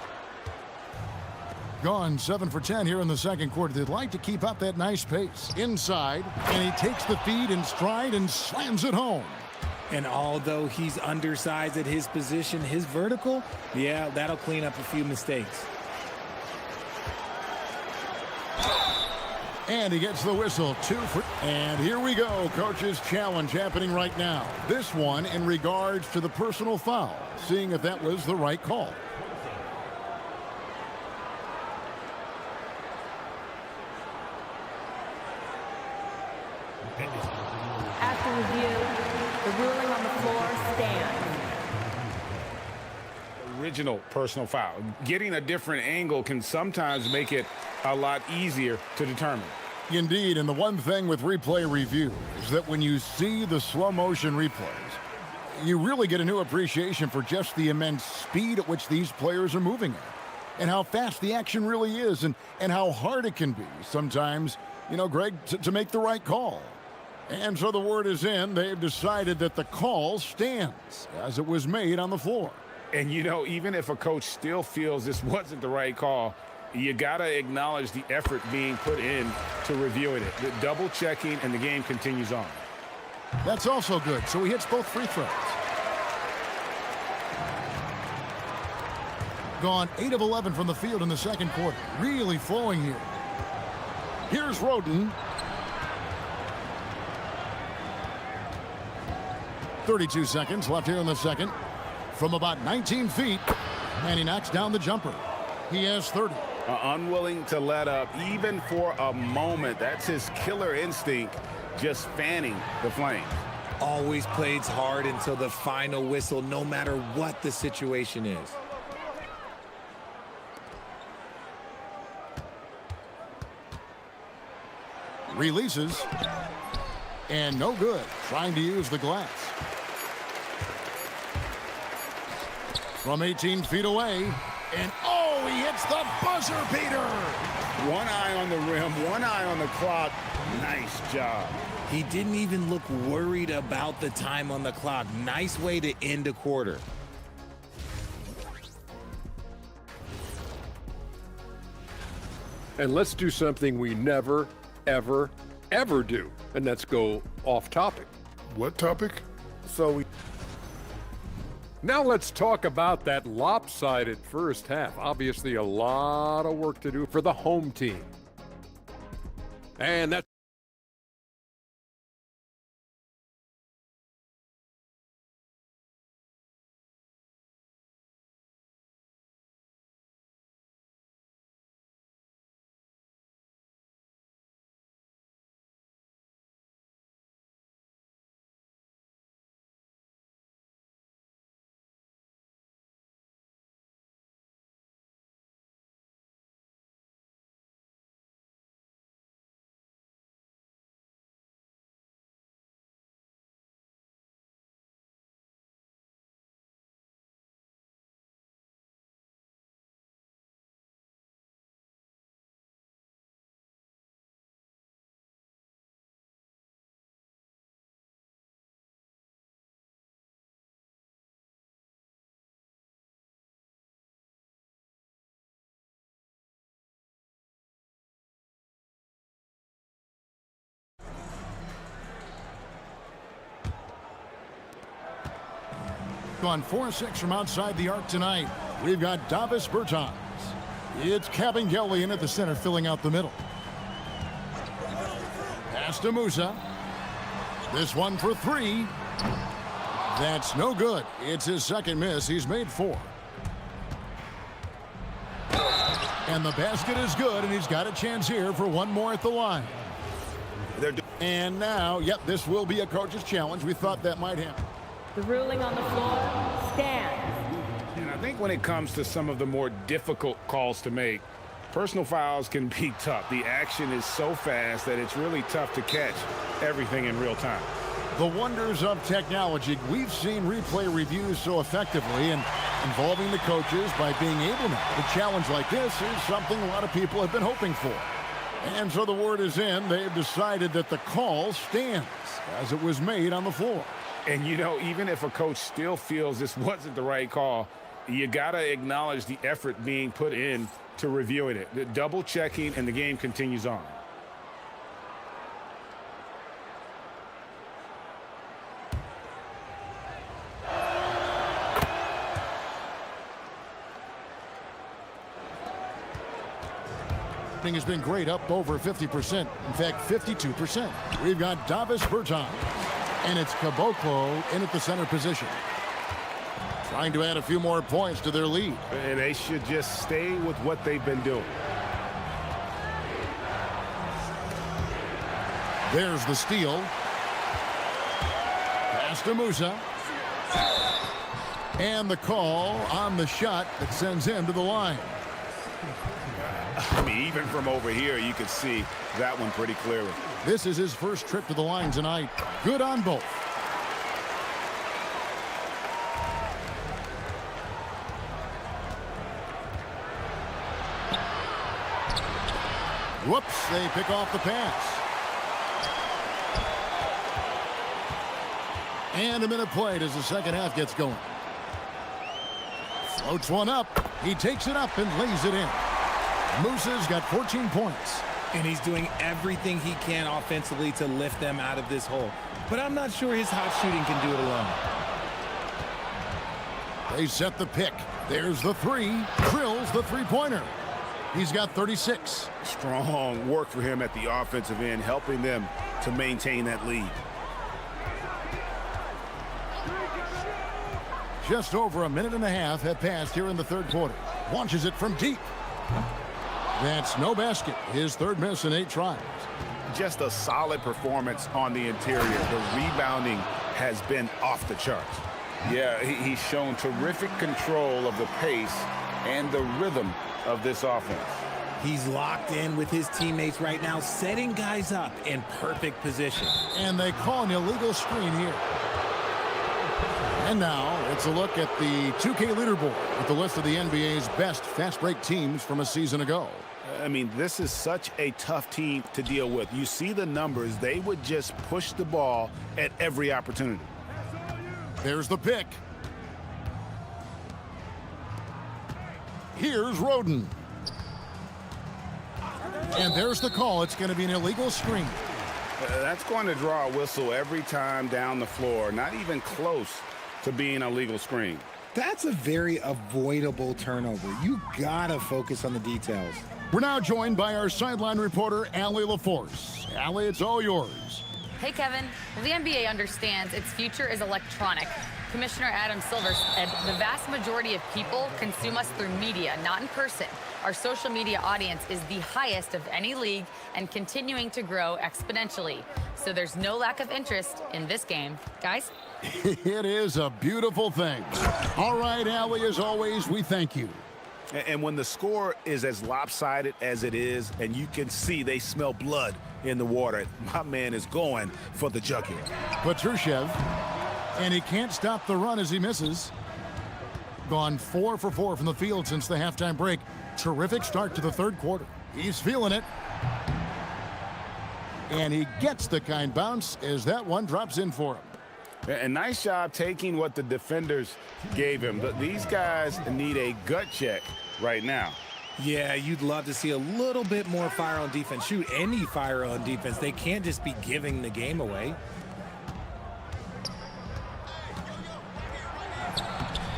Speaker 7: Gone 7 for 10 here in the second quarter. They'd like to keep up that nice pace. Inside, and he takes the feed in stride and slams it home.
Speaker 13: And although he's undersized at his position, his vertical, yeah, that'll clean up a few mistakes.
Speaker 7: And he gets the whistle. 2 for... And here we go. Coach's challenge happening right now. This one in regards to the personal foul. Seeing if that was the right call.
Speaker 17: After review, the ruling on the floor stands.
Speaker 10: Original personal foul. Getting a different angle can sometimes make it a lot easier to determine.
Speaker 7: Indeed, and the one thing with replay review is that when you see the slow motion replays, you really get a new appreciation for just the immense speed at which these players are moving at, and how fast the action really is, and how hard it can be sometimes, you know, Greg, to make the right call. And so the word is in. They've decided that the call stands as it was made on the floor.
Speaker 10: And, you know, even if a coach still feels this wasn't the right call, you got to acknowledge the effort being put in to reviewing it. The double checking, and the game continues on.
Speaker 7: That's also good. So he hits both free throws. Gone 8 of 11 from the field in the second quarter. Really flowing here. Here's Roden. 32 seconds left here in the second. From about 19 feet, and he knocks down the jumper. He has 30.
Speaker 10: Unwilling to let up, even for a moment. That's his killer instinct, just fanning the flames.
Speaker 13: Always plays hard until the final whistle, no matter what the situation is.
Speaker 7: Releases. And no good. Trying to use the glass. From 18 feet away. And oh, he hits the buzzer beater.
Speaker 10: One eye on the rim, one eye on the clock. Nice job.
Speaker 13: He didn't even look worried about the time on the clock. Nice way to end a quarter.
Speaker 15: And let's do something we never, ever, ever do. And let's go off topic.
Speaker 5: What topic?
Speaker 15: Now let's talk about that lopsided first half. Obviously a lot of work to do for the home team. And that's
Speaker 7: gone 4-6 from outside the arc tonight. We've got Davis Bertans. It's Kabengele in at the center, filling out the middle. Pass to Musa. This one for 3. That's no good. It's his second miss. He's made 4. And the basket is good, and he's got a chance here for one more at the line. And now, yep, this will be a coach's challenge. We thought that might happen.
Speaker 17: The ruling on the floor stands.
Speaker 10: And I think when it comes to some of the more difficult calls to make, Personal fouls can be tough. The action is so fast that it's really tough to catch everything in real time.
Speaker 7: The wonders of technology. We've seen replay reviews so effectively and involving the coaches by being able to. A challenge like this is something a lot of people have been hoping for. And so the word is in. They've decided that the call stands as it was made on the floor.
Speaker 10: And, you know, even if a coach still feels this wasn't the right call, you got to acknowledge the effort being put in to reviewing it. The double checking, and the game continues on.
Speaker 7: Has been great, up over 50%. In fact, 52%. We've got Davis Bertans, and it's Caboclo in at the center position, trying to add a few more points to their lead.
Speaker 10: And they should just stay with what they've been doing.
Speaker 7: There's the steal. Pass to Musa. And the call on the shot that sends him to the line.
Speaker 10: I mean, even from over here, you could see that one pretty clearly.
Speaker 7: This is his first trip to the line tonight. Good on both. Whoops, they pick off the pass. And a minute played as the second half gets going. Floats one up. He takes it up and lays it in. Musa's got 14 points.
Speaker 13: And he's doing everything he can offensively to lift them out of this hole. But I'm not sure his hot shooting can do it alone.
Speaker 7: They set the pick. There's the three. Drills the three-pointer. He's got 36.
Speaker 10: Strong work for him at the offensive end, helping them to maintain that lead.
Speaker 7: Just over a minute and a half have passed here in the third quarter. Launches it from deep. That's no basket. His third miss in 8 tries.
Speaker 10: Just a solid performance on the interior. The rebounding has been off the charts. Yeah, he's shown terrific control of the pace and the rhythm of this offense.
Speaker 13: He's locked in with his teammates right now, setting guys up in perfect position.
Speaker 7: And they call an illegal screen here. And now it's a look at the 2K leaderboard with the list of the NBA's best fast break teams from a season ago.
Speaker 10: I mean, this is such a tough team to deal with. You see the numbers. They would just push the ball at every opportunity.
Speaker 7: There's the pick. Here's Roden. And there's the call. It's going to be an illegal screen.
Speaker 10: That's going to draw a whistle every time down the floor. Not even close to being a legal screen.
Speaker 13: That's a very avoidable turnover. You gotta focus on the details.
Speaker 7: We're now joined by our sideline reporter, Allie LaForce. Allie, it's all yours.
Speaker 16: Hey, Kevin. Well, the NBA understands its future is electronic. Commissioner Adam Silver said the vast majority of people consume us through media, not in person. Our social media audience is the highest of any league and continuing to grow exponentially. So there's no lack of interest in this game. Guys?
Speaker 7: It is a beautiful thing. All right, Allie, as always, we thank you.
Speaker 10: And when the score is as lopsided as it is, and you can see they smell blood in the water, my man is going for the jugular.
Speaker 7: Petrushev, and he can't stop the run as he misses. Gone 4 for 4 from the field since the halftime break. Terrific start to the third quarter. He's feeling it. And he gets the kind bounce as that one drops in for him.
Speaker 10: A nice job taking what the defenders gave him. But these guys need a gut check right now.
Speaker 13: Yeah, you'd love to see a little bit more fire on defense. Shoot, any fire on defense. They can't just be giving the game away.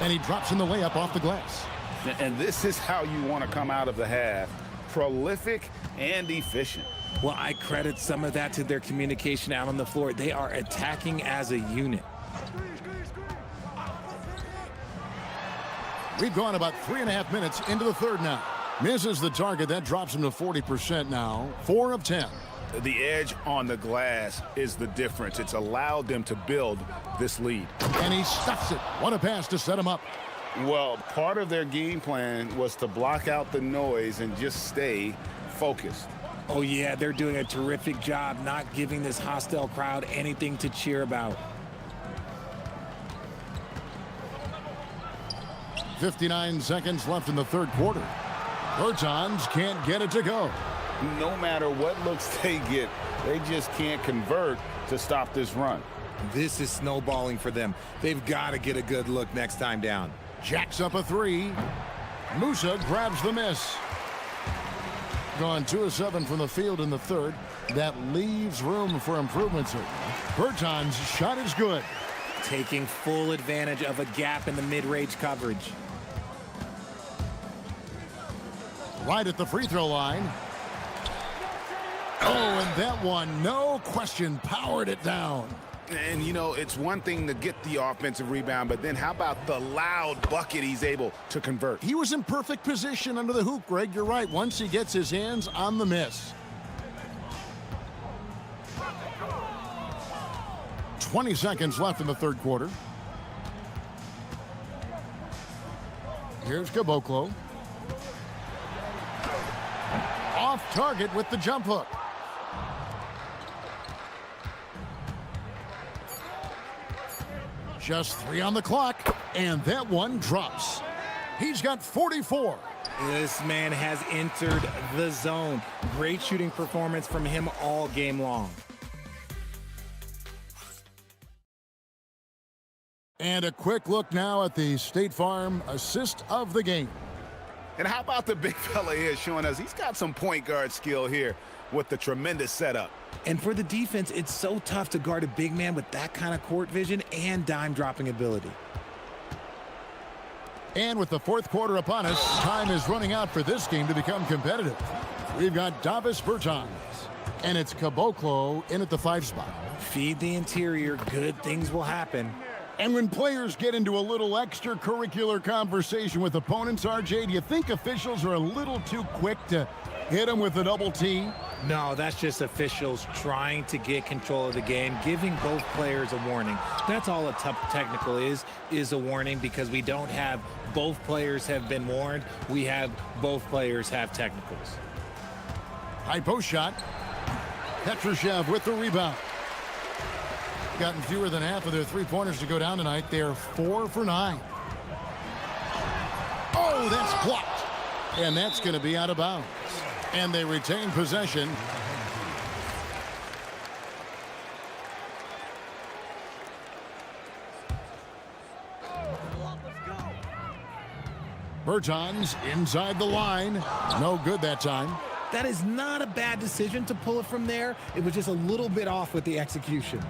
Speaker 7: And he drops in the layup off the glass.
Speaker 10: And this is how you want to come out of the half. Prolific and efficient.
Speaker 13: Well, I credit some of that to their communication out on the floor. They are attacking as a unit.
Speaker 7: We've gone about 3.5 minutes into the third now. Misses the target. That drops him to 40% now. 4 of 10.
Speaker 10: The edge on the glass is the difference. It's allowed them to build this lead.
Speaker 7: And he stuffs it. What a pass to set him up.
Speaker 9: Well, part of their game plan was to block out the noise and just stay focused.
Speaker 13: Oh, yeah, they're doing a terrific job not giving this hostile crowd anything to cheer about.
Speaker 7: 59 seconds left in the third quarter. Bertans can't get it to go.
Speaker 9: No matter what looks they get, they just can't convert to stop this run.
Speaker 18: This is snowballing for them. They've got to get a good look next time down.
Speaker 7: Jacks up a three. Musa grabs the miss. Gone 2 of 7 from the field in the third. That leaves room for improvement, certainly. Bertans' shot is good.
Speaker 13: Taking full advantage of a gap in the mid-range coverage.
Speaker 7: Right at the free throw line. Oh, and that one, no question, powered it down.
Speaker 10: And, you know, it's one thing to get the offensive rebound, but then how about the loud bucket he's able to convert?
Speaker 7: He was in perfect position under the hoop, Greg. You're right, once he gets his hands on the miss. 20 seconds left in the third quarter. Here's Caboclo. Off target with the jump hook. Just 3 on the clock, and that one drops. He's got 44.
Speaker 13: This man has entered the zone. Great shooting performance from him all game long.
Speaker 7: And a quick look now at the State Farm assist of the game.
Speaker 10: And how about the big fella here showing us he's got some point guard skill here with the tremendous setup.
Speaker 13: And for the defense, it's so tough to guard a big man with that kind of court vision and dime dropping ability.
Speaker 7: And with the fourth quarter upon us, time is running out for this game to become competitive. We've got Davis Bertans, and it's Caboclo in at the 5 spot.
Speaker 13: Feed the interior, good things will happen.
Speaker 7: And when players get into a little extracurricular conversation with opponents, RJ, do you think officials are a little too quick to hit them with a double T?
Speaker 13: No, that's just officials trying to get control of the game, giving both players a warning. That's all a technical is a warning, because we don't have both players have been warned. We have both players have technicals.
Speaker 7: High post shot. Petrushev with the rebound. Gotten fewer than half of their three-pointers to go down tonight. They're 4 for 9. Oh, that's blocked. And that's going to be out of bounds. And they retain possession. Bertans inside the line. No good that time.
Speaker 13: That is not a bad decision to pull it from there. It was just a little bit off with the execution.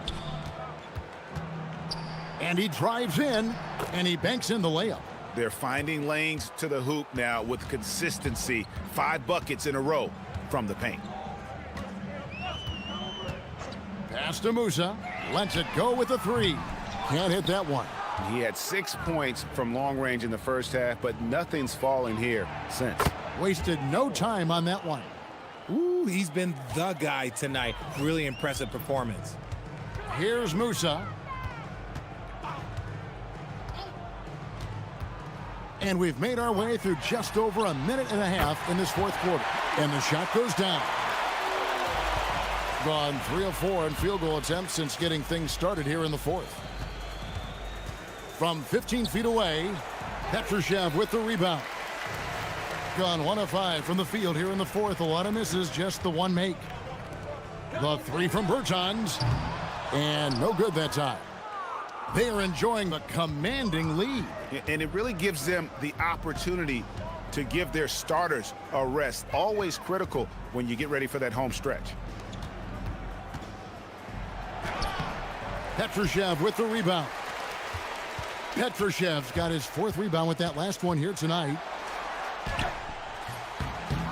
Speaker 7: And he drives in, and he banks in the layup.
Speaker 10: They're finding lanes to the hoop now with consistency. 5 buckets in a row from the paint.
Speaker 7: Pass to Musa. Lets it go with a 3. Can't hit that one.
Speaker 10: He had 6 points from long range in the first half, but nothing's fallen here since.
Speaker 7: Wasted no time on that one.
Speaker 13: Ooh, he's been the guy tonight. Really impressive performance.
Speaker 7: Here's Musa. And we've made our way through just over a minute and a half in this fourth quarter. And the shot goes down. Gone 3 of 4 in field goal attempts since getting things started here in the fourth. From 15 feet away, Petrushev with the rebound. Gone 1 of 5 from the field here in the fourth. A lot of misses, just the one make. The 3 from Bertans. And no good that time. They are enjoying the commanding lead.
Speaker 10: And it really gives them the opportunity to give their starters a rest. Always critical when you get ready for that home stretch.
Speaker 7: Petrushev with the rebound. Petrushev's got his 4th rebound with that last one here tonight.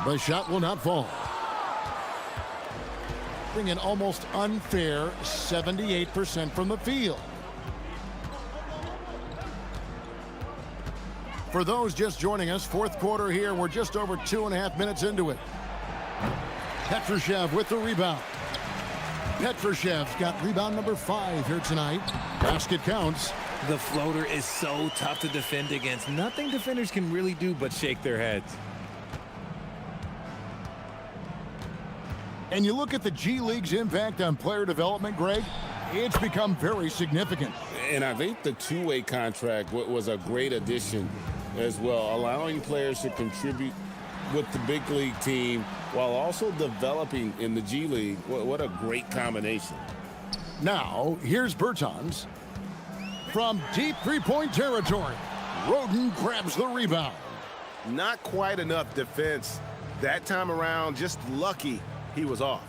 Speaker 7: The shot will not fall. Bring an almost unfair 78% from the field. For those just joining us, fourth quarter here. We're just over 2.5 minutes into it. Petrushev with the rebound. Petrushev's got rebound number 5 here tonight. Basket counts.
Speaker 13: The floater is so tough to defend against. Nothing defenders can really do but shake their heads.
Speaker 7: And you look at the G League's impact on player development, Greg, it's become very significant.
Speaker 9: And I think the two-way contract was a great addition as well, allowing players to contribute with the big league team while also developing in the G League. What a great combination.
Speaker 7: Now, here's Bertans. From deep three-point territory, Roden grabs the rebound.
Speaker 10: Not quite enough defense that time around, just lucky he was off.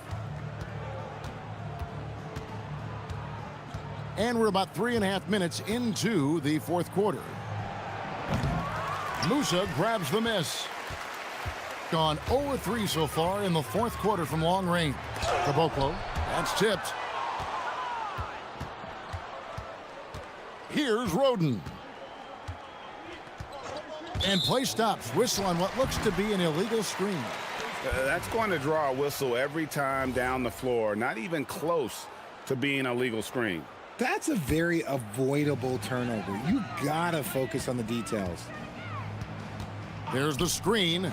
Speaker 7: And we're about 3.5 minutes into the fourth quarter. Musa grabs the miss. Gone 0-3 so far in the fourth quarter from long range. Caboclo, that's tipped. Here's Roden. And play stops. Whistle on what looks to be an illegal screen.
Speaker 10: That's going to draw a whistle every time down the floor. Not even close to being a legal screen.
Speaker 18: That's a very avoidable turnover. You gotta focus on the details.
Speaker 7: There's the screen.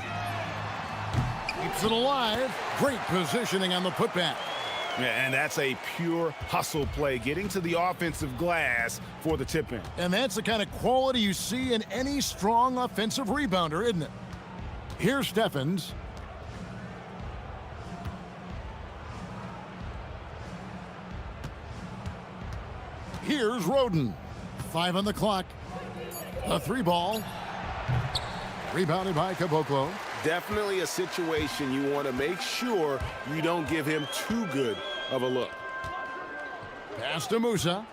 Speaker 7: Keeps it alive. Great positioning on the putback.
Speaker 10: And that's a pure hustle play, getting to the offensive glass for the tip-in.
Speaker 7: And that's the kind of quality you see in any strong offensive rebounder, isn't it? Here's Steffens. Here's Roden. 5 on the clock. A three ball. Rebounded by Caboclo.
Speaker 10: Definitely a situation you want to make sure you don't give him too good of a look.
Speaker 7: Pass to Musa.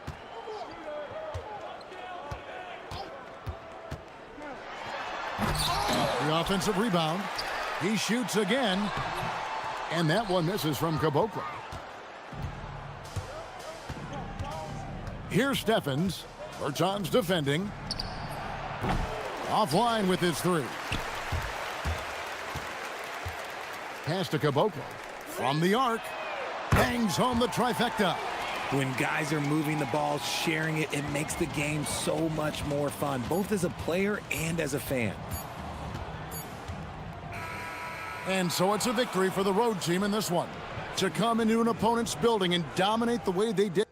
Speaker 7: The offensive rebound. He shoots again. And that one misses from Caboclo. Here's Steffens. Bertans defending. Offline with his three. Pass to Caboclo. From the arc. Bangs home the trifecta.
Speaker 13: When guys are moving the ball, sharing it, it makes the game so much more fun, both as a player and as a fan.
Speaker 7: And so it's a victory for the road team in this one. To come into an opponent's building and dominate the way they did.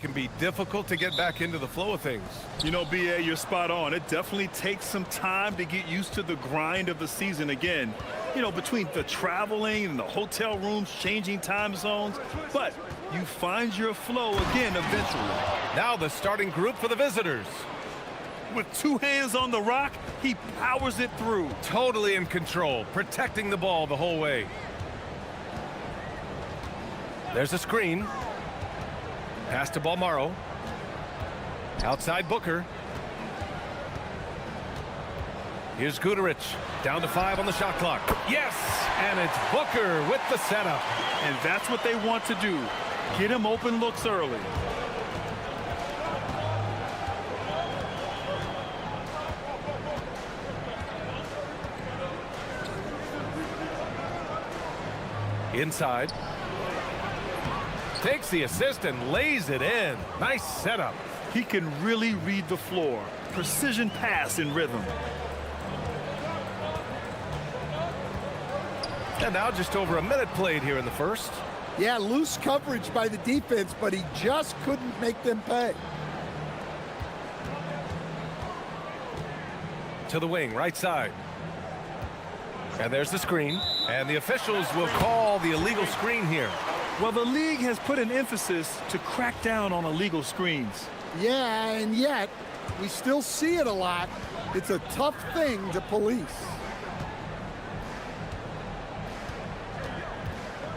Speaker 2: Can be difficult to get back into the flow of things.
Speaker 3: You know, B.A., you're spot on. It definitely takes some time to get used to the grind of the season again. You know, between the traveling and the hotel rooms, changing time zones. But you find your flow again eventually.
Speaker 2: Now the starting group for the visitors.
Speaker 3: With two hands on the rock, he powers it through.
Speaker 2: Totally in control, protecting the ball the whole way. There's a screen. Pass to Balmaro. Outside Booker. Here's Guterich. Down to 5 on the shot clock. Yes! And it's Booker with the setup.
Speaker 3: And that's what they want to do. Get him open looks early.
Speaker 2: Inside. Takes the assist and lays it in. Nice setup.
Speaker 3: He can really read the floor. Precision pass in rhythm.
Speaker 2: And now just over a minute played here in the first.
Speaker 1: Yeah, loose coverage by the defense, but he just couldn't make them pay.
Speaker 2: To the wing, right side. And there's the screen. And the officials will call the illegal screen here.
Speaker 3: Well, the league has put an emphasis to crack down on illegal screens.
Speaker 1: Yeah, and yet we still see it a lot. It's a tough thing to police.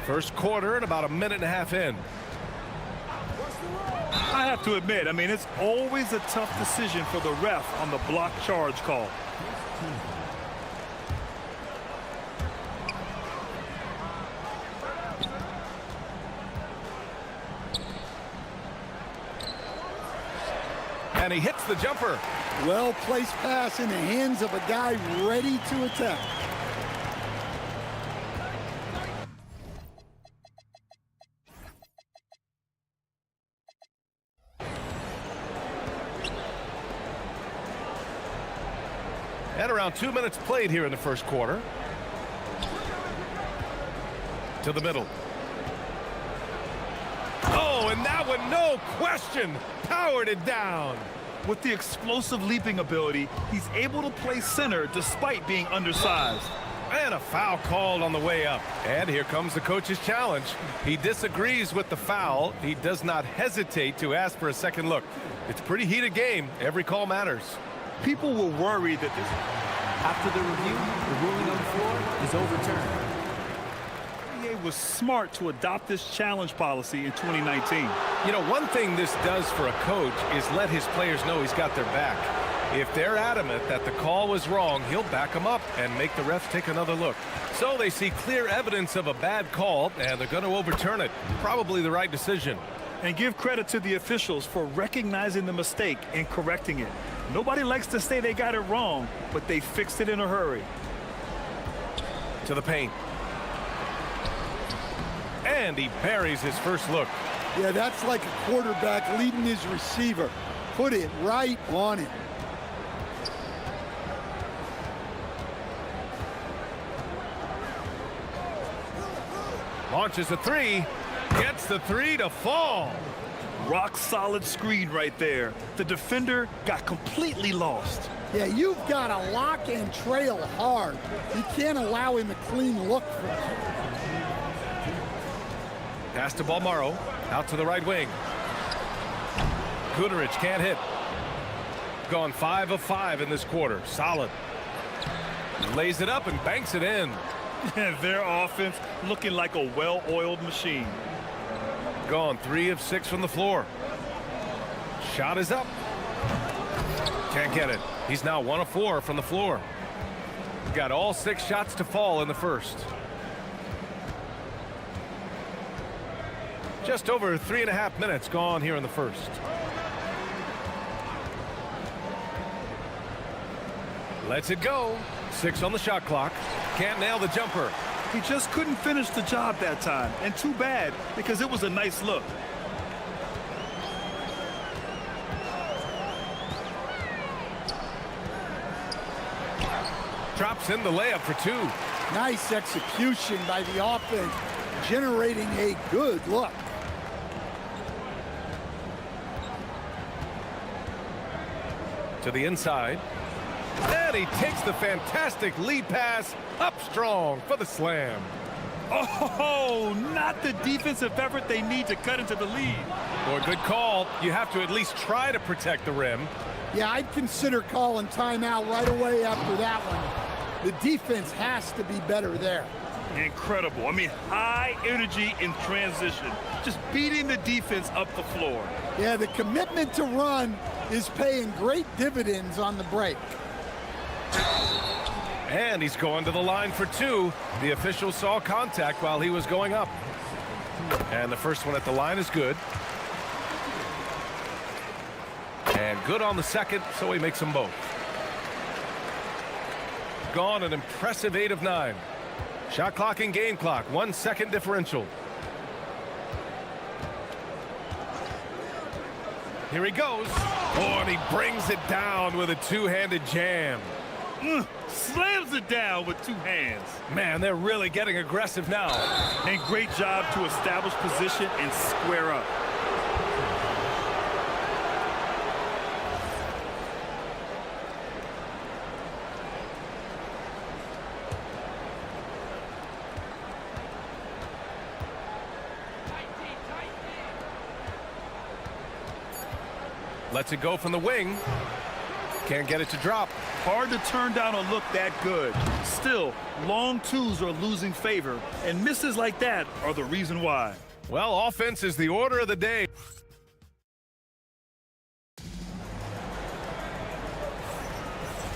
Speaker 2: First quarter and about a minute and a half in.
Speaker 3: I have to admit, I mean, it's always a tough decision for the ref on the block charge call.
Speaker 2: And he hits the jumper.
Speaker 1: Well-placed pass in the hands of a guy ready to attack.
Speaker 2: And around 2 minutes played here in the first quarter. To the middle. Oh, and that one, no question, powered it down.
Speaker 3: With the explosive leaping ability, he's able to play center despite being undersized.
Speaker 2: And a foul called on the way up. And here comes the coach's challenge. He disagrees with the foul. He does not hesitate to ask for a second look. It's a pretty heated game. Every call matters.
Speaker 3: People were worried that this...
Speaker 4: After the review, the ruling on the floor is overturned.
Speaker 3: Was smart to adopt this challenge policy in 2019.
Speaker 2: You know, one thing this does for a coach is let his players know he's got their back. If they're adamant that the call was wrong, he'll back them up and make the refs take another look. So they see clear evidence of a bad call, and they're going to overturn it. Probably the right decision.
Speaker 3: And give credit to the officials for recognizing the mistake and correcting it. Nobody likes to say they got it wrong, but they fixed it in a hurry.
Speaker 2: To the paint. And he buries his first look.
Speaker 1: Yeah, that's like a quarterback leading his receiver. Put it right on him.
Speaker 2: Launches a three. Gets the three to fall.
Speaker 3: Rock solid screen right there. The defender got completely lost.
Speaker 1: Yeah, you've got to lock and trail hard. You can't allow him a clean look for you.
Speaker 2: Pass to Balmaro, out to the right wing. Guterich can't hit. Gone 5 of 5 in this quarter. Solid. Lays it up and banks it in.
Speaker 3: Their offense looking like a well-oiled machine.
Speaker 2: Gone 3 of 6 from the floor. Shot is up. Can't get it. He's now 1 of 4 from the floor. Got all 6 shots to fall in the first. Just over 3.5 minutes gone here in the first. Lets it go. 6 on the shot clock. Can't nail the jumper.
Speaker 3: He just couldn't finish the job that time. And too bad, because it was a nice look.
Speaker 2: Drops in the layup for 2.
Speaker 1: Nice execution by the offense, generating a good look.
Speaker 2: To the inside. And he takes the fantastic lead pass up strong for the slam.
Speaker 3: Oh, not the defensive effort they need to cut into the lead.
Speaker 2: Boy, good call. You have to at least try to protect the rim.
Speaker 1: Yeah, I'd consider calling timeout right away after that one. The defense has to be better there.
Speaker 3: Incredible. I mean, high energy in transition. Just beating the defense up the floor.
Speaker 1: Yeah, the commitment to run is paying great dividends on the break.
Speaker 2: And he's going to the line for two. The official saw contact while he was going up. And the first one at the line is good. And good on the second, so he makes them both. Gone an impressive 8 of 9. Shot clock and game clock, 1 second differential. Here he goes. Oh, and he brings it down with a two-handed jam.
Speaker 3: Slams it down with two hands.
Speaker 2: Man, they're really getting aggressive now.
Speaker 3: And great job to establish position and square up.
Speaker 2: Lets it go from the wing. Can't get it to drop.
Speaker 3: Hard to turn down a look that good. Still, long twos are losing favor, and misses like that are the reason why.
Speaker 2: Well, offense is the order of the day.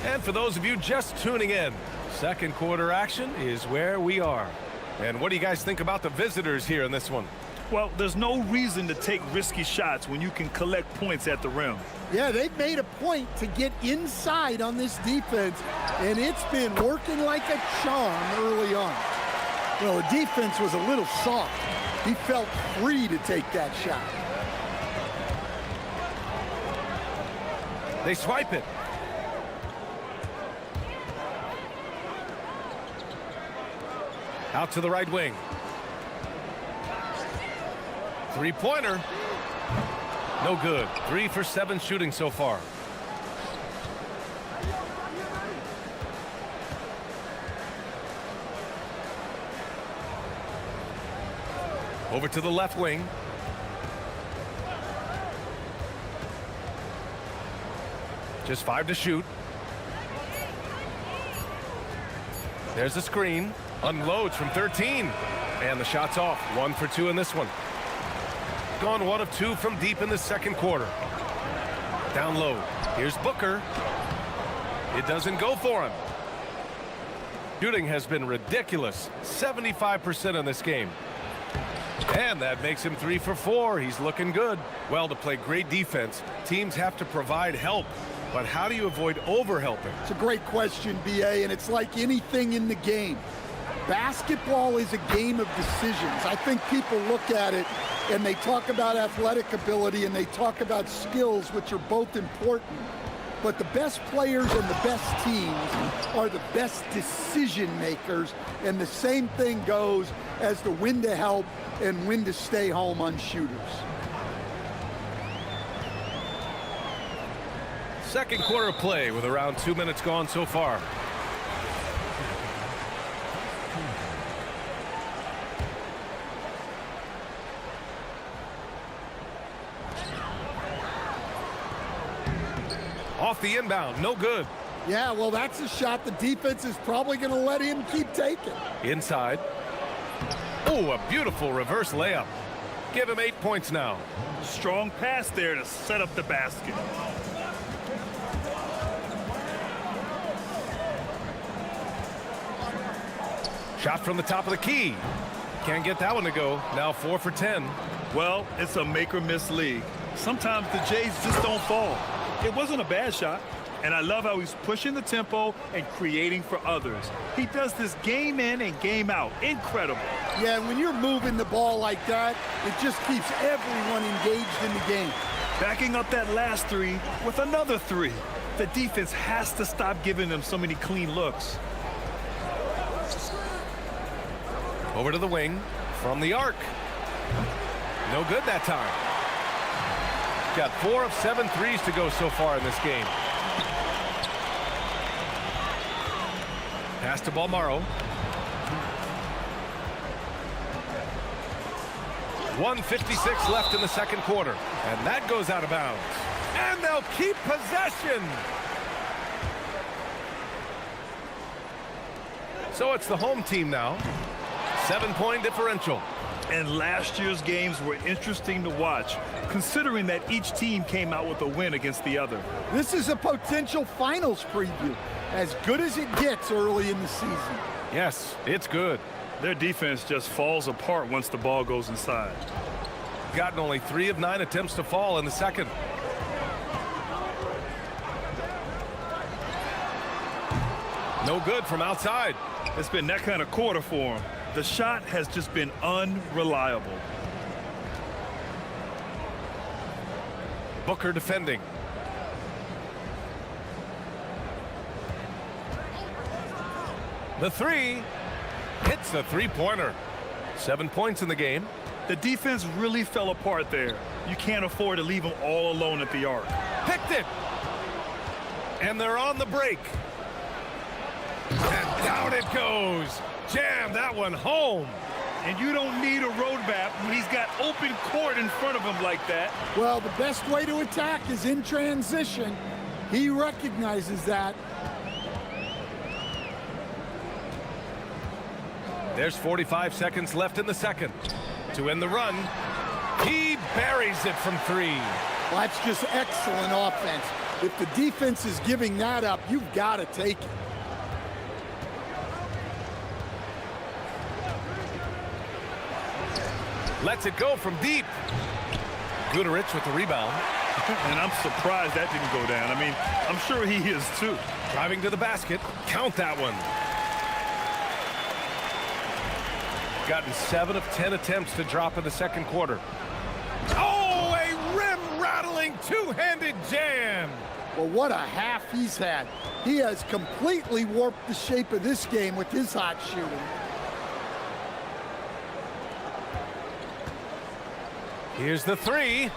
Speaker 2: And for those of you just tuning in, second quarter action is where we are. And what do you guys think about the visitors here in this one?
Speaker 3: Well, there's no reason to take risky shots when you can collect points at the rim.
Speaker 1: Yeah, they've made a point to get inside on this defense, and it's been working like a charm early on. Well, the defense was a little soft. He felt free to take that shot.
Speaker 2: They swipe it. Out to the right wing. Three-pointer. No good. 3 for 7 shooting so far. Over to the left wing. Just 5 to shoot. There's the screen. Unloads from 13. And the shot's off. 1 for 2 in this one. Gone 1 of 2 from deep in the second quarter. Down low. Here's Booker. It doesn't go for him. Shooting has been ridiculous. 75% in this game. And that makes him 3 for 4. He's looking good. Well, to play great defense, teams have to provide help. But how do you avoid over-helping?
Speaker 1: It's a great question, B.A., and it's like anything in the game. Basketball is a game of decisions. I think people look at it and they talk about athletic ability and they talk about skills, which are both important. But the best players and the best teams are the best decision makers, and the same thing goes as to when to help and when to stay home on shooters.
Speaker 2: Second quarter play with around 2 minutes gone so far. Off the inbound, no good.
Speaker 1: Yeah, well, that's a shot the defense is probably going to let him keep taking.
Speaker 2: Inside. Oh, a beautiful reverse layup. Give him 8 points now.
Speaker 3: Strong pass there to set up the basket.
Speaker 2: Shot from the top of the key. Can't get that one to go. Now 4 for 10.
Speaker 3: Well, it's a make or miss league. Sometimes the Jays just don't fall. It wasn't a bad shot, and I love how he's pushing the tempo and creating for others. He does this game in and game out. Incredible.
Speaker 1: Yeah, when you're moving the ball like that, it just keeps everyone engaged in the game.
Speaker 3: Backing up that last 3 with another 3. The defense has to stop giving them so many clean looks.
Speaker 2: Over to the wing from the arc. No good that time. Got 4 of 7 threes to go so far in this game. Pass to Balmaro. 1:56 left in the second quarter. And that goes out of bounds. And they'll keep possession. So it's the home team now. 7-point differential.
Speaker 3: And last year's games were interesting to watch, considering that each team came out with a win against the other.
Speaker 1: This is a potential finals preview, as good as it gets early in the season.
Speaker 2: Yes, it's good.
Speaker 3: Their defense just falls apart once the ball goes inside.
Speaker 2: Gotten only 3 of 9 attempts to fall in the second. No good from outside.
Speaker 3: It's been that kind of quarter for him. The shot has just been unreliable.
Speaker 2: Booker defending. The three hits the three-pointer. 7 points in the game.
Speaker 3: The defense really fell apart there. You can't afford to leave them all alone at the arc.
Speaker 2: Picked it. And they're on the break. And down it goes. Jam that one home.
Speaker 3: And you don't need a roadmap when he's got open court in front of him like that.
Speaker 1: Well, the best way to attack is in transition. He recognizes that.
Speaker 2: There's 45 seconds left in the second. To end the run, he buries it from 3.
Speaker 1: Well, that's just excellent offense. If the defense is giving that up, you've got to take it.
Speaker 2: Lets it go from deep. Guterich with the rebound.
Speaker 3: And I'm surprised that didn't go down. I mean, I'm sure he is too.
Speaker 2: Driving to the basket. Count that one. Gotten 7 of 10 attempts to drop in the second quarter. Oh, a rim-rattling two-handed jam.
Speaker 1: Well, what a half he's had. He has completely warped the shape of this game with his hot shooting.
Speaker 2: Here's the 3.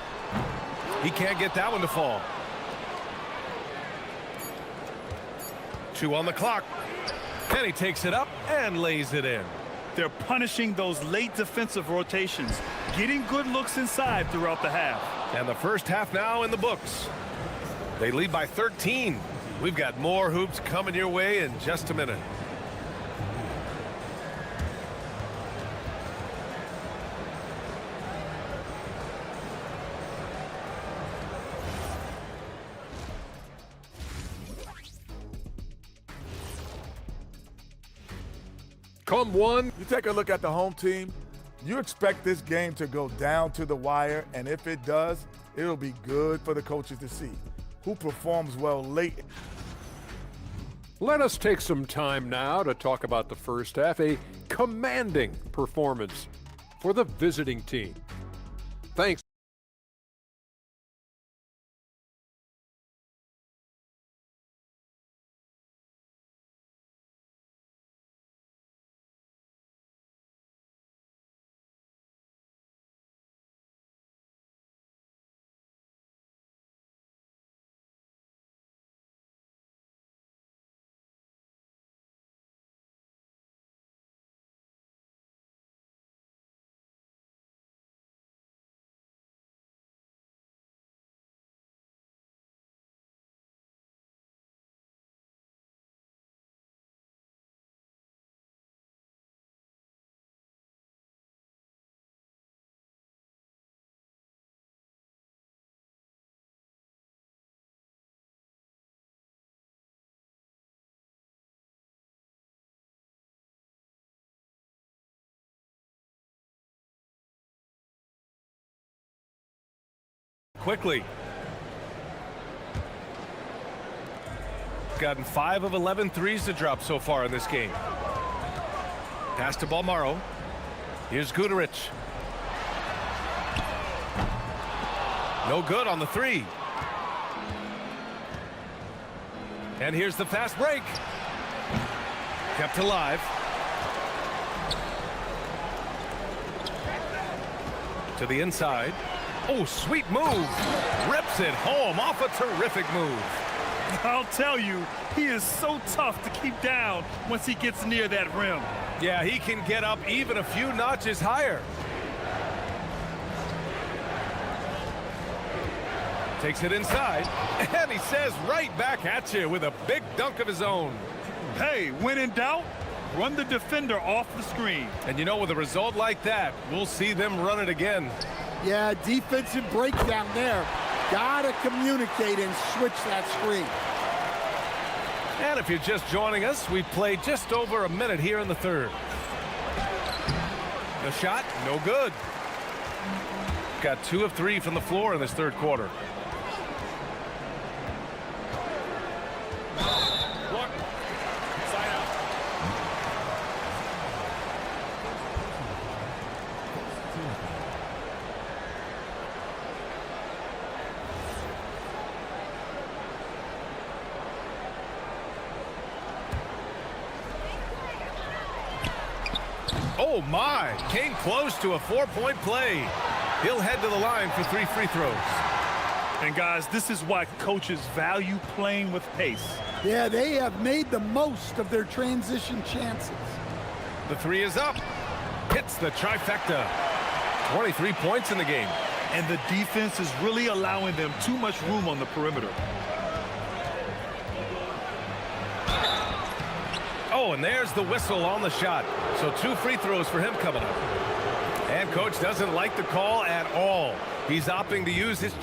Speaker 2: He can't get that one to fall. 2 on the clock. And he takes it up and lays it in.
Speaker 3: They're punishing those late defensive rotations, getting good looks inside throughout the half.
Speaker 2: And the first half now in the books. They lead by 13. We've got more hoops coming your way in just a minute.
Speaker 15: Come one.
Speaker 5: You take a look at the home team, you expect this game to go down to the wire, and if it does, it'll be good for the coaches to see who performs well late.
Speaker 15: Let us take some time now to talk about the first half, a commanding performance for the visiting team. Thanks.
Speaker 2: Quickly. Gotten 5 of 11 threes to drop so far in this game. Pass to Balmaro. Here's Guterich. No good on the 3. And here's the fast break. Kept alive. To the inside. Oh, sweet move. Rips it home off a terrific move.
Speaker 3: I'll tell you, he is so tough to keep down once he gets near that rim.
Speaker 2: Yeah, he can get up even a few notches higher. Takes it inside, and he says right back at you with a big dunk of his own.
Speaker 3: Hey, when in doubt, run the defender off the screen.
Speaker 2: And you know, with a result like that, we'll see them run it again.
Speaker 1: Yeah, defensive breakdown there. Gotta communicate and switch that screen.
Speaker 2: And if you're just joining us, we've played just over a minute here in the third. The shot, no good. Got 2 of 3 from the floor in this third quarter. Oh my, came close to a 4-point play. He'll head to the line for 3 free throws.
Speaker 3: And guys, this is why coaches value playing with pace.
Speaker 1: Yeah, they have made the most of their transition chances.
Speaker 2: The 3 is up. Hits the trifecta. 23 points in the game.
Speaker 3: And the defense is really allowing them too much room on the perimeter.
Speaker 2: Oh, and there's the whistle on the shot. So 2 free throws for him coming up. And coach doesn't like the call at all. He's opting to use his...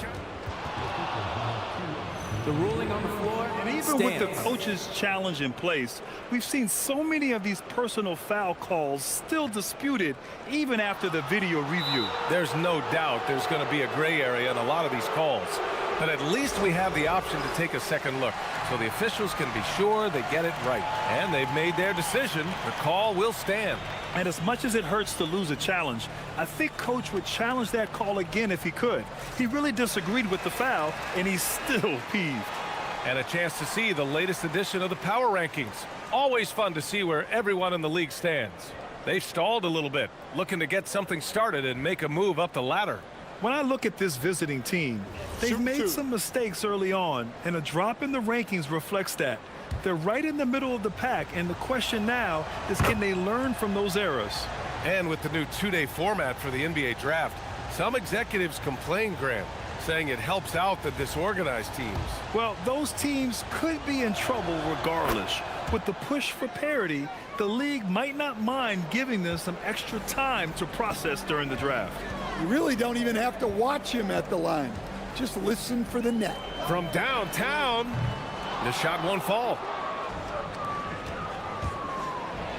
Speaker 4: The ruling on the floor
Speaker 3: And even
Speaker 4: stands.
Speaker 3: with the coach's challenge in place, we've seen so many of these personal foul calls still disputed even after the video review.
Speaker 2: There's no doubt there's going to be a gray area in a lot of these calls. But at least we have the option to take a second look, so the officials can be sure they get it right. And they've made their decision. The call will stand.
Speaker 3: And as much as it hurts to lose a challenge, I think coach would challenge that call again if he could. He really disagreed with the foul, and he's still peeved.
Speaker 2: And a chance to see the latest edition of the power rankings. Always fun to see where everyone in the league stands. They've stalled a little bit, looking to get something started and make a move up the ladder.
Speaker 3: When I look at this visiting team, they've made some mistakes early on, and a drop in the rankings reflects that. They're right in the middle of the pack, and the question now is, can they learn from those errors?
Speaker 2: And with the new 2-day format for the NBA draft, some executives complain, Graham, saying it helps out the disorganized teams.
Speaker 3: Well, those teams could be in trouble regardless. With the push for parity, the league might not mind giving them some extra time to process during the draft.
Speaker 1: You really don't even have to watch him at the line. Just listen for the net.
Speaker 2: From downtown, the shot won't fall.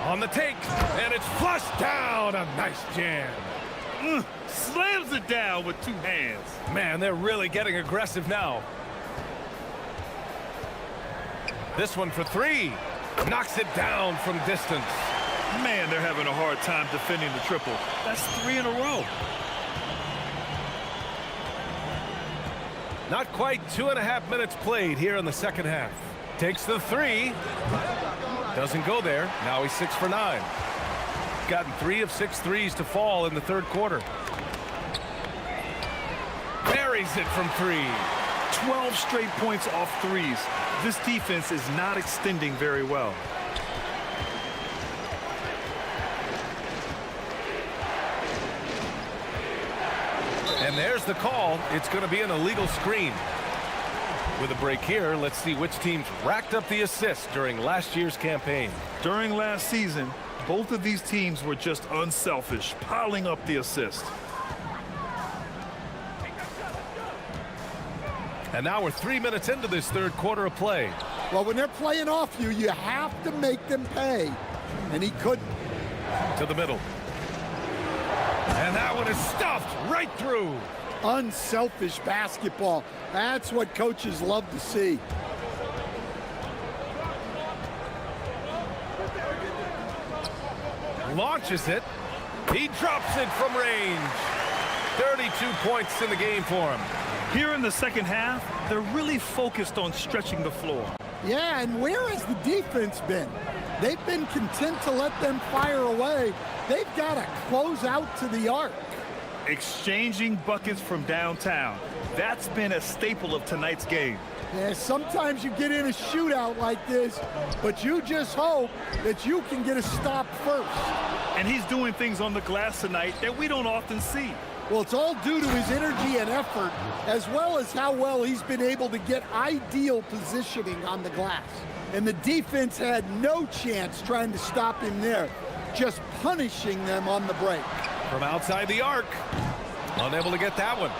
Speaker 2: On the take, and it's flushed down. A nice jam.
Speaker 3: Slams it down with 2 hands.
Speaker 2: Man, they're really getting aggressive now. This one for 3. Knocks it down from distance.
Speaker 3: Man, they're having a hard time defending the triple. That's 3 in a row.
Speaker 2: Not quite 2.5 minutes played here in the second half. Takes the 3. Doesn't go there. Now he's 6 for 9. Gotten 3 of 6 threes to fall in the third quarter. Buries it from 3.
Speaker 3: 12 straight points off threes. This defense is not extending very well.
Speaker 2: And there's the call. It's going to be an illegal screen. With a break here, let's see which teams racked up the assists during last year's campaign.
Speaker 3: During last season, both of these teams were just unselfish, piling up the assist.
Speaker 2: And now we're 3 minutes into this third quarter of play.
Speaker 1: Well, when they're playing off you, you have to make them pay. And he couldn't.
Speaker 2: To the middle. And that one is stuffed right through.
Speaker 1: Unselfish basketball. That's what coaches love to see.
Speaker 2: Launches it. He drops it from range. 32 points in the game for him.
Speaker 3: Here in the second half, they're really focused on stretching the floor.
Speaker 1: Yeah, and where has the defense been? They've been content to let them fire away. They've got to close out to the arc.
Speaker 3: Exchanging buckets from downtown. that's been a staple of tonight's game.
Speaker 1: Yeah, sometimes you get in a shootout like this, but you just hope that you can get a stop first.
Speaker 3: And he's doing things on the glass tonight that we don't often see.
Speaker 1: Well, it's all due to his energy and effort, as well as how well he's been able to get ideal positioning on the glass. And the defense had no chance trying to stop him there, just punishing them on the break.
Speaker 2: From outside the arc, unable to get that one.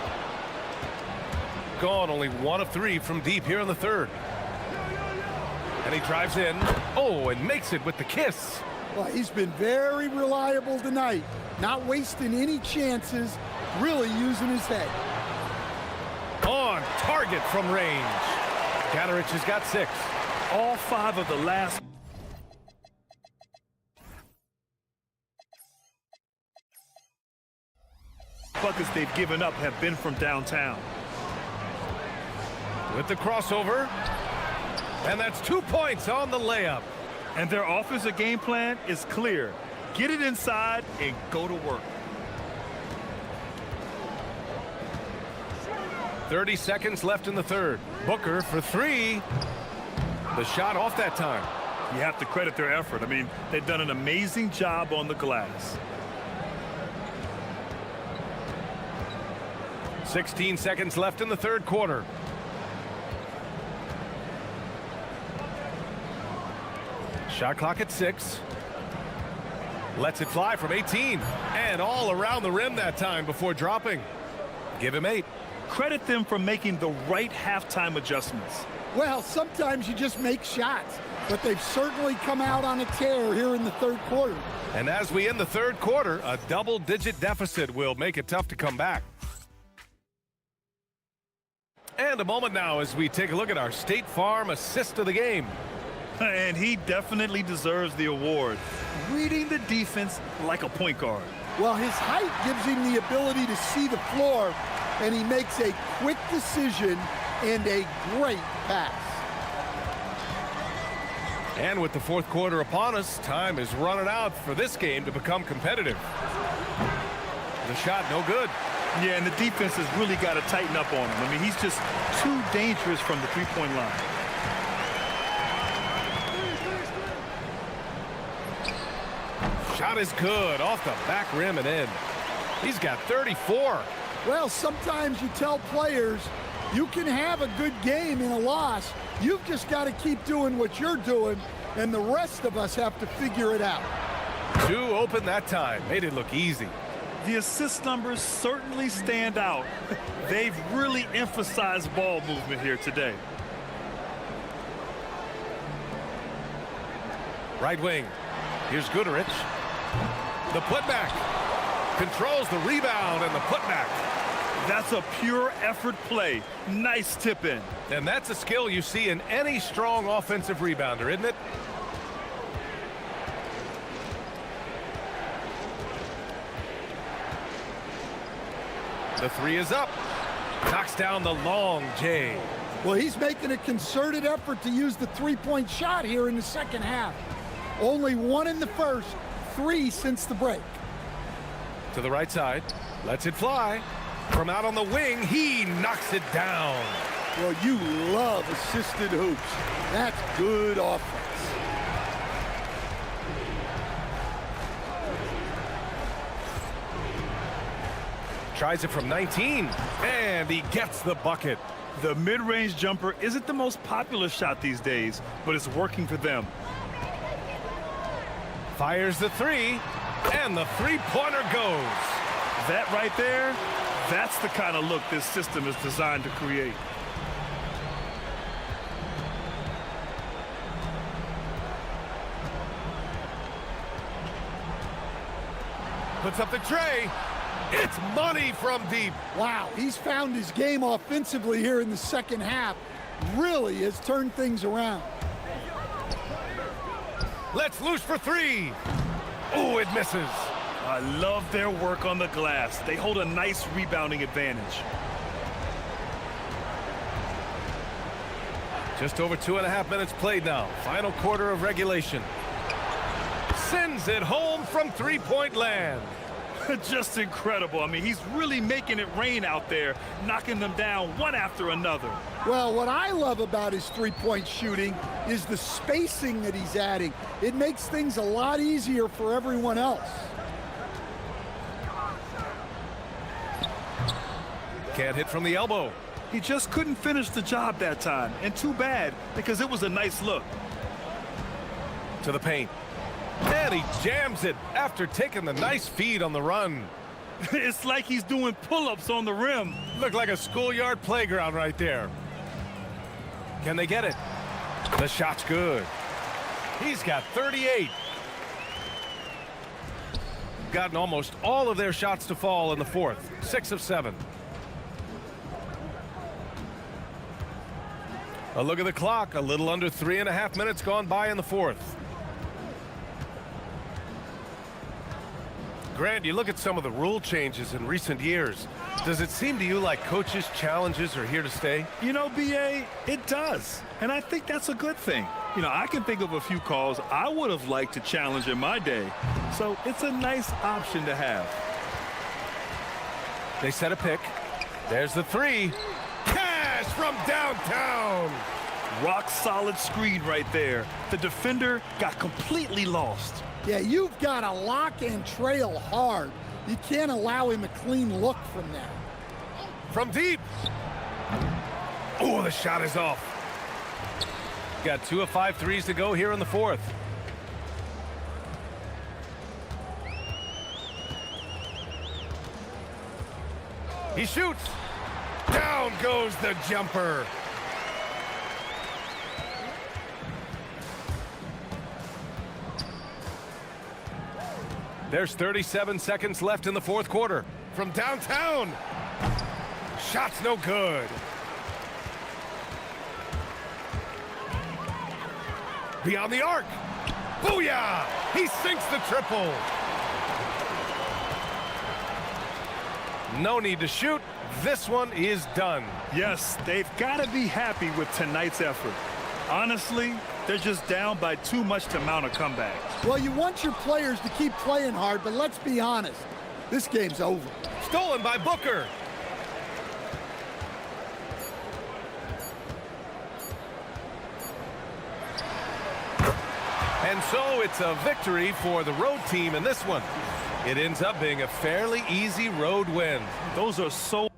Speaker 2: Gone only 1 of 3 from deep here in the third. And he drives in. Oh, and makes it with the kiss.
Speaker 1: Well, he's been very reliable tonight, not wasting any chances, really using his head.
Speaker 2: On target from range. Katarich has got 6.
Speaker 3: All 5 of the last buckets they've given up have been from downtown.
Speaker 2: With the crossover. And that's 2 points on the layup.
Speaker 3: And their offensive game plan is clear. Get it inside and go to work.
Speaker 2: 30 seconds left in the third. Booker for 3. The shot off that time.
Speaker 3: You have to credit their effort. I mean, they've done an amazing job on the glass.
Speaker 2: 16 seconds left in the third quarter. Shot clock at 6. Lets it fly from 18. And all around the rim that time before dropping. Give him 8.
Speaker 3: Credit them for making the right halftime adjustments.
Speaker 1: Well, sometimes you just make shots, but they've certainly come out on a tear here in the third quarter.
Speaker 2: And as we end the third quarter, a double-digit deficit will make it tough to come back. And a moment now as we take a look at our State Farm assist of the game.
Speaker 3: And he definitely deserves the award. Reading the defense like a point guard.
Speaker 1: Well, his height gives him the ability to see the floor, and he makes a quick decision and a great pass.
Speaker 2: And with the fourth quarter upon us, time is running out for this game to become competitive. The shot no good.
Speaker 3: Yeah, and the defense has really got to tighten up on him. I mean, he's just too dangerous from the three-point line.
Speaker 2: Shot is good off the back rim and in. He's got 34.
Speaker 1: Well, sometimes you tell players you can have a good game in a loss. You've just got to keep doing what you're doing, and the rest of us have to figure it out.
Speaker 2: 2 open that time. Made it look easy.
Speaker 3: The assist numbers certainly stand out. They've really emphasized ball movement here today.
Speaker 2: Right wing. Here's Goodrich. The putback. Controls the rebound and the putback.
Speaker 3: That's a pure effort play. Nice tip in.
Speaker 2: And that's a skill you see in any strong offensive rebounder, isn't it? The 3 is up. Knocks down the long J.
Speaker 1: Well, he's making a concerted effort to use the three-point shot here in the second half. Only 1 in the first, 3 since the break.
Speaker 2: To the right side. Lets it fly. From out on the wing, he knocks it down.
Speaker 1: Well, you love assisted hoops. That's good offense.
Speaker 2: Tries it from 19, and he gets the bucket.
Speaker 3: The mid-range jumper isn't the most popular shot these days, but it's working for them.
Speaker 2: Fires the 3, and the three-pointer goes.
Speaker 3: That right there, that's the kind of look this system is designed to create.
Speaker 2: Puts up the tray. It's money from deep.
Speaker 1: Wow, he's found his game offensively here in the second half. Really has turned things around.
Speaker 2: Let's loose for 3. Oh, it misses.
Speaker 3: I love their work on the glass. They hold a nice rebounding advantage.
Speaker 2: Just over 2.5 minutes played now. Final quarter of regulation. Sends it home from three-point land.
Speaker 3: Just incredible. I mean, he's really making it rain out there, knocking them down one after another.
Speaker 1: Well, what I love about his three-point shooting is the spacing that he's adding. It makes things a lot easier for everyone else.
Speaker 2: Can't hit from the elbow.
Speaker 3: He just couldn't finish the job that time, and too bad, because it was a nice look.
Speaker 2: To the paint. And he jams it after taking the nice feed on the run.
Speaker 3: It's like he's doing pull-ups on the rim.
Speaker 2: Looked like a schoolyard playground right there. Can they get it? The shot's good. He's got 38. Gotten almost all of their shots to fall in the fourth. 6 of 7. A look at the clock. A little under 3.5 minutes gone by in the fourth. Grant, you look at some of the rule changes in recent years. Does it seem to you like coaches' challenges are here to stay?
Speaker 3: You know, B.A., it does. And I think that's a good thing. You know, I can think of a few calls I would have liked to challenge in my day. So it's a nice option to have.
Speaker 2: They set a pick. There's the three. Cash from downtown.
Speaker 3: Rock solid screen right there. The defender got completely lost.
Speaker 1: Yeah, you've got to lock and trail hard. You can't allow him a clean look from there.
Speaker 2: From deep. Oh, the shot is off. Got 2 of 5 threes to go here in the fourth. He shoots. Down goes the jumper. There's 37 seconds left in the fourth quarter. From downtown. Shot's no good. Beyond the arc. Booyah! He sinks the triple. No need to shoot. This one is done.
Speaker 3: Yes, they've got to be happy with tonight's effort. Honestly, they're just down by too much to mount a comeback.
Speaker 1: Well, you want your players to keep playing hard, but let's be honest. This game's over.
Speaker 2: Stolen by Booker. And so it's a victory for the road team in this one. It ends up being a fairly easy road win.
Speaker 3: Those are so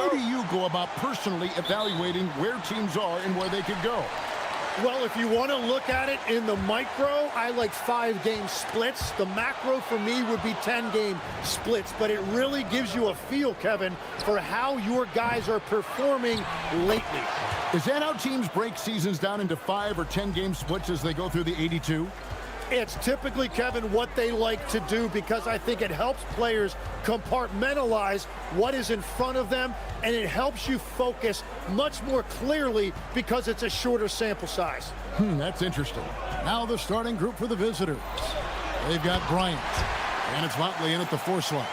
Speaker 7: How do you go about personally evaluating where teams are and where they could go?
Speaker 14: Well, if you want to look at it in the micro, I like 5-game splits. The macro for me would be 10-game splits, but it really gives you a feel, Kevin, for how your guys are performing lately.
Speaker 7: Is that how teams break seasons down into 5 or 10-game splits as they go through the 82?
Speaker 14: It's typically, Kevin, what they like to do because I think it helps players compartmentalize what is in front of them, and it helps you focus much more clearly because it's a shorter sample size.
Speaker 7: That's interesting. Now the starting group for the visitors. They've got Bryant, and it's Motley in at the 4 slot.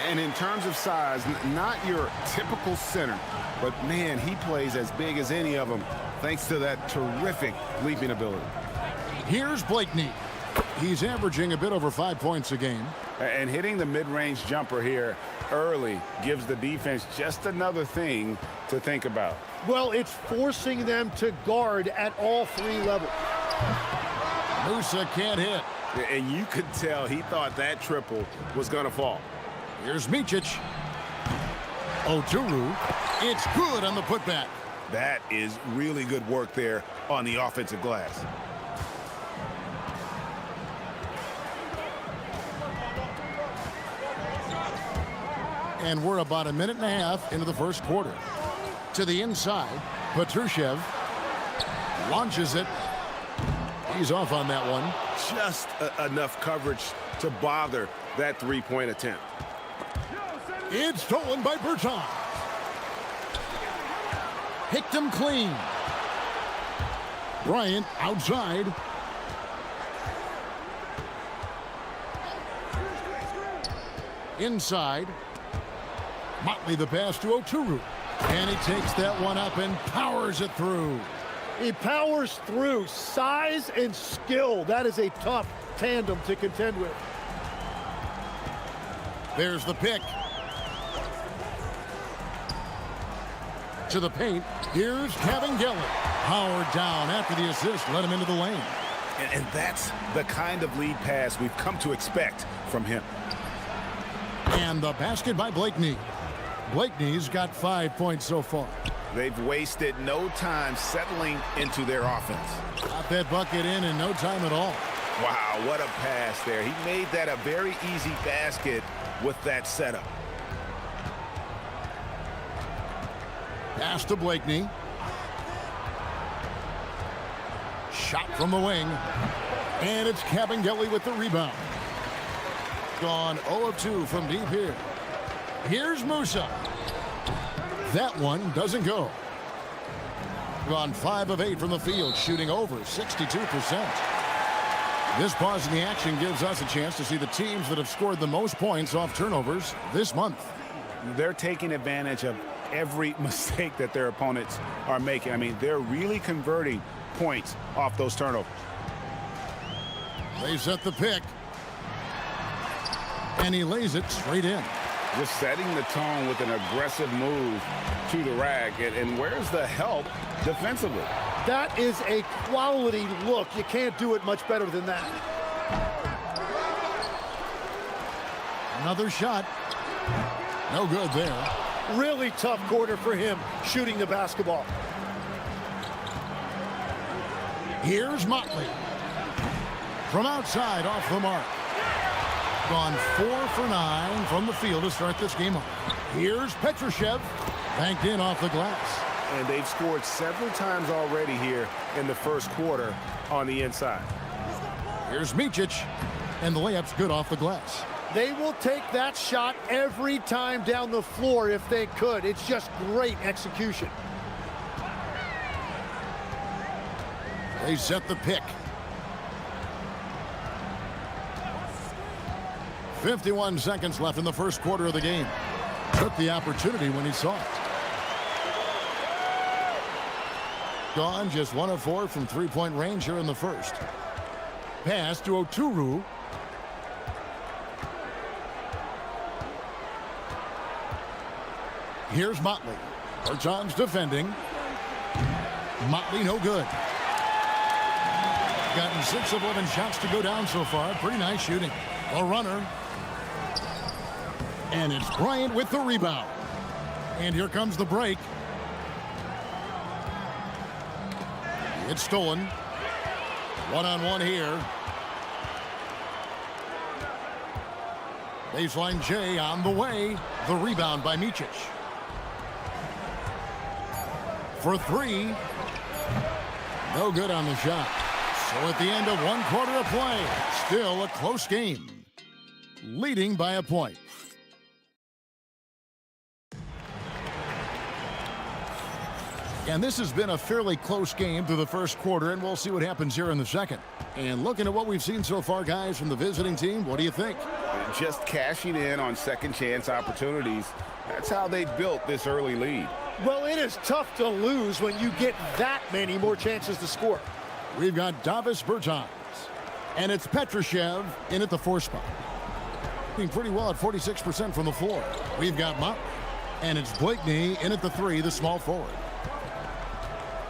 Speaker 10: And in terms of size, not your typical center, but man, he plays as big as any of them thanks to that terrific leaping ability.
Speaker 7: Here's Blakeney. He's averaging a bit over 5 points a game.
Speaker 10: And hitting the mid-range jumper here early gives the defense just another thing to think about.
Speaker 14: Well, it's forcing them to guard at all 3 levels.
Speaker 7: Musa can't hit.
Speaker 10: And you could tell he thought that triple was going to fall.
Speaker 7: Here's Micic. Oturu. It's good on the putback.
Speaker 10: That is really good work there on the offensive glass.
Speaker 7: And we're about a minute and a half into the first quarter. To the inside, Petrushev launches it. He's off on that one.
Speaker 10: Just enough coverage to bother that 3-point attempt.
Speaker 7: It's stolen by Bertans. Picked him clean. Bryant outside. Inside. Motley the pass to Oturu. And he takes that one up and powers it through.
Speaker 14: He powers through. Size and skill. That is a tough tandem to contend with.
Speaker 7: There's the pick. To the paint. Here's Kevin Gelly. Powered down after the assist. Let him into the lane.
Speaker 10: And that's the kind of lead pass we've come to expect from him.
Speaker 7: And the basket by Blakeney. Blakeney's got 5 points so far.
Speaker 10: They've wasted no time settling into their offense.
Speaker 7: Got that bucket in no time at all.
Speaker 10: Wow, what a pass there. He made that a very easy basket with that setup.
Speaker 7: Pass to Blakeney. Shot from the wing. And it's Kabengele with the rebound. Gone 0 of 2 from deep here. Here's Musa. That one doesn't go. Gone 5 of 8 from the field, shooting over 62%. This pause in the action gives us a chance to see the teams that have scored the most points off turnovers this month.
Speaker 10: They're taking advantage of every mistake that their opponents are making. I mean, they're really converting points off those turnovers.
Speaker 7: They set the pick. And he lays it straight in.
Speaker 10: Just setting the tone with an aggressive move to the rack. And where's the help defensively?
Speaker 14: That is a quality look. You can't do it much better than that.
Speaker 7: Another shot. No good there.
Speaker 14: Really tough quarter for him shooting the basketball.
Speaker 7: Here's Motley. From outside off the mark. Gone 4 for 9 from the field to start this game off. Here's Petrushev. Banked in off the glass.
Speaker 10: And they've scored several times already here in the first quarter on the inside.
Speaker 7: Here's Micic. And the layup's good off the glass.
Speaker 14: They will take that shot every time down the floor if they could. It's just great execution.
Speaker 7: They set the pick. 51 seconds left in the first quarter of the game. Took the opportunity when he saw it. Gone just 1 of 4 from 3-point range here in the first. Pass to Oturu. Here's Motley. Bertans defending. Motley no good. Gotten 6 of 11 shots to go down so far. Pretty nice shooting. A runner. And it's Bryant with the rebound. And here comes the break. It's stolen. One-on-one here. Baseline J on the way. The rebound by Micic. For three. No good on the shot. So at the end of 1 quarter of play, still a close game. Leading by a point. And this has been a fairly close game through the first quarter, and we'll see what happens here in the second. And looking at what we've seen so far, guys, from the visiting team, what do you think?
Speaker 9: Just cashing in on second chance opportunities. That's how they built this early lead.
Speaker 14: Well, it is tough to lose when you get that many more chances to score.
Speaker 7: We've got Davis Bertans, and it's Petrushev in at the 4 spot. Doing pretty well at 46% from the floor. We've got Motley, and it's Blakeney in at the 3, the small forward.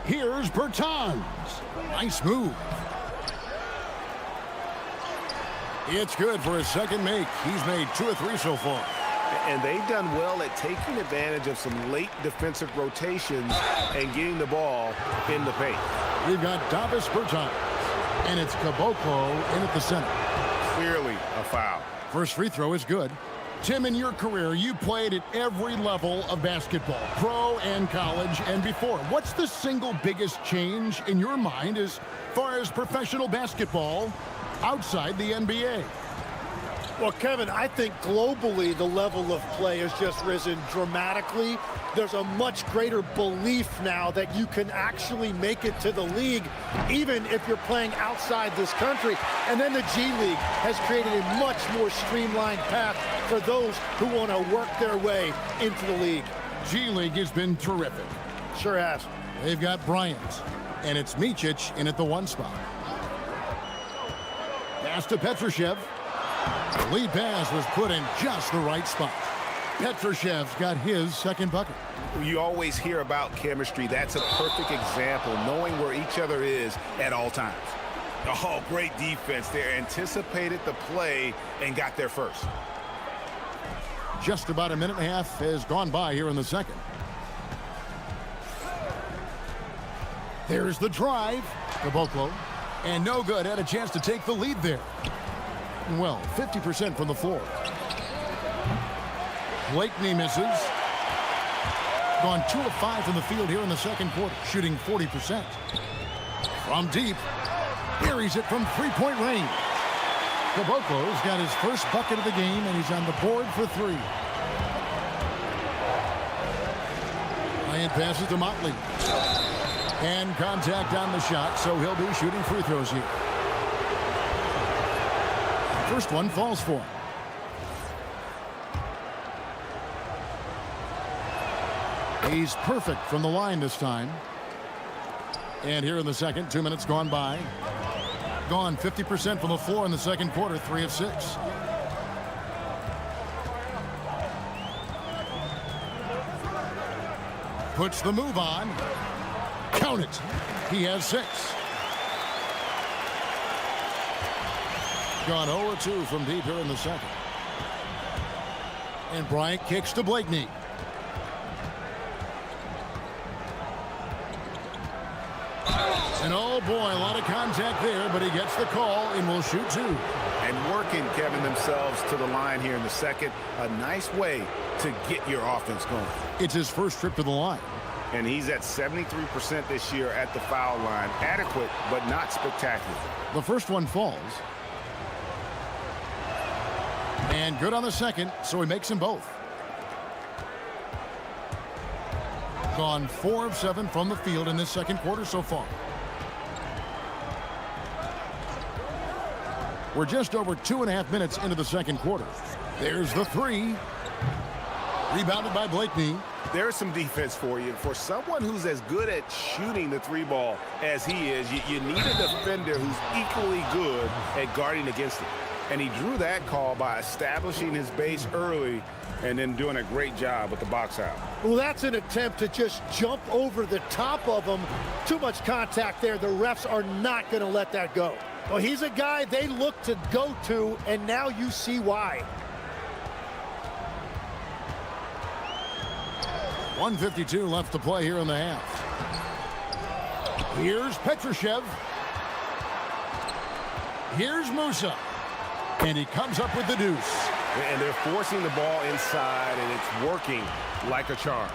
Speaker 7: Here's Bertans. Nice move. It's good for his second make. He's made 2 or 3 so far.
Speaker 10: And they've done well at taking advantage of some late defensive rotations and getting the ball in the paint.
Speaker 7: We've got Davis Bertans, and it's Caboclo in at the center.
Speaker 10: Clearly a foul.
Speaker 7: First free throw is good. Tim, in your career, you played at every level of basketball, pro and college and before. What's the single biggest change in your mind as far as professional basketball outside the NBA?
Speaker 14: Well, Kevin, I think globally the level of play has just risen dramatically. There's a much greater belief now that you can actually make it to the league, even if you're playing outside this country. And then the G League has created a much more streamlined path for those who want to work their way into the league.
Speaker 7: G League has been terrific.
Speaker 14: Sure has.
Speaker 7: They've got Bryant, and it's Micic in at the 1 spot. Pass to Petrushev. The lead pass was put in just the right spot. Petrushev's got his second bucket.
Speaker 10: You always hear about chemistry. That's a perfect example, knowing where each other is at all times. Oh, great defense there. Anticipated the play and got there first.
Speaker 7: Just about a minute and a half has gone by here in the second. There's the drive. Caboclo. And no good. Had a chance to take the lead there. Well, 50% from the floor. Blakeney misses. Gone 2 of 5 from the field here in the second quarter, shooting 40%. From deep, buries it from 3-point range. Caboclo's got his first bucket of the game, and he's on the board for 3. Bryant passes to Motley. And contact on the shot, so he'll be shooting free throws here. First one falls for him. He's perfect from the line this time. And here in the second, 2 minutes gone by. Gone 50% from the floor in the second quarter, 3 of 6. Puts the move on. Count it. He has 6. Gone 0-2 from deep here in the second. And Bryant kicks to Blakeney. And oh boy, a lot of contact there, but he gets the call and will shoot 2.
Speaker 10: And working, Kevin, themselves to the line here in the second. A nice way to get your offense going.
Speaker 7: It's his first trip to the line.
Speaker 10: And he's at 73% this year at the foul line. Adequate, but not spectacular.
Speaker 7: The first one falls. And good on the second, so he makes them both. Gone 4 of 7 from the field in this second quarter so far. We're just over 2.5 minutes into the second quarter. There's the 3. Rebounded by Blakeney.
Speaker 10: There's some defense for you. For someone who's as good at shooting the 3 ball as he is, you need a defender who's equally good at guarding against it. And he drew that call by establishing his base early and then doing a great job with the box out.
Speaker 14: Well, that's an attempt to just jump over the top of him. Too much contact there. The refs are not going to let that go. Well, he's a guy they look to go to, and now you see why.
Speaker 7: 1:52 left to play here in the half. Here's Petrushev. Here's Musa. And he comes up with the deuce.
Speaker 10: And they're forcing the ball inside, and it's working like a charm.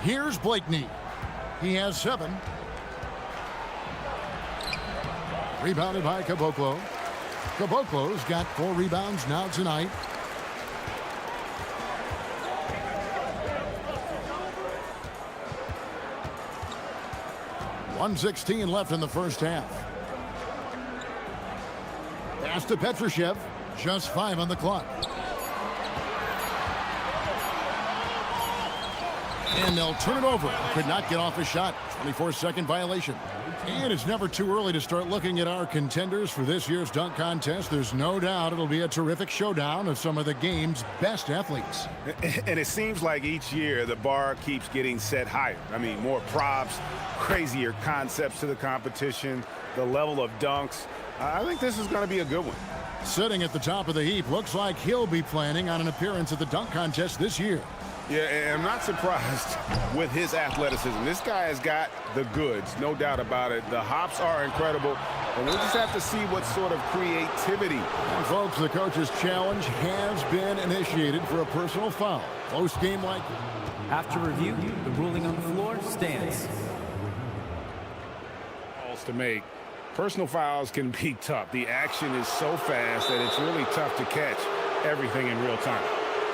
Speaker 7: Here's Blakeney. He has 7. Rebounded by Caboclo. Caboclo's got 4 rebounds now tonight. .116 left in the first half. Pass to Petrushev. Just 5 on the clock. And they'll turn it over. Could not get off a shot. 24-second violation. And it's never too early to start looking at our contenders for this year's dunk contest. There's no doubt it'll be a terrific showdown of some of the game's best athletes.
Speaker 10: And it seems like each year the bar keeps getting set higher. I mean, more props, crazier concepts to the competition, the level of dunks. I think this is going to be a good one.
Speaker 7: Sitting at the top of the heap, looks like he'll be planning on an appearance at the dunk contest this year.
Speaker 10: Yeah, and I'm not surprised with his athleticism. This guy has got the goods, no doubt about it. The hops are incredible, and we'll just have to see what sort of creativity.
Speaker 7: And folks, the coach's challenge has been initiated for a personal foul. Close game like.
Speaker 4: After review, the ruling on the floor stands.
Speaker 10: Calls to make. Personal fouls can be tough. The action is so fast that it's really tough to catch everything in real time.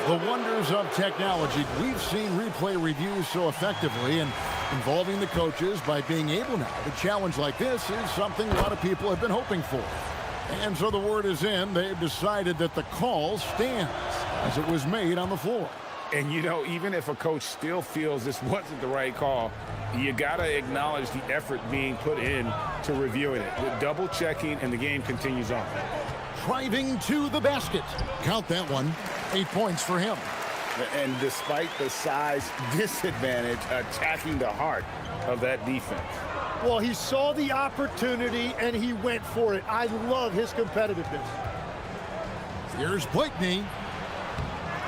Speaker 7: The wonders of technology. We've seen replay reviews so effectively, and involving the coaches by being able now to challenge like this is something a lot of people have been hoping for. And so the word is in. They've decided that the call stands as it was made on the floor.
Speaker 10: And, you know, even if a coach still feels this wasn't the right call, you got to acknowledge the effort being put in to reviewing it. The double checking, and the game continues on.
Speaker 7: Driving to the basket. Count that one. 8 points for him.
Speaker 10: And despite the size disadvantage, attacking the heart of that defense.
Speaker 14: Well, he saw the opportunity, and he went for it. I love his competitiveness.
Speaker 7: Here's Blakeney.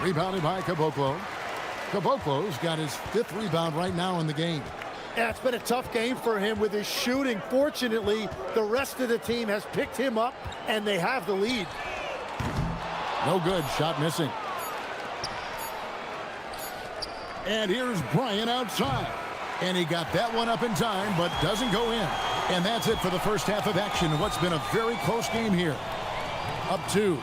Speaker 7: Rebounded by Caboclo. Caboclo's got his 5th rebound right now in the game.
Speaker 14: Yeah, it's been a tough game for him with his shooting. Fortunately, the rest of the team has picked him up, and they have the lead.
Speaker 7: No good. Shot missing. And here's Bryant outside. And he got that one up in time, but doesn't go in. And that's it for the first half of action. What's been a very close game here. Up 2.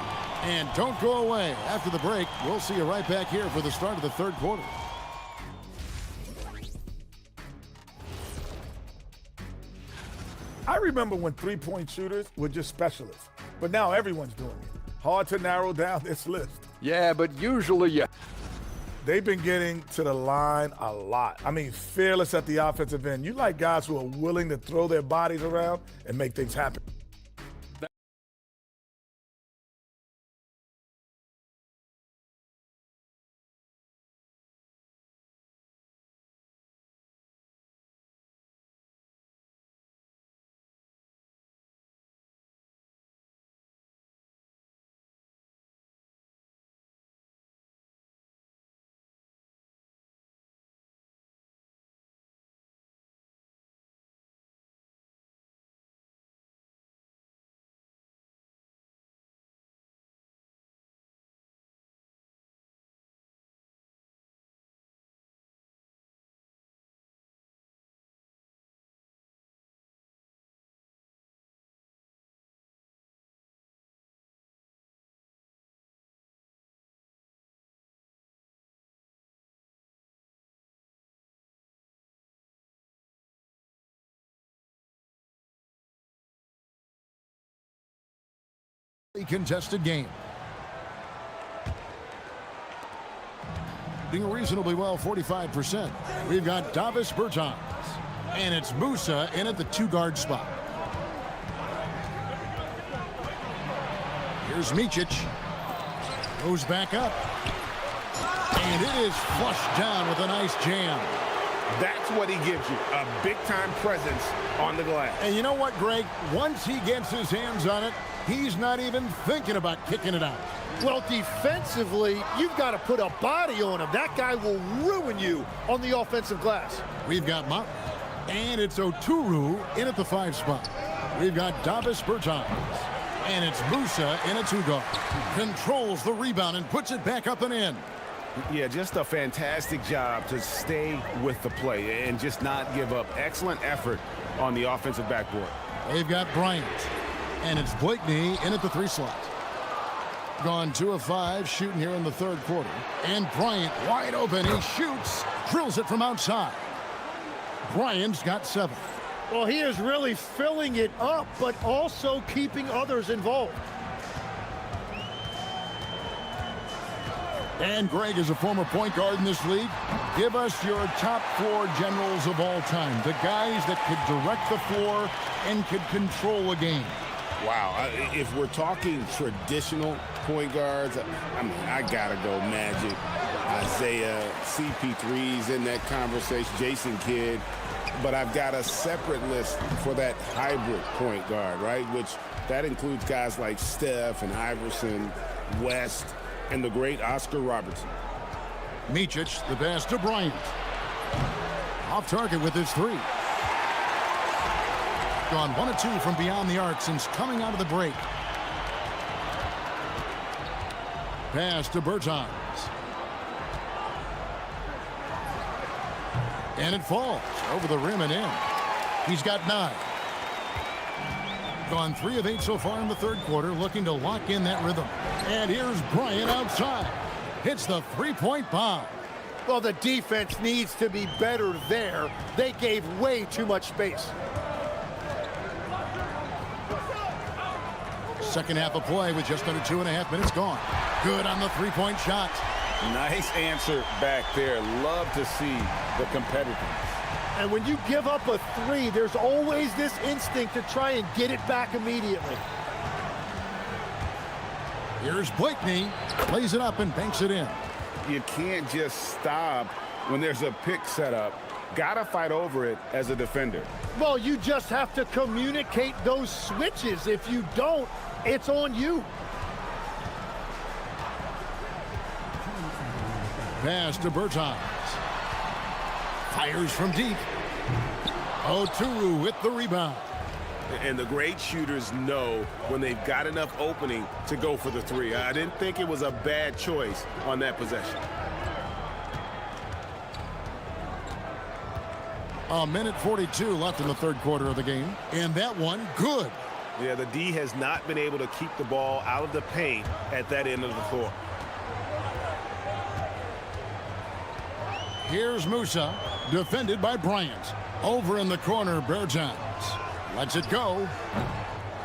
Speaker 7: And don't go away. After the break, we'll see you right back here for the start of the third quarter.
Speaker 5: I remember when three-point shooters were just specialists, but now everyone's doing it. Hard to narrow down this list.
Speaker 15: Yeah, but usually
Speaker 5: They've been getting to the line a lot. I mean, fearless at the offensive end. You like guys who are willing to throw their bodies around and make things happen.
Speaker 7: Contested game. Doing reasonably well, 45%. We've got Davis Bertans. And it's Musa in at the 2-guard spot. Here's Micic. Goes back up. And it is flushed down with a nice jam.
Speaker 10: That's what he gives you, a big-time presence on the glass.
Speaker 7: And you know what, Greg? Once he gets his hands on it, he's not even thinking about kicking it out.
Speaker 14: Well, defensively, you've got to put a body on him. That guy will ruin you on the offensive glass.
Speaker 7: We've got Mott, and it's Oturu in at the 5 spot. We've got Davis Bertans, and it's Musa in at 2 guard. Controls the rebound and puts it back up and in.
Speaker 10: Yeah, just a fantastic job to stay with the play and just not give up. Excellent effort on the offensive backboard.
Speaker 7: They've got Bryant, and it's Blakeney in at the 3 slot. Gone 2 of 5 shooting here in the 3rd quarter. And Bryant wide open. He shoots, drills it from outside. Bryant's got 7.
Speaker 14: Well, he is really filling it up, but also keeping others involved.
Speaker 7: And Greg is a former point guard in this league. Give us your top 4 generals of all time. The guys that could direct the floor and could control a game.
Speaker 9: Wow, if we're talking traditional point guards, I mean, I gotta go Magic, Isaiah, CP3's in that conversation, Jason Kidd. But I've got a separate list for that hybrid point guard, right? Which that includes guys like Steph and Iverson, West, and the great Oscar Robertson.
Speaker 7: Micic, the pass to Bryant. Off target with his 3. Gone 1 of 2 from beyond the arc since coming out of the break. Pass to Bertans. And it falls over the rim and in. He's got 9. Gone 3 of 8 so far in the 3rd quarter, looking to lock in that rhythm. And here's Bryant outside. Hits the 3-point bomb.
Speaker 14: Well, the defense needs to be better there. They gave way too much space.
Speaker 7: Second half of play with just under 2.5 minutes gone. Good on the 3-point shot.
Speaker 10: Nice answer back there. Love to see the competitiveness.
Speaker 14: And when you give up a 3, there's always this instinct to try and get it back immediately.
Speaker 7: Here's Blakeney. Plays it up and banks it in.
Speaker 10: You can't just stop when there's a pick set up. Gotta fight over it as a defender.
Speaker 14: Well, you just have to communicate those switches. If you don't, it's on you.
Speaker 7: Pass to Bertans. Fires from deep. Oturu with the rebound.
Speaker 10: And the great shooters know when they've got enough opening to go for the 3. I didn't think it was a bad choice on that possession.
Speaker 7: A minute 42 left in the 3rd quarter of the game. And that one, good.
Speaker 10: Yeah, the D has not been able to keep the ball out of the paint at that end of the floor.
Speaker 7: Here's Musa, defended by Bryant. Over in the corner, Bertans. Lets it go.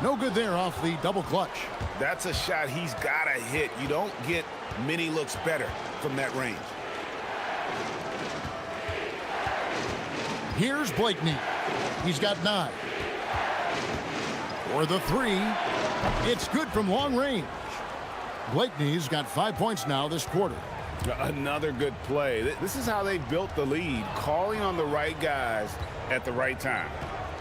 Speaker 7: No good there off the double clutch.
Speaker 10: That's a shot he's got to hit. You don't get many looks better from that range.
Speaker 7: Here's Blakeney. He's got 9. For the 3. It's good from long range. Blakeney's got 5 points now this quarter.
Speaker 10: Another good play. This is how they built the lead, calling on the right guys at the right time.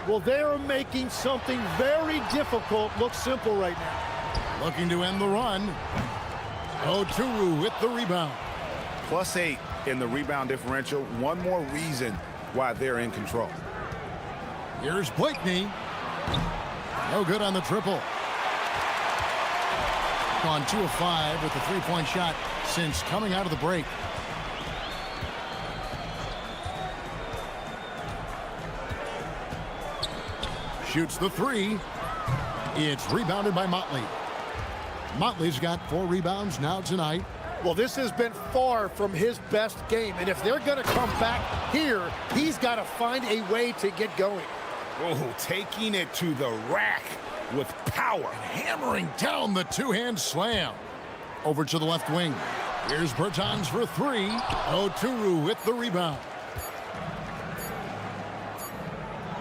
Speaker 14: Well, they're making something very difficult look simple right now.
Speaker 7: Looking to end the run. Oturu with the rebound.
Speaker 10: +8 in the rebound differential. One more reason why they're in control.
Speaker 7: Here's Blakeney. No good on the triple. Gone 2 of 5 with the 3-point shot since coming out of the break. Shoots the 3. It's rebounded by Motley. Motley's got 4 rebounds now tonight.
Speaker 14: Well, this has been far from his best game, and if they're going to come back here, he's got to find a way to get going.
Speaker 10: Oh, taking it to the rack with power.
Speaker 7: Hammering down the 2-hand slam. Over to the left wing. Here's Bertans for 3. Oturu with the rebound.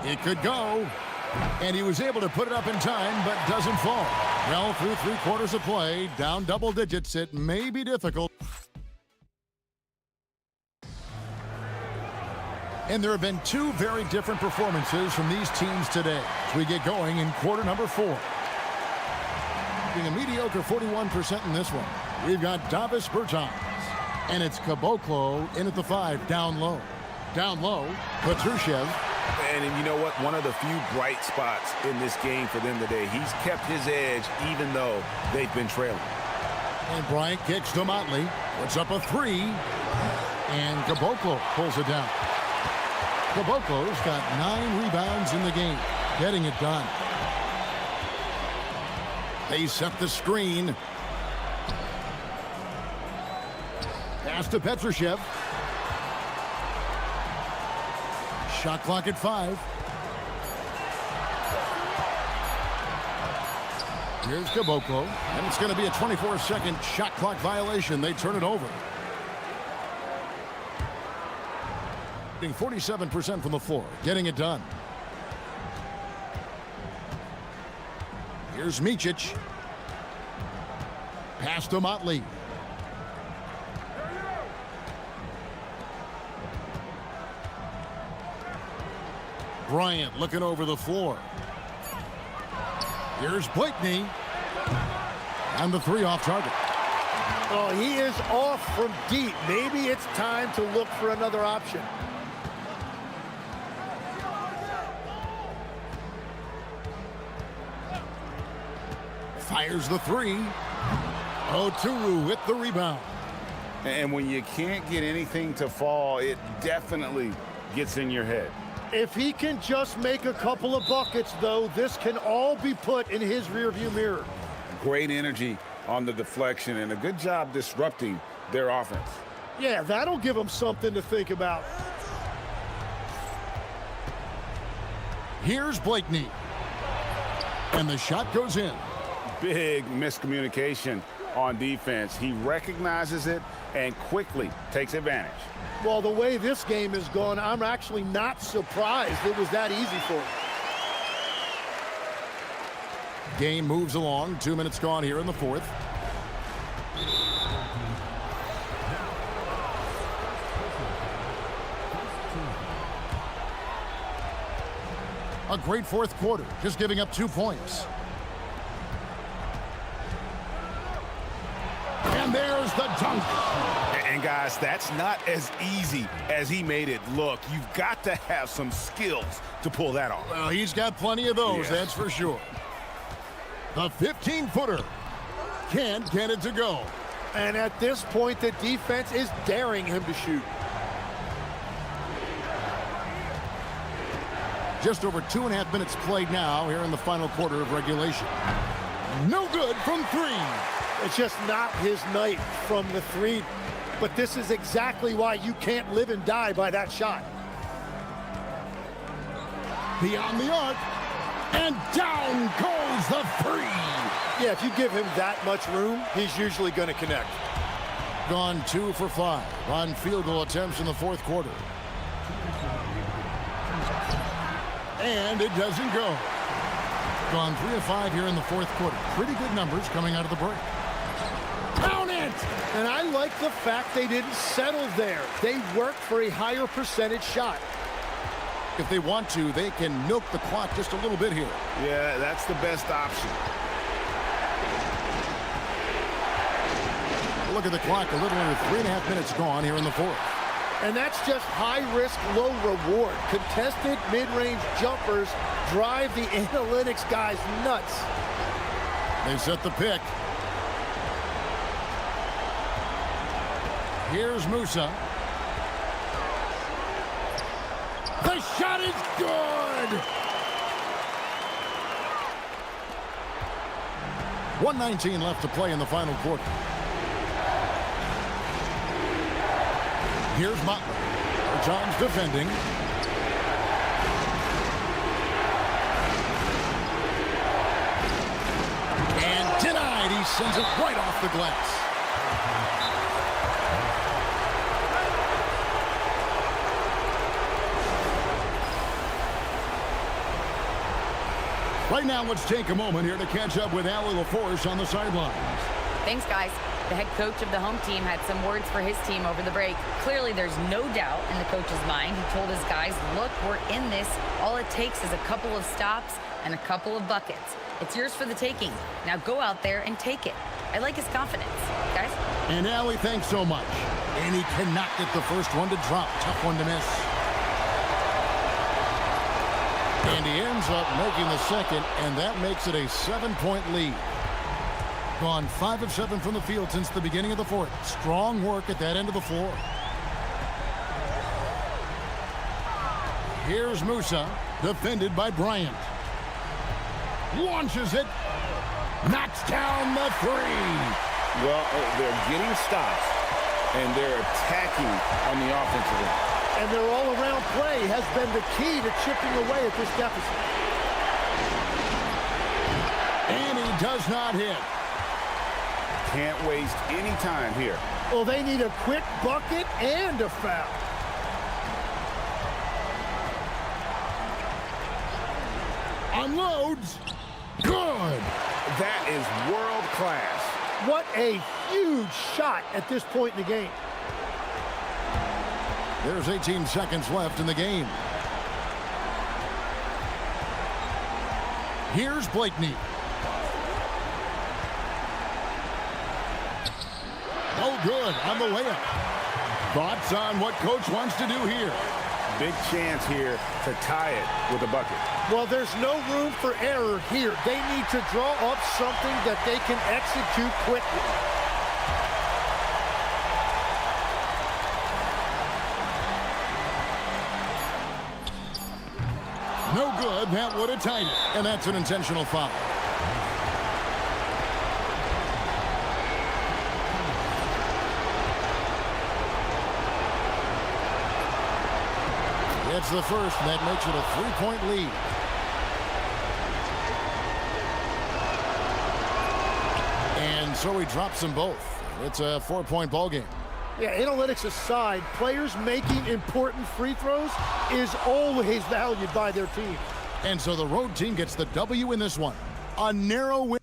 Speaker 7: It could go. And he was able to put it up in time, but doesn't fall. Well, through 3 quarters of play, down double digits, it may be difficult. And there have been two very different performances from these teams today as we get going in quarter number 4. Being a mediocre 41% in this one, we've got Davis Bertans. And it's Caboclo in at the 5, down low. Down low, Petrushev.
Speaker 10: And you know what? One of the few bright spots in this game for them today. He's kept his edge even though they've been trailing.
Speaker 7: And Bryant kicks to Motley. Puts up a 3. And Caboclo pulls it down. Caboclo's got 9 rebounds in the game, getting it done. They set the screen. Pass to Petrushev. Shot clock at 5. Here's Caboclo, and it's going to be a 24-second shot clock violation. They turn it over. 47% from the floor, getting it done. Here's Micic. Pass to Motley. Bryant looking over the floor. Here's Blakeney. And the 3 off target.
Speaker 14: Oh, he is off from deep. Maybe it's time to look for another option.
Speaker 7: Fires the 3. Oturu with the rebound.
Speaker 10: And when you can't get anything to fall, it definitely gets in your head.
Speaker 14: If he can just make a couple of buckets, though, this can all be put in his rearview mirror.
Speaker 10: Great energy on the deflection and a good job disrupting their offense.
Speaker 14: Yeah, that'll give them something to think about.
Speaker 7: Here's Blakeney. And the shot goes in.
Speaker 10: Big miscommunication on defense. He recognizes it and quickly takes advantage.
Speaker 14: Well, the way this game is going, I'm actually not surprised it was that easy for him.
Speaker 7: Game moves along. 2 minutes gone here in the 4th. A great 4th quarter, just giving up 2 points. And there's the dunk.
Speaker 10: And guys, that's not as easy as he made it look. You've got to have some skills to pull that off.
Speaker 7: Well, he's got plenty of those, that's for sure. The 15-footer can't get it to go.
Speaker 14: And at this point, the defense is daring him to shoot.
Speaker 7: Just over 2.5 minutes played now here in the final quarter of regulation. No good from 3.
Speaker 14: It's just not his night from the 3. But this is exactly why you can't live and die by that shot.
Speaker 7: Beyond the arc. And down goes the 3.
Speaker 14: Yeah, if you give him that much room, he's usually going to connect.
Speaker 7: Gone 2 for 5 on field goal attempts in the 4th quarter. And it doesn't go. Gone 3 of 5 here in the 4th quarter. Pretty good numbers coming out of the break. Count it!
Speaker 14: And I like the fact they didn't settle there. They worked for a higher percentage shot.
Speaker 7: If they want to, they can milk the clock just a little bit here.
Speaker 10: Yeah, that's the best option.
Speaker 7: Look at the clock, a little under 3.5 minutes gone here in the 4th.
Speaker 14: And that's just high risk, low reward. Contested mid-range jumpers drive the analytics guys nuts.
Speaker 7: They set the pick. Here's Musa. The shot is good! 1:19 left to play in the final quarter. Here's Motley. John's defending. And denied. He sends it right off the glass. Right now, let's take a moment here to catch up with Allie LaForce on the sidelines.
Speaker 16: Thanks, guys. The head coach of the home team had some words for his team over the break. Clearly, there's no doubt in the coach's mind. He told his guys, look, we're in this. All it takes is a couple of stops and a couple of buckets. It's yours for the taking. Now go out there and take it. I like his confidence. Guys?
Speaker 7: And Allie, thanks so much. And he cannot get the first one to drop. Tough one to miss. And he ends up making the second, and that makes it a 7-point lead. Gone 5 of 7 from the field since the beginning of the fourth. Strong work at that end of the floor. Here's Musa, defended by Bryant. Launches it. Knocks down the three.
Speaker 9: Well, they're getting stops, and they're attacking on the offensive end.
Speaker 14: And their all-around play has been the key to chipping away at this deficit.
Speaker 7: And he does not hit.
Speaker 9: Can't waste any time here.
Speaker 14: Well, they need a quick bucket and a foul.
Speaker 7: Unloads. Good.
Speaker 9: That is world class.
Speaker 14: What a huge shot at this point in the game.
Speaker 7: There's 18 seconds left in the game. Here's Blakeney. Oh, good on the layup. Thoughts on what Coach wants to do here?
Speaker 9: Big chance here to tie it with a bucket.
Speaker 14: Well, there's no room for error here. They need to draw up something that they can execute quickly.
Speaker 7: No good. That would have tied it. And that's an intentional foul. It's the first, and that makes it a 3-point lead. And so he drops them both. It's a 4-point ball game.
Speaker 14: Yeah, analytics aside, players making important free throws is always valued by their team.
Speaker 7: And so the road team gets the W in this one. A narrow win.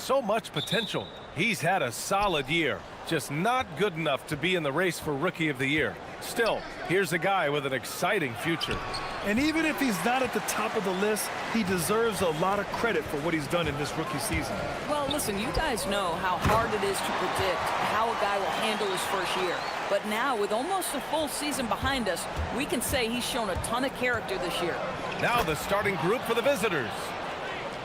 Speaker 2: so much potential. He's had a solid year, just not good enough to be in the race for Rookie of the Year. Still, here's a guy with an exciting future.
Speaker 3: And even if he's not at the top of the list, he deserves a lot of credit for what he's done in this rookie season.
Speaker 8: Well, listen, you guys know how hard it is to predict how a guy will handle his first year. But now, with almost a full season behind us, we can say he's shown a ton of character this year.
Speaker 2: Now the starting group for the visitors.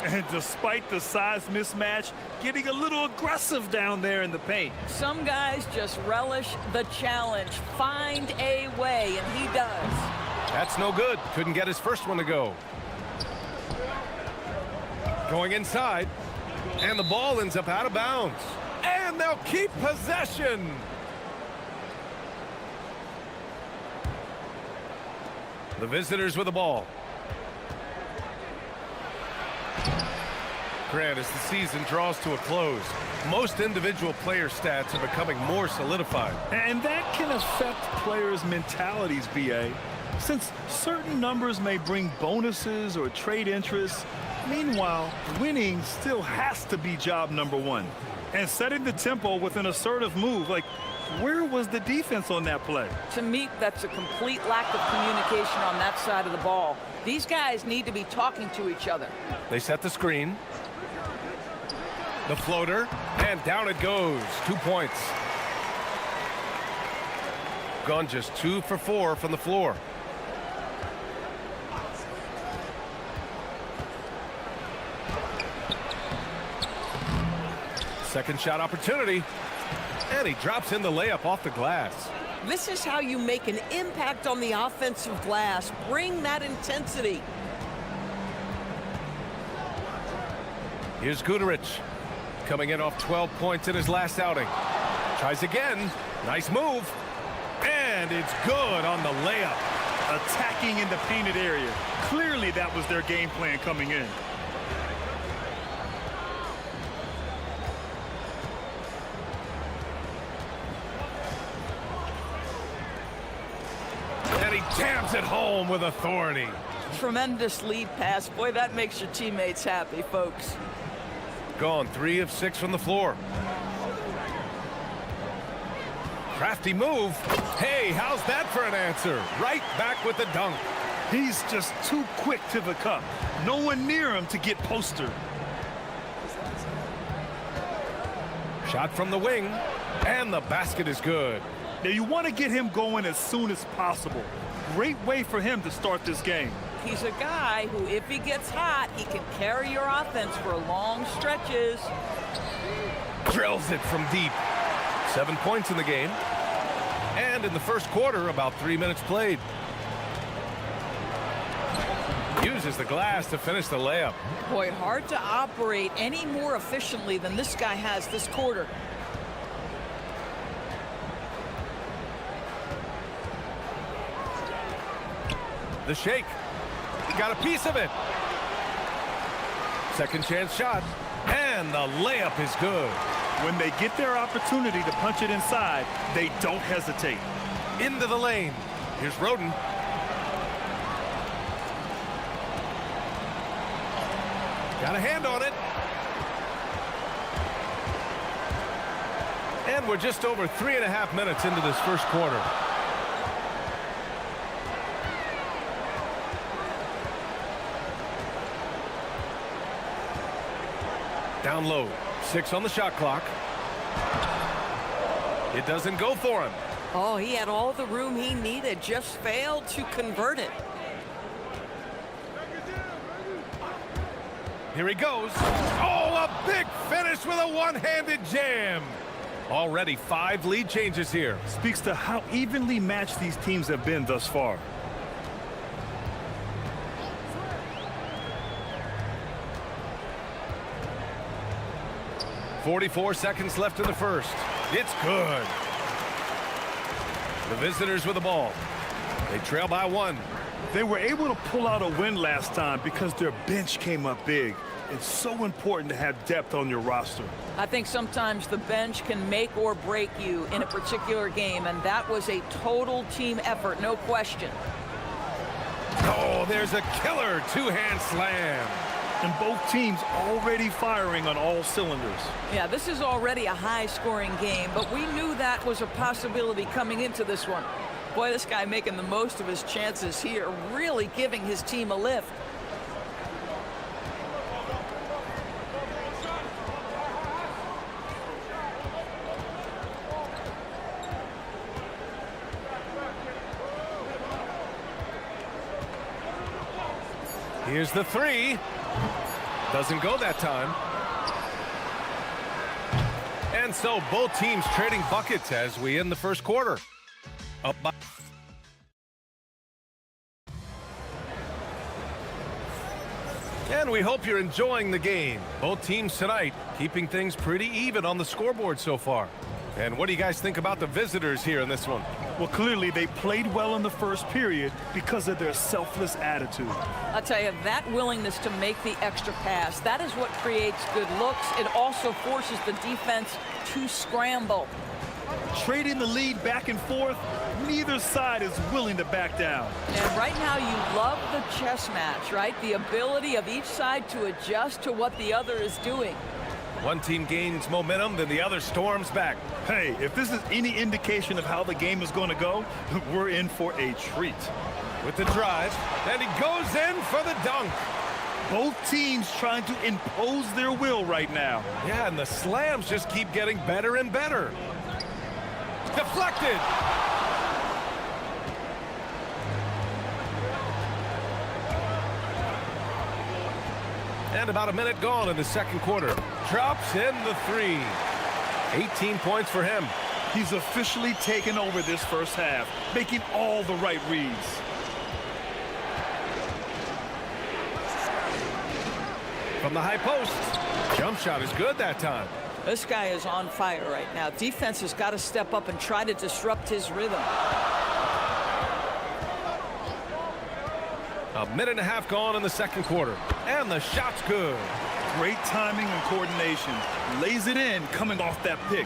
Speaker 3: And despite the size mismatch, getting a little aggressive down there in the paint.
Speaker 8: Some guys just relish the challenge. Find a way, and he does.
Speaker 2: That's no good. Couldn't get his first one to go. Going inside, and the ball ends up out of bounds. And they'll keep possession. The visitors with the ball. Grant, as the season draws to a close, most individual player stats are becoming more solidified.
Speaker 3: And that can affect players' mentalities, BA. Since certain numbers may bring bonuses or trade interests, meanwhile, winning still has to be job number one. And setting the tempo with an assertive move, like, where was the defense on that play?
Speaker 8: To me, that's a complete lack of communication on that side of the ball. These guys need to be talking to each other.
Speaker 2: They set the screen. The floater, and down it goes. 2 points. Gone just 2 for 4 from the floor. Second shot opportunity. And he drops in the layup off the glass.
Speaker 11: This is how you make an impact on the offensive glass. Bring that intensity.
Speaker 2: Here's Guterich, coming in off 12 points in his last outing. Tries again. Nice move. And it's good on the layup.
Speaker 3: Attacking in the painted area. Clearly that was their game plan coming in.
Speaker 2: And he jams it home with authority.
Speaker 8: Tremendous lead pass. Boy, that makes your teammates happy, folks.
Speaker 2: Gone 3 of 6 from the floor. Crafty move. Hey, how's that for an answer? Right back with the dunk.
Speaker 3: He's just too quick to the cup. No one near him to get postered.
Speaker 2: Shot from the wing, and the basket is good.
Speaker 3: Now you want to get him going as soon as possible. Great way for him to start this game.
Speaker 8: He's a guy who, if he gets hot, he can carry your offense for long stretches.
Speaker 2: Drills it from deep. 7 points in the game. And in the first quarter, about 3 minutes played. Uses the glass to finish the layup.
Speaker 8: Boy, hard to operate any more efficiently than this guy has this quarter.
Speaker 2: The shake. He got a piece of it. Second chance shot. And the layup is good.
Speaker 3: When they get their opportunity to punch it inside, they don't hesitate.
Speaker 2: Into the lane. Here's Roden. Got a hand on it. And we're just over 3.5 minutes into this first quarter. Down low. 6 on the shot clock. It doesn't go for him.
Speaker 11: Oh, he had all the room he needed, just failed to convert it.
Speaker 2: Here he goes. Oh, a big finish with a one-handed jam. Already 5 lead changes here.
Speaker 3: Speaks to how evenly matched these teams have been thus far.
Speaker 2: .44 seconds left in the first. It's good. The visitors with the ball. They trail by 1.
Speaker 3: They were able to pull out a win last time because their bench came up big. It's so important to have depth on your roster.
Speaker 8: I think sometimes the bench can make or break you in a particular game, and that was a total team effort, no question.
Speaker 2: Oh, there's a killer 2-hand slam.
Speaker 3: And both teams already firing on all cylinders.
Speaker 8: Yeah, this is already a high-scoring game, but we knew that was a possibility coming into this one. Boy, this guy making the most of his chances here, really giving his team a lift.
Speaker 2: Here's the three. Doesn't go that time. And so both teams trading buckets as we end the first quarter. Up by... And we hope you're enjoying the game. Both teams tonight keeping things pretty even on the scoreboard so far. And what do you guys think about the visitors here in this one?
Speaker 3: Well, clearly they played well in the first period because of their selfless attitude.
Speaker 8: I'll tell you, that willingness to make the extra pass, that is what creates good looks. It also forces the defense to scramble.
Speaker 3: Trading the lead back and forth, neither side is willing to back down.
Speaker 8: And right now you love the chess match, right? The ability of each side to adjust to what the other is doing.
Speaker 2: One team gains momentum, then the other storms back.
Speaker 3: Hey, if this is any indication of how the game is going to go, we're in for a treat.
Speaker 2: With the drive, and he goes in for the dunk.
Speaker 3: Both teams trying to impose their will right now.
Speaker 2: Yeah, and the slams just keep getting better and better. Deflected. And about a minute gone in the second quarter. Drops in the three. 18 points for him.
Speaker 3: He's officially taken over this first half, making all the right reads.
Speaker 2: From the high post. Jump shot is good that time.
Speaker 8: This guy is on fire right now. Defense has got to step up and try to disrupt his rhythm.
Speaker 2: A minute and a half gone in the second quarter. And the shot's good.
Speaker 3: Great timing and coordination. Lays it in coming off that pick.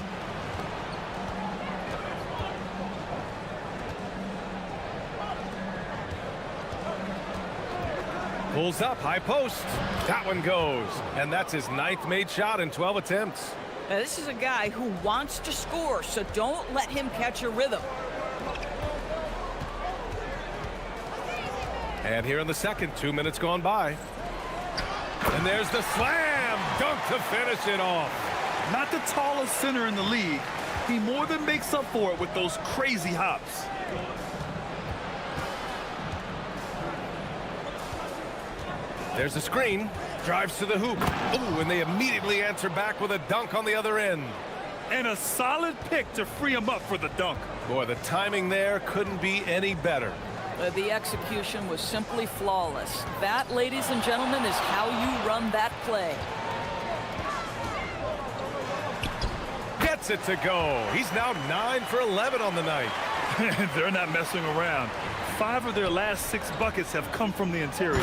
Speaker 2: Pulls up, high post. That one goes. And that's his 9th made shot in 12 attempts.
Speaker 8: Now, this is a guy who wants to score, so don't let him catch a rhythm.
Speaker 2: And here in the second, 2 minutes gone by. And there's the slam dunk to finish it off.
Speaker 3: Not the tallest center in the league. He more than makes up for it with those crazy hops.
Speaker 2: There's a screen. Drives to the hoop. Ooh, and they immediately answer back with a dunk on the other end.
Speaker 3: And a solid pick to free him up for the dunk.
Speaker 2: Boy, the timing there couldn't be any better.
Speaker 8: The execution was simply flawless. That, ladies and gentlemen, is how you run that play.
Speaker 2: Gets it to go. He's now 9 for 11 on the night.
Speaker 3: They're not messing around. 5 of their last 6 buckets have come from the interior.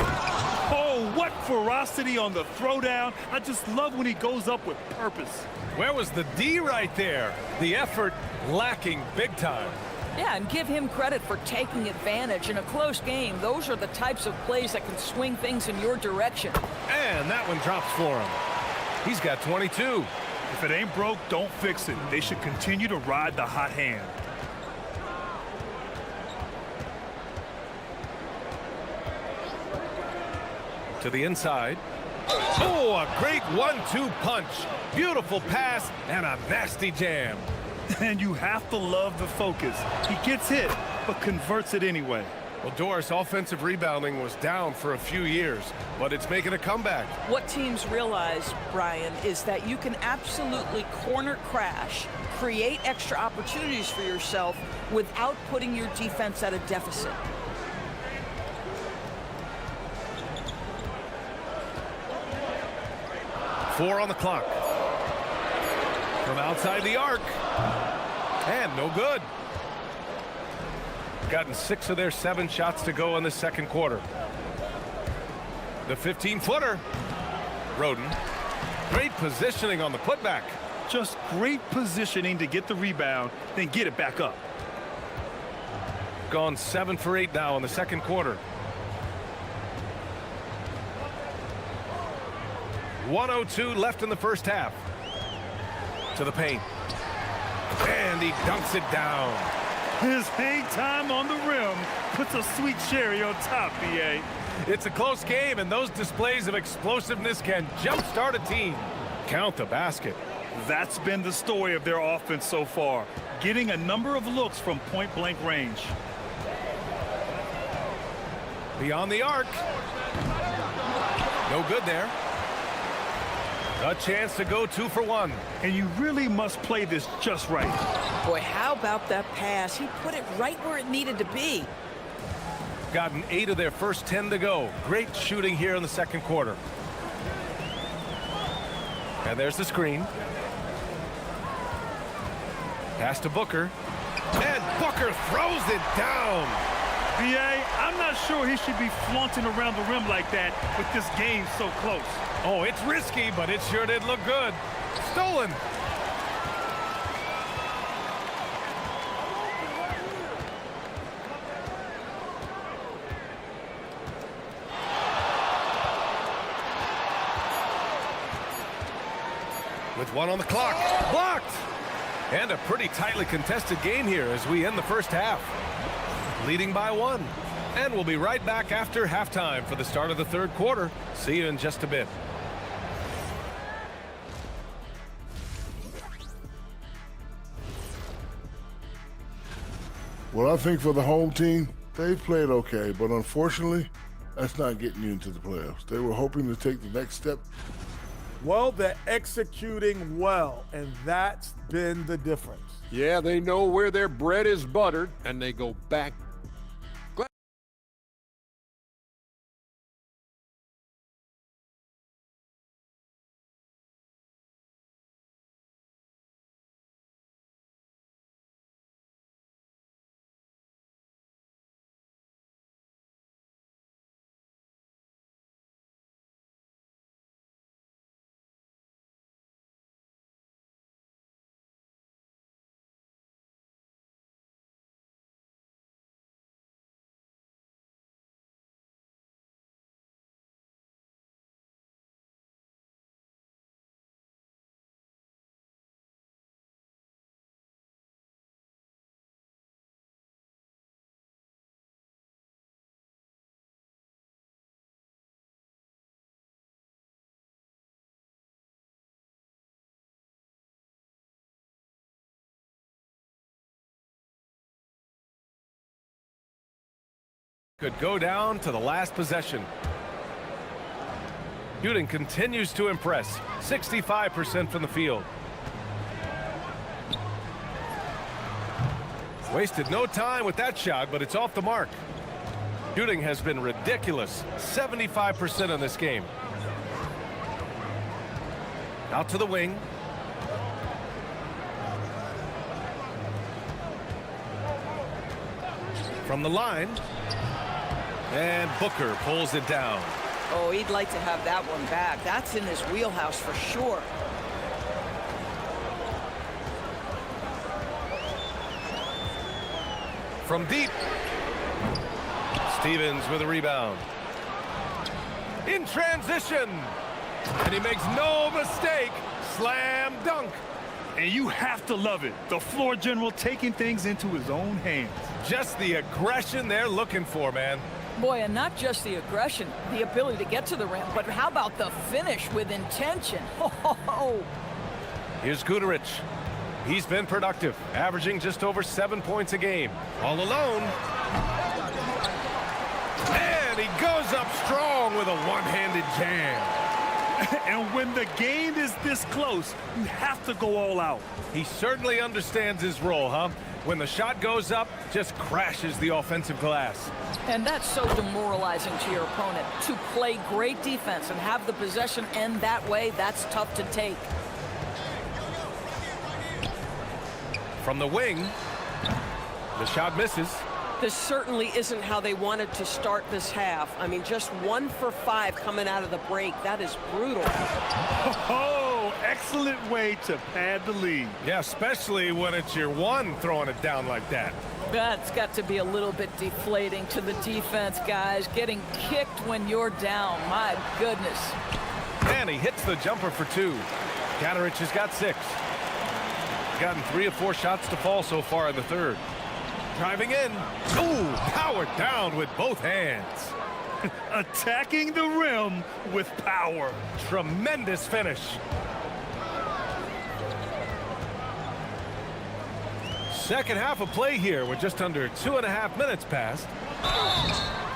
Speaker 3: Oh, what ferocity on the throwdown. I just love when he goes up with purpose.
Speaker 2: Where was the D right there? The effort lacking big time.
Speaker 8: Yeah, and give him credit for taking advantage in a close game. Those are the types of plays that can swing things in your direction.
Speaker 2: And that one drops for him. He's got 22.
Speaker 3: If it ain't broke, don't fix it. They should continue to ride the hot hand.
Speaker 2: To the inside. Oh, a great 1-2 punch. Beautiful pass and a nasty jam.
Speaker 3: And you have to love the focus. He gets hit, but converts it anyway.
Speaker 2: Well, Doris, offensive rebounding was down for a few years, but it's making a comeback.
Speaker 8: What teams realize, Brian, is that you can absolutely corner crash, create extra opportunities for yourself without putting your defense at a deficit.
Speaker 2: Four on the clock. From outside the arc. And no good. Gotten 6 of their 7 shots to go in the second quarter. The 15-footer. Roden. Great positioning on the putback.
Speaker 3: Just great positioning to get the rebound, then get it back up.
Speaker 2: Gone 7 for 8 now in the second quarter. 1:02 left in the first half. To the paint. And he dunks it down.
Speaker 3: His hang time on the rim puts a sweet cherry on top, BA.
Speaker 2: It's a close game, and those displays of explosiveness can jumpstart a team. Count the basket.
Speaker 3: That's been the story of their offense so far, getting a number of looks from point-blank range.
Speaker 2: Beyond the arc. No good there. A chance to go 2 for 1.
Speaker 3: And you really must play this just right.
Speaker 11: Boy, how about that pass? He put it right where it needed to be.
Speaker 2: Gotten 8 of their first 10 to go. Great shooting here in the second quarter. And there's the screen. Pass to Booker. And Booker throws it down.
Speaker 3: BA, I'm not sure he should be flaunting around the rim like that with this game so close.
Speaker 2: Oh, it's risky, but it sure did look good. Stolen. With 1 on the clock. Blocked. And a pretty tightly contested game here as we end the first half. Leading by 1. And we'll be right back after halftime for the start of the third quarter. See you in just a bit.
Speaker 19: Well, I think for the home team, they've played okay, but unfortunately, that's not getting you into the playoffs. They were hoping to take the next step.
Speaker 5: Well, they're executing well, and that's been the difference.
Speaker 15: Yeah, they know where their bread is buttered, and they go back.
Speaker 2: Could go down to the last possession. Shooting continues to impress. 65% from the field. Wasted no time with that shot, but it's off the mark. Shooting has been ridiculous. 75% in this game. Out to the wing. From the line. And Booker pulls it down.
Speaker 8: Oh, he'd like to have that one back. That's in his wheelhouse for sure.
Speaker 2: From deep. Stevens with a rebound. In transition. And he makes no mistake. Slam dunk.
Speaker 3: And you have to love it. The floor general taking things into his own hands.
Speaker 2: Just the aggression they're looking for, man.
Speaker 8: Boy, and not just the aggression, the ability to get to the rim, but how about the finish with intention? Oh.
Speaker 2: Here's Guterich. He's been productive, averaging just over 7 points a game. All alone. And he goes up strong with a one-handed jam.
Speaker 3: And when the game is this close, you have to go all out.
Speaker 2: He certainly understands his role, huh? When the shot goes up, just crashes the offensive glass.
Speaker 8: And that's so demoralizing to your opponent. To play great defense and have the possession end that way, that's tough to take.
Speaker 2: From the wing, the shot misses.
Speaker 11: This certainly isn't how they wanted to start this half. I mean, just 1 for 5 coming out of the break. That is brutal.
Speaker 3: Oh, excellent way to pad the lead.
Speaker 2: Yeah, especially when it's your one throwing it down like that.
Speaker 8: That's got to be a little bit deflating to the defense, guys. Getting kicked when you're down. My goodness.
Speaker 2: And he hits the jumper for 2. Katarich has got 6. Gotten 3 or 4 shots to fall so far in the third. Driving in. Ooh, powered down with both hands.
Speaker 3: Attacking the rim with power.
Speaker 2: Tremendous finish. Second half of play here. We're just under 2.5 minutes past.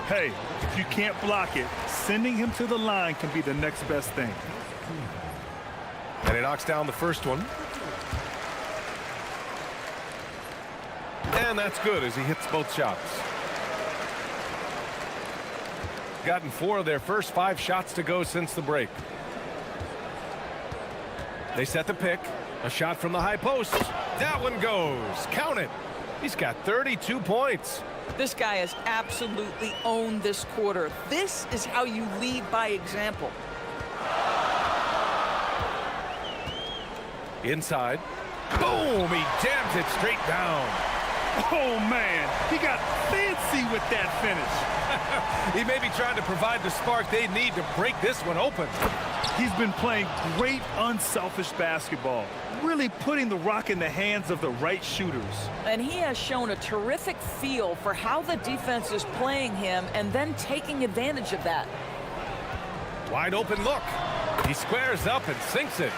Speaker 3: Hey, if you can't block it, sending him to the line can be the next best thing.
Speaker 2: And he knocks down the first one. And that's good as he hits both shots. Gotten 4 of their first 5 shots to go since the break. They set the pick. A shot from the high post. That one goes. Count it. He's got 32 points.
Speaker 8: This guy has absolutely owned this quarter. This is how you lead by example.
Speaker 2: Inside. Boom! He jams it straight down.
Speaker 3: Oh, man. He got fancy with that finish.
Speaker 2: He may be trying to provide the spark they need to break this one open.
Speaker 3: He's been playing great unselfish basketball, really putting the rock in the hands of the right shooters.
Speaker 8: And he has shown a terrific feel for how the defense is playing him and then taking advantage of that.
Speaker 2: Wide open look. He squares up and sinks it.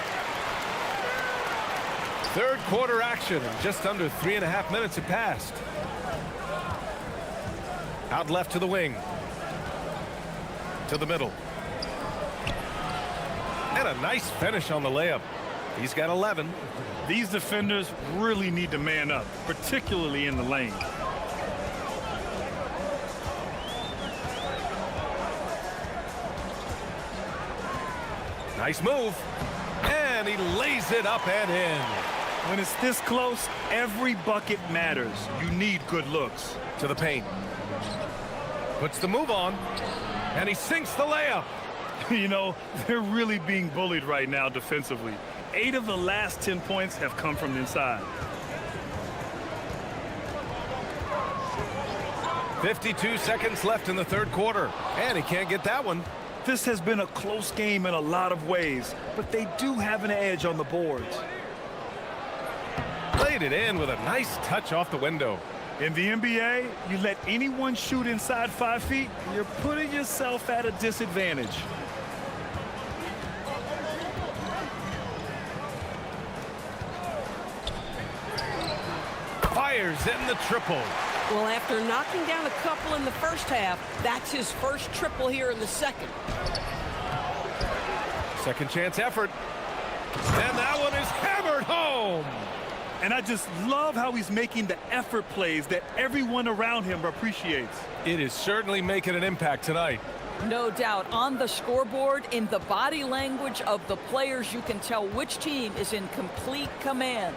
Speaker 2: Third quarter action, and just under 3.5 minutes have passed. Out left to the wing. To the middle. And a nice finish on the layup. He's got 11.
Speaker 3: These defenders really need to man up, particularly in the lane.
Speaker 2: Nice move. And he lays it up and in.
Speaker 3: When it's this close, every bucket matters. You need good looks.
Speaker 2: To the paint. Puts the move on. And he sinks the layup.
Speaker 3: You know, they're really being bullied right now defensively. 8 of the last 10 points have come from inside.
Speaker 2: 52 seconds left in the third quarter. And he can't get that one.
Speaker 3: This has been a close game in a lot of ways, but they do have an edge on the boards.
Speaker 2: Played it in with a nice touch off the window.
Speaker 3: In the NBA, you let anyone shoot inside 5 feet, you're putting yourself at a disadvantage.
Speaker 2: Fires in the triple.
Speaker 11: Well, after knocking down a couple in the first half, that's his first triple here in the second.
Speaker 2: Second chance effort. And that one is hammered home.
Speaker 3: And I just love how he's making the effort plays that everyone around him appreciates.
Speaker 2: It is certainly making an impact tonight.
Speaker 8: No doubt. On the scoreboard, in the body language of the players, you can tell which team is in complete command.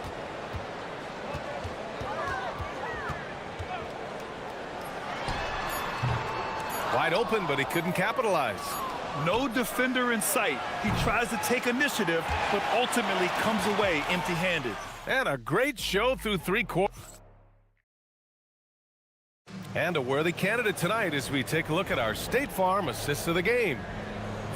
Speaker 2: Wide open, but he couldn't capitalize.
Speaker 3: No defender in sight. He tries to take initiative, but ultimately comes away empty-handed.
Speaker 2: And a great show through 3 quarters. And a worthy candidate tonight as we take a look at our State Farm assists of the game.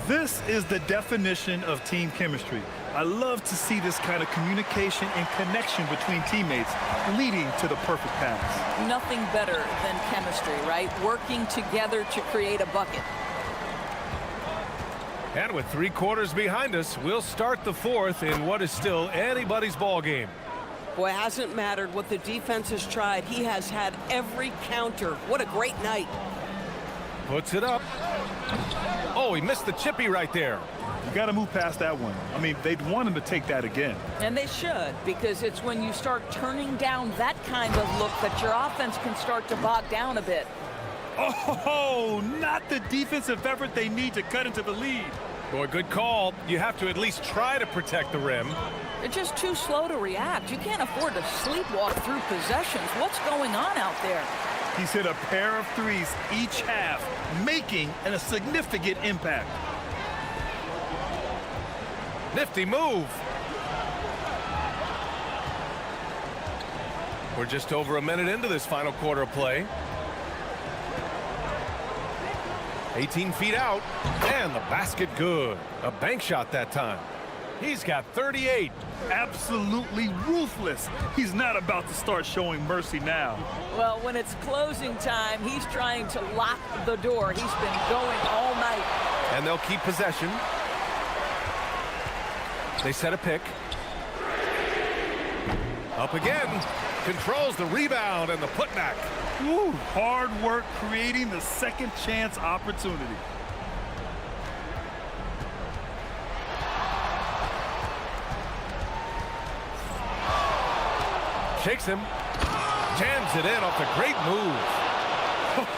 Speaker 3: This is the definition of team chemistry. I love to see this kind of communication and connection between teammates leading to the perfect pass.
Speaker 8: Nothing better than chemistry, right? Working together to create a bucket.
Speaker 2: And with 3 quarters behind us, we'll start the fourth in what is still anybody's ball game.
Speaker 11: Boy, it hasn't mattered what the defense has tried. He has had every counter. What a great night.
Speaker 2: Puts it up. Oh, he missed the chippy right there.
Speaker 3: You got to move past that one. I mean, they'd want him to take that again.
Speaker 8: And they should, because it's when you start turning down that kind of look that your offense can start to bog down a bit.
Speaker 3: Oh, not the defensive effort they need to cut into the lead.
Speaker 2: Boy, good call. You have to at least try to protect the rim.
Speaker 8: They're just too slow to react. You can't afford to sleepwalk through possessions. What's going on out there?
Speaker 3: He's hit a pair of threes each half, making a significant impact.
Speaker 2: Nifty move. We're just over a minute into this final quarter of play. 18 feet out, and the basket good. A bank shot that time. He's got 38.
Speaker 3: Absolutely ruthless. He's not about to start showing mercy now.
Speaker 8: Well, when it's closing time, he's trying to lock the door. He's been going all night.
Speaker 2: And they'll keep possession. They set a pick. Up again. Controls the rebound and the putback.
Speaker 3: Woo, hard work creating the second chance opportunity.
Speaker 2: Shakes him. Jams it in off a great move.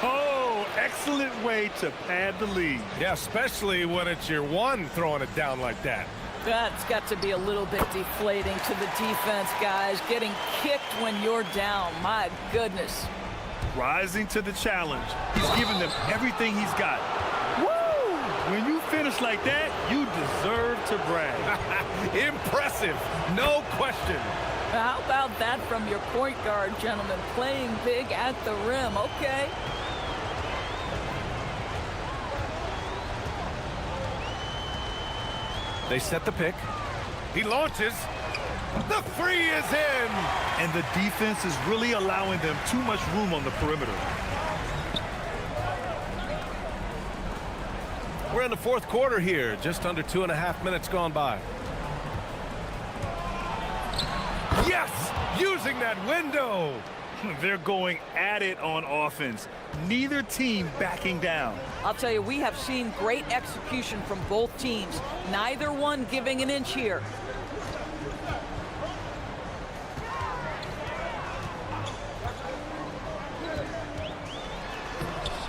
Speaker 3: Oh, excellent way to pad the lead.
Speaker 2: Yeah, especially when it's your one throwing it down like that.
Speaker 8: That's got to be a little bit deflating to the defense, guys. Getting kicked when you're down. My goodness.
Speaker 3: Rising to the challenge. He's giving them everything he's got. Woo! When you finish like that, you deserve to brag.
Speaker 2: Impressive. No question.
Speaker 8: How about that from your point guard, gentlemen? Playing big at the rim. Okay.
Speaker 2: They set the pick. He launches. The three is in.
Speaker 3: And the defense is really allowing them too much room on the perimeter.
Speaker 2: We're in the fourth quarter here. Just under 2.5 minutes gone by. Yes! Using that window.
Speaker 3: They're going at it on offense. Neither team backing down.
Speaker 8: I'll tell you, we have seen great execution from both teams. Neither one giving an inch here.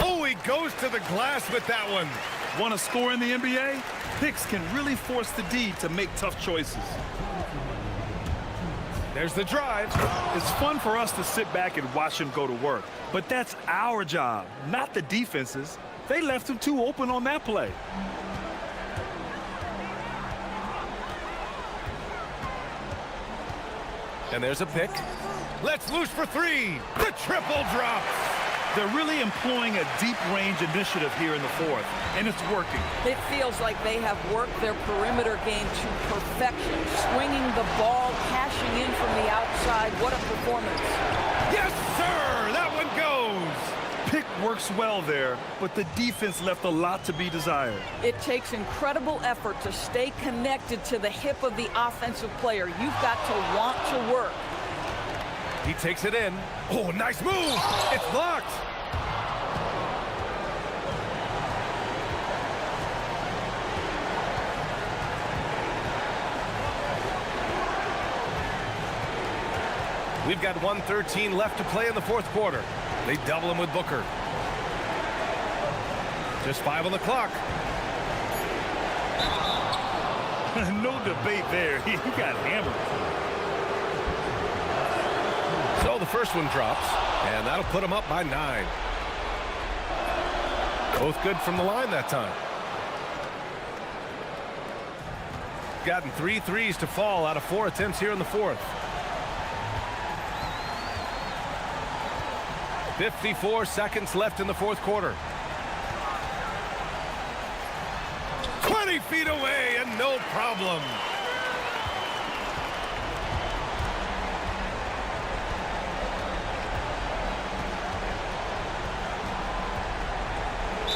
Speaker 2: Oh, he goes to the glass with that one.
Speaker 3: Want to score in the NBA? Picks can really force the D to make tough choices.
Speaker 2: There's the drive.
Speaker 3: It's fun for us to sit back and watch him go to work. But that's our job, not the defense's. They left him too open on that play.
Speaker 2: And there's a pick. Let's loose for three. The triple drops.
Speaker 3: They're really employing a deep range initiative here in the fourth, and it's working.
Speaker 8: It feels like they have worked their perimeter game to perfection, swinging the ball, cashing in from the outside. What a performance.
Speaker 2: Yes, sir! That one goes!
Speaker 3: Pick works well there, but the defense left a lot to be desired.
Speaker 8: It takes incredible effort to stay connected to the hip of the offensive player. You've got to want to work.
Speaker 2: He takes it in. Oh, nice move! It's blocked! We've got 1:13 left to play in the fourth quarter. They double him with Booker. Just 5 on the clock.
Speaker 3: No debate there. He got hammered.
Speaker 2: So the first one drops, and that'll put him up by 9. Both good from the line that time. Gotten 3 threes to fall out of 4 attempts here in the fourth. 54 seconds left in the fourth quarter. 20 feet away and no problem.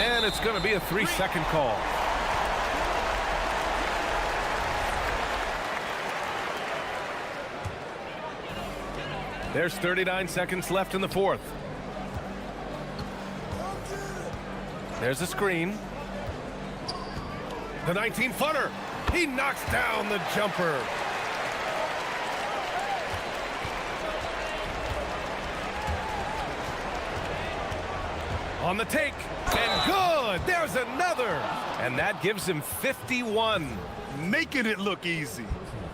Speaker 2: And it's going to be a 3-second call. There's 39 seconds left in the fourth. There's a screen. The 19-footer. He knocks down the jumper. On the take. And good. There's another. And that gives him 51.
Speaker 3: Making it look easy.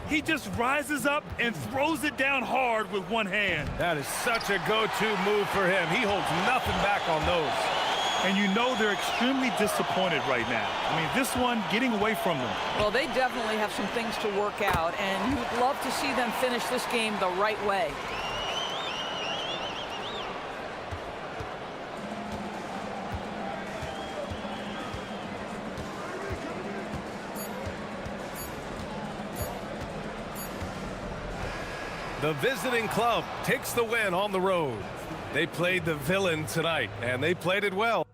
Speaker 3: He just rises up and throws it down hard with one hand.
Speaker 2: That is such a go-to move for him. He holds nothing back on those.
Speaker 3: And you know they're extremely disappointed right now. I mean, this one getting away from them.
Speaker 8: Well, they definitely have some things to work out, and you'd love to see them finish this game the right way.
Speaker 2: The visiting club takes the win on the road. They played the villain tonight, and they played it well.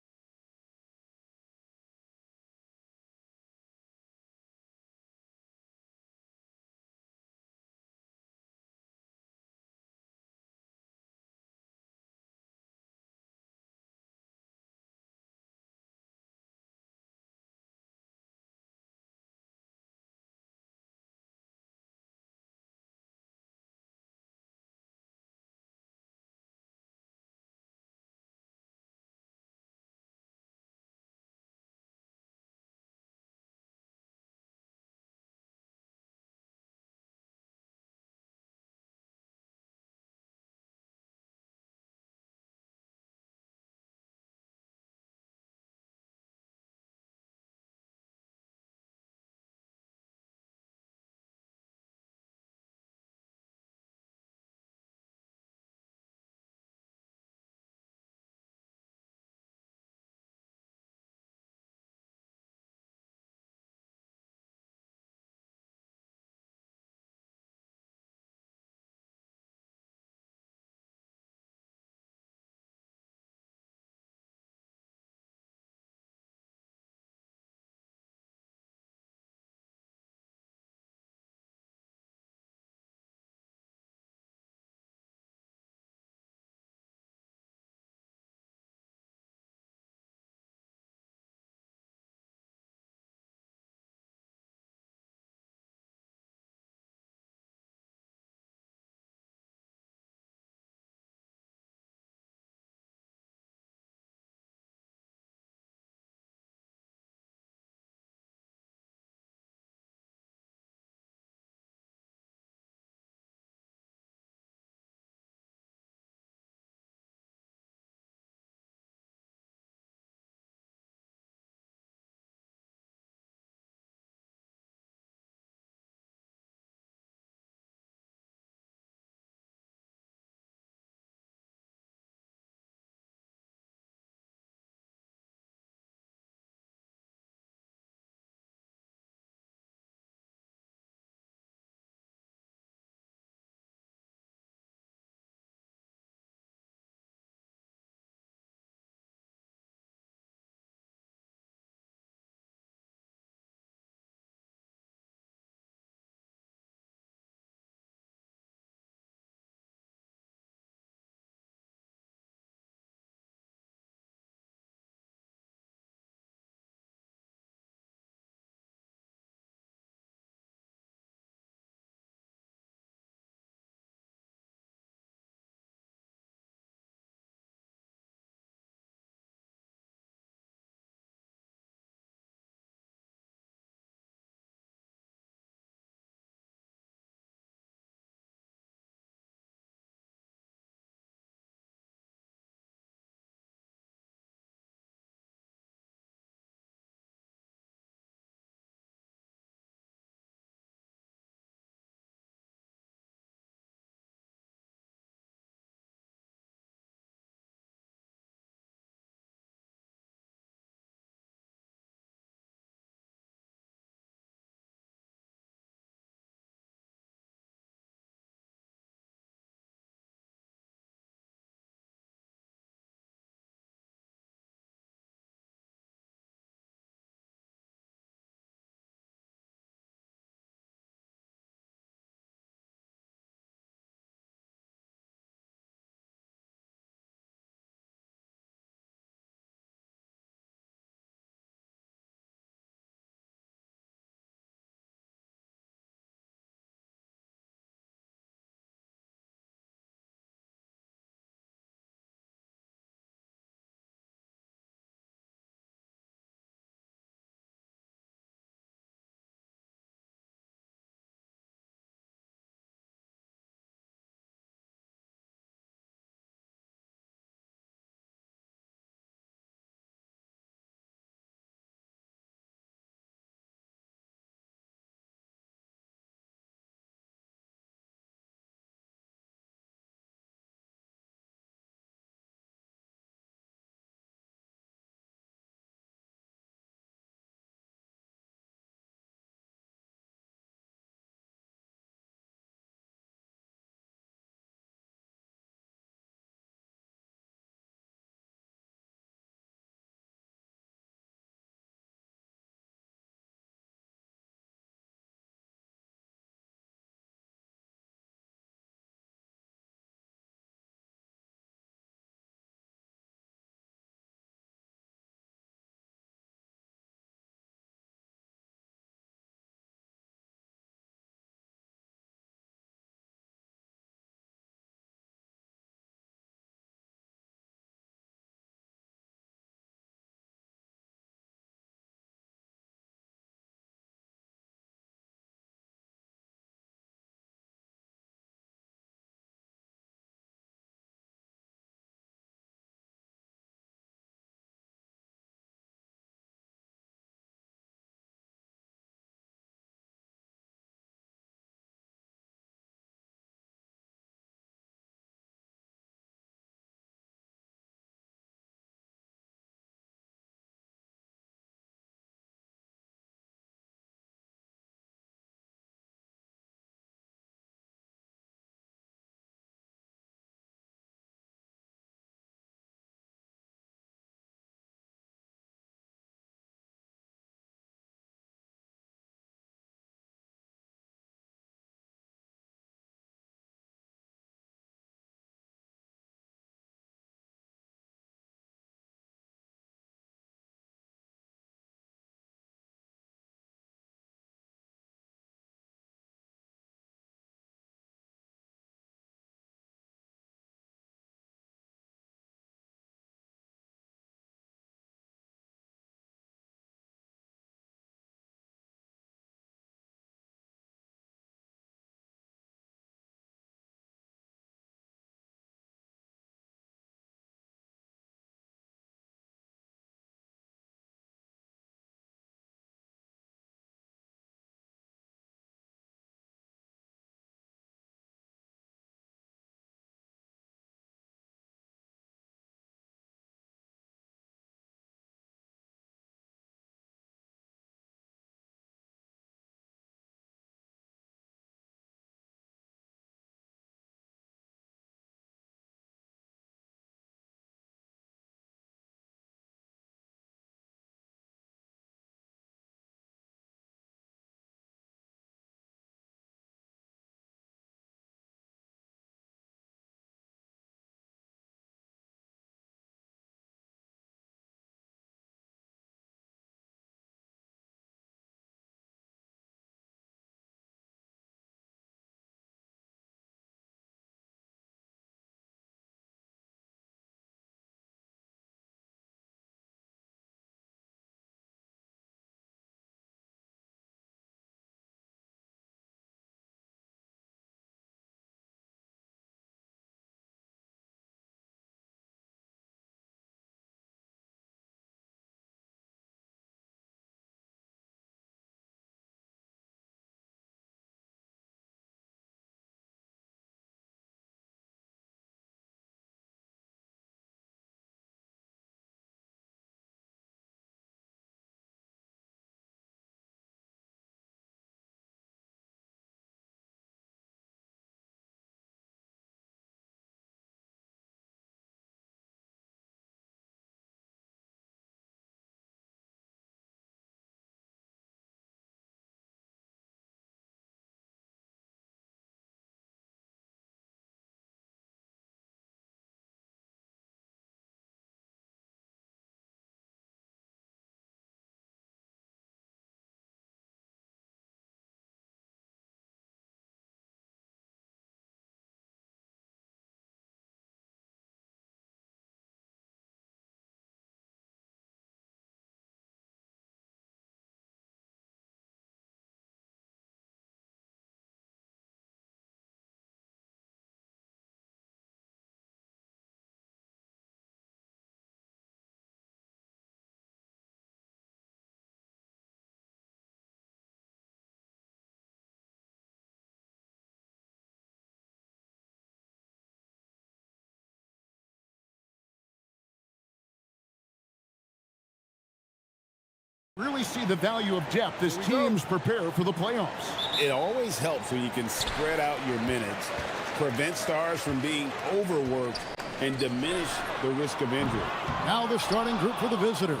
Speaker 7: Really see the value of depth as teams prepare for the playoffs.
Speaker 9: It always helps when you can spread out your minutes, prevent stars from being overworked, and diminish the risk of injury.
Speaker 7: Now the starting group for the visitors.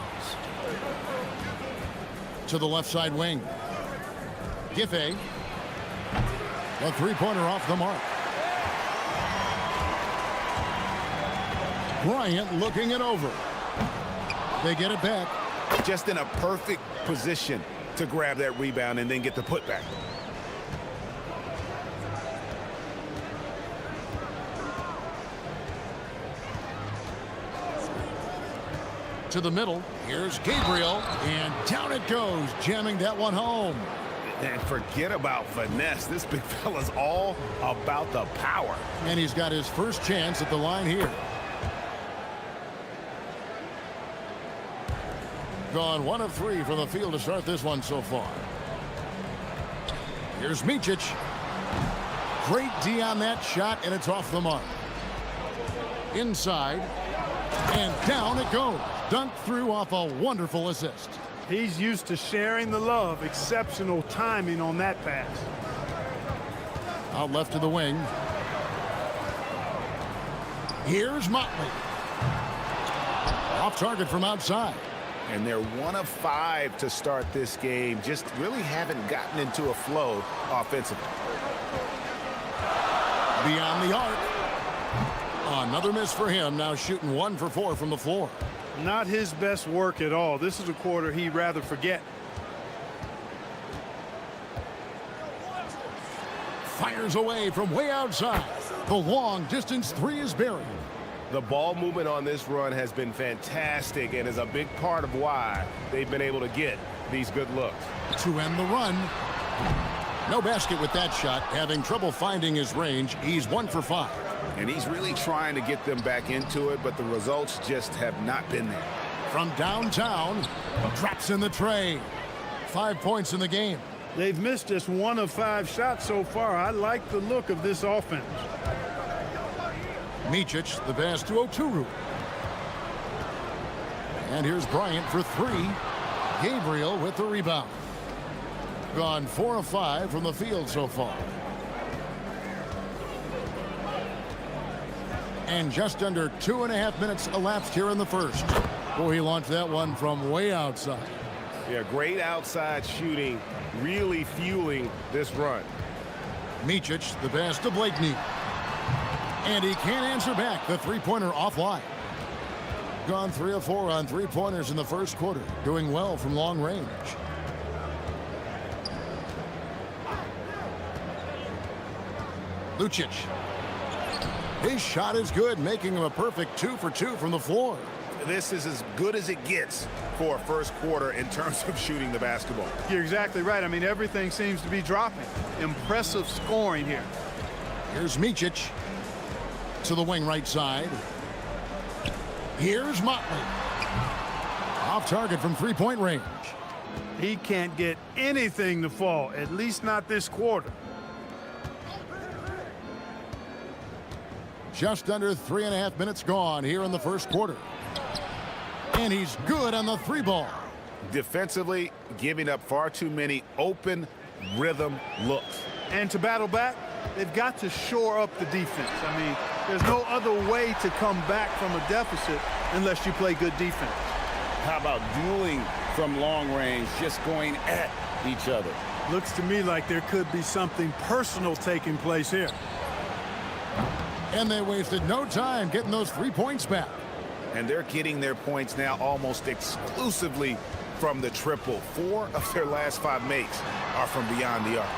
Speaker 7: To the left side wing. Giffey. A three-pointer off the mark. Bryant looking it over. They get it back.
Speaker 10: Just in a perfect position to grab that rebound and then get the putback.
Speaker 7: To the middle. Here's Gabriel. And down it goes, jamming that one home.
Speaker 10: And forget about finesse. This big fella's all about the power.
Speaker 7: And he's got his first chance at the line here. Gone 1 of 3 from the field to start this one so far. Here's Micic. Great D on that shot, and it's off the mark. Inside. And down it goes. Dunked through off a wonderful assist.
Speaker 12: He's used to sharing the love. Exceptional timing on that pass.
Speaker 7: Out left to the wing. Here's Motley. Off target from outside.
Speaker 10: And they're 1 of 5 to start this game. Just really haven't gotten into a flow offensively.
Speaker 7: Beyond the arc. Another miss for him. Now shooting 1 for 4 from the floor.
Speaker 12: Not his best work at all. This is a quarter he'd rather forget.
Speaker 7: Fires away from way outside. The long distance 3 is buried.
Speaker 6: The ball movement on this run has been fantastic and is a big part of why they've been able to get these good looks.
Speaker 7: To end the run. No basket with that shot. Having trouble finding his range. He's 1 for 5.
Speaker 10: And he's really trying to get them back into it, but the results just have not been there.
Speaker 7: From downtown, drops in the tray. 5 points in the game.
Speaker 12: They've missed just 1 of 5 shots so far. I like the look of this offense.
Speaker 7: Micic, the pass to Oturu. And here's Bryant for 3. Gabriel with the rebound. Gone 4 of 5 from the field so far. And just under 2.5 minutes elapsed here in the first. Boy, he launched that one from way outside.
Speaker 6: Yeah, great outside shooting, really fueling this run.
Speaker 7: Micic, the pass to Blakeney. And he can't answer back. The three-pointer offline. Gone 3 of 4 on three-pointers in the first quarter. Doing well from long range. Lucic. His shot is good, making him a perfect 2 for 2 from the floor.
Speaker 10: This is as good as it gets for a first quarter in terms of shooting the basketball.
Speaker 12: You're exactly right. I mean, everything seems to be dropping. Impressive scoring here.
Speaker 7: Here's Micic. To the wing right side. Here's Motley. Off target from three-point range.
Speaker 12: He can't get anything to fall, at least not this quarter.
Speaker 7: Just under 3.5 minutes gone here in the first quarter. And he's good on the 3 ball.
Speaker 10: Defensively, giving up far too many open rhythm looks.
Speaker 12: And to battle back, they've got to shore up the defense. I mean, there's no other way to come back from a deficit unless you play good defense.
Speaker 9: How about dueling from long range, just going at each other?
Speaker 12: Looks to me like there could be something personal taking place here.
Speaker 7: And they wasted no time getting those 3 points back.
Speaker 10: And they're getting their points now almost exclusively from the triple. 4 of their last 5 makes are from beyond the arc.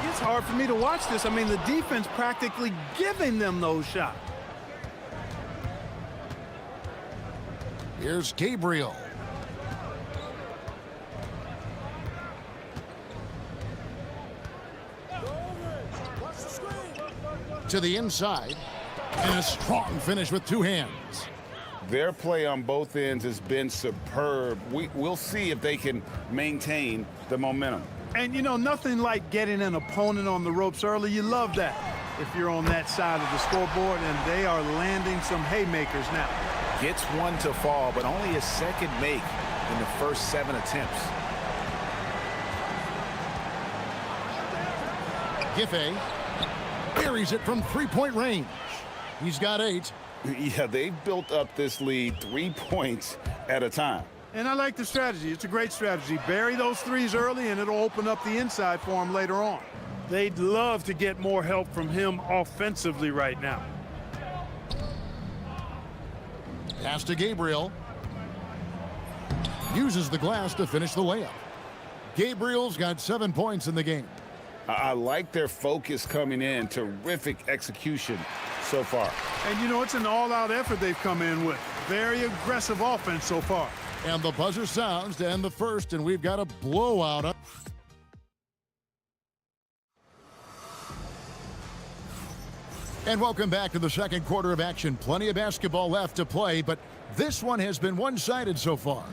Speaker 12: It's hard for me to watch this. I mean, the defense practically giving them those shots.
Speaker 7: Here's Gabriel. To the inside. And a strong finish with 2 hands.
Speaker 9: Their play on both ends has been superb. We'll see if they can maintain the momentum.
Speaker 12: And, you know, nothing like getting an opponent on the ropes early. You love that if you're on that side of the scoreboard, and they are landing some haymakers now.
Speaker 10: Gets one to fall, but only his second make in the first 7 attempts.
Speaker 7: Giffey buries it from three-point range. He's got 8.
Speaker 9: Yeah, they've built up this lead 3 points at a time.
Speaker 12: And I like the strategy. It's a great strategy. Bury those threes early, and it'll open up the inside for him later on. They'd love to get more help from him offensively right now.
Speaker 7: Pass to Gabriel. Uses the glass to finish the layup. Gabriel's got 7 points in the game.
Speaker 9: I like their focus coming in. Terrific execution so far.
Speaker 12: And, you know, it's an all-out effort they've come in with. Very aggressive offense so far.
Speaker 7: And the buzzer sounds to end the first, and we've got a blowout. And welcome back to the second quarter of action. Plenty of basketball left to play, but this one has been one-sided so far.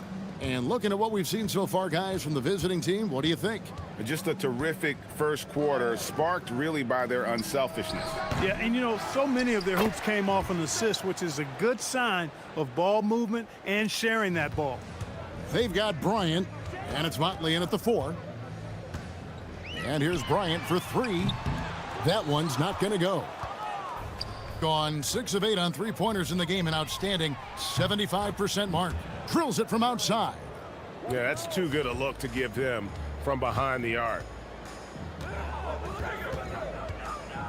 Speaker 7: And looking at what we've seen so far, guys, from the visiting team, what do you think?
Speaker 9: Just a terrific first quarter, sparked really by their unselfishness.
Speaker 12: Yeah, and you know, so many of their hoops came off an assist, which is a good sign of ball movement and sharing that ball.
Speaker 7: They've got Bryant, and it's Motley in at the 4. And here's Bryant for 3. That one's not going to go. Gone 6 of 8 on three-pointers in the game, an outstanding 75% mark. Drills it from outside.
Speaker 2: Yeah, that's too good a look to give him from behind the arc.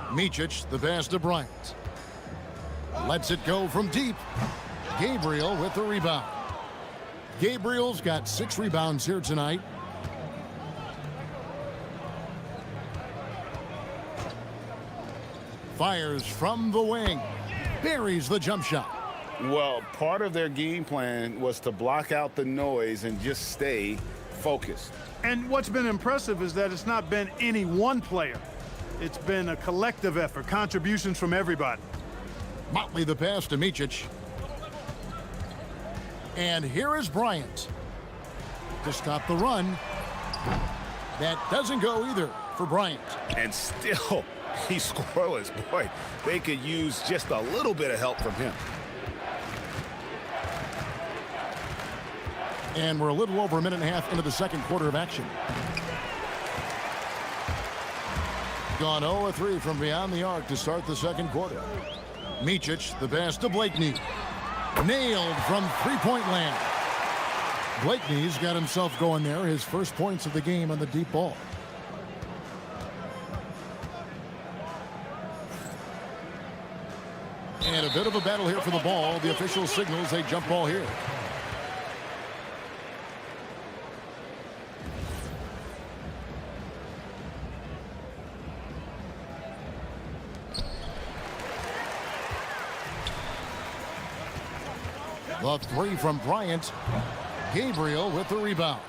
Speaker 7: Micic, the pass to Bryant. Lets it go from deep. Gabriel with the rebound. Gabriel's got 6 rebounds here tonight. Fires from the wing. Buries the jump shot.
Speaker 9: Well, part of their game plan was to block out the noise and just stay focused.
Speaker 12: And what's been impressive is that it's not been any one player. It's been a collective effort, contributions from everybody.
Speaker 7: Motley the pass to Micic. And here is Bryant to stop the run. That doesn't go either for Bryant.
Speaker 9: And still, he's scoreless. Boy, they could use just a little bit of help from him.
Speaker 7: And we're a little over a minute and a half into the second quarter of action. Gone 0 of 3 from beyond the arc to start the second quarter. Micic, the pass to Blakeney. Nailed from three-point land. Blakeney's got himself going there. His first points of the game on the deep ball. And a bit of a battle here for the ball. The official signals a jump ball here. The 3 from Bryant. Gabriel with the rebound.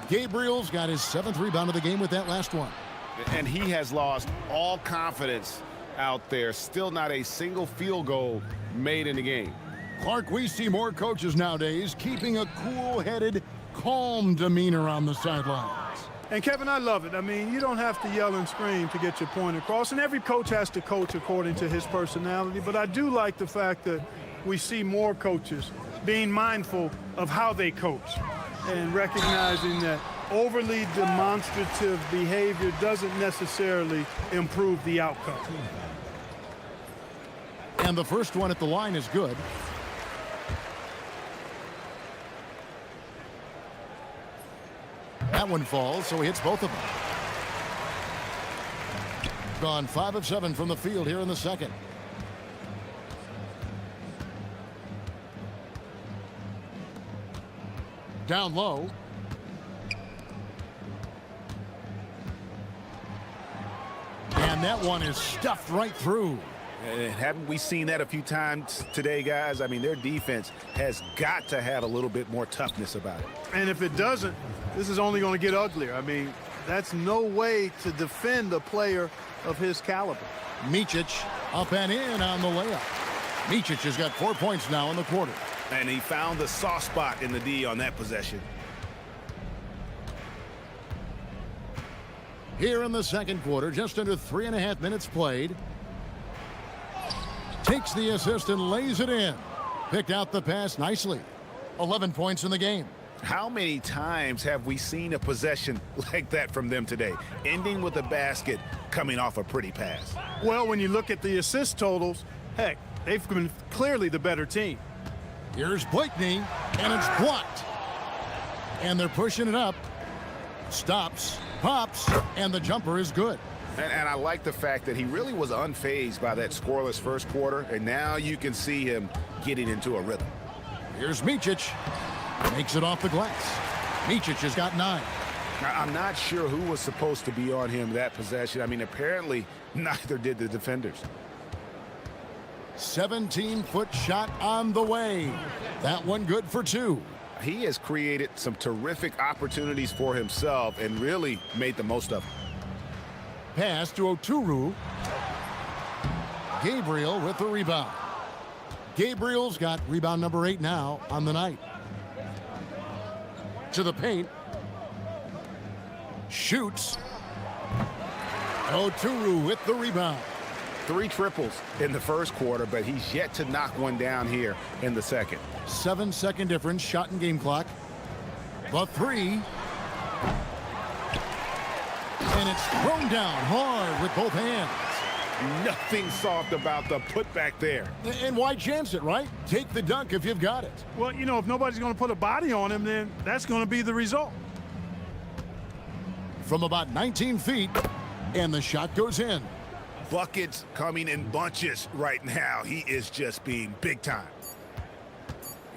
Speaker 7: Gabriel's got his 7th rebound of the game with that last one.
Speaker 9: And he has lost all confidence out there. Still not a single field goal made in the game.
Speaker 7: Clark, we see more coaches nowadays keeping a cool-headed, calm demeanor on the sidelines.
Speaker 12: And Kevin, I love it. I mean, you don't have to yell and scream to get your point across, and every coach has to coach according to his personality, but I do like the fact that we see more coaches being mindful of how they coach and recognizing that overly demonstrative behavior doesn't necessarily improve the outcome.
Speaker 7: And the first one at the line is good. That one falls, so he hits both of them. Gone 5 of 7 from the field here in the second. Down low. And that one is stuffed right through.
Speaker 10: And haven't we seen that a few times today, guys? I mean, their defense has got to have a little bit more toughness about it.
Speaker 12: And if it doesn't, this is only going to get uglier. I mean, that's no way to defend a player of his caliber.
Speaker 7: Micic up and in on the layup. Micic has got 4 points now in the quarter.
Speaker 10: And he found the soft spot in the D on that possession.
Speaker 7: Here in the second quarter, just under 3.5 minutes played. Takes the assist and lays it in. Picked out the pass nicely. 11 points in the game.
Speaker 10: How many times have we seen a possession like that from them today, ending with a basket coming off a pretty pass?
Speaker 12: Well, when you look at the assist totals, heck, they've been clearly the better team.
Speaker 7: Here's Blakeney, and it's blocked. And they're pushing it up. Stops, pops, and the jumper is good.
Speaker 10: And I like the fact that he really was unfazed by that scoreless first quarter, and now you can see him getting into a rhythm.
Speaker 7: Here's Micic. Makes it off the glass. Micic has got 9.
Speaker 10: Now, I'm not sure who was supposed to be on him that possession. I mean, apparently, neither did the defenders.
Speaker 7: 17-foot shot on the way. That one good for 2.
Speaker 10: He has created some terrific opportunities for himself and really made the most of them.
Speaker 7: Pass to Oturu. Gabriel with the rebound. Gabriel's got rebound number 8 now on the night. To the paint. Shoots. Oturu with the rebound.
Speaker 10: 3 triples in the first quarter, but he's yet to knock one down here in the second.
Speaker 7: 7-second difference, shot and game clock. The 3. And it's thrown down hard with both hands.
Speaker 10: Nothing soft about the putback there.
Speaker 7: And why chance it, right? Take the dunk if you've got it.
Speaker 12: Well, you know, if nobody's going to put a body on him, then that's going to be the result.
Speaker 7: From about 19 feet, and the shot goes in.
Speaker 10: Buckets coming in bunches right now. He is just being big time.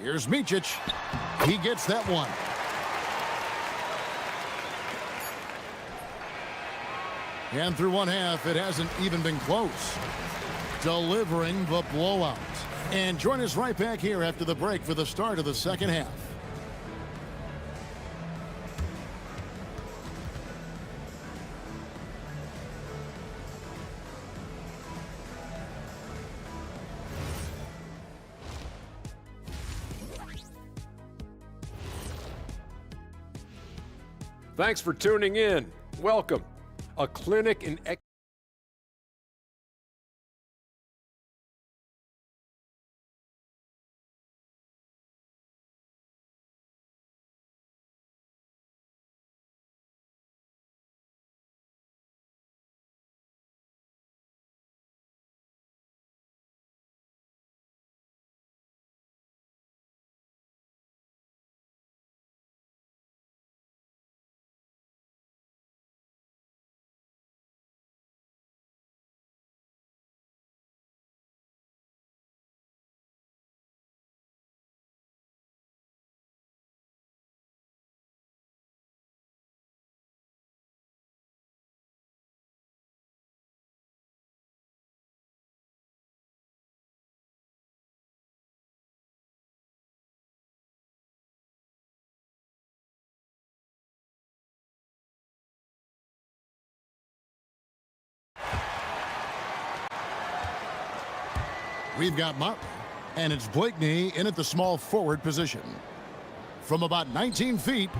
Speaker 7: Here's Micic. He gets that one. And through one half, it hasn't even been close. Delivering the blowout. And join us right back here after the break for the start of the second half.
Speaker 15: Thanks for tuning in. Welcome. A clinic in
Speaker 7: We've got Motley, and it's Blakeney in at the small forward position. From about 19 feet,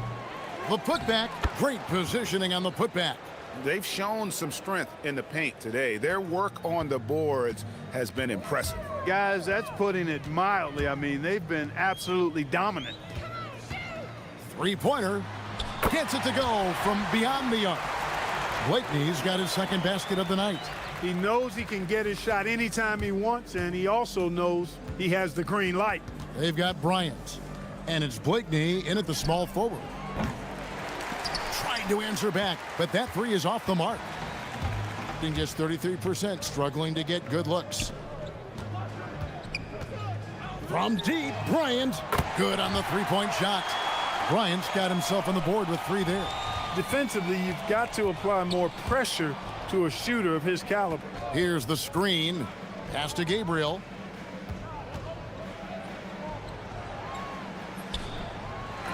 Speaker 7: the putback, great positioning on the putback.
Speaker 10: They've shown some strength in the paint today. Their work on the boards has been impressive.
Speaker 12: Guys, that's putting it mildly. I mean, they've been absolutely dominant.
Speaker 7: Three-pointer, gets it to go from beyond the arc. Blakeney's got his second basket of the night.
Speaker 12: He knows he can get his shot anytime he wants, and he also knows he has the green light.
Speaker 7: They've got Bryant, and it's Blakeney in at the small forward. Trying to answer back, but that 3 is off the mark. Shooting just 33%, struggling to get good looks. From deep, Bryant, good on the three-point shot. Bryant's got himself on the board with 3 there.
Speaker 12: Defensively, you've got to apply more pressure to a shooter of his caliber.
Speaker 7: Here's the screen. Pass to Gabriel.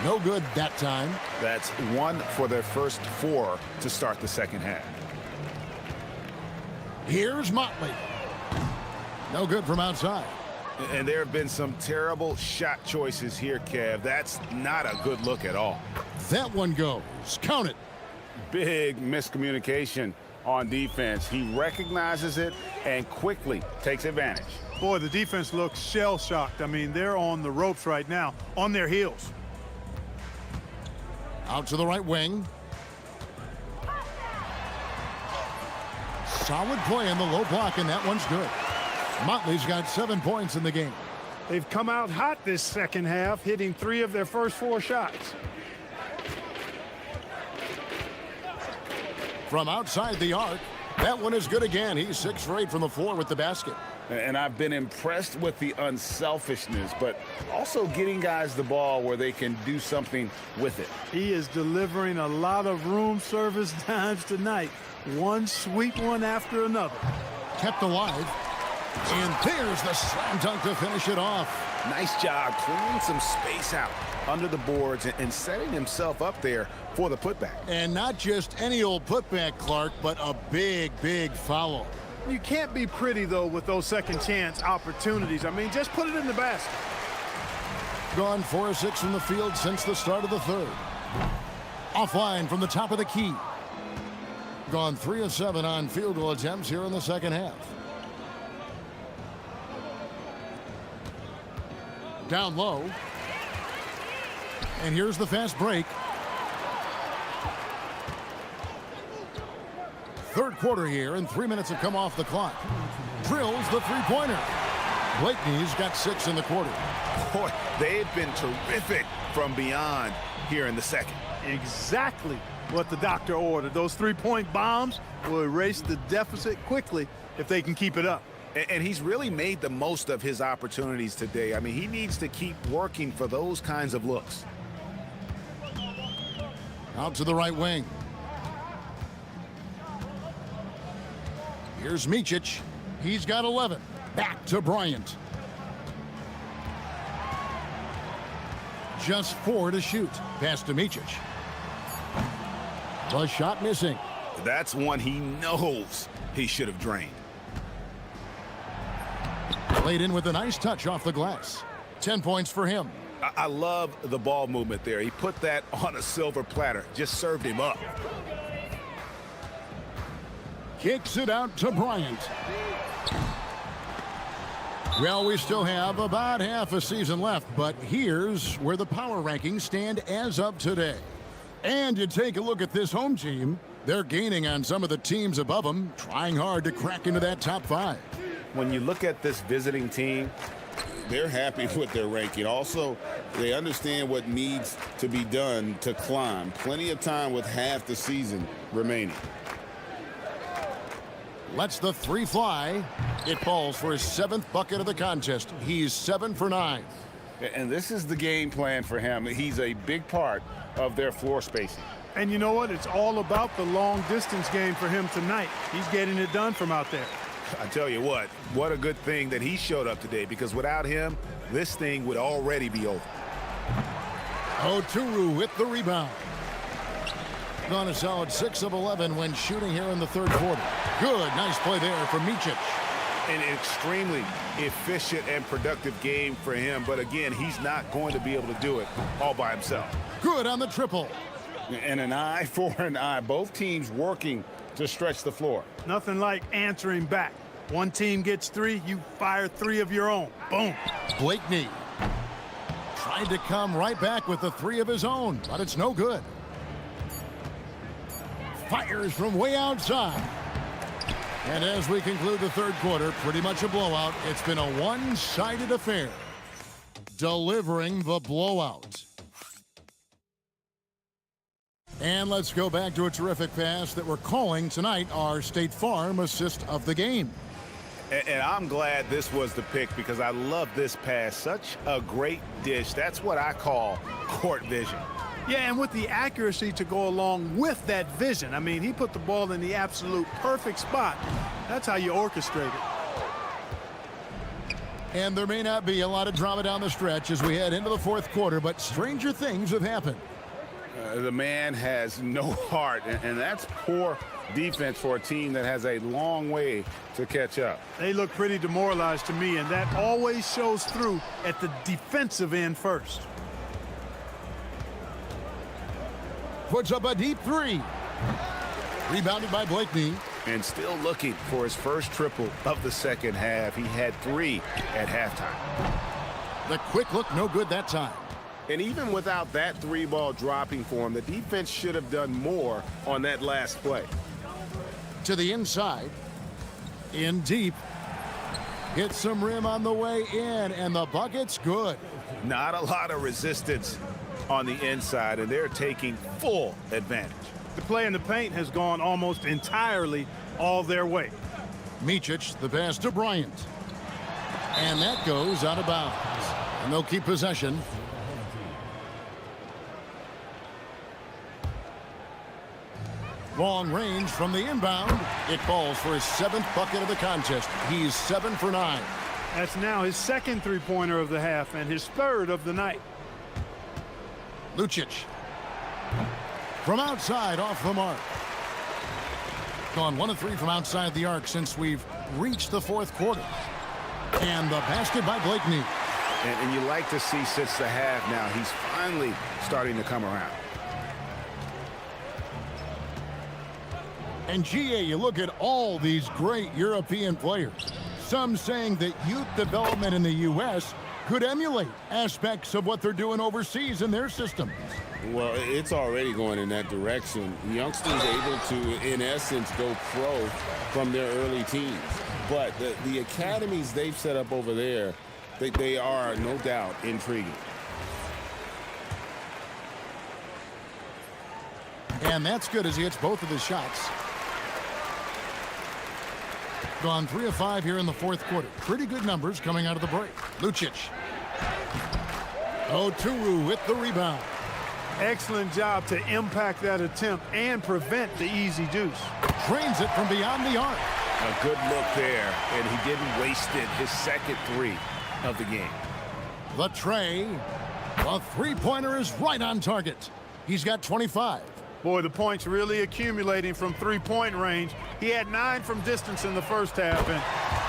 Speaker 7: No good that time.
Speaker 10: That's 1 for their first 4 to start the second half.
Speaker 7: Here's Motley. No good from outside.
Speaker 10: And there have been some terrible shot choices here, Kev. That's not a good look at all.
Speaker 7: That one goes. Count it.
Speaker 10: Big miscommunication on defense. He recognizes it and quickly takes advantage.
Speaker 12: Boy, the defense looks shell-shocked. I mean, they're on the ropes right now, on their heels.
Speaker 7: Out to the right wing. Solid play in the low block, and that one's good. Motley's got 7 points in the game.
Speaker 12: They've come out hot this second half, hitting 3 of their first 4 shots.
Speaker 7: From outside the arc, that one is good again. He's 6 for 8 from the floor with the basket.
Speaker 9: And I've been impressed with the unselfishness, but also getting guys the ball where they can do something with it.
Speaker 12: He is delivering a lot of room service dimes tonight. One sweet one after another.
Speaker 7: Kept alive. And there's the slam dunk to finish it off.
Speaker 10: Nice job clearing some space out under the boards and setting himself up there for the putback.
Speaker 7: And not just any old putback, Clark, but a big, big foul.
Speaker 12: You can't be pretty, though, with those second chance opportunities. I mean, just put it in the basket.
Speaker 7: Gone 4 of 6 from the field since the start of the third. Offline from the top of the key. Gone 3 of 7 on field goal attempts here in the second half. Down low. And here's the fast break. Third quarter here, and 3 minutes have come off the clock. Drills the three-pointer. Blakeney's got 6 in the quarter.
Speaker 10: Boy, they've been terrific from beyond here in the second.
Speaker 12: Exactly what the doctor ordered. Those three-point bombs will erase the deficit quickly if they can keep it up.
Speaker 10: And he's really made the most of his opportunities today. I mean, he needs to keep working for those kinds of looks.
Speaker 7: Out to the right wing. Here's Micic. He's got 11. Back to Bryant. Just 4 to shoot. Pass to Micic. The shot missing.
Speaker 10: That's one he knows he should have drained.
Speaker 7: Laid in with a nice touch off the glass. 10 points for him.
Speaker 10: I love the ball movement there. He put that on a silver platter. Just served him up.
Speaker 7: Kicks it out to Bryant. Well, we still have about half a season left, but here's where the power rankings stand as of today. And you take a look at this home team. They're gaining on some of the teams above them, trying hard to crack into that top 5.
Speaker 9: When you look at this visiting team, they're happy with their ranking. Also, they understand what needs to be done to climb. Plenty of time with half the season remaining.
Speaker 7: Lets the 3 fly. It falls for his 7th bucket of the contest. He's 7 for 9.
Speaker 9: And this is the game plan for him. He's a big part of their floor spacing.
Speaker 12: And you know what? It's all about the long distance game for him tonight. He's getting it done from out there.
Speaker 10: I tell you what a good thing that he showed up today, because without him, this thing would already be over.
Speaker 7: Oturu with the rebound. Gone a solid 6 of 11 when shooting here in the third quarter. Good, nice play there from Micic.
Speaker 10: An extremely efficient and productive game for him, but again, he's not going to be able to do it all by himself.
Speaker 7: Good on the triple.
Speaker 9: And an eye for an eye. Both teams working to stretch the floor.
Speaker 12: Nothing like answering back. One team gets 3, you fire 3 of your own. Boom.
Speaker 7: Blakeney tried to come right back with the 3 of his own, but it's no good. Fires from way outside. And as we conclude the third quarter, pretty much a blowout. It's been a one-sided affair. Delivering the blowout. And let's go back to a terrific pass that we're calling tonight our State Farm assist of the game.
Speaker 10: And I'm glad this was the pick, because I love this pass. Such a great dish. That's what I call court vision.
Speaker 12: Yeah, and with the accuracy to go along with that vision. I mean, he put the ball in the absolute perfect spot. That's how you orchestrate it.
Speaker 7: And there may not be a lot of drama down the stretch as we head into the fourth quarter, but stranger things have happened.
Speaker 9: The man has no heart, and that's poor defense for a team that has a long way to catch up.
Speaker 12: They look pretty demoralized to me, and that always shows through at the defensive end first.
Speaker 7: Puts up a deep 3. Rebounded by Blakeney.
Speaker 10: And still looking for his first triple of the second half. He had 3 at halftime.
Speaker 7: The quick look, no good that time.
Speaker 9: And even without that three ball dropping for him, the defense should have done more on that last play.
Speaker 7: To the inside, in deep, hit some rim on the way in, and the bucket's good.
Speaker 10: Not a lot of resistance on the inside, and they're taking full advantage.
Speaker 12: The play in the paint has gone almost entirely all their way.
Speaker 7: Micic, the pass to Bryant. And that goes out of bounds. And they'll keep possession. Long range from the inbound. It falls for his 7th bucket of the contest. He's 7 for 9.
Speaker 12: That's now his 2nd three-pointer of the half and his 3rd of the night.
Speaker 7: Lucic. From outside, off the mark. Gone 1 of 3 from outside the arc since we've reached the 4th quarter. And the basket by Blakeney.
Speaker 10: And you like to see since the half now, he's finally starting to come around.
Speaker 7: And GA, you look at all these great European players. Some saying that youth development in the U.S. could emulate aspects of what they're doing overseas in their system.
Speaker 9: Well, it's already going in that direction. Youngsters able to, in essence, go pro from their early teens. But the academies they've set up over there, they are, no doubt, intriguing.
Speaker 7: And that's good as he hits both of his shots. Gone 3 of 5 here in the 4th quarter. Pretty good numbers coming out of the break. Lucic. Oturu with the rebound.
Speaker 12: Excellent job to impact that attempt and prevent the easy deuce.
Speaker 7: Drains it from beyond the arc.
Speaker 10: A good look there, and he didn't waste it. His 2nd 3 of the game.
Speaker 7: The tray. The three-pointer is right on target. He's got 25.
Speaker 12: Boy, the points really accumulating from three-point range. He had 9 from distance in the first half, and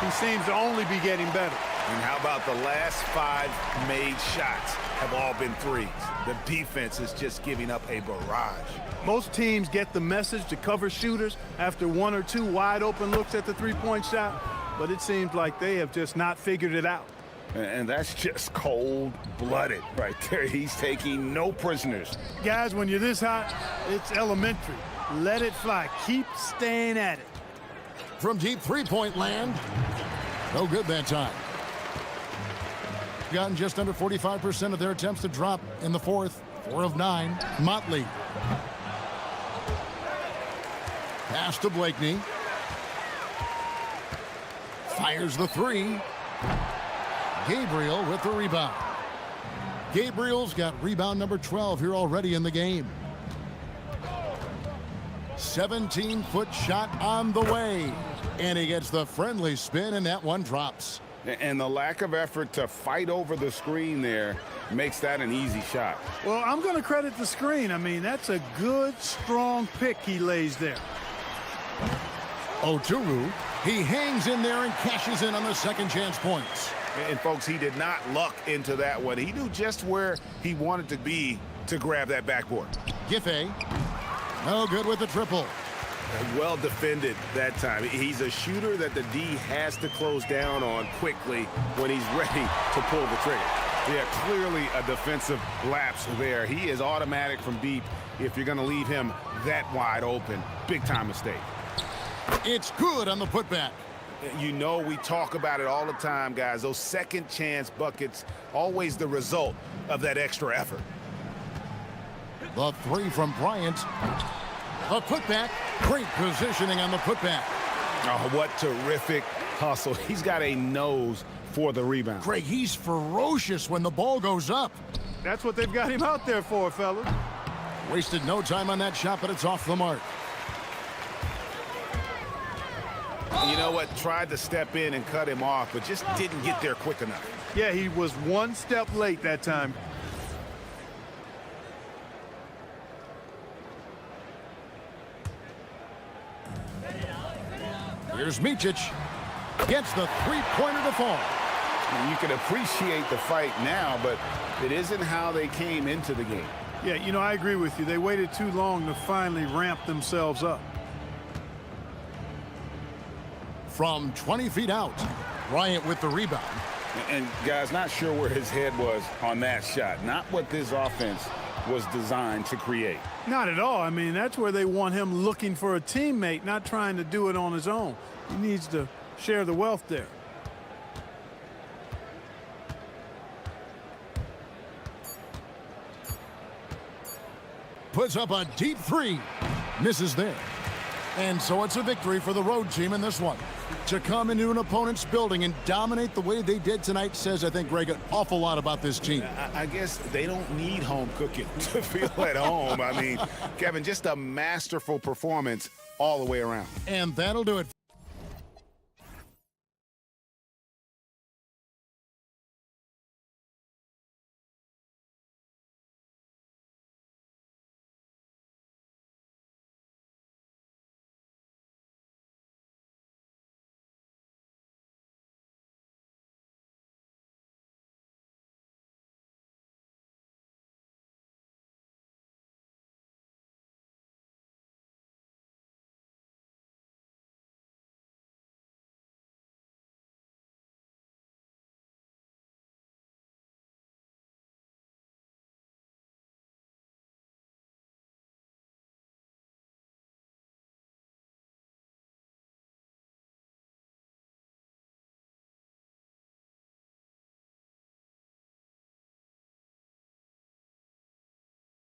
Speaker 12: he seems to only be getting better.
Speaker 10: And how about the last 5 made shots have all been threes? The defense is just giving up a barrage.
Speaker 12: Most teams get the message to cover shooters after 1 or 2 wide-open looks at the three-point shot, but it seems like they have just not figured it out.
Speaker 10: And that's just cold-blooded right there. He's taking no prisoners.
Speaker 12: Guys, when you're this hot, it's elementary. Let it fly. Keep staying at it.
Speaker 7: From deep three-point land. No good that time. Gotten just under 45% of their attempts to drop in the 4th. 4 of 9. Motley. Pass to Blakeney. Fires the 3. Gabriel with the rebound. Gabriel's got rebound number 12 here already in the game. 17-foot shot on the way. And he gets the friendly spin, and that one drops.
Speaker 9: And the lack of effort to fight over the screen there makes that an easy shot.
Speaker 12: Well, I'm going to credit the screen. I mean, that's a good, strong pick he lays there.
Speaker 7: Oturu, he hangs in there and cashes in on the second chance points.
Speaker 10: And folks, he did not luck into that one. He knew just where he wanted to be to grab that backboard.
Speaker 7: Giffey, no good with the triple.
Speaker 10: Well defended that time. He's a shooter that the D has to close down on quickly when he's ready to pull the trigger. Yeah, clearly a defensive lapse there. He is automatic from deep if you're going to leave him that wide open. Big time mistake.
Speaker 7: It's good on the putback.
Speaker 10: You know, we talk about it all the time, guys. Those second chance buckets, always the result of that extra effort.
Speaker 7: The 3 from Bryant. A putback. Great positioning on the putback.
Speaker 10: Oh, what terrific hustle. He's got a nose for the rebound.
Speaker 7: Craig, he's ferocious when the ball goes up.
Speaker 12: That's what they've got him out there for, fellas.
Speaker 7: Wasted no time on that shot, but it's off the mark.
Speaker 10: You know what? Tried to step in and cut him off, but just didn't get there quick enough.
Speaker 12: Yeah, he was 1 step late that time.
Speaker 7: Here's Micic. Gets the three-pointer to fall.
Speaker 10: You can appreciate the fight now, but it isn't how they came into the game.
Speaker 12: Yeah, you know, I agree with you. They waited too long to finally ramp themselves up.
Speaker 7: From 20 feet out, Bryant with the rebound.
Speaker 9: And guys, not sure where his head was on that shot. Not what this offense was designed to create.
Speaker 12: Not at all. I mean, that's where they want him looking for a teammate, not trying to do it on his own. He needs to share the wealth there.
Speaker 7: Puts up a deep three. Misses there. And so it's a victory for the road team in this one. To come into an opponent's building and dominate the way they did tonight says, I think, Greg, an awful lot about this team.
Speaker 10: I guess they don't need home cooking to feel at home. I mean, Kevin, just a masterful performance all the way around.
Speaker 7: And that'll do it.